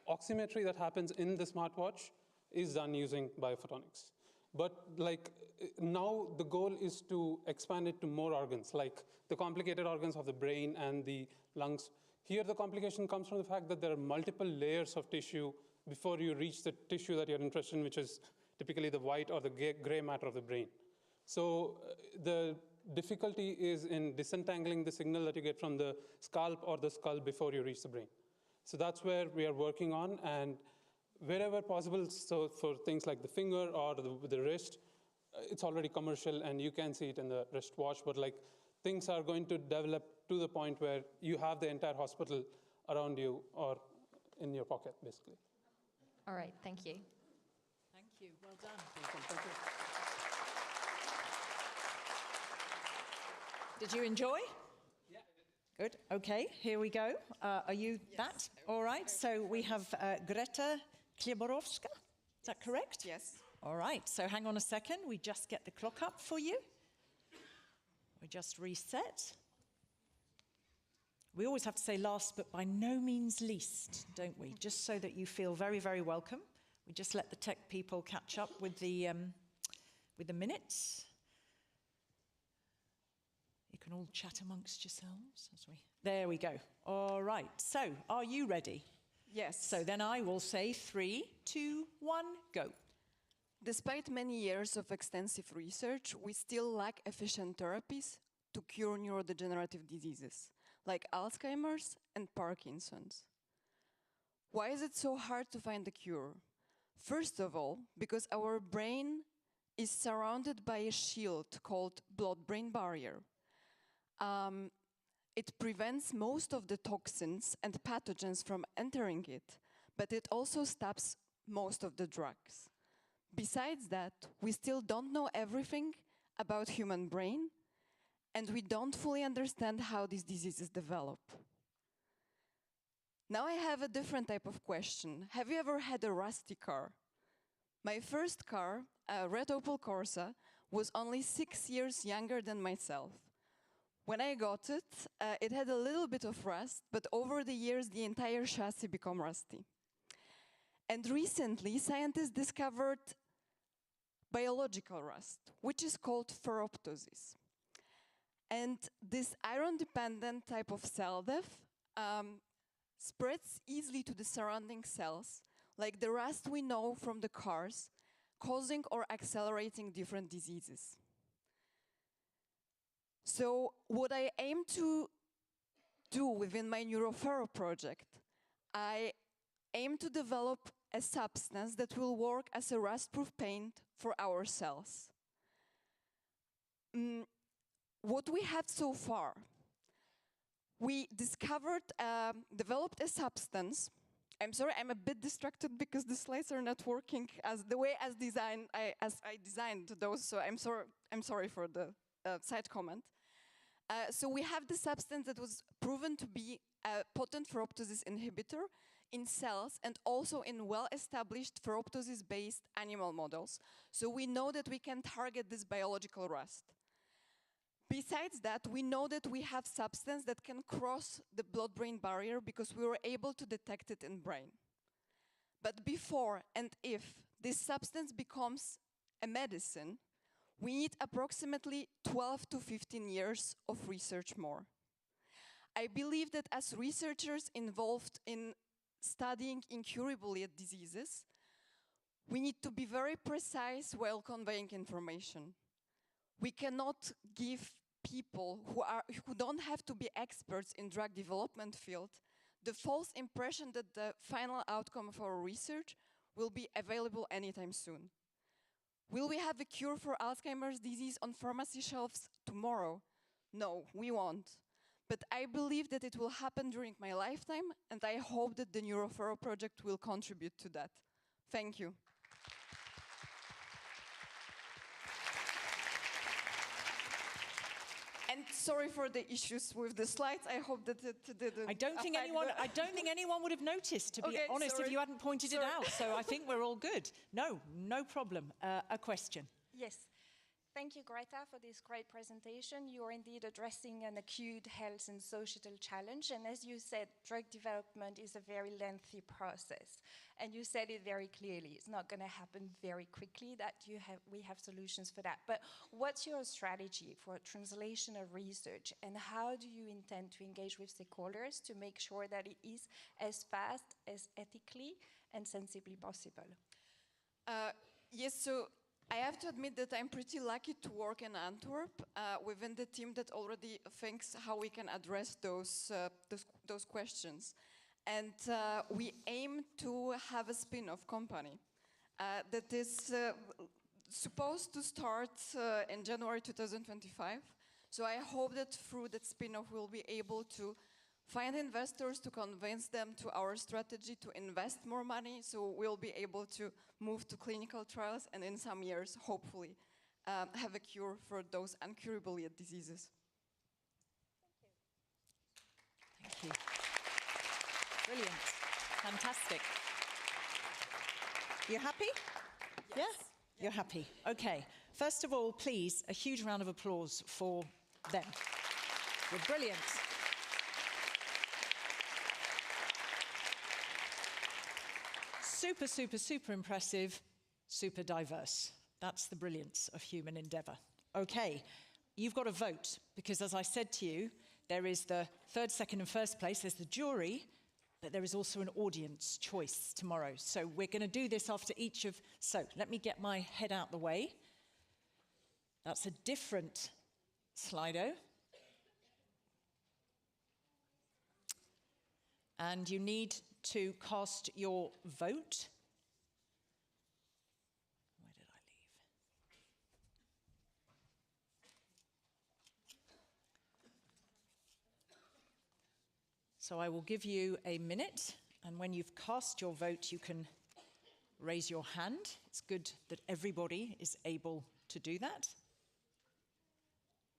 oximetry that happens in the smartwatch is done using biophotonics. But like now the goal is to expand it to more organs, like the complicated organs of the brain and the lungs. Here the complication comes from the fact that there are multiple layers of tissue before you reach the tissue that you're interested in, which is typically the white or the gray matter of the brain. So the difficulty is in disentangling the signal that you get from the scalp or the skull before you reach the brain. So that's where we are working on, and wherever possible, so for things like the finger or the wrist, it's already commercial and you can see it in the wristwatch, but like things are going to develop to the point where you have the entire hospital around you or in your pocket, basically. All right, thank you. Thank you, well done. Thank you. Did you enjoy? Yeah. Good, okay, here we go. Are you that? All right, so we have Greta Kliborowska, is that correct? Yes. All right, so hang on a second, we just get the clock up for you. We just reset. We always have to say last, but by no means least, don't we? Just so that you feel very, very welcome. We just let the tech people catch up with the minutes. You can all chat amongst yourselves as we... There we go. All right, so are you ready? Yes. So then I will say 3, 2, 1, go. Despite many years of extensive research, we still lack efficient therapies to cure neurodegenerative diseases, like Alzheimer's and Parkinson's. Why is it so hard to find a cure? First of all, because our brain is surrounded by a shield called blood-brain barrier. It prevents most of the toxins and pathogens from entering it, but it also stops most of the drugs. Besides that, we still don't know everything about human brain, and we don't fully understand how these diseases develop. Now I have a different type of question. Have you ever had a rusty car? My first car, a red Opel Corsa, was only 6 years younger than myself. When I got it, it had a little bit of rust, but over the years, the entire chassis became rusty. And recently, scientists discovered biological rust, which is called ferroptosis. And this iron-dependent type of cell death spreads easily to the surrounding cells, like the rust we know from the cars, causing or accelerating different diseases. So what I aim to do within my NeuroFerro project, I aim to develop a substance that will work as a rust-proof paint for our cells. What we have so far, we developed a substance. I'm sorry, I'm a bit distracted because the slides are not working as the way as I designed those, so I'm sorry for the side comment. So we have the substance that was proven to be a potent ferroptosis inhibitor in cells and also in well-established ferroptosis-based animal models. So we know that we can target this biological rust. Besides that, we know that we have substance that can cross the blood-brain barrier because we were able to detect it in brain. But before and if this substance becomes a medicine, we need approximately 12 to 15 years of research more. I believe that as researchers involved in studying incurable yet diseases, we need to be very precise while conveying information. We cannot give people who don't have to be experts in drug development field the false impression that the final outcome of our research will be available anytime soon. Will we have a cure for Alzheimer's disease on pharmacy shelves tomorrow? No, we won't. But I believe that it will happen during my lifetime, and I hope that the NeuroFerro project will contribute to that. Thank you. And sorry for the issues with the slides. I hope that it didn't. I don't think anyone would have noticed, to be honest, if you hadn't pointed it out. So I think we're all good. No problem. A question. Yes. Thank you, Greta, for this great presentation. You are indeed addressing an acute health and societal challenge. And as you said, drug development is a very lengthy process. And you said it very clearly. It's not going to happen very quickly, that we have solutions for that. But what's your strategy for translation of research? And how do you intend to engage with stakeholders to make sure that it is as fast, as ethically, and sensibly possible? Yes, so I have to admit that I'm pretty lucky to work in Antwerp within the team that already thinks how we can address those questions. And we aim to have a spin-off company that is supposed to start in January 2025. So I hope that through that spin-off we'll be able to find investors, to convince them to our strategy, to invest more money, so we'll be able to move to clinical trials and in some years, hopefully, have a cure for those incurable yet diseases. Thank you. Brilliant. Fantastic. You happy? Yes. Yeah? You're happy. Okay. First of all, please, a huge round of applause for them. You're brilliant. Super, super, super impressive, super diverse. That's the brilliance of human endeavor. Okay, you've got to vote, because as I said to you, there is the third, second, and first place, there's the jury, but there is also an audience choice tomorrow. So we're going to do this after each of... So let me get my head out the way. That's a different Slido. And you need to cast your vote. Where did I leave? So I will give you a minute, and when you've cast your vote, you can raise your hand. It's good that everybody is able to do that.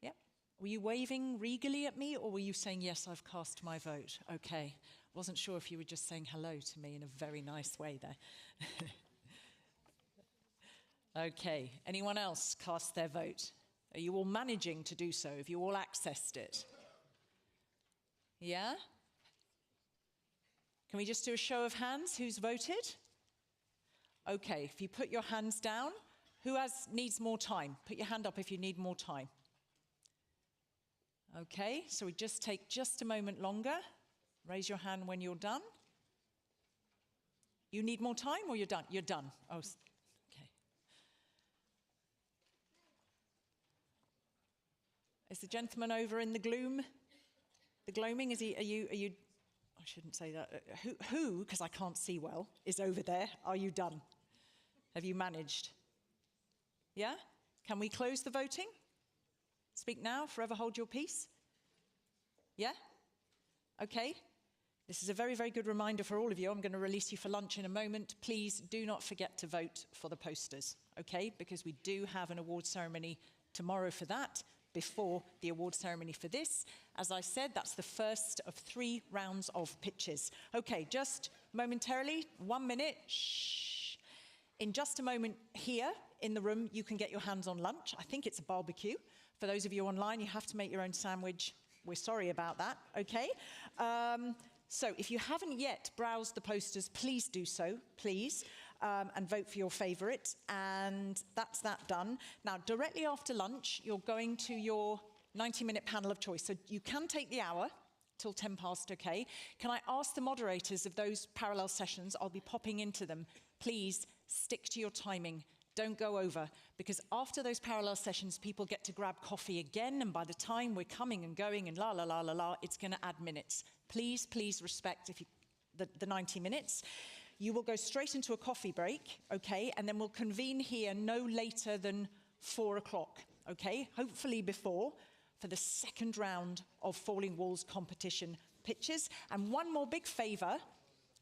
Yep. Were you waving regally at me, or were you saying, yes, I've cast my vote? Okay. Wasn't sure if you were just saying hello to me in a very nice way there. Okay, anyone else cast their vote? Are you all managing to do so? Have you all accessed it? Yeah? Can we just do a show of hands? Who's voted? Okay, if you put your hands down, who needs more time? Put your hand up if you need more time. Okay, so we just take just a moment longer. Raise your hand when you're done. You need more time or you're done? You're done. Oh, okay. Is the gentleman over in the gloom? The gloaming? Are you, I shouldn't say that. Who, because I can't see well, is over there? Are you done? Have you managed? Yeah? Can we close the voting? Speak now, forever hold your peace? Yeah? Okay. This is a very, very good reminder for all of you. I'm going to release you for lunch in a moment. Please do not forget to vote for the posters, okay? Because we do have an award ceremony tomorrow for that, before the award ceremony for this. As I said, that's the first of 3 rounds of pitches. Okay, just momentarily, 1 minute. Shh. In just a moment here in the room, you can get your hands on lunch. I think it's a barbecue. For those of you online, you have to make your own sandwich. We're sorry about that, okay? So if you haven't yet browsed the posters, please do so, please, and vote for your favorite. And that's that done. Now, directly after lunch, you're going to your 90-minute panel of choice. So you can take the hour till 10 past, okay? Can I ask the moderators of those parallel sessions, I'll be popping into them, please stick to your timing. Don't go over, because after those parallel sessions, people get to grab coffee again, and by the time we're coming and going and la, la, la, la, la, it's going to add minutes. Please, please respect the 90 minutes. You will go straight into a coffee break, okay, and then we'll convene here no later than 4 o'clock, okay, hopefully before, for the second round of Falling Walls competition pitches. And one more big favour.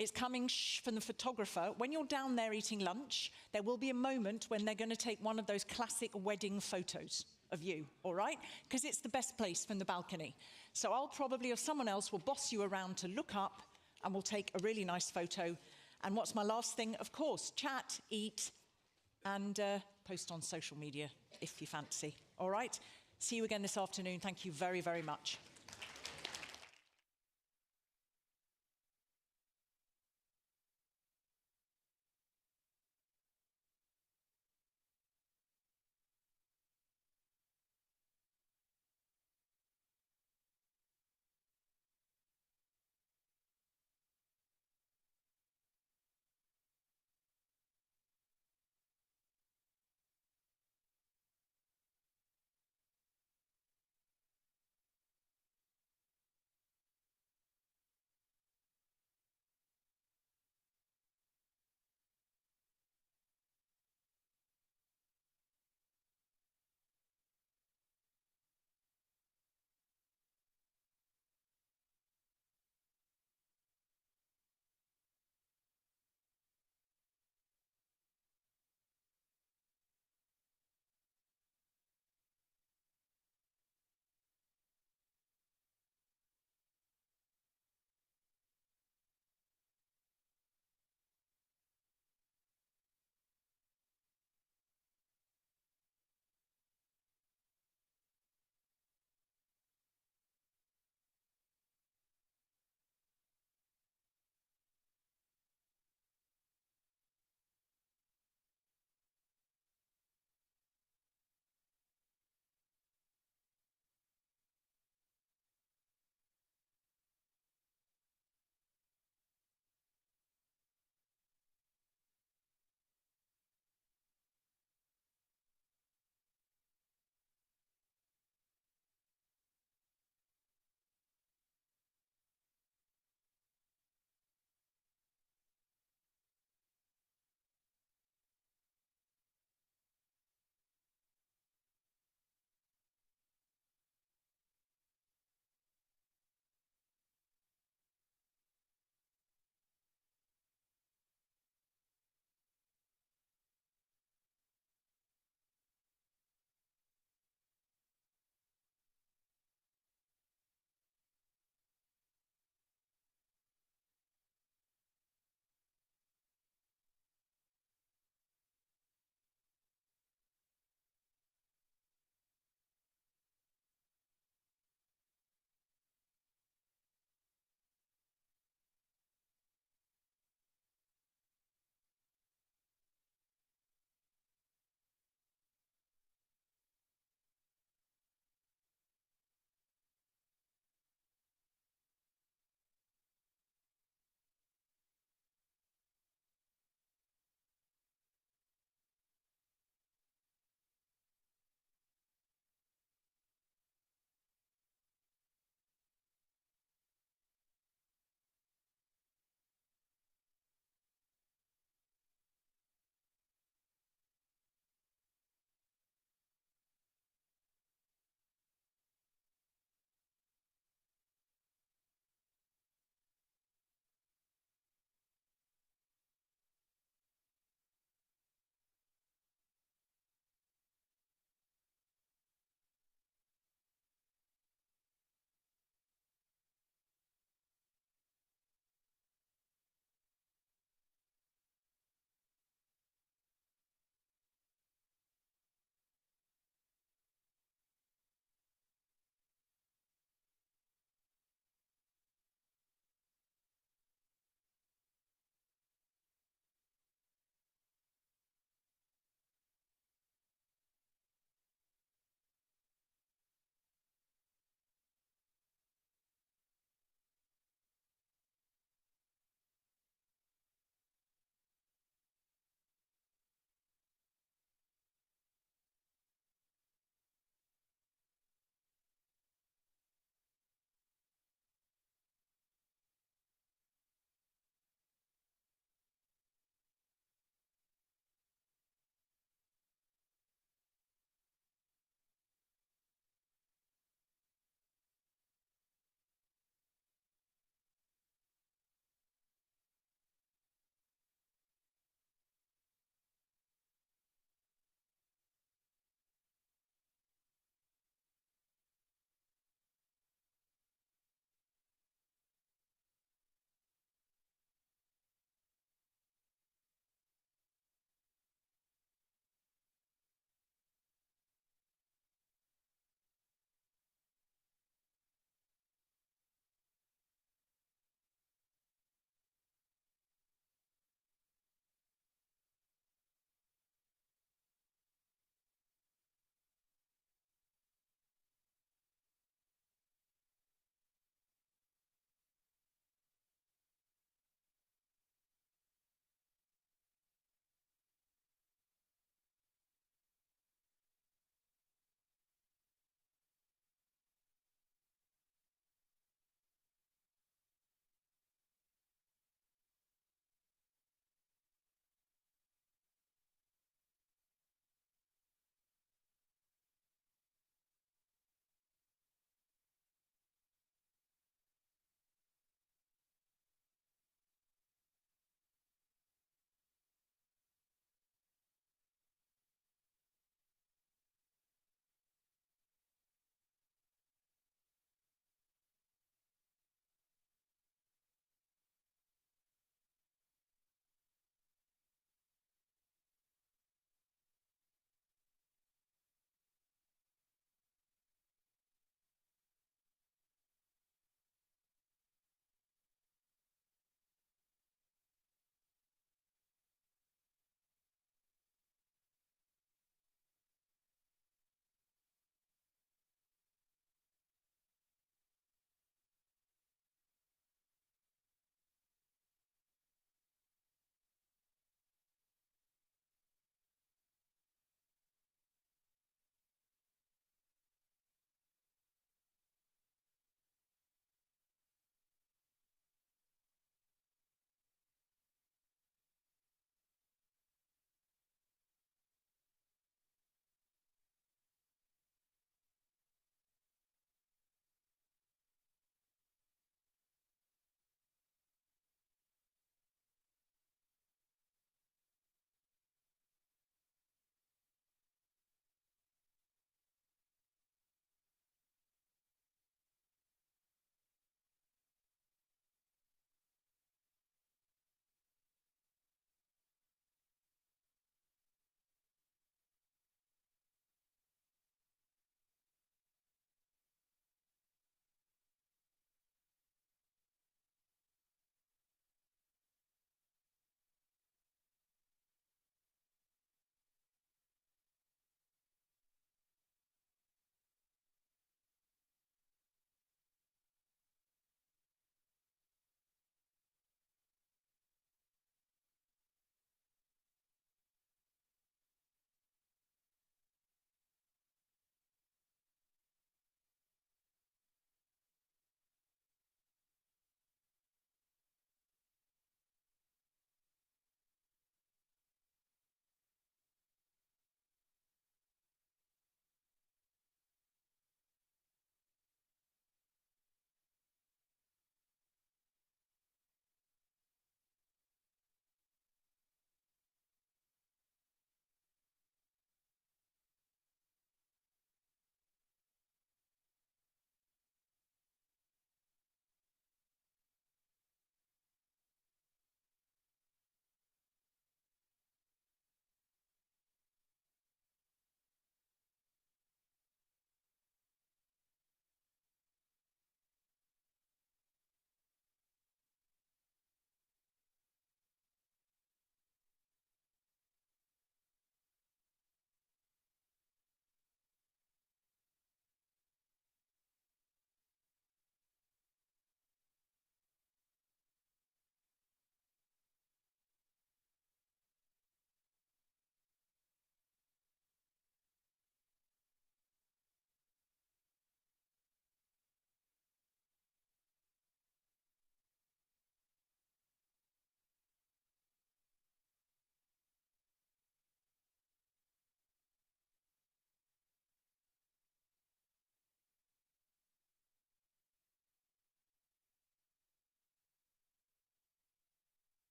It's coming from the photographer. When you're down there eating lunch, there will be a moment when they're going to take one of those classic wedding photos of you, all right? Because it's the best place from the balcony. So I'll probably, or someone else will boss you around to look up, and we'll take a really nice photo. And what's my last thing? Of course, chat, eat, and post on social media if you fancy. All right? See you again this afternoon. Thank you very, very much.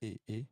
et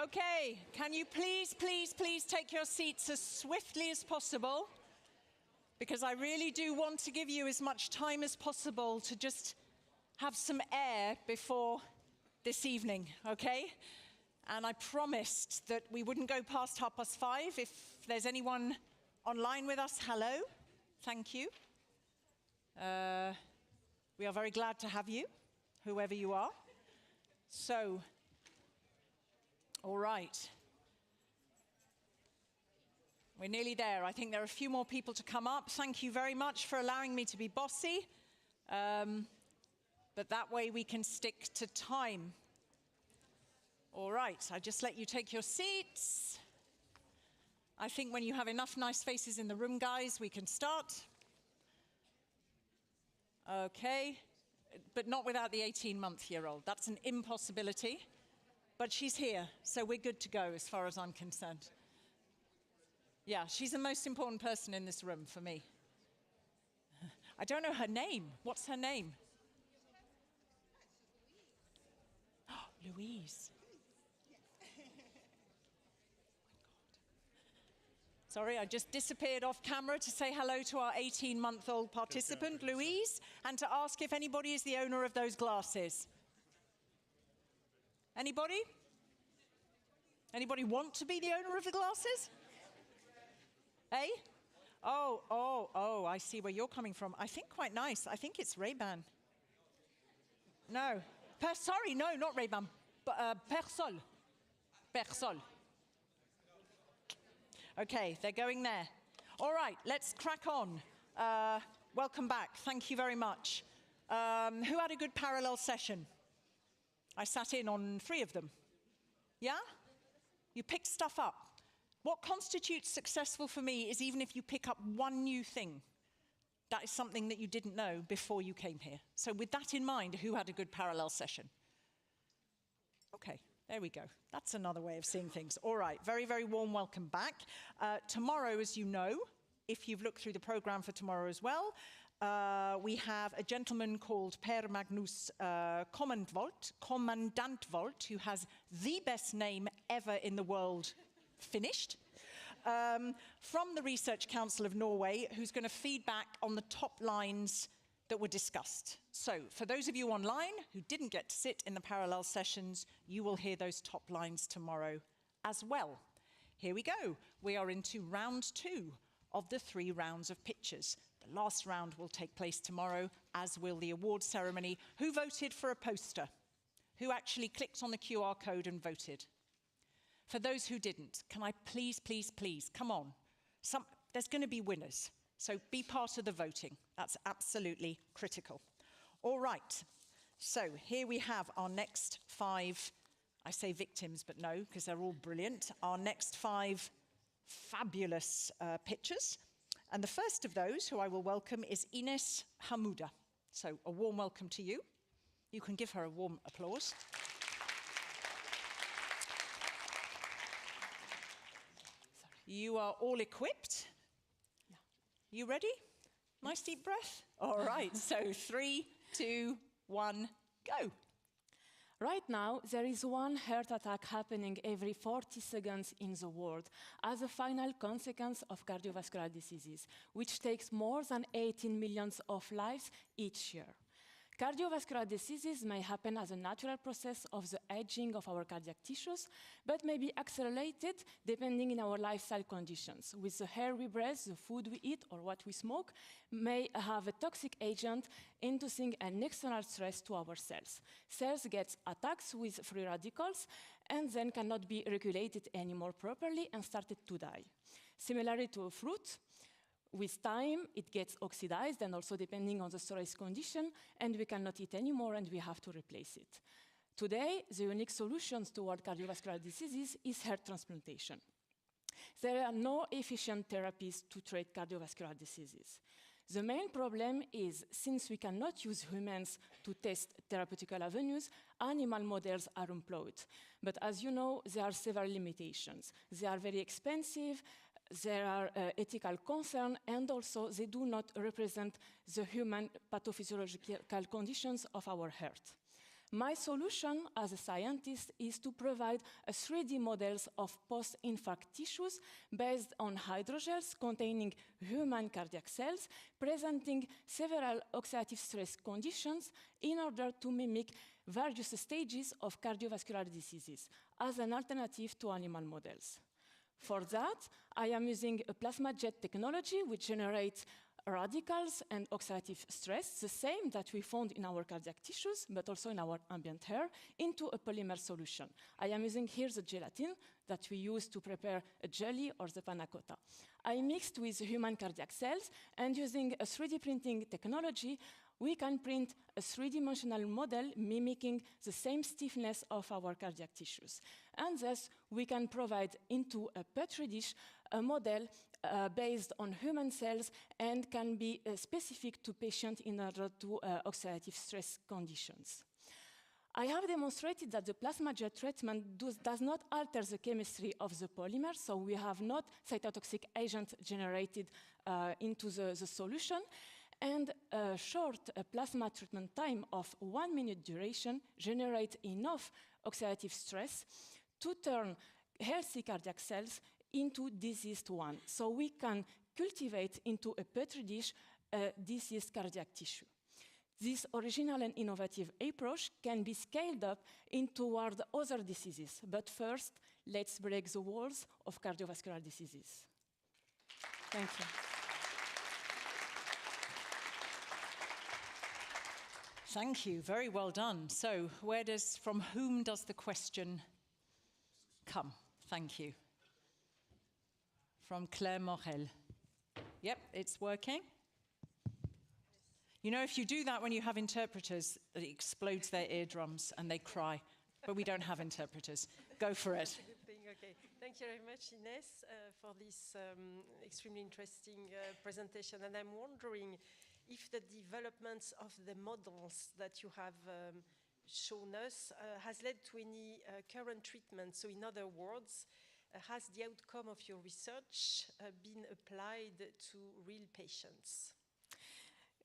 Okay, can you please, please, please take your seats as swiftly as possible? Because I really do want to give you as much time as possible to just have some air before this evening, okay? And I promised that we wouldn't go past 5:30. If there's anyone online with us, hello, thank you. We are very glad to have you, whoever you are. So, all right. We're nearly there. I think there are a few more people to come up. Thank you very much for allowing me to be bossy. But that way we can stick to time. All right, I just let you take your seats. I think when you have enough nice faces in the room, guys, we can start. Okay, but not without the 18-month-year-old. That's an impossibility. But she's here, so we're good to go as far as I'm concerned. Yeah, she's the most important person in this room for me. I don't know her name. What's her name? Oh, Louise. Sorry, I just disappeared off camera to say hello to our 18-month-old participant, Louise, and to ask if anybody is the owner of those glasses. Anybody? Anybody want to be the owner of the glasses? Hey? Oh, I see where you're coming from. I think quite nice. I think it's Ray-Ban. No. Sorry, no, not Ray-Ban. Persol. Persol. Okay, they're going there. All right, let's crack on. Welcome back. Thank you very much. Who had a good parallel session? I sat in on 3 of them. Yeah? You picked stuff up. What constitutes successful for me is even if you pick up one new thing. That is something that you didn't know before you came here. So with that in mind, who had a good parallel session? Okay, there we go. That's another way of seeing things. All right, very, very warm welcome back. Tomorrow, as you know, if you've looked through the program for tomorrow as well, we have a gentleman called Per Magnus Kommandantvold, who has the best name ever in the world finished, from the Research Council of Norway, who's going to feed back on the top lines that were discussed. So, for those of you online who didn't get to sit in the parallel sessions, you will hear those top lines tomorrow as well. Here we go. We are into round 2 of the 3 rounds of pitches. The last round will take place tomorrow, as will the award ceremony. Who voted for a poster? Who actually clicked on the QR code and voted? For those who didn't, can I please, please, please, come on. There's going to be winners, so be part of the voting. That's absolutely critical. All right, so here we have our next 5, I say victims, but no, because they're all brilliant. Our next 5 fabulous pitchers. And the first of those, who I will welcome, is Ines Hamuda. So a warm welcome to you. You can give her a warm applause. You are all equipped? Yeah. You ready? Nice deep breath? All right, so 3, 2, 1, go. Right now, there is one heart attack happening every 40 seconds in the world as a final consequence of cardiovascular diseases, which takes more than 18 million of lives each year. Cardiovascular diseases may happen as a natural process of the aging of our cardiac tissues, but may be accelerated depending on our lifestyle conditions. With the air we breathe, the food we eat, or what we smoke, may have a toxic agent inducing an external stress to our cells. Cells get attacked with free radicals and then cannot be regulated anymore properly and started to die. Similarly to a fruit, with time, it gets oxidized, and also depending on the storage condition, and we cannot eat anymore, and we have to replace it. Today, the unique solutions toward cardiovascular diseases is heart transplantation. There are no efficient therapies to treat cardiovascular diseases. The main problem is, since we cannot use humans to test therapeutical avenues, animal models are employed. But as you know, there are several limitations. They are very expensive, there are ethical concerns, and also they do not represent the human pathophysiological conditions of our heart. My solution as a scientist is to provide a 3D models of post-infarct tissues based on hydrogels containing human cardiac cells, presenting several oxidative stress conditions in order to mimic various stages of cardiovascular diseases as an alternative to animal models. For that, I am using a plasma jet technology which generates radicals and oxidative stress, the same that we found in our cardiac tissues, but also in our ambient air, into a polymer solution. I am using here the gelatin that we use to prepare a jelly or the panna cotta. I mixed with human cardiac cells, and using a 3D printing technology, we can print a 3D-dimensional model mimicking the same stiffness of our cardiac tissues. And thus, we can provide into a petri dish a model based on human cells and can be specific to patients in order to oxidative stress conditions. I have demonstrated that the plasma jet treatment does not alter the chemistry of the polymer, so we have not cytotoxic agent generated into the solution, and a short plasma treatment time of 1 minute duration generates enough oxidative stress to turn healthy cardiac cells into diseased one. So we can cultivate into a petri dish diseased cardiac tissue. This original and innovative approach can be scaled up toward other diseases. But first, let's break the walls of cardiovascular diseases. Thank you. Thank you, very well done. So from whom does the question come? Thank you. From Claire Morel. Yep, it's working. You know, if you do that when you have interpreters, it explodes their eardrums and they cry. But we don't have interpreters. Go for it. That's a good thing. Okay. Thank you very much, Ines, for this extremely interesting presentation. And I'm wondering if the developments of the models that you have shown us has led to any current treatment. So in other words, has the outcome of your research been applied to real patients?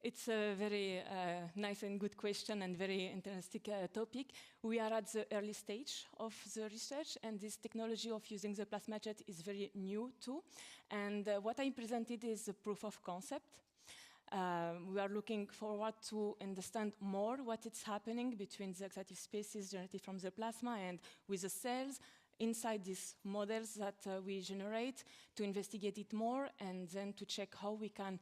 It's a very nice and good question and very interesting topic. We are at the early stage of the research, and this technology of using the plasma jet is very new too. And what I presented is a proof of concept. We are looking forward to understand more what is happening between the oxidative species generated from the plasma and with the cells inside these models that we generate, to investigate it more and then to check how we can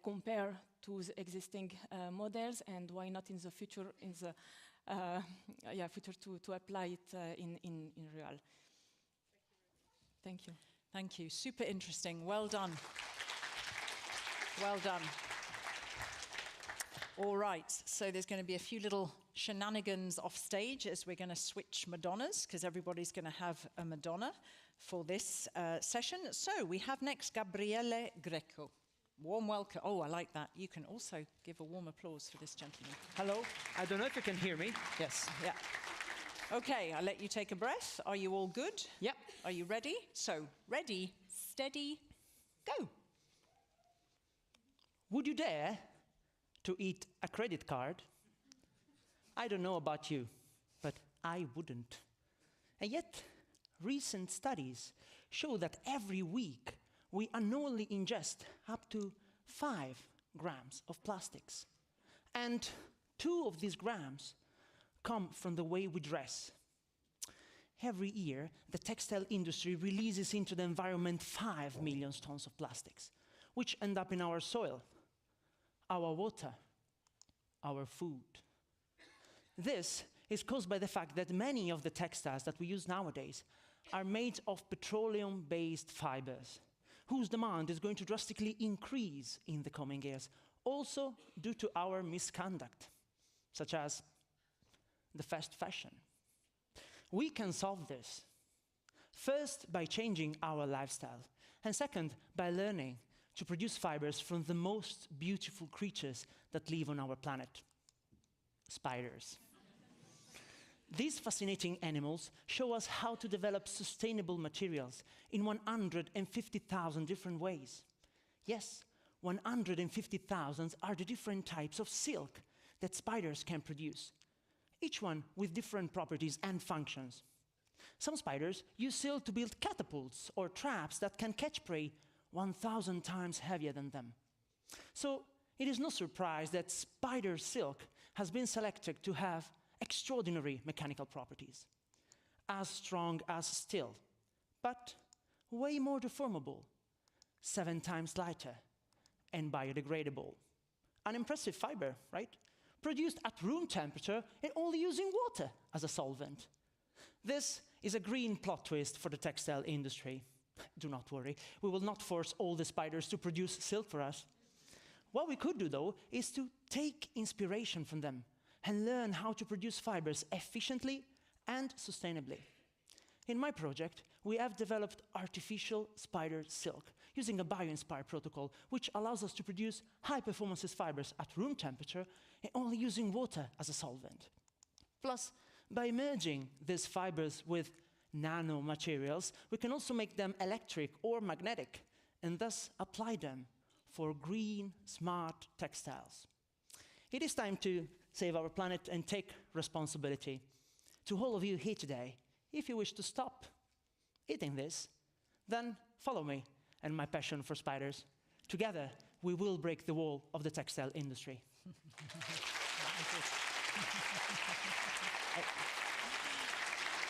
compare to the existing models, and why not in the future to apply it in real. Thank you. Thank you. Super interesting. Well done. Well done. All right, so there's going to be a few little shenanigans off stage as we're going to switch Madonnas, because everybody's going to have a Madonna for this session. So we have next Gabriele Greco. Warm welcome. Oh, I like that. You can also give a warm applause for this gentleman. Hello. I don't know if you can hear me. Yes. Yeah. Okay, I'll let you take a breath. Are you all good? Yep. Are you ready? So, ready, steady, go. Would you dare to eat a credit card? I don't know about you, but I wouldn't. And yet, recent studies show that every week we unknowingly ingest up to 5 grams of plastics. And 2 of these grams come from the way we dress. Every year, the textile industry releases into the environment 5 million tons of plastics, which end up in our soil, our water, our food. This is caused by the fact that many of the textiles that we use nowadays are made of petroleum-based fibers, whose demand is going to drastically increase in the coming years, also due to our misconduct, such as the fast fashion. We can solve this, first by changing our lifestyle, and second by learning to produce fibers from the most beautiful creatures that live on our planet, spiders. These fascinating animals show us how to develop sustainable materials in 150,000 different ways. Yes, 150,000 are the different types of silk that spiders can produce. each one with different properties and functions. Some spiders use silk to build catapults or traps that can catch prey 1,000 times heavier than them. So it is no surprise that spider silk has been selected to have extraordinary mechanical properties, as strong as steel, but way more deformable, 7 times lighter, and biodegradable. An impressive fiber, right? Produced at room temperature and only using water as a solvent. This is a green plot twist for the textile industry. Do not worry, we will not force all the spiders to produce silk for us. What we could do, though, is to take inspiration from them and learn how to produce fibers efficiently and sustainably. In my project, we have developed artificial spider silk using a bio-inspired protocol, which allows us to produce high-performance fibers at room temperature and only using water as a solvent. Plus, by merging these fibers with nanomaterials, we can also make them electric or magnetic, and thus apply them for green, smart textiles. It is time to save our planet and take responsibility. To all of you here today, if you wish to stop eating this, then follow me and my passion for spiders. Together, we will break the wall of the textile industry.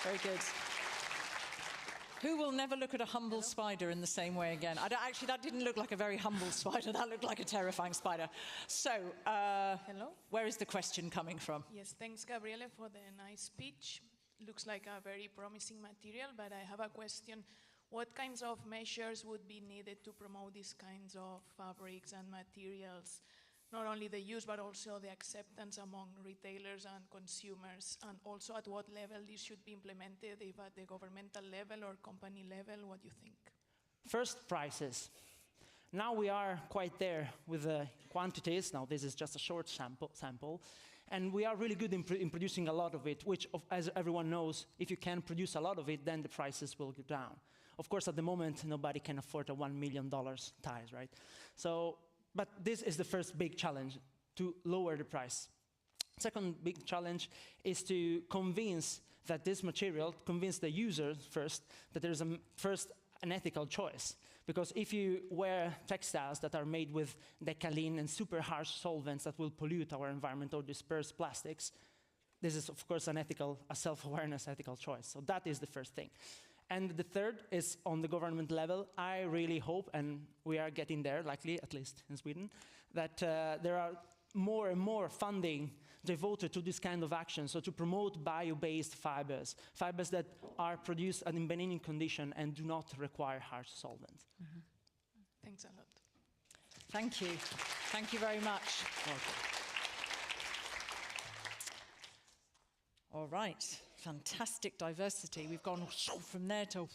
Very good. Who will never look at a humble spider in the same way again? Actually, that didn't look like a very humble spider. That looked like a terrifying spider. So, hello? Where is the question coming from? Yes, thanks, Gabriele, for the nice speech. Looks like a very promising material, but I have a question. What kinds of measures would be needed to promote these kinds of fabrics and materials? Not only the use, but also the acceptance among retailers and consumers, and also at what level this should be implemented, if at the governmental level or company level, what do you think? First, prices. Now we are quite there with the quantities. Now this is just a short sample. And we are really good in producing a lot of it, which, as everyone knows, if you can produce a lot of it, then the prices will go down. Of course, at the moment, nobody can afford a $1 million ties, right? So, but this is the first big challenge, to lower the price. Second big challenge is to convince that this material, convince the user first, that there's an ethical choice. Because if you wear textiles that are made with Decalin and super harsh solvents that will pollute our environment or disperse plastics, this is, of course, a self-awareness ethical choice. So that is the first thing. And the third is on the government level. I really hope, and we are getting there, likely, at least in Sweden, that there are more and more funding devoted to this kind of action, so to promote bio-based fibers, fibers that are produced in benign condition and do not require harsh solvents. Mm-hmm. Thanks a lot. Thank you. Thank you very much. Welcome. All right. Fantastic diversity. We've gone from there to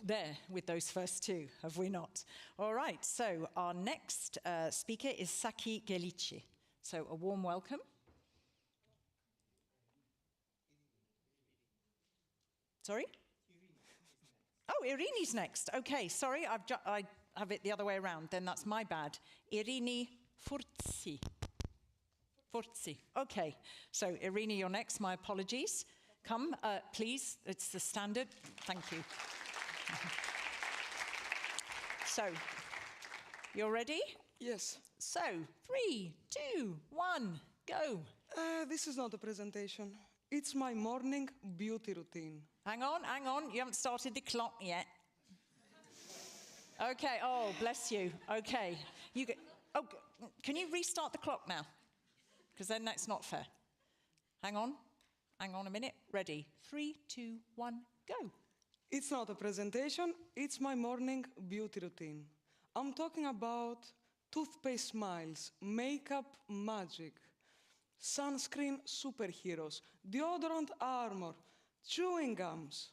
there with those first two, have we not? All right, so our next speaker is Saki Gelici. So a warm welcome. Sorry? Oh, Irini's next. Okay, sorry, I have it the other way around. Then that's my bad. Irini Furtsi. Furtsi. Okay, so Irini, you're next. My apologies. Come, please. It's the standard. Thank you. So, you're ready? Yes. So, 3, 2, 1, go. This is not a presentation. It's my morning beauty routine. Hang on. You haven't started the clock yet. Okay. Oh, bless you. Okay. Can you restart the clock now? Because then that's not fair. Hang on a minute. Ready. 3, 2, 1, go. It's not a presentation. It's my morning beauty routine. I'm talking about toothpaste smiles, makeup magic, sunscreen superheroes, deodorant armor, chewing gums.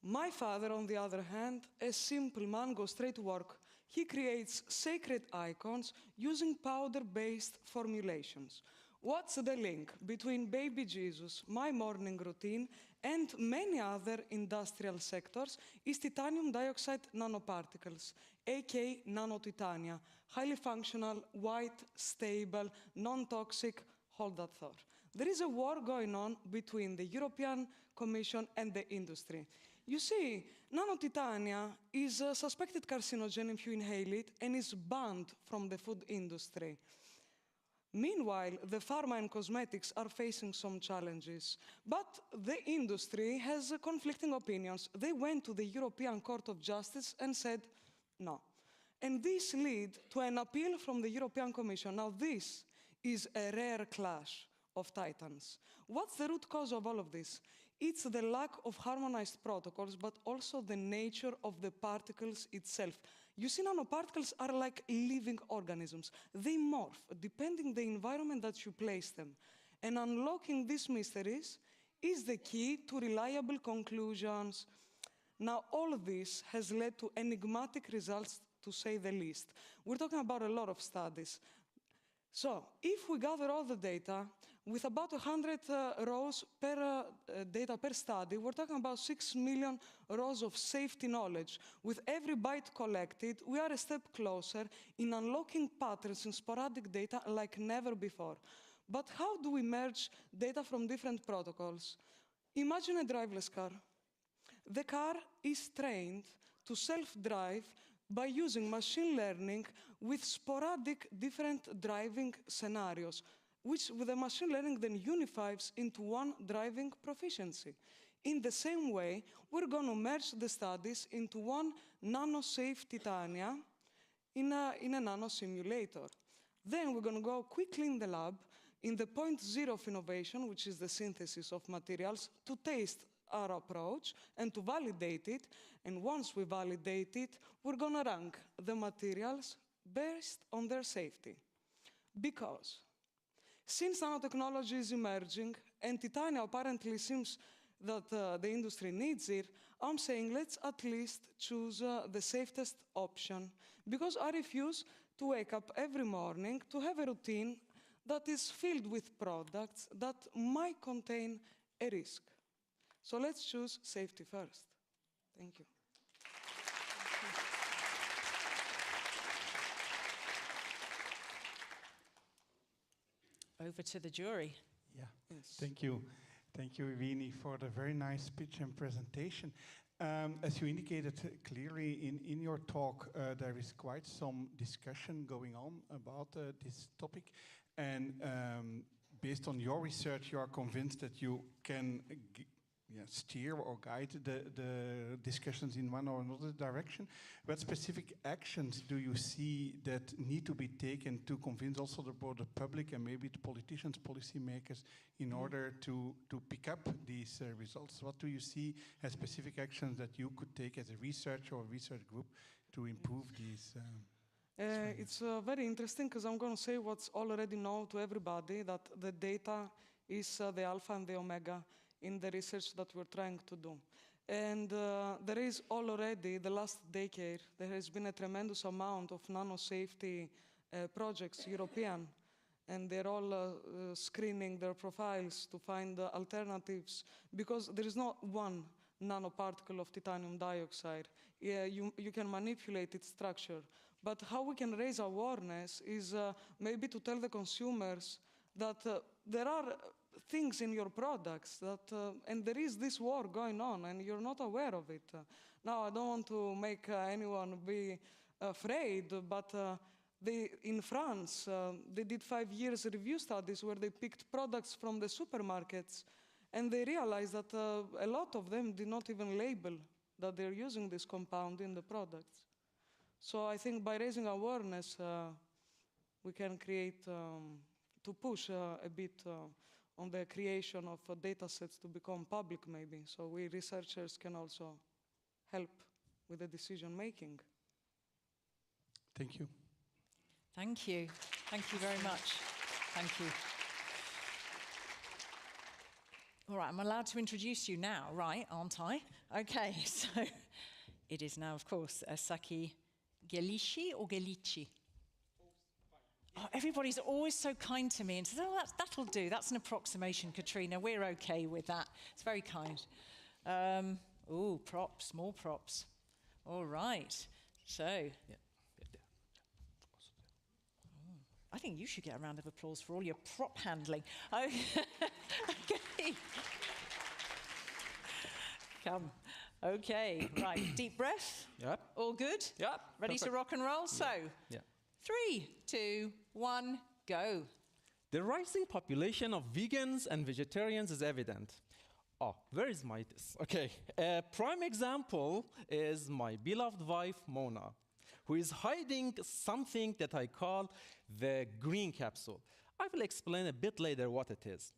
My father, on the other hand, a simple man, goes straight to work. He creates sacred icons using powder-based formulations. What's the link between baby Jesus, my morning routine, and many other industrial sectors is titanium dioxide nanoparticles, aka nanotitania, highly functional, white, stable, non-toxic, hold that thought. There is a war going on between the European Commission and the industry. You see, nanotitania is a suspected carcinogen if you inhale it and is banned from the food industry. Meanwhile, the pharma and cosmetics are facing some challenges. But the industry has conflicting opinions. They went to the European Court of Justice and said no. And this led to an appeal from the European Commission. Now this is a rare clash of titans. What's the root cause of all of this? It's the lack of harmonized protocols, but also the nature of the particles itself. You see, nanoparticles are like living organisms. They morph depending on the environment that you place them. And unlocking these mysteries is the key to reliable conclusions. Now, all of this has led to enigmatic results, to say the least. We're talking about a lot of studies. So, if we gather all the data, with about 100 rows per data per study, we're talking about 6 million rows of safety knowledge. With every byte collected, we are a step closer in unlocking patterns in sporadic data like never before. But how do we merge data from different protocols? Imagine a driverless car. The car is trained to self-drive by using machine learning with sporadic different driving scenarios, which with the machine learning then unifies into one driving proficiency. In the same way, we're going to merge the studies into one nano-safe titania in a nano simulator. Then we're going to go quickly in the lab in the point zero of innovation, which is the synthesis of materials, to taste our approach and to validate it. And once we validate it, we're going to rank the materials based on their safety. Because since nanotechnology is emerging and titania apparently seems that the industry needs it, I'm saying let's at least choose the safest option, because I refuse to wake up every morning to have a routine that is filled with products that might contain a risk. So let's choose safety first. Thank you. Over to the jury. Yeah, yes. Thank you. Thank you, Evini, for the very nice speech and presentation. As you indicated clearly in your talk, there is quite some discussion going on about this topic. And based on your research, you are convinced that you can steer or guide the discussions in one or another direction. What specific actions do you see that need to be taken to convince also the broader public and maybe the politicians, policymakers, in order to pick up these results? What do you see as specific actions that you could take as a research or research group to improve these? It's very interesting, because I'm going to say what's already known to everybody, that the data is the alpha and the omega in the research that we're trying to do. And there is already, the last decade, there has been a tremendous amount of nano-safety projects, European, and they're all screening their profiles to find alternatives, because there is not one nanoparticle of titanium dioxide. Yeah, you can manipulate its structure. But how we can raise awareness is maybe to tell the consumers that there are things in your products that, and there is this war going on and you're not aware of it. Now, I don't want to make anyone be afraid, but in France, they did 5 years review studies where they picked products from the supermarkets, and they realized that a lot of them did not even label that they're using this compound in the products. So I think by raising awareness, we can create, to push a bit on the creation of data sets to become public maybe. So we researchers can also help with the decision making. Thank you. Thank you. Thank you very much. Thank you. All right, I'm allowed to introduce you now, right, aren't I? Okay, so it is now, of course, Saki Gelici or Gelici? Oh, everybody's always so kind to me and says, oh, that'll do. That's an approximation, Katrina. We're okay with that. It's very kind. Oh, props, more props. All right. So. I think you should get a round of applause for all your prop handling. Okay. Come. Okay, right. Deep breath. Yep. All good? Yep. Ready to rock and roll? So, Yeah. 3, 2, 1, go. The rising population of vegans and vegetarians is evident. Oh, where is my this? Okay, a prime example is my beloved wife, Mona, who is hiding something that I call the green capsule. I will explain a bit later what it is.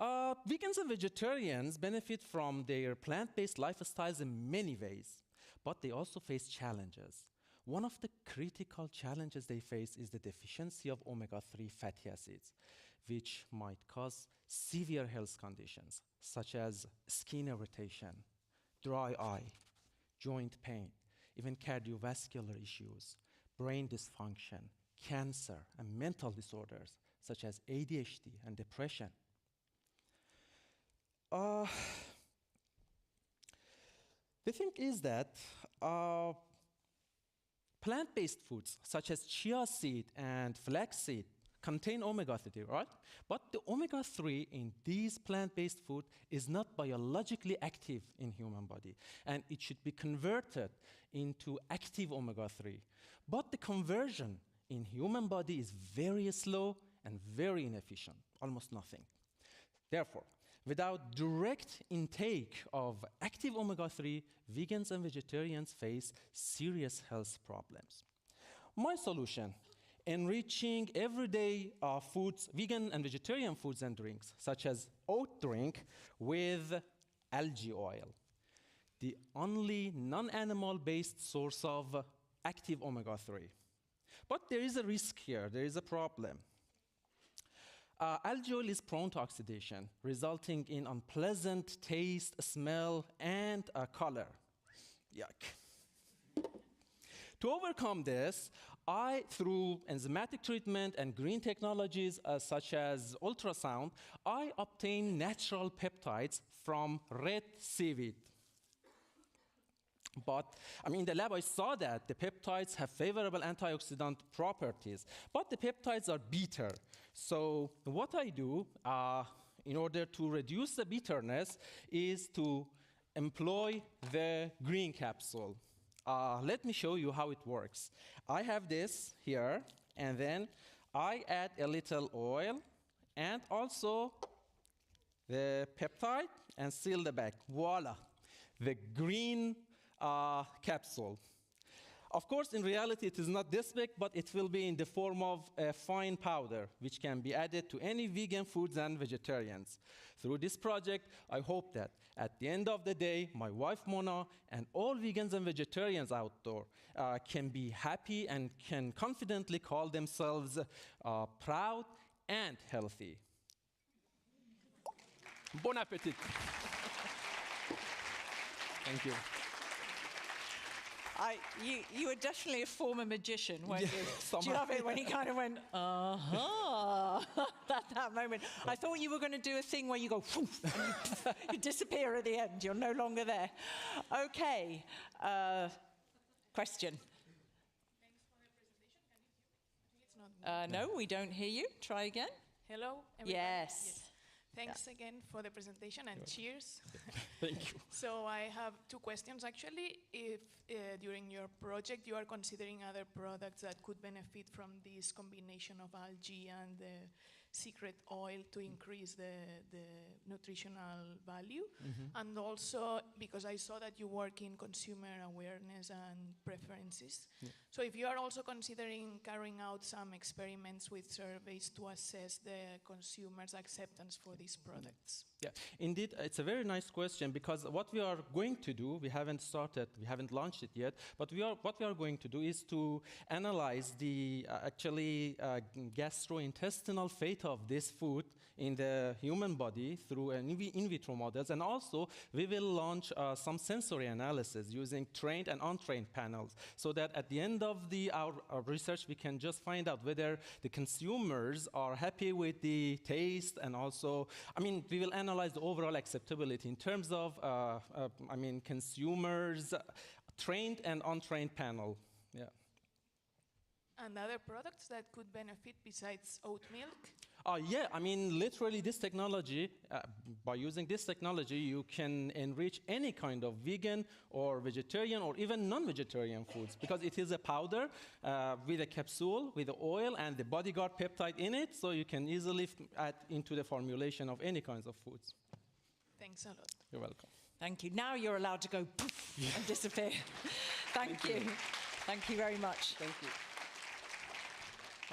Vegans and vegetarians benefit from their plant-based lifestyles in many ways, but they also face challenges. One of the critical challenges they face is the deficiency of omega-3 fatty acids, which might cause severe health conditions, such as skin irritation, dry eye, joint pain, even cardiovascular issues, brain dysfunction, cancer, and mental disorders, such as ADHD and depression. The thing is that plant-based foods, such as chia seed and flaxseed, contain omega-3, right? But the omega-3 in these plant-based food is not biologically active in human body, and it should be converted into active omega-3. But the conversion in human body is very slow and very inefficient, almost nothing. Therefore, without direct intake of active omega-3, vegans and vegetarians face serious health problems. My solution: enriching everyday foods, vegan and vegetarian foods and drinks, such as oat drink with algae oil, the only non-animal based source of active omega-3. But there is a risk here, there is a problem. Algae oil is prone to oxidation, resulting in unpleasant taste, smell, and color. Yuck. To overcome this, through enzymatic treatment and green technologies such as ultrasound, I obtain natural peptides from red seaweed. But, in the lab I saw that the peptides have favorable antioxidant properties, but the peptides are bitter. So what I do in order to reduce the bitterness is to employ the green capsule. Let me show you how it works. I have this here, and then I add a little oil and also the peptide and seal the back. Voila, the green capsule. Of course, in reality, it is not this big, but it will be in the form of a fine powder, which can be added to any vegan foods and vegetarians. Through this project, I hope that at the end of the day, my wife Mona and all vegans and vegetarians out there can be happy and can confidently call themselves proud and healthy. Bon appetit. Thank you. You were definitely a former magician, weren't you? Somehow. Do you love it when he kind of went, that moment? I thought you were going to do a thing where you go, and you disappear at the end. You're no longer there. Okay. Question. Thanks for the presentation. No, we don't hear you. Try again. Hello, everybody. Yes. Thanks again for the presentation and cheers. Thank you. So I have two questions actually. If during your project you are considering other products that could benefit from this combination of algae and the secret oil to increase the nutritional value. And also because I saw that you work in consumer awareness and preferences. So if you are also considering carrying out some experiments with surveys to assess the consumers' acceptance for these products. Yeah, indeed, it's a very nice question, because what we are going to do, we haven't launched it yet, but what we are going to do is to analyze the gastrointestinal fate of this food in the human body through in vitro models, and also we will launch some sensory analysis using trained and untrained panels, so that at the end of our research we can just find out whether the consumers are happy with the taste, and also, we will analyze the overall acceptability in terms of, consumers, trained and untrained panel. Yeah. And other products that could benefit besides oat milk? Yeah, I mean, literally this technology, by using this technology, you can enrich any kind of vegan or vegetarian or even non-vegetarian foods, because it is a powder with a capsule, with the oil and the bodyguard peptide in it, so you can easily add into the formulation of any kinds of foods. Thanks a lot. You're welcome. Thank you. Now you're allowed to go poof and disappear. Thank you. Thank you very much. Thank you.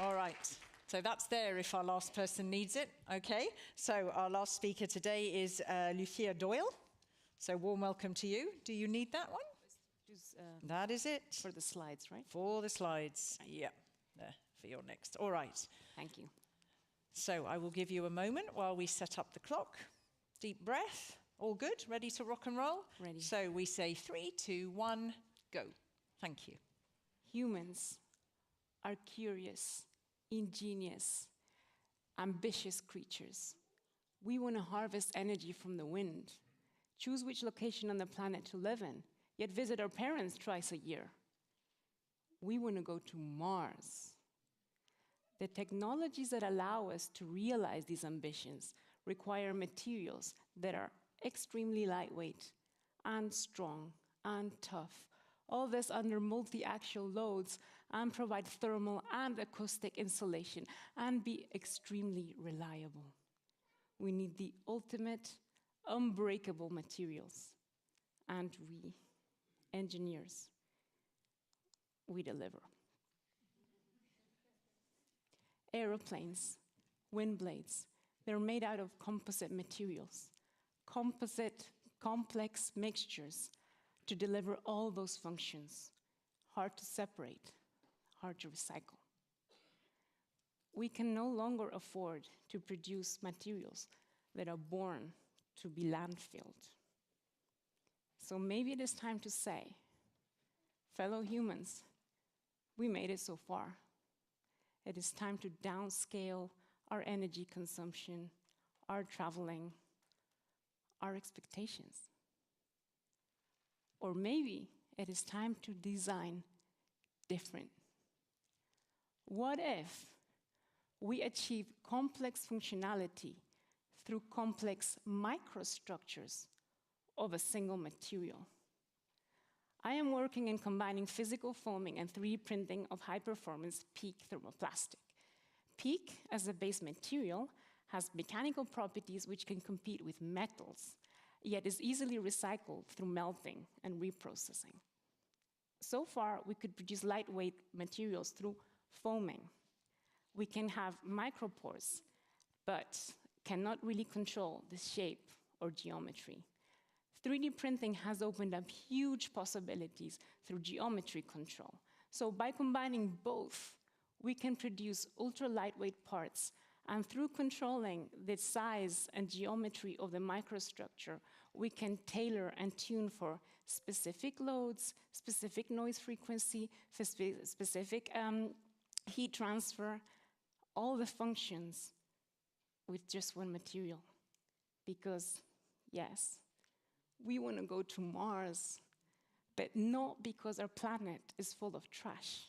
All right. So that's there if our last person needs it. Okay. So our last speaker today is Lucia Doyle. So warm welcome to you. Do you need that one? That is it. For the slides, right? For the slides. Yeah. There, for your next. All right. Thank you. So I will give you a moment while we set up the clock. Deep breath. All good? Ready to rock and roll? Ready. So we say 3, 2, 1, go. Thank you. Humans are curious, ingenious, ambitious creatures. We want to harvest energy from the wind, choose which location on the planet to live in, yet visit our parents twice a year. We want to go to Mars. The technologies that allow us to realize these ambitions require materials that are extremely lightweight and strong and tough, all this under multi-axial loads, and provide thermal and acoustic insulation and be extremely reliable. We need the ultimate, unbreakable materials. And we, engineers, we deliver. Aeroplanes, wind blades, they're made out of composite materials, composite, complex mixtures to deliver all those functions, hard to separate, hard to recycle. We can no longer afford to produce materials that are born to be landfilled. So maybe it is time to say, fellow humans, we made it so far. It is time to downscale our energy consumption, our traveling, our expectations. Or maybe it is time to design different. What if we achieve complex functionality through complex microstructures of a single material? I am working in combining physical foaming and 3D printing of high-performance PEEK thermoplastic. PEEK, as a base material, has mechanical properties which can compete with metals, yet is easily recycled through melting and reprocessing. So far, we could produce lightweight materials through foaming. We can have micropores, but cannot really control the shape or geometry. 3D printing has opened up huge possibilities through geometry control. So by combining both, we can produce ultra-lightweight parts, and through controlling the size and geometry of the microstructure, we can tailor and tune for specific loads, specific noise frequency, specific heat transfer, all the functions with just one material. Because, yes, we want to go to Mars, but not because our planet is full of trash,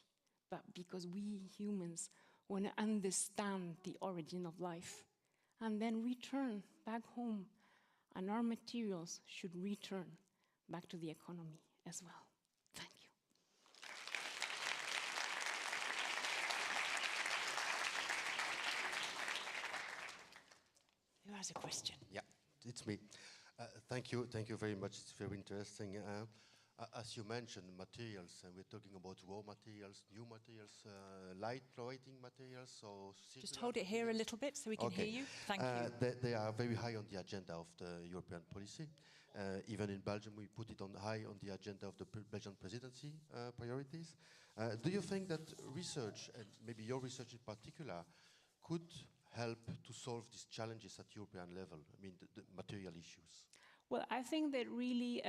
but because we humans want to understand the origin of life and then return back home. And our materials should return back to the economy as well. Thank you. Who has a question? Yeah, it's me. Thank you very much. It's very interesting. As you mentioned, materials, and we're talking about raw materials, new materials, light-weighting materials. So just hold it here a little bit so we can hear you. Thank you. They are very high on the agenda of the European policy. Even in Belgium, we put it high on the agenda of the Belgian presidency priorities. Do you think that research, and maybe your research in particular, could help to solve these challenges at European level? I mean, the material issues. Well, I think that really,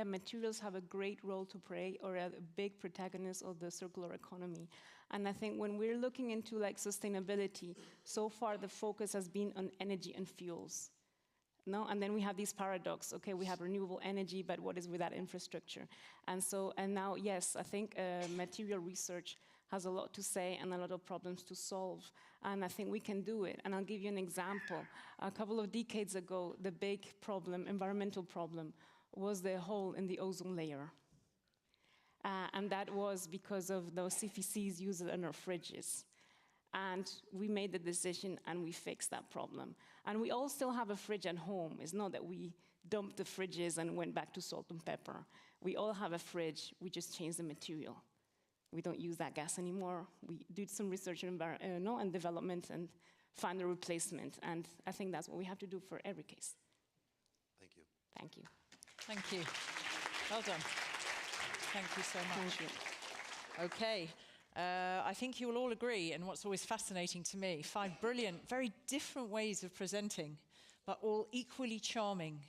materials have a great role to play, or a big protagonist of the circular economy. And I think when we're looking into sustainability, so far the focus has been on energy and fuels. No? And then we have this paradox. Okay, we have renewable energy, but what is with that infrastructure? And now, yes, I think material research has a lot to say and a lot of problems to solve. And I think we can do it. And I'll give you an example. A couple of decades ago, the big problem, environmental problem, was the hole in the ozone layer. And that was because of those CFCs used in our fridges. And we made the decision and we fixed that problem. And we all still have a fridge at home. It's not that we dumped the fridges and went back to salt and pepper. We all have a fridge, we just changed the material. We don't use that gas anymore. We did some research and development and find a replacement. And I think that's what we have to do for every case. Thank you. Thank you. Thank you. Well done. Thank you so much. Thank you. Okay. I think you will all agree, and what's always fascinating to me, 5 brilliant, very different ways of presenting, but all equally charming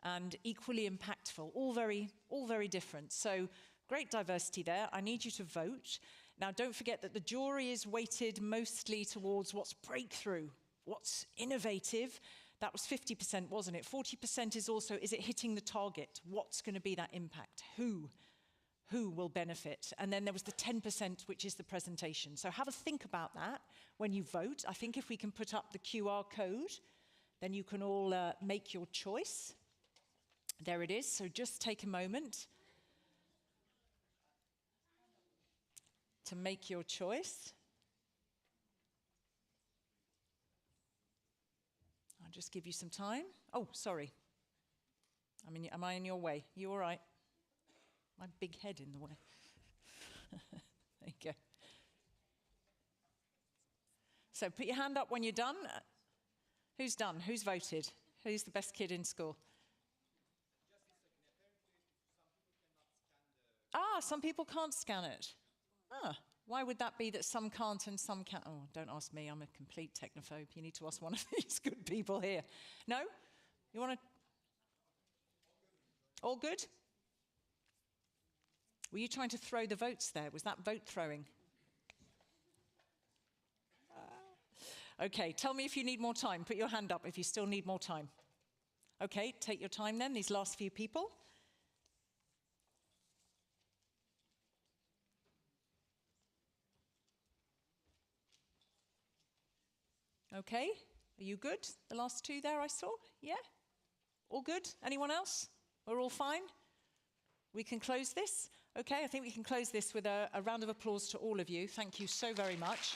and equally impactful, all very different. So great diversity there. I need you to vote. Now, don't forget that the jury is weighted mostly towards what's breakthrough, what's innovative. That was 50%, wasn't it? 40% is also, is it hitting the target? What's going to be that impact? Who will benefit? And then there was the 10%, which is the presentation. So have a think about that when you vote. I think if we can put up the QR code, then you can all make your choice. There it is. So just take a moment to make your choice. I'll just give you some time. Oh, sorry. Am I in your way? You all right? My big head in the way. There you go. So put your hand up when you're done. Who's done? Who's voted? Who's the best kid in school? Some people can't scan it. Why would that be that some can't and some can? Oh, don't ask me. I'm a complete technophobe. You need to ask one of these good people here. No? You want to? All good? Were you trying to throw the votes there? Was that vote throwing? Okay, tell me if you need more time. Put your hand up if you still need more time. Okay, take your time then, these last few people. Okay, are you good? The last two there I saw? Yeah? All good? Anyone else? We're all fine? We can close this? Okay, I think we can close this with a round of applause to all of you. Thank you so very much.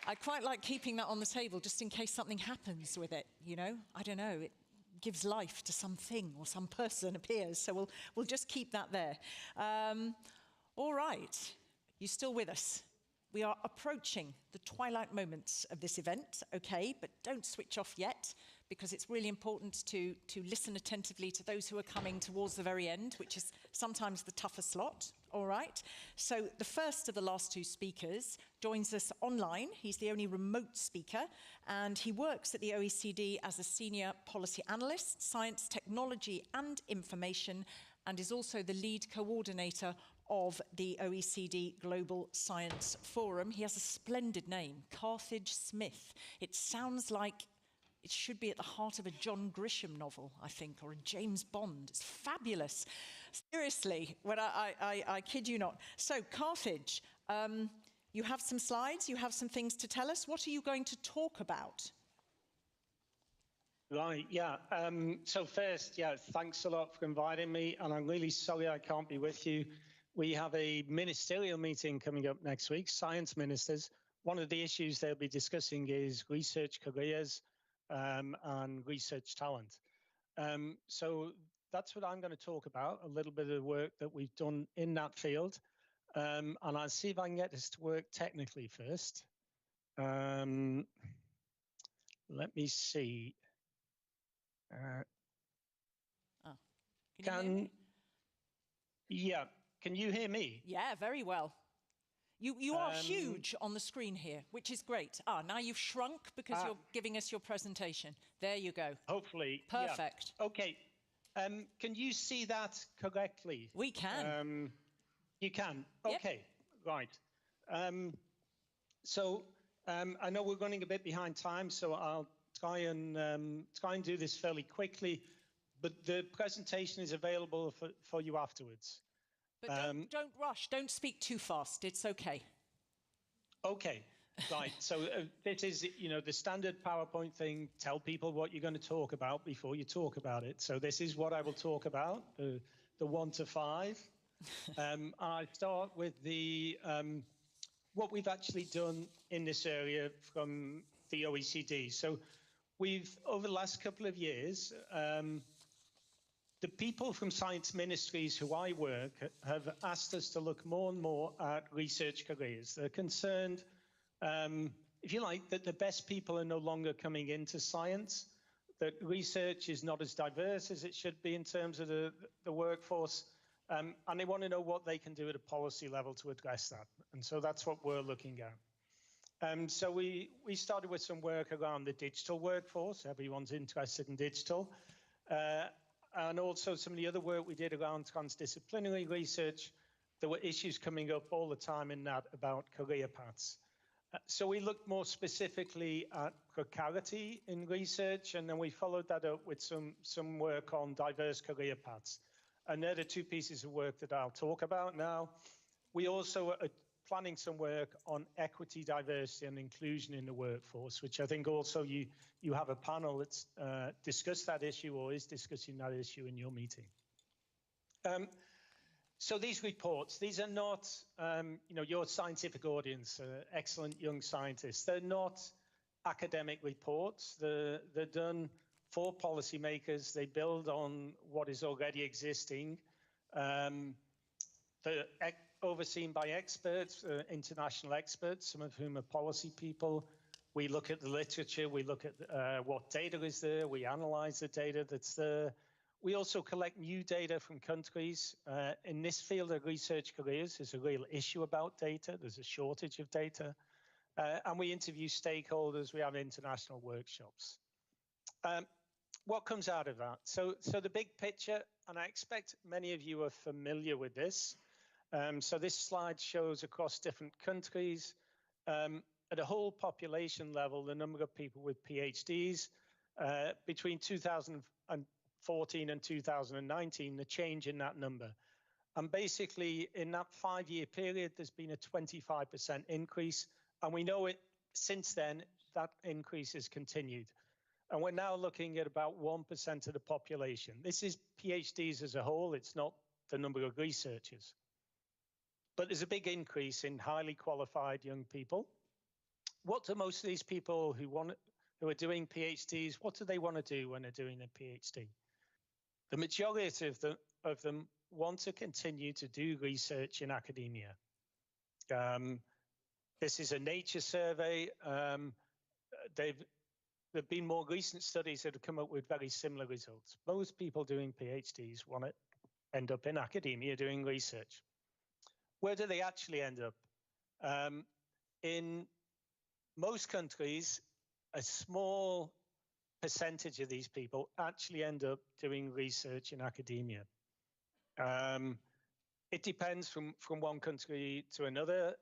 I quite like keeping that on the table just in case something happens with it, you know? I don't know, it gives life to something or some person appears, so we'll just keep that there. All right, you still with us? We are approaching the twilight moments of this event, okay, but don't switch off yet, because it's really important to listen attentively to those who are coming towards the very end, which is sometimes the tougher slot, all right? So the first of the last two speakers joins us online. He's the only remote speaker, and he works at the OECD as a senior policy analyst, science, technology, and information, and is also the lead coordinator of the OECD Global Science Forum. He has a splendid name, Carthage Smith. It sounds like it should be at the heart of a John Grisham novel, I think, or a James Bond. It's fabulous. Seriously, when I kid you not. So, Carthage, you have some slides, you have some things to tell us. What are you going to talk about? Right, yeah. So first, yeah, thanks a lot for inviting me, and I'm really sorry I can't be with you. We have a ministerial meeting coming up next week, science ministers. One of the issues they'll be discussing is research careers, and research talent. So that's what I'm going to talk about, a little bit of the work that we've done in that field. And I'll see if I can get this to work technically first. Let me see. Can you hear me? Yeah, can you hear me? Yeah, very well. You are huge on the screen here, which is great. Now you've shrunk because you're giving us your presentation. There you go. Hopefully. Perfect. Yeah. Okay. Can you see that correctly? We can. You can? Yep. Okay, right. So I know we're running a bit behind time, so I'll try and do this fairly quickly. but the presentation is available for you afterwards. But don't rush. Don't speak too fast. It's okay. Okay, right. So this is, the standard PowerPoint thing. Tell people what you're going to talk about before you talk about it. So this is what I will talk about, the 1 to 5. I start with what we've actually done in this area from the OECD. So we've, over the last couple of years, the people from science ministries who I work have asked us to look more and more at research careers. They're concerned, if you like, that the best people are no longer coming into science, that research is not as diverse as it should be in terms of the workforce, and they want to know what they can do at a policy level to address that. And so that's what we're looking at. So we started with some work around the digital workforce. Everyone's interested in digital. And also some of the other work we did around transdisciplinary research. There were issues coming up all the time in that about career paths. So we looked more specifically at precarity in research, and then we followed that up with some work on diverse career paths. And they're the two pieces of work that I'll talk about now. We also are planning some work on equity, diversity, and inclusion in the workforce, which I think also you have a panel that's discussed that issue or is discussing that issue in your meeting. So these reports, these are not, your scientific audience, excellent young scientists. They're not academic reports. They're done for policymakers. They build on what is already existing. They're overseen by experts, international experts, some of whom are policy people. We look at the literature, we look at what data is there, we analyze the data that's there. We also collect new data from countries. In this field of research careers, there's a real issue about data. There's a shortage of data. And we interview stakeholders. We have international workshops. What comes out of that? So the big picture, and I expect many of you are familiar with this. So this slide shows across different countries, at a whole population level, the number of people with PhDs between 2014 and 2019, the change in that number. And basically, in that 5-year period, there's been a 25% increase. And we know it since then, that increase has continued. And we're now looking at about 1% of the population. This is PhDs as a whole. It's not the number of researchers. But there's a big increase in highly qualified young people. What do most of these people who are doing PhDs, what do they want to do when they're doing a PhD? The majority of them want to continue to do research in academia. This is a Nature survey. There have been more recent studies that have come up with very similar results. Most people doing PhDs want to end up in academia doing research. Where do they actually end up? In most countries, a small percentage of these people actually end up doing research in academia. It depends from one country to another.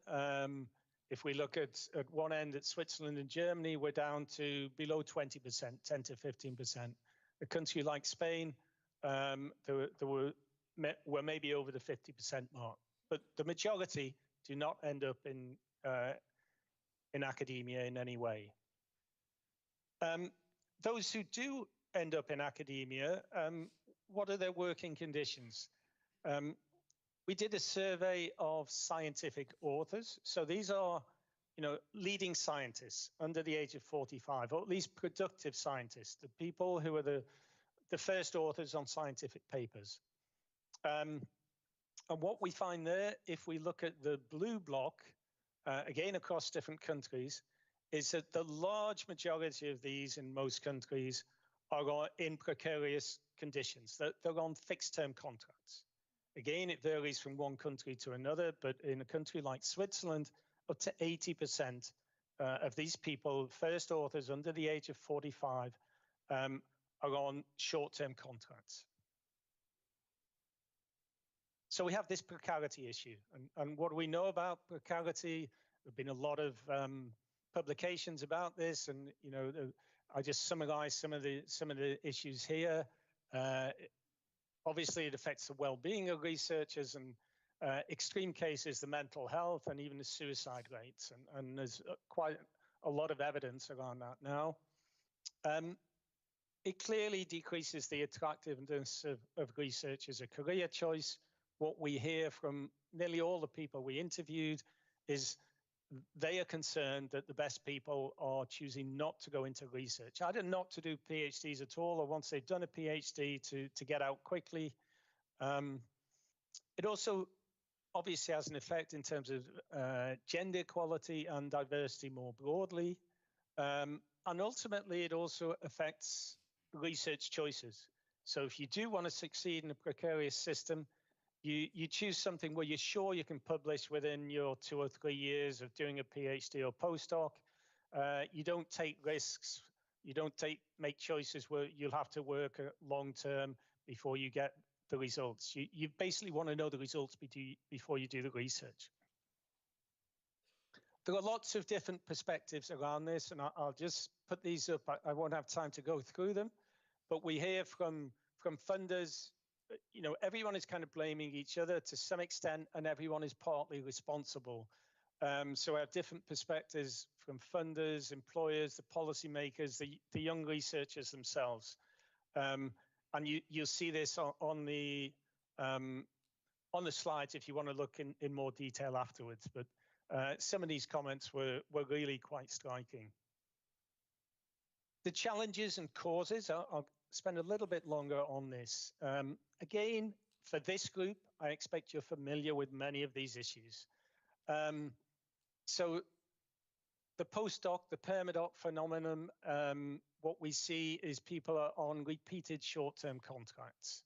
If we look at one end at Switzerland and Germany, we're down to below 20%, 10 to 15%. A country like Spain, were maybe over the 50% mark. But the majority do not end up in academia in any way. Those who do end up in academia, what are their working conditions? We did a survey of scientific authors. So these are, leading scientists under the age of 45, or at least productive scientists, the people who are the first authors on scientific papers. And what we find there, if we look at the blue block, again across different countries, is that the large majority of these in most countries are in precarious conditions. They're on fixed-term contracts. Again, it varies from one country to another, but in a country like Switzerland, up to 80% of these people, first authors under the age of 45, are on short-term contracts. So we have this precarity issue. And what do we know about precarity? There have been a lot of publications about this, and I just summarized some of the issues here. Obviously, it affects the well-being of researchers and extreme cases, the mental health and even the suicide rates. And there's quite a lot of evidence around that now. It clearly decreases the attractiveness of research as a career choice. What we hear from nearly all the people we interviewed is they are concerned that the best people are choosing not to go into research, either not to do PhDs at all, or once they've done a PhD to get out quickly. It also obviously has an effect in terms of gender equality and diversity more broadly. And ultimately, it also affects research choices. So if you do want to succeed in a precarious system, you choose something where you're sure you can publish within your 2 or 3 years of doing a PhD or postdoc. You don't take risks. You don't make choices where you'll have to work long term before you get the results. You basically want to know the results before you do the research. There are lots of different perspectives around this, and I'll just put these up. I won't have time to go through them, but we hear from funders, you know, everyone is kind of blaming each other to some extent, and everyone is partly responsible. So I have different perspectives from funders, employers, the policymakers, the young researchers themselves. And you'll see this on the slides if you want to look in more detail afterwards. But some of these comments were really quite striking. The challenges and causes, I'll spend a little bit longer on this. Again, for this group, I expect you're familiar with many of these issues. So the postdoc, the permadoc phenomenon, what we see is people are on repeated short-term contracts.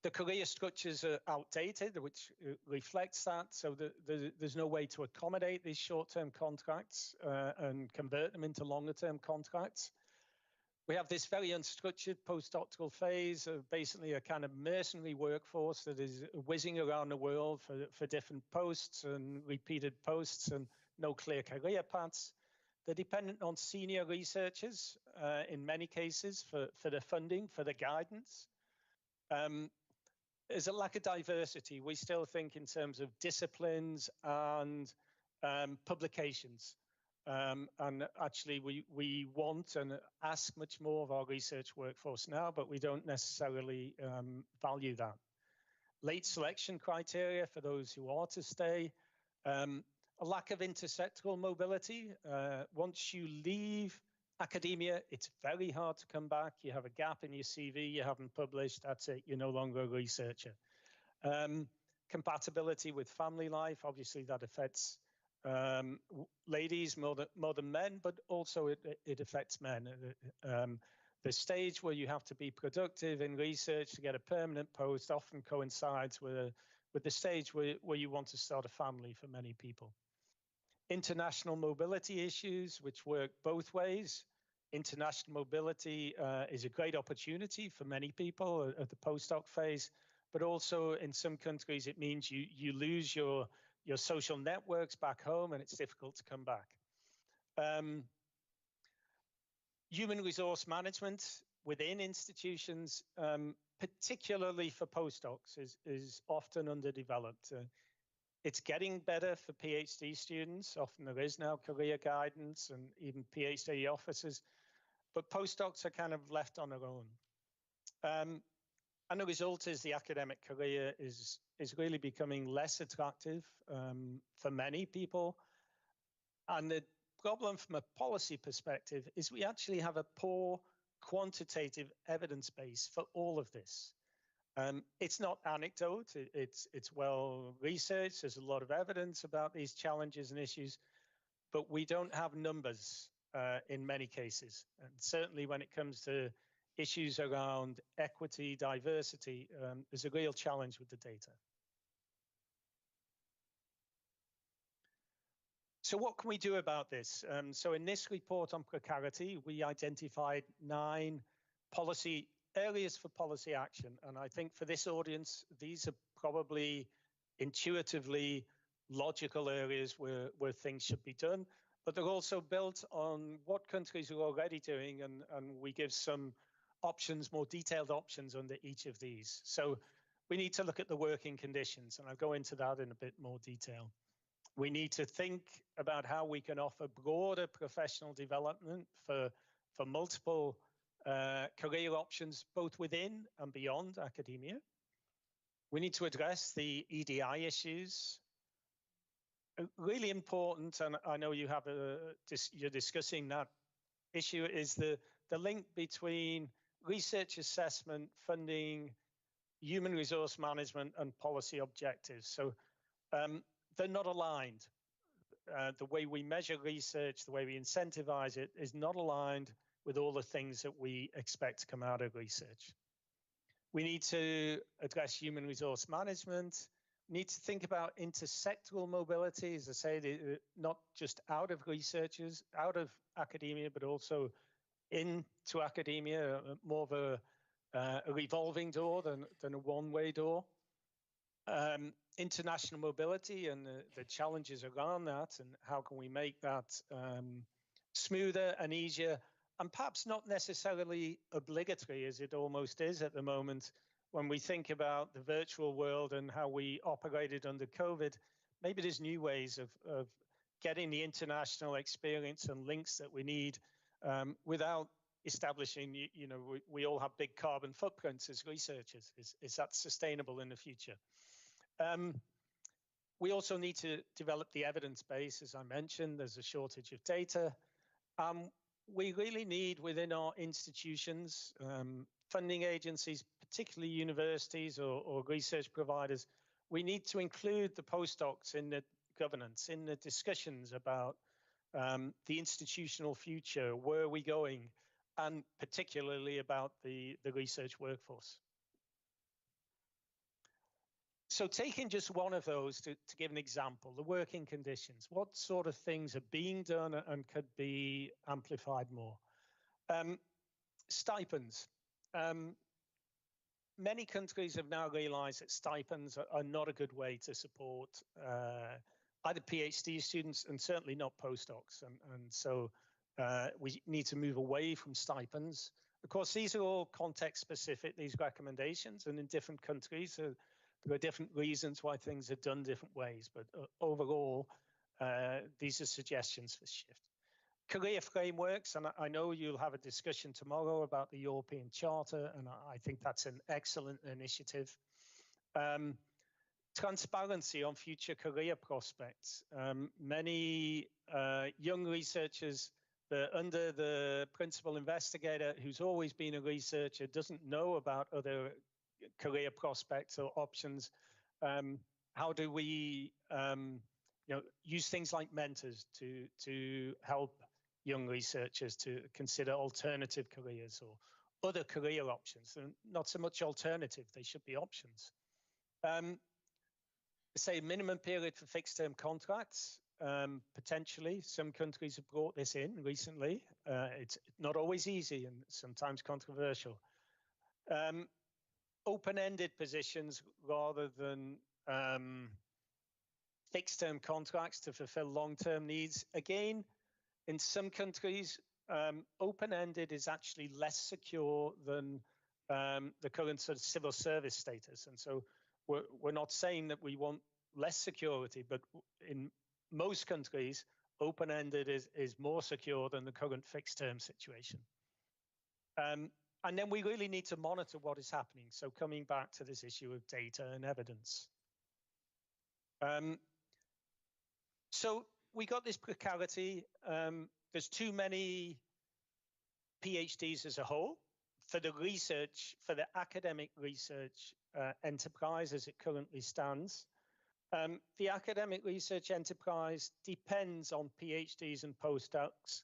The career structures are outdated, which reflects that. So there's no way to accommodate these short-term contracts and convert them into longer-term contracts. We have this very unstructured postdoctoral phase of basically a kind of mercenary workforce that is whizzing around the world for different posts and repeated posts and no clear career paths. They're dependent on senior researchers in many cases for the funding, for the guidance. There's a lack of diversity. We still think in terms of disciplines and publications. And actually, we want and ask much more of our research workforce now, but we don't necessarily value that. Late selection criteria for those who are to stay. A lack of intersectoral mobility. Once you leave academia, it's very hard to come back. You have a gap in your CV, you haven't published, that's it, you're no longer a researcher. Compatibility with family life, obviously that affects ladies more than men, but also it affects men. The stage where you have to be productive in research to get a permanent post often coincides with the stage where you want to start a family for many people. International mobility issues, which work both ways. International mobility is a great opportunity for many people at the postdoc phase, but also in some countries it means you lose your social networks back home and it's difficult to come back. Human resource management within institutions, particularly for postdocs, is often underdeveloped. It's getting better for PhD students. Often there is now career guidance and even PhD offices, but postdocs are kind of left on their own. And the result is the academic career is really becoming less attractive for many people. And the problem from a policy perspective is we actually have a poor quantitative evidence base for all of this. It's not anecdote, it's well researched, there's a lot of evidence about these challenges and issues, but we don't have numbers in many cases. And certainly when it comes to issues around equity, diversity, there's a real challenge with the data. So what can we do about this? So in this report on precarity, we identified 9 policy areas for policy action. And I think for this audience, these are probably intuitively logical areas where things should be done, but they're also built on what countries are already doing, and we give some options, more detailed options under each of these. So we need to look at the working conditions, and I'll go into that in a bit more detail. We need to think about how we can offer broader professional development for multiple career options, both within and beyond academia. We need to address the EDI issues. Really important, and I know you have you're discussing that issue, is the link between research assessment, funding, human resource management, and policy objectives. So they're not aligned. The way we measure research, the way we incentivize it, is not aligned with all the things that we expect to come out of research. We need to address human resource management. We need to think about intersectoral mobility, as I say, not just out of researchers, out of academia, but also into academia, more of a revolving door than a one-way door. International mobility and the challenges around that, and how can we make that smoother and easier, and perhaps not necessarily obligatory as it almost is at the moment. When we think about the virtual world and how we operated under COVID, maybe there's new ways of getting the international experience and links that we need without establishing, we all have big carbon footprints as researchers. Is that sustainable in the future? We also need to develop the evidence base. As I mentioned, there's a shortage of data. We really need within our institutions, funding agencies, particularly universities or research providers, we need to include the postdocs in the governance, in the discussions about the institutional future, where are we going, and particularly about the research workforce. So taking just one of those to give an example, the working conditions, what sort of things are being done and could be amplified more? Stipends. Many countries have now realized that stipends are not a good way to support either PhD students and certainly not postdocs. And so we need to move away from stipends. Of course, these are all context specific, these recommendations, and in different countries, there are different reasons why things are done different ways, but overall, these are suggestions for shift. Career frameworks, and I know you'll have a discussion tomorrow about the European Charter, and I think that's an excellent initiative. Transparency on future career prospects. Many young researchers under the principal investigator who's always been a researcher doesn't know about other career prospects or options. How do we use things like mentors to help young researchers to consider alternative careers or other career options? And not so much alternative, they should be options. Say minimum period for fixed term contracts. Potentially, some countries have brought this in recently. It's not always easy and sometimes controversial. Open-ended positions rather than fixed-term contracts to fulfill long-term needs. Again, in some countries, open-ended is actually less secure than the current sort of civil service status. And so we're not saying that we want less security, but in most countries, open-ended is more secure than the current fixed-term situation. And then we really need to monitor what is happening. So coming back to this issue of data and evidence. So we got this precarity. There's too many PhDs as a whole for the research, for the academic research enterprise as it currently stands. The academic research enterprise depends on PhDs and postdocs,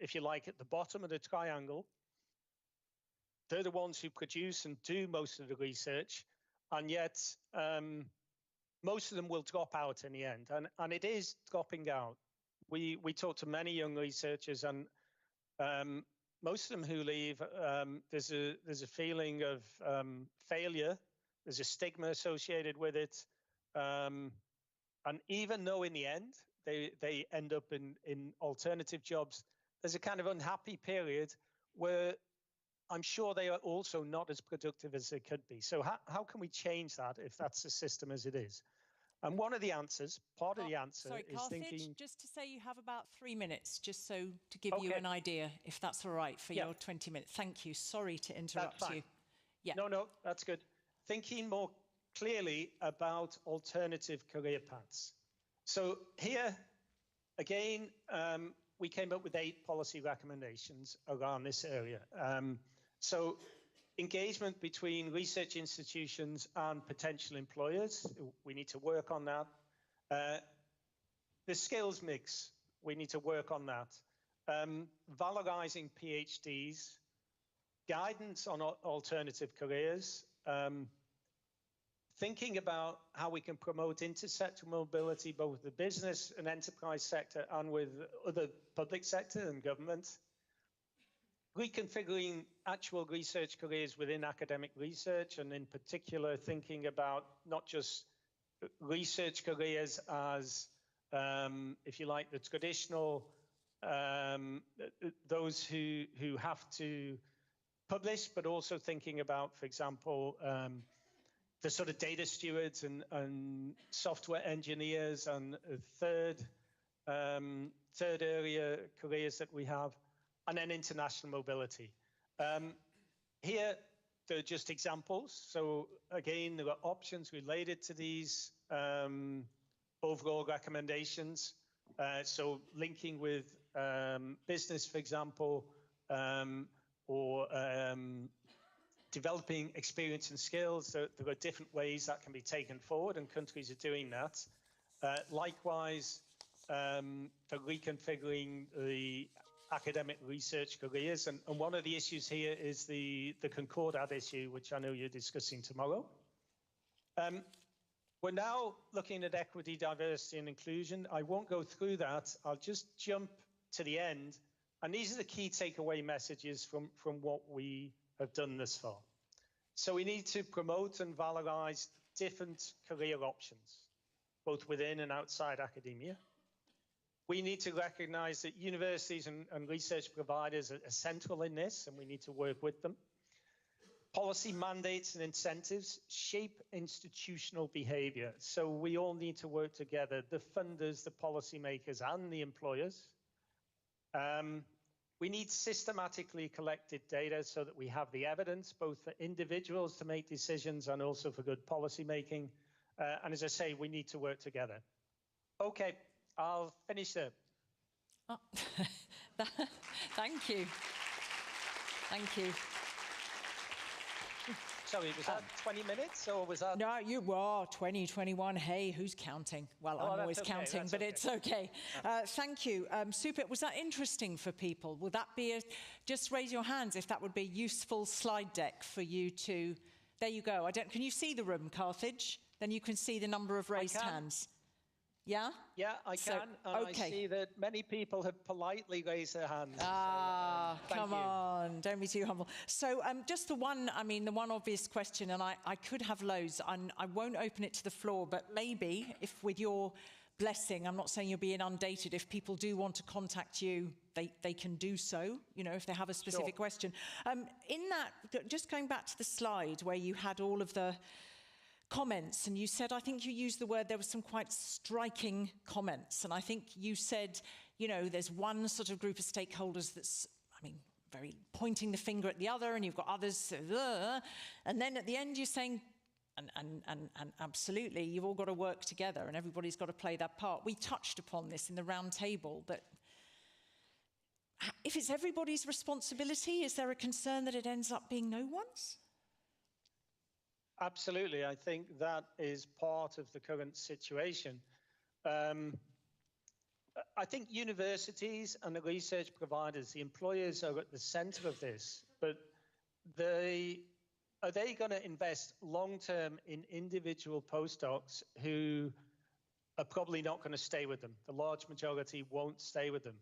if you like, at the bottom of the triangle. They're the ones who produce and do most of the research, and yet most of them will drop out in the end, and it is dropping out. We talk to many young researchers, and most of them who leave, there's a feeling of failure. There's a stigma associated with it, and even though in the end they end up in alternative jobs, there's a kind of unhappy period where I'm sure they are also not as productive as they could be. So how can we change that if that's the system as it is? And one of the answers, part of the answer sorry, is Carthage, thinking... just to say you have about 3 minutes, just so to give you an idea, if that's all right, for your 20 minutes. Thank you. Sorry to interrupt you. Yeah. No, that's good. Thinking more clearly about alternative career paths. So here, again, we came up with 8 policy recommendations around this area. So engagement between research institutions and potential employers, we need to work on that. The skills mix, we need to work on that. Valorizing PhDs, guidance on alternative careers, thinking about how we can promote intersectoral mobility, both with the business and enterprise sector and with other public sector and government. Reconfiguring actual research careers within academic research, and in particular thinking about not just research careers as, if you like, the traditional, those who have to publish, but also thinking about, for example, the sort of data stewards and software engineers and third area careers that we have. And then international mobility. Here, they're just examples. So again, there are options related to these overall recommendations. So linking with business, for example, or developing experience and skills. There are different ways that can be taken forward, and countries are doing that. Likewise, for reconfiguring the academic research careers. And one of the issues here is the Concordat issue, which I know you're discussing tomorrow. We're now looking at equity, diversity, and inclusion. I won't go through that. I'll just jump to the end. And these are the key takeaway messages from what we have done thus far. So we need to promote and valorize different career options, both within and outside academia. We need to recognize that universities and research providers are central in this, and we need to work with them. Policy mandates and incentives shape institutional behavior. So we all need to work together, the funders, the policymakers, and the employers. We need systematically collected data so that we have the evidence, both for individuals to make decisions and also for good policy making. And as I say, we need to work together. Okay. I'll finish there. Oh, thank you. Thank you. Sorry, was that 20 minutes or was that? No, you were 20, 21. Hey, who's counting? Well, I'm always counting, but it's okay. Thank you. Super. Was that interesting for people? Would that be just raise your hands if that would be a useful slide deck for you to, there you go. Can you see the room, Carthage? Then you can see the number of raised hands. Yeah? Yeah, I can. And I see that many people have politely raised their hands. Come on, don't be too humble. So just the one obvious question, and I could have loads, and I won't open it to the floor, but maybe if with your blessing, I'm not saying you'll be inundated, if people do want to contact you, they can do so, if they have a specific question. In that, just going back to the slide where you had all of the comments, and you said, I think you used the word, there were some quite striking comments, and I think you said, there's one sort of group of stakeholders that's, very pointing the finger at the other, and you've got others, and then at the end you're saying, and absolutely, you've all got to work together, and everybody's got to play their part. We touched upon this in the round table, but if it's everybody's responsibility, is there a concern that it ends up being no one's? Absolutely. I think that is part of the current situation. I think universities and the research providers, the employers are at the center of this, but are they going to invest long-term in individual postdocs who are probably not going to stay with them? The large majority won't stay with them.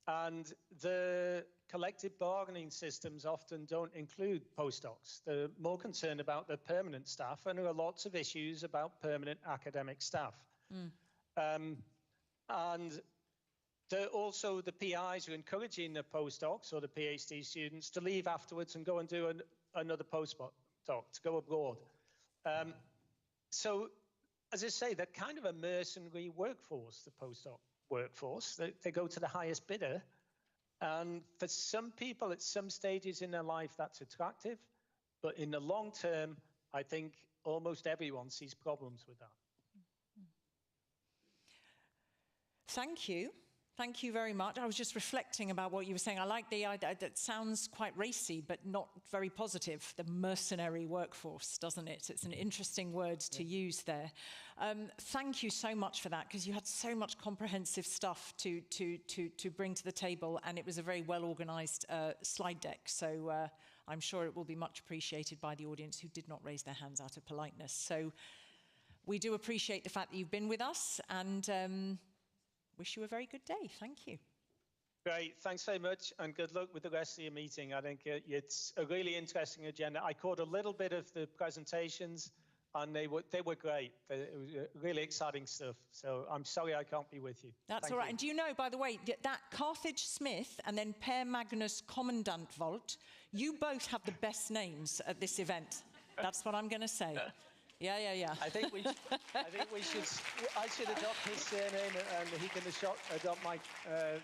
And the collective bargaining systems often don't include postdocs. They're more concerned about the permanent staff, and there are lots of issues about permanent academic staff. And Also, the PIs are encouraging the postdocs or the PhD students to leave afterwards and go and do another postdoc, to go abroad. So, as I say, they're kind of a mercenary workforce, the postdoc workforce. They go to the highest bidder. And for some people at some stages in their life, that's attractive. But in the long term, I think almost everyone sees problems with that. Thank you. Thank you very much. I was just reflecting about what you were saying. I like the idea that sounds quite racy, but not very positive. The mercenary workforce, doesn't it? It's an interesting word to use there. Thank you so much for that, because you had so much comprehensive stuff to bring to the table, and it was a very well-organized slide deck. So I'm sure it will be much appreciated by the audience who did not raise their hands out of politeness. So we do appreciate the fact that you've been with us, and wish you a very good day. Thank you. Great. Thanks very much, and good luck with the rest of your meeting. I think it's a really interesting agenda. I caught a little bit of the presentations, and they were great. It was really exciting stuff. So I'm sorry I can't be with you. That's all right. And do you know, by the way, that Carthage Smith and then Per Magnus Commandant Volt, you both have the best names at this event. That's what I'm going to say. Yeah. I think I should adopt his surname, and he can adopt my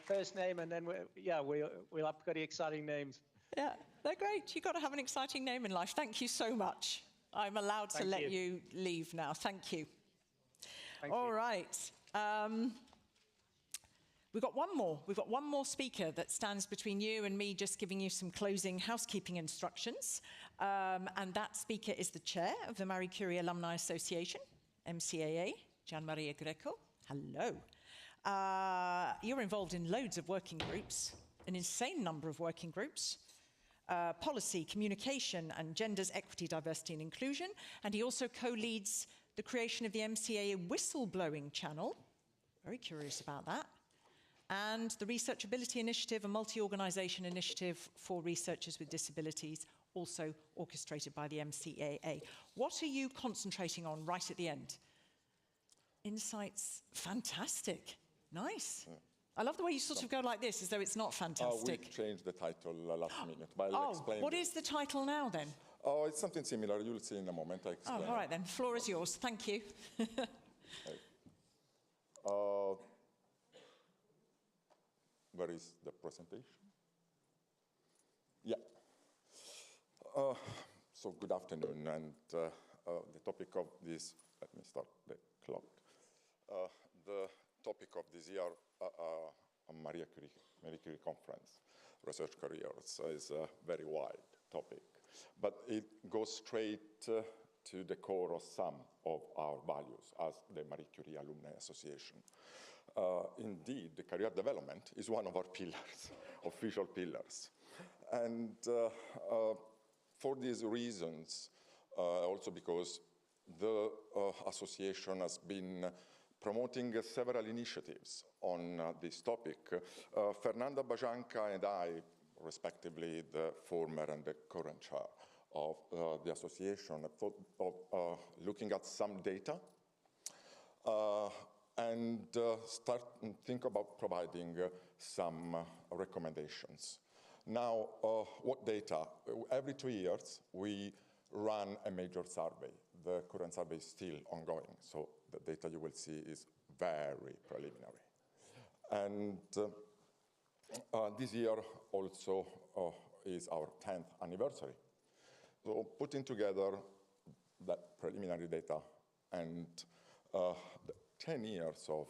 first name, and then we'll have pretty exciting names. Yeah, they're great. You've got to have an exciting name in life. Thank you so much. I'm allowed to let you leave now. Thank you. All right. We've got one more. We've got one more speaker that stands between you and me just giving you some closing housekeeping instructions. And that speaker is the chair of the Marie Curie Alumni Association, MSCA, Gian Maria Greco. Hello. You're involved in loads of working groups, an insane number of working groups, policy, communication, and genders, equity, diversity, and inclusion. And he also co-leads the creation of the MSCA whistleblowing channel. Very curious about that. And the Researchability Initiative, a multi-organization initiative for researchers with disabilities, also orchestrated by the MSCA. What are you concentrating on right at the end? Insights, fantastic, nice. Yeah. I love the way you sort of go like this, as though it's not fantastic. We changed the title last minute, but I'll explain. What is the title now then? Oh, it's something similar. You'll see in a moment. I explain. Oh, all right then. The floor is yours. Thank you. Where is the presentation? Yeah. So good afternoon, and the topic of this, let me start the clock. The topic of this year, Marie Curie Conference, Research Careers, is a very wide topic, but it goes straight to the core of some of our values as the Marie Curie Alumni Association. Indeed, the career development is one of our pillars, official pillars. And for these reasons, also because the association has been promoting several initiatives on this topic, Fernanda Bajanca and I, respectively the former and the current chair of the association, have thought of looking at some data and think about providing some recommendations. Now, what data? Every 2 years, we run a major survey. The current survey is still ongoing, so the data you will see is very preliminary. And this year also is our 10th anniversary. So putting together that preliminary data and the 10 years of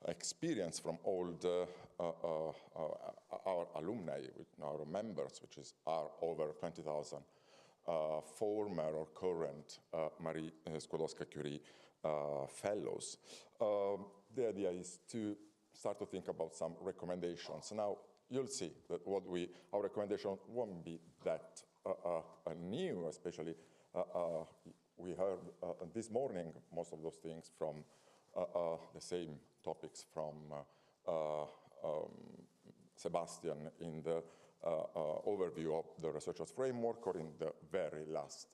experience from all the, our alumni, our members, which are over 20,000 former or current Marie Skłodowska-Curie fellows. The idea is to start to think about some recommendations. Now, you'll see that our recommendation won't be that new, especially we heard this morning most of those things from the same topics from Sebastian in the overview of the researchers framework, or in the very last,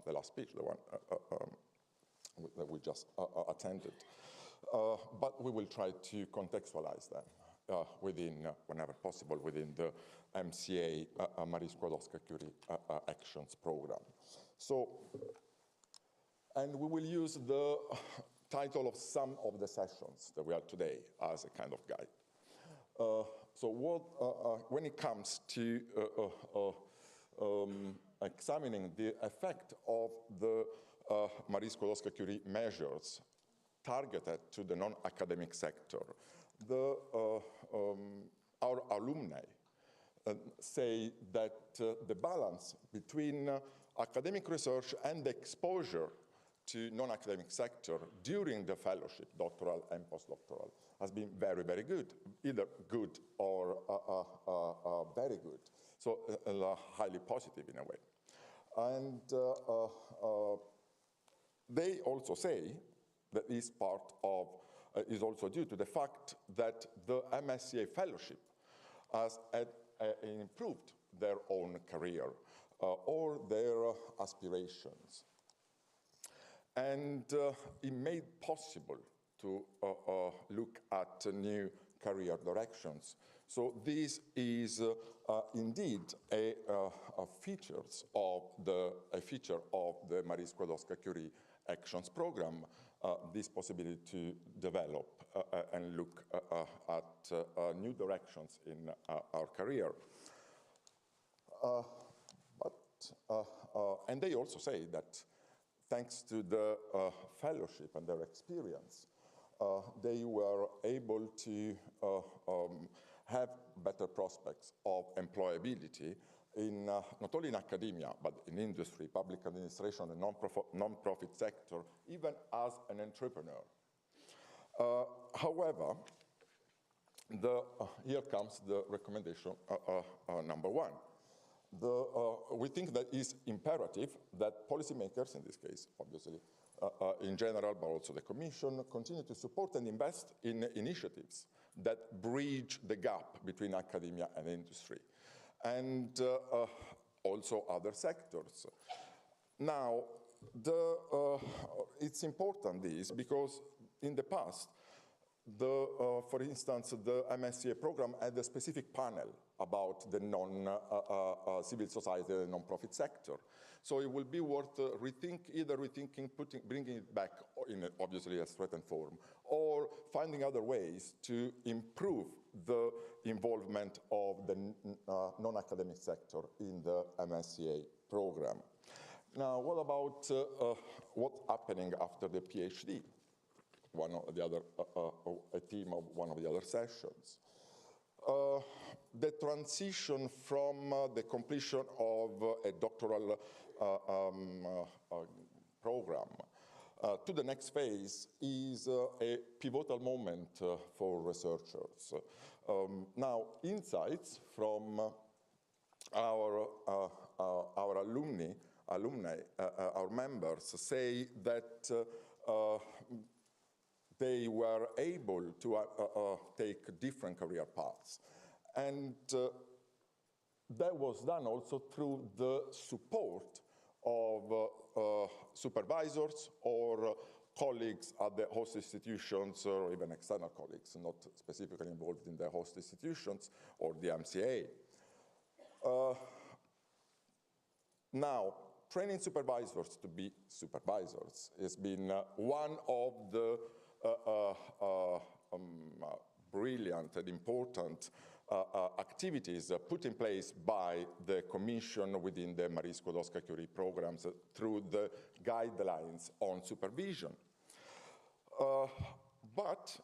the last speech, the one that we just attended. but we will try to contextualize them within, whenever possible, within the MSCA Marie Skłodowska-Curie Actions Program. So, and we will use the title of some of the sessions that we have today as a kind of guide. So when it comes to examining the effect of the Marie Skłodowska-Curie measures targeted to the non-academic sector, our alumni say that the balance between academic research and the exposure to non-academic sector during the fellowship, doctoral and postdoctoral, has been very, very good, either good or very good. So highly positive in a way. And they also say that this part of is also due to the fact that the MSCA fellowship has improved their own career or their aspirations. And it made possible to look at new career directions. So this is indeed a feature of the Marie Skłodowska-Curie Actions Program, this possibility to develop and look at new directions in our career. And they also say that thanks to the fellowship and their experience, they were able to have better prospects of employability in not only in academia, but in industry, public administration, and non-profit sector, even as an entrepreneur. However, here comes the recommendation number one. We think that it's imperative that policymakers, in this case, obviously, in general, but also the Commission, continue to support and invest in initiatives that bridge the gap between academia and industry, and also other sectors. Now, it's important this because in the past, for instance, the MSCA program had a specific panel about the civil society and non-profit sector. So it will be worth rethinking, bringing it back in obviously a straightened form, or finding other ways to improve the involvement of the non-academic sector in the MSCA program. Now, what about what's happening after the PhD? One of the other, a theme of one of the other sessions. The transition from the completion of a doctoral program to the next phase is a pivotal moment for researchers. Now, insights from our alumni, our members say that they were able to take different career paths. And that was done also through the support of supervisors or colleagues at the host institutions, or even external colleagues, not specifically involved in the host institutions or the MSCA. Now, training supervisors to be supervisors has been one of the brilliant and important activities put in place by the Commission within the Marie Skłodowska-Curie programs through the guidelines on supervision. But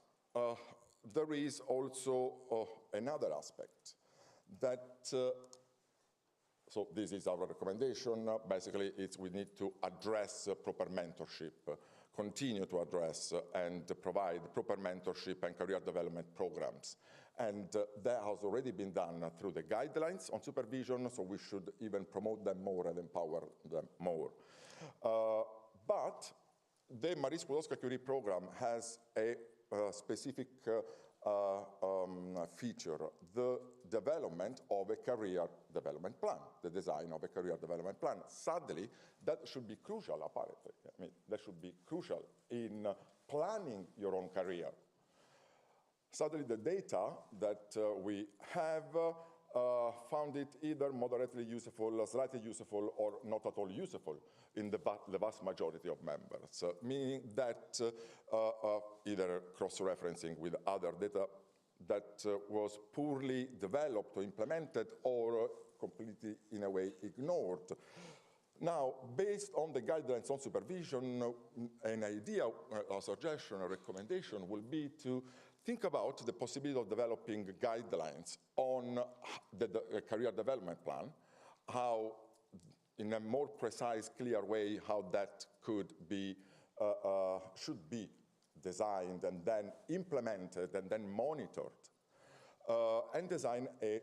there is also another aspect that, so this is our recommendation, basically we need to address proper mentorship, continue to address and provide proper mentorship and career development programs. And that has already been done through the guidelines on supervision, so we should even promote them more and empower them more. But the Marie Skłodowska-Curie program has a specific feature, the development of a career development plan, the design of a career development plan. Sadly, that should be crucial, apparently. I mean, that should be crucial in planning your own career. Sadly, the data that we have found it either moderately useful, slightly useful, or not at all useful in the vast majority of members, meaning that either cross-referencing with other data that was poorly developed or implemented or completely, in a way, ignored. Now, based on the guidelines on supervision, an idea, a suggestion, a recommendation will be to think about the possibility of developing guidelines on the career development plan, how, in a more precise, clear way, how that could be, should be designed and then implemented and then monitored, and design a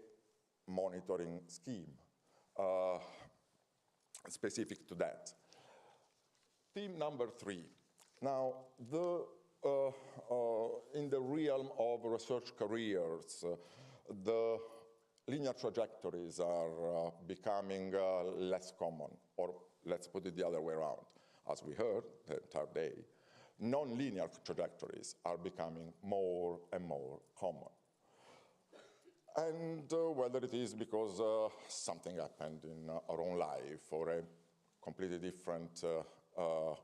monitoring scheme specific to that. Theme number 3. Now, in the realm of research careers, the linear trajectories are becoming less common, or let's put it the other way around. As we heard the entire day, non-linear trajectories are becoming more and more common. And whether it is because something happened in our own life or a completely different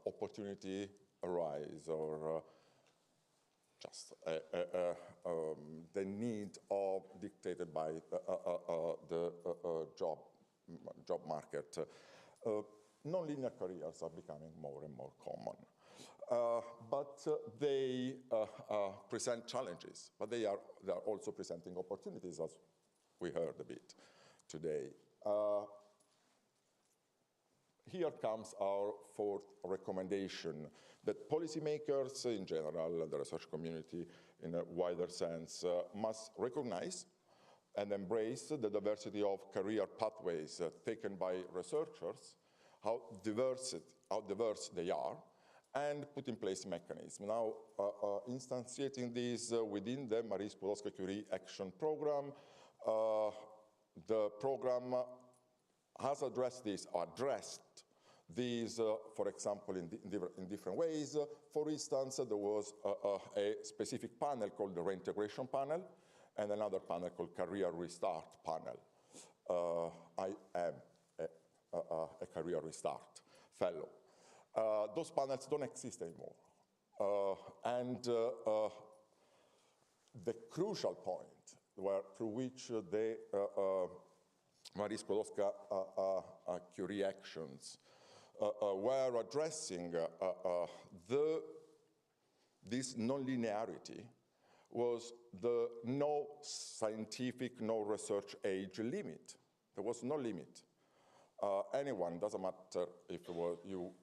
opportunity arise, or just the need of dictated by the job market, non-linear careers are becoming more and more common. But they present challenges, but they are also presenting opportunities, as we heard a bit today. Here comes our 4th recommendation, that policymakers in general, the research community in a wider sense, must recognize and embrace the diversity of career pathways taken by researchers, how diverse they are, and put in place mechanisms. Now, instantiating these within the Marie Skłodowska-Curie Action Program, the program has addressed these, for example, in different ways. For instance, there was a specific panel called the Reintegration Panel, and another panel called Career Restart Panel. I am a Career Restart fellow. Those panels don't exist anymore. And the crucial point through which the Marie Skłodowska-Curie actions were addressing this nonlinearity was the no scientific, no research age limit. There was no limit. Anyone, doesn't matter if you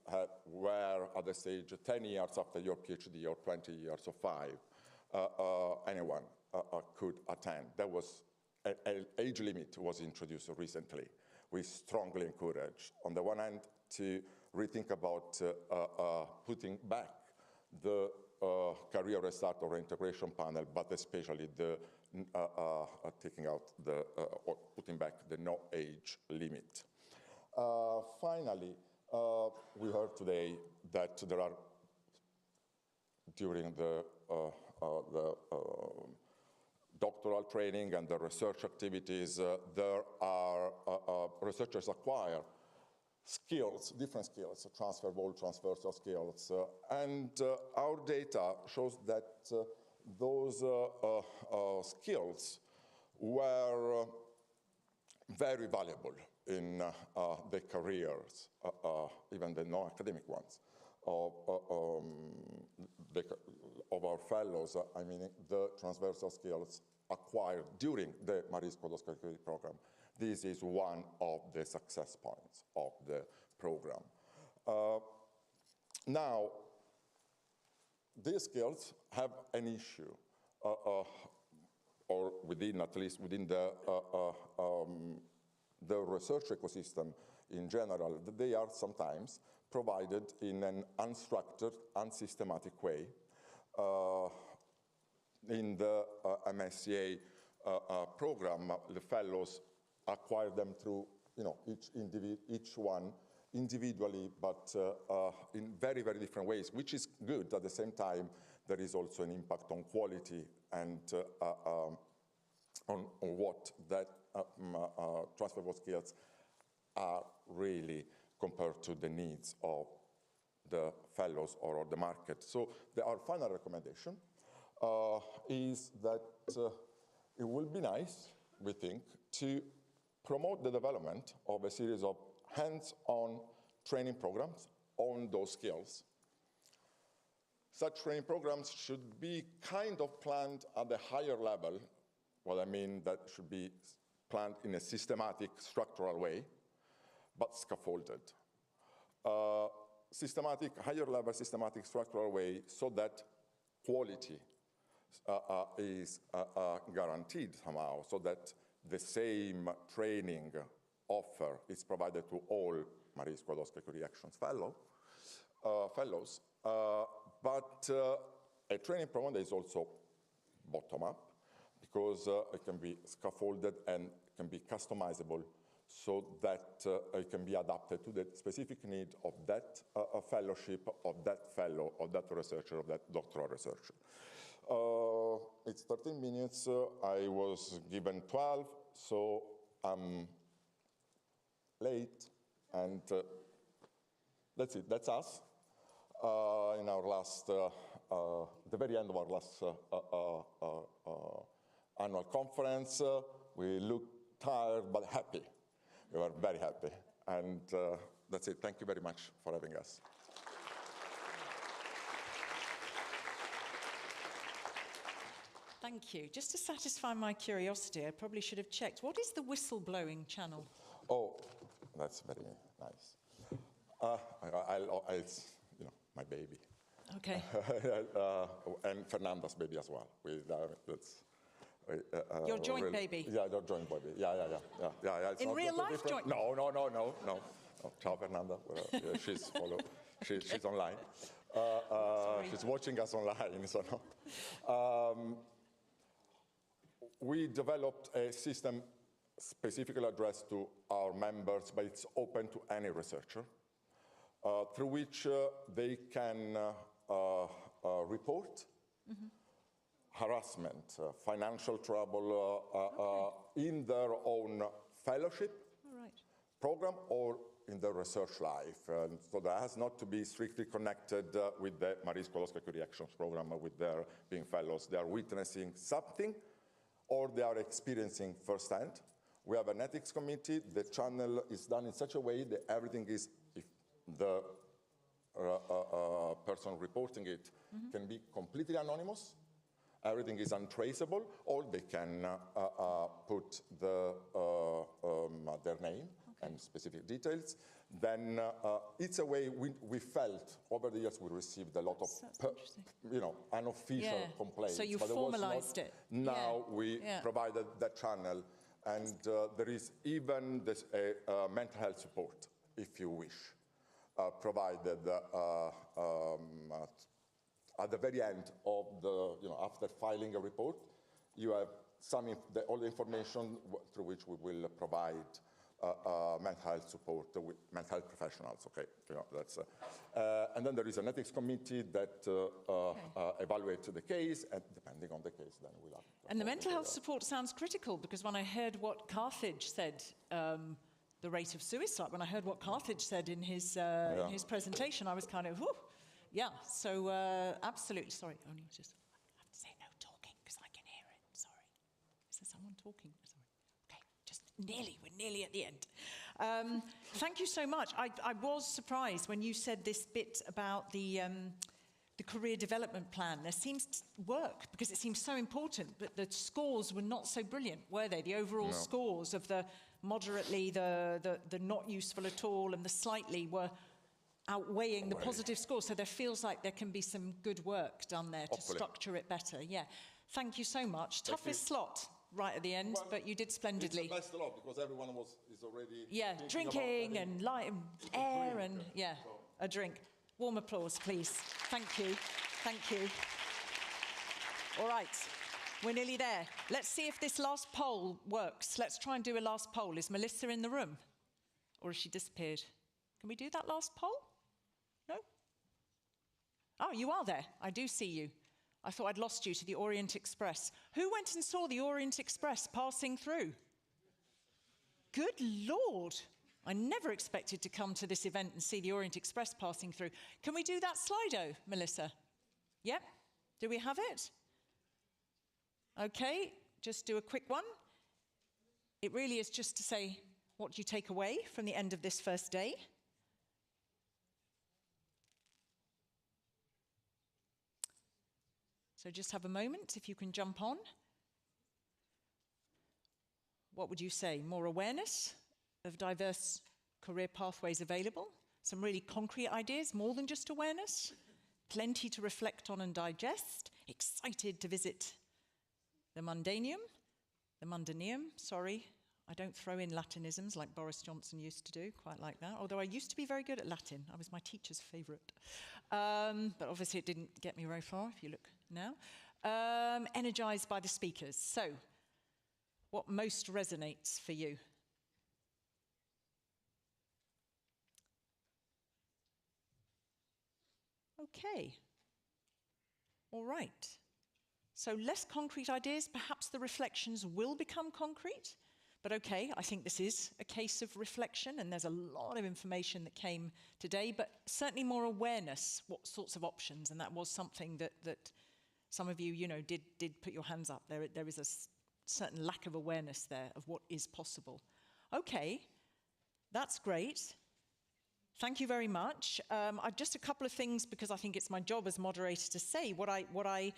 were at the stage 10 years after your PhD or 20 years or 5, anyone could attend. There was an age limit was introduced recently. We strongly encourage, on the one hand, to rethink about putting back the career restart or integration panel, but especially the taking out the or putting back the no age limit. Finally, we heard today that there are, during the doctoral training and the research activities, there are researchers acquire skills, different skills, transversal skills, and our data shows that those skills were very valuable in the careers, even the non-academic ones, of our fellows. I mean, the transversal skills acquired during the Marie Skłodowska-Curie program. This is one of the success points of the program. Now, these skills have an issue, or at least within the research ecosystem in general, that they are sometimes provided in an unstructured, unsystematic way, in the MSCA program, the fellows acquire them through, each one individually, but in very, very different ways, which is good. At the same time, there is also an impact on quality and on what that transferable skills are really compared to the needs of the fellows or the market. So our final recommendation is that it will be nice, we think, to promote the development of a series of hands-on training programs on those skills. Such training programs should be kind of planned at the higher level. What I mean, that should be planned in a systematic, structural way, but scaffolded. Higher level, systematic, structural way, so that quality is guaranteed somehow, so that the same training offer is provided to all Marie Skłodowska-Curie Actions fellows. But a training program is also bottom-up, because it can be scaffolded and can be customizable, so that it can be adapted to the specific need of that fellowship, of that fellow, of that researcher, of that doctoral researcher. It's 13 minutes. I was given 12, so I'm late, and that's it. That's us. In our last, the very end of our last annual conference, we look tired but happy. We were very happy, and that's it. Thank you very much for having us. Thank you. Just to satisfy my curiosity, I probably should have checked. What is the whistleblowing channel? Oh, that's very nice. It's, my baby. Okay. And Fernanda's baby as well. Your joint baby? Yeah, your joint baby. Yeah. It's in real life different. joint? No. Ciao, Fernanda. She's online. She's watching us online. So no. We developed a system specifically addressed to our members, but it's open to any researcher, through which they can report harassment, financial trouble in their own fellowship program or in their research life. And so that has not to be strictly connected with the Marie Skłodowska-Curie Actions program, with their being fellows. They are witnessing something or they are experiencing firsthand. We have an ethics committee. The channel is done in such a way that everything is, if the person reporting it can be completely anonymous, everything is untraceable, or they can put their name and specific details. Then it's a way we felt over the years we received a lot of unofficial complaints. So you formalized it. Now we provided that channel, and there is even this mental health support, if you wish, provided at the very end of the, after filing a report, you have all the information through which we will provide mental health support with mental health professionals. Okay, that's. And then there is an ethics committee that evaluates the case, and depending on the case, then we'll have. And the mental health support sounds critical, because when I heard what Carthage said, the rate of suicide, when I heard what Carthage said in his presentation, I was kind of, whew. Yeah, so absolutely, sorry, only just, I have to say no talking, because I can hear it, sorry. Is there someone talking? Sorry. Okay, just we're nearly at the end. Thank you so much. I was surprised when you said this bit about the career development plan. There seems to work, because it seems so important, but the scores were not so brilliant, were they? The overall scores of the moderately, the not useful at all, and the slightly were outweighing the positive score. So there feels like there can be some good work done there to structure it better. Yeah. Thank you so much. Toughest slot right at the end, but you did splendidly. It's the best slot because everyone is already drinking and light and air and a drink. Warm applause, please. Thank you. Thank you. All right, we're nearly there. Let's see if this last poll works. Let's try and do a last poll. Is Melissa in the room? Or has she disappeared? Can we do that last poll? No? Oh, you are there. I do see you. I thought I'd lost you to the Orient Express. Who went and saw the Orient Express passing through? Good Lord. I never expected to come to this event and see the Orient Express passing through. Can we do that Slido, Melissa? Yep. Do we have it? Okay, just do a quick one. It really is just to say, what do you take away from the end of this first day? So just have a moment, if you can jump on. What would you say? More awareness of diverse career pathways available? Some really concrete ideas, more than just awareness? Plenty to reflect on and digest? Excited to visit the mundaneum? The mundaneum, sorry. I don't throw in Latinisms like Boris Johnson used to do, quite like that. Although I used to be very good at Latin. I was my teacher's favourite. But obviously it didn't get me very far, if you look now. Energised by the speakers. So, what most resonates for you? Okay. All right. So less concrete ideas, perhaps the reflections will become concrete. But okay, I think this is a case of reflection, and there's a lot of information that came today, but certainly more awareness, what sorts of options, and that was something that some of you, did put your hands up. There is a certain lack of awareness there of what is possible. Okay, that's great. Thank you very much. Just a couple of things, because I think it's my job as moderator to say. What I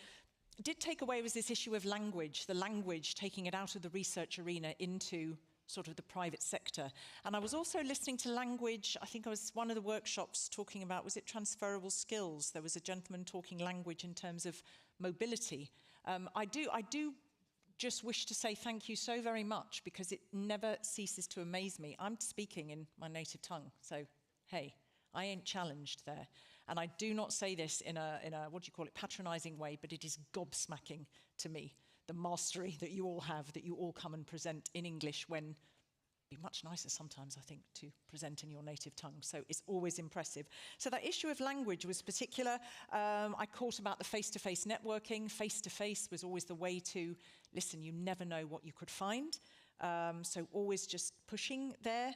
did take away was this issue of language, the language, taking it out of the research arena into sort of the private sector. And I was also listening to language. I think I was one of the workshops talking about, was it transferable skills? There was a gentleman talking language in terms of mobility. I do just wish to say thank you so very much, because it never ceases to amaze me. I'm speaking in my native tongue, so hey, I ain't challenged there. And I do not say this in a what do you call it, patronizing way, but it is gobsmacking to me, the mastery that you all have, that you all come and present in English, when it'd be much nicer sometimes, I think, to present in your native tongue. So it's always impressive. So that issue of language was particular. I caught about the face-to-face networking. Face-to-face was always the way to, listen, you never know what you could find. So always just pushing there.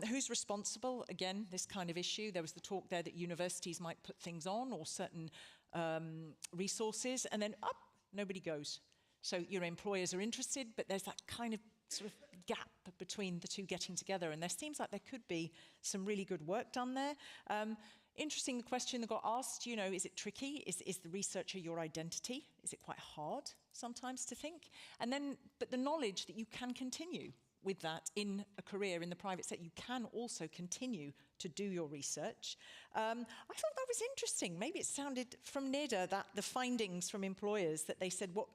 Who's responsible? Again, this kind of issue. There was the talk there that universities might put things on, or certain resources, and then up, nobody goes. So your employers are interested, but there's that kind of sort of gap between the two getting together, and there seems like there could be some really good work done there. Interesting, the question that got asked, is it tricky? Is the researcher your identity? Is it quite hard sometimes to think? And then, but the knowledge that you can continue with that in a career in the private sector, you can also continue to do your research. I thought that was interesting. Maybe it sounded from NIDA that the findings from employers that they said, what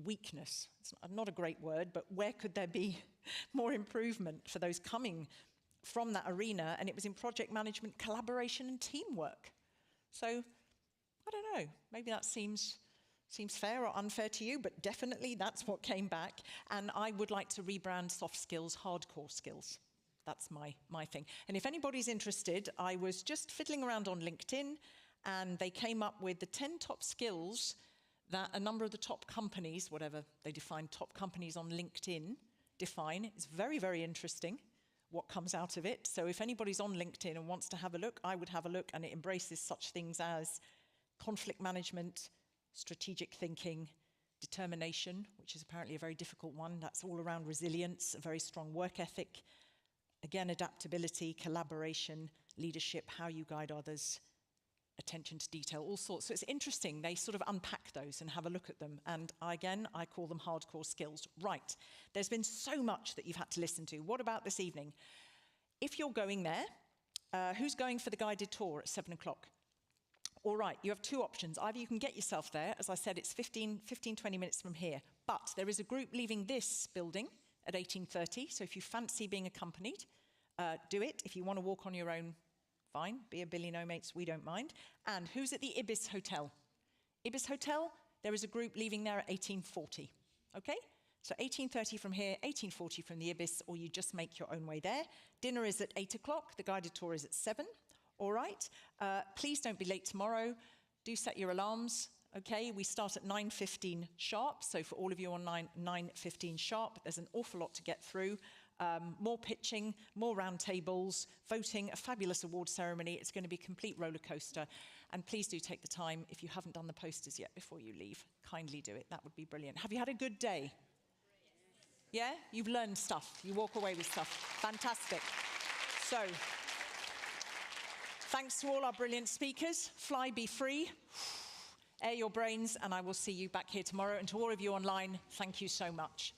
weakness, it's not a great word, but where could there be more improvement for those coming from that arena? And it was in project management, collaboration and teamwork. So, I don't know, maybe that seems fair or unfair to you, but definitely that's what came back. And I would like to rebrand soft skills, hardcore skills. That's my thing. And if anybody's interested, I was just fiddling around on LinkedIn, and they came up with the 10 top skills that a number of the top companies, whatever they define top companies on LinkedIn, define. It's very, very interesting what comes out of it. So if anybody's on LinkedIn and wants to have a look, I would have a look, and it embraces such things as conflict management, strategic thinking, determination, which is apparently a very difficult one. That's all around resilience, a very strong work ethic. Again, adaptability, collaboration, leadership, how you guide others, attention to detail, all sorts. So it's interesting. They sort of unpack those and have a look at them. And again, I call them hardcore skills. Right. There's been so much that you've had to listen to. What about this evening? If you're going there, who's going for the guided tour at 7 o'clock? All right, you have two options. Either you can get yourself there. As I said, it's 20 minutes from here. But there is a group leaving this building at 18:30. So if you fancy being accompanied, do it. If you want to walk on your own, fine. Be a Billy No Mates, we don't mind. And who's at the Ibis Hotel? Ibis Hotel, there is a group leaving there at 18:40, okay? So 18:30 from here, 18:40 from the Ibis, or you just make your own way there. Dinner is at 8 o'clock, the guided tour is at 7, all right? Please don't be late tomorrow. Do set your alarms, okay? We start at 9:15 sharp, so for all of you online, 9:15 sharp. There's an awful lot to get through. More pitching, more round tables, voting, a fabulous award ceremony. It's going to be a complete roller coaster. And please do take the time, if you haven't done the posters yet before you leave, kindly do it. That would be brilliant. Have you had a good day? Yeah? You've learned stuff. You walk away with stuff. Fantastic. So, thanks to all our brilliant speakers. Fly, be free. Air your brains, and I will see you back here tomorrow. And to all of you online, thank you so much.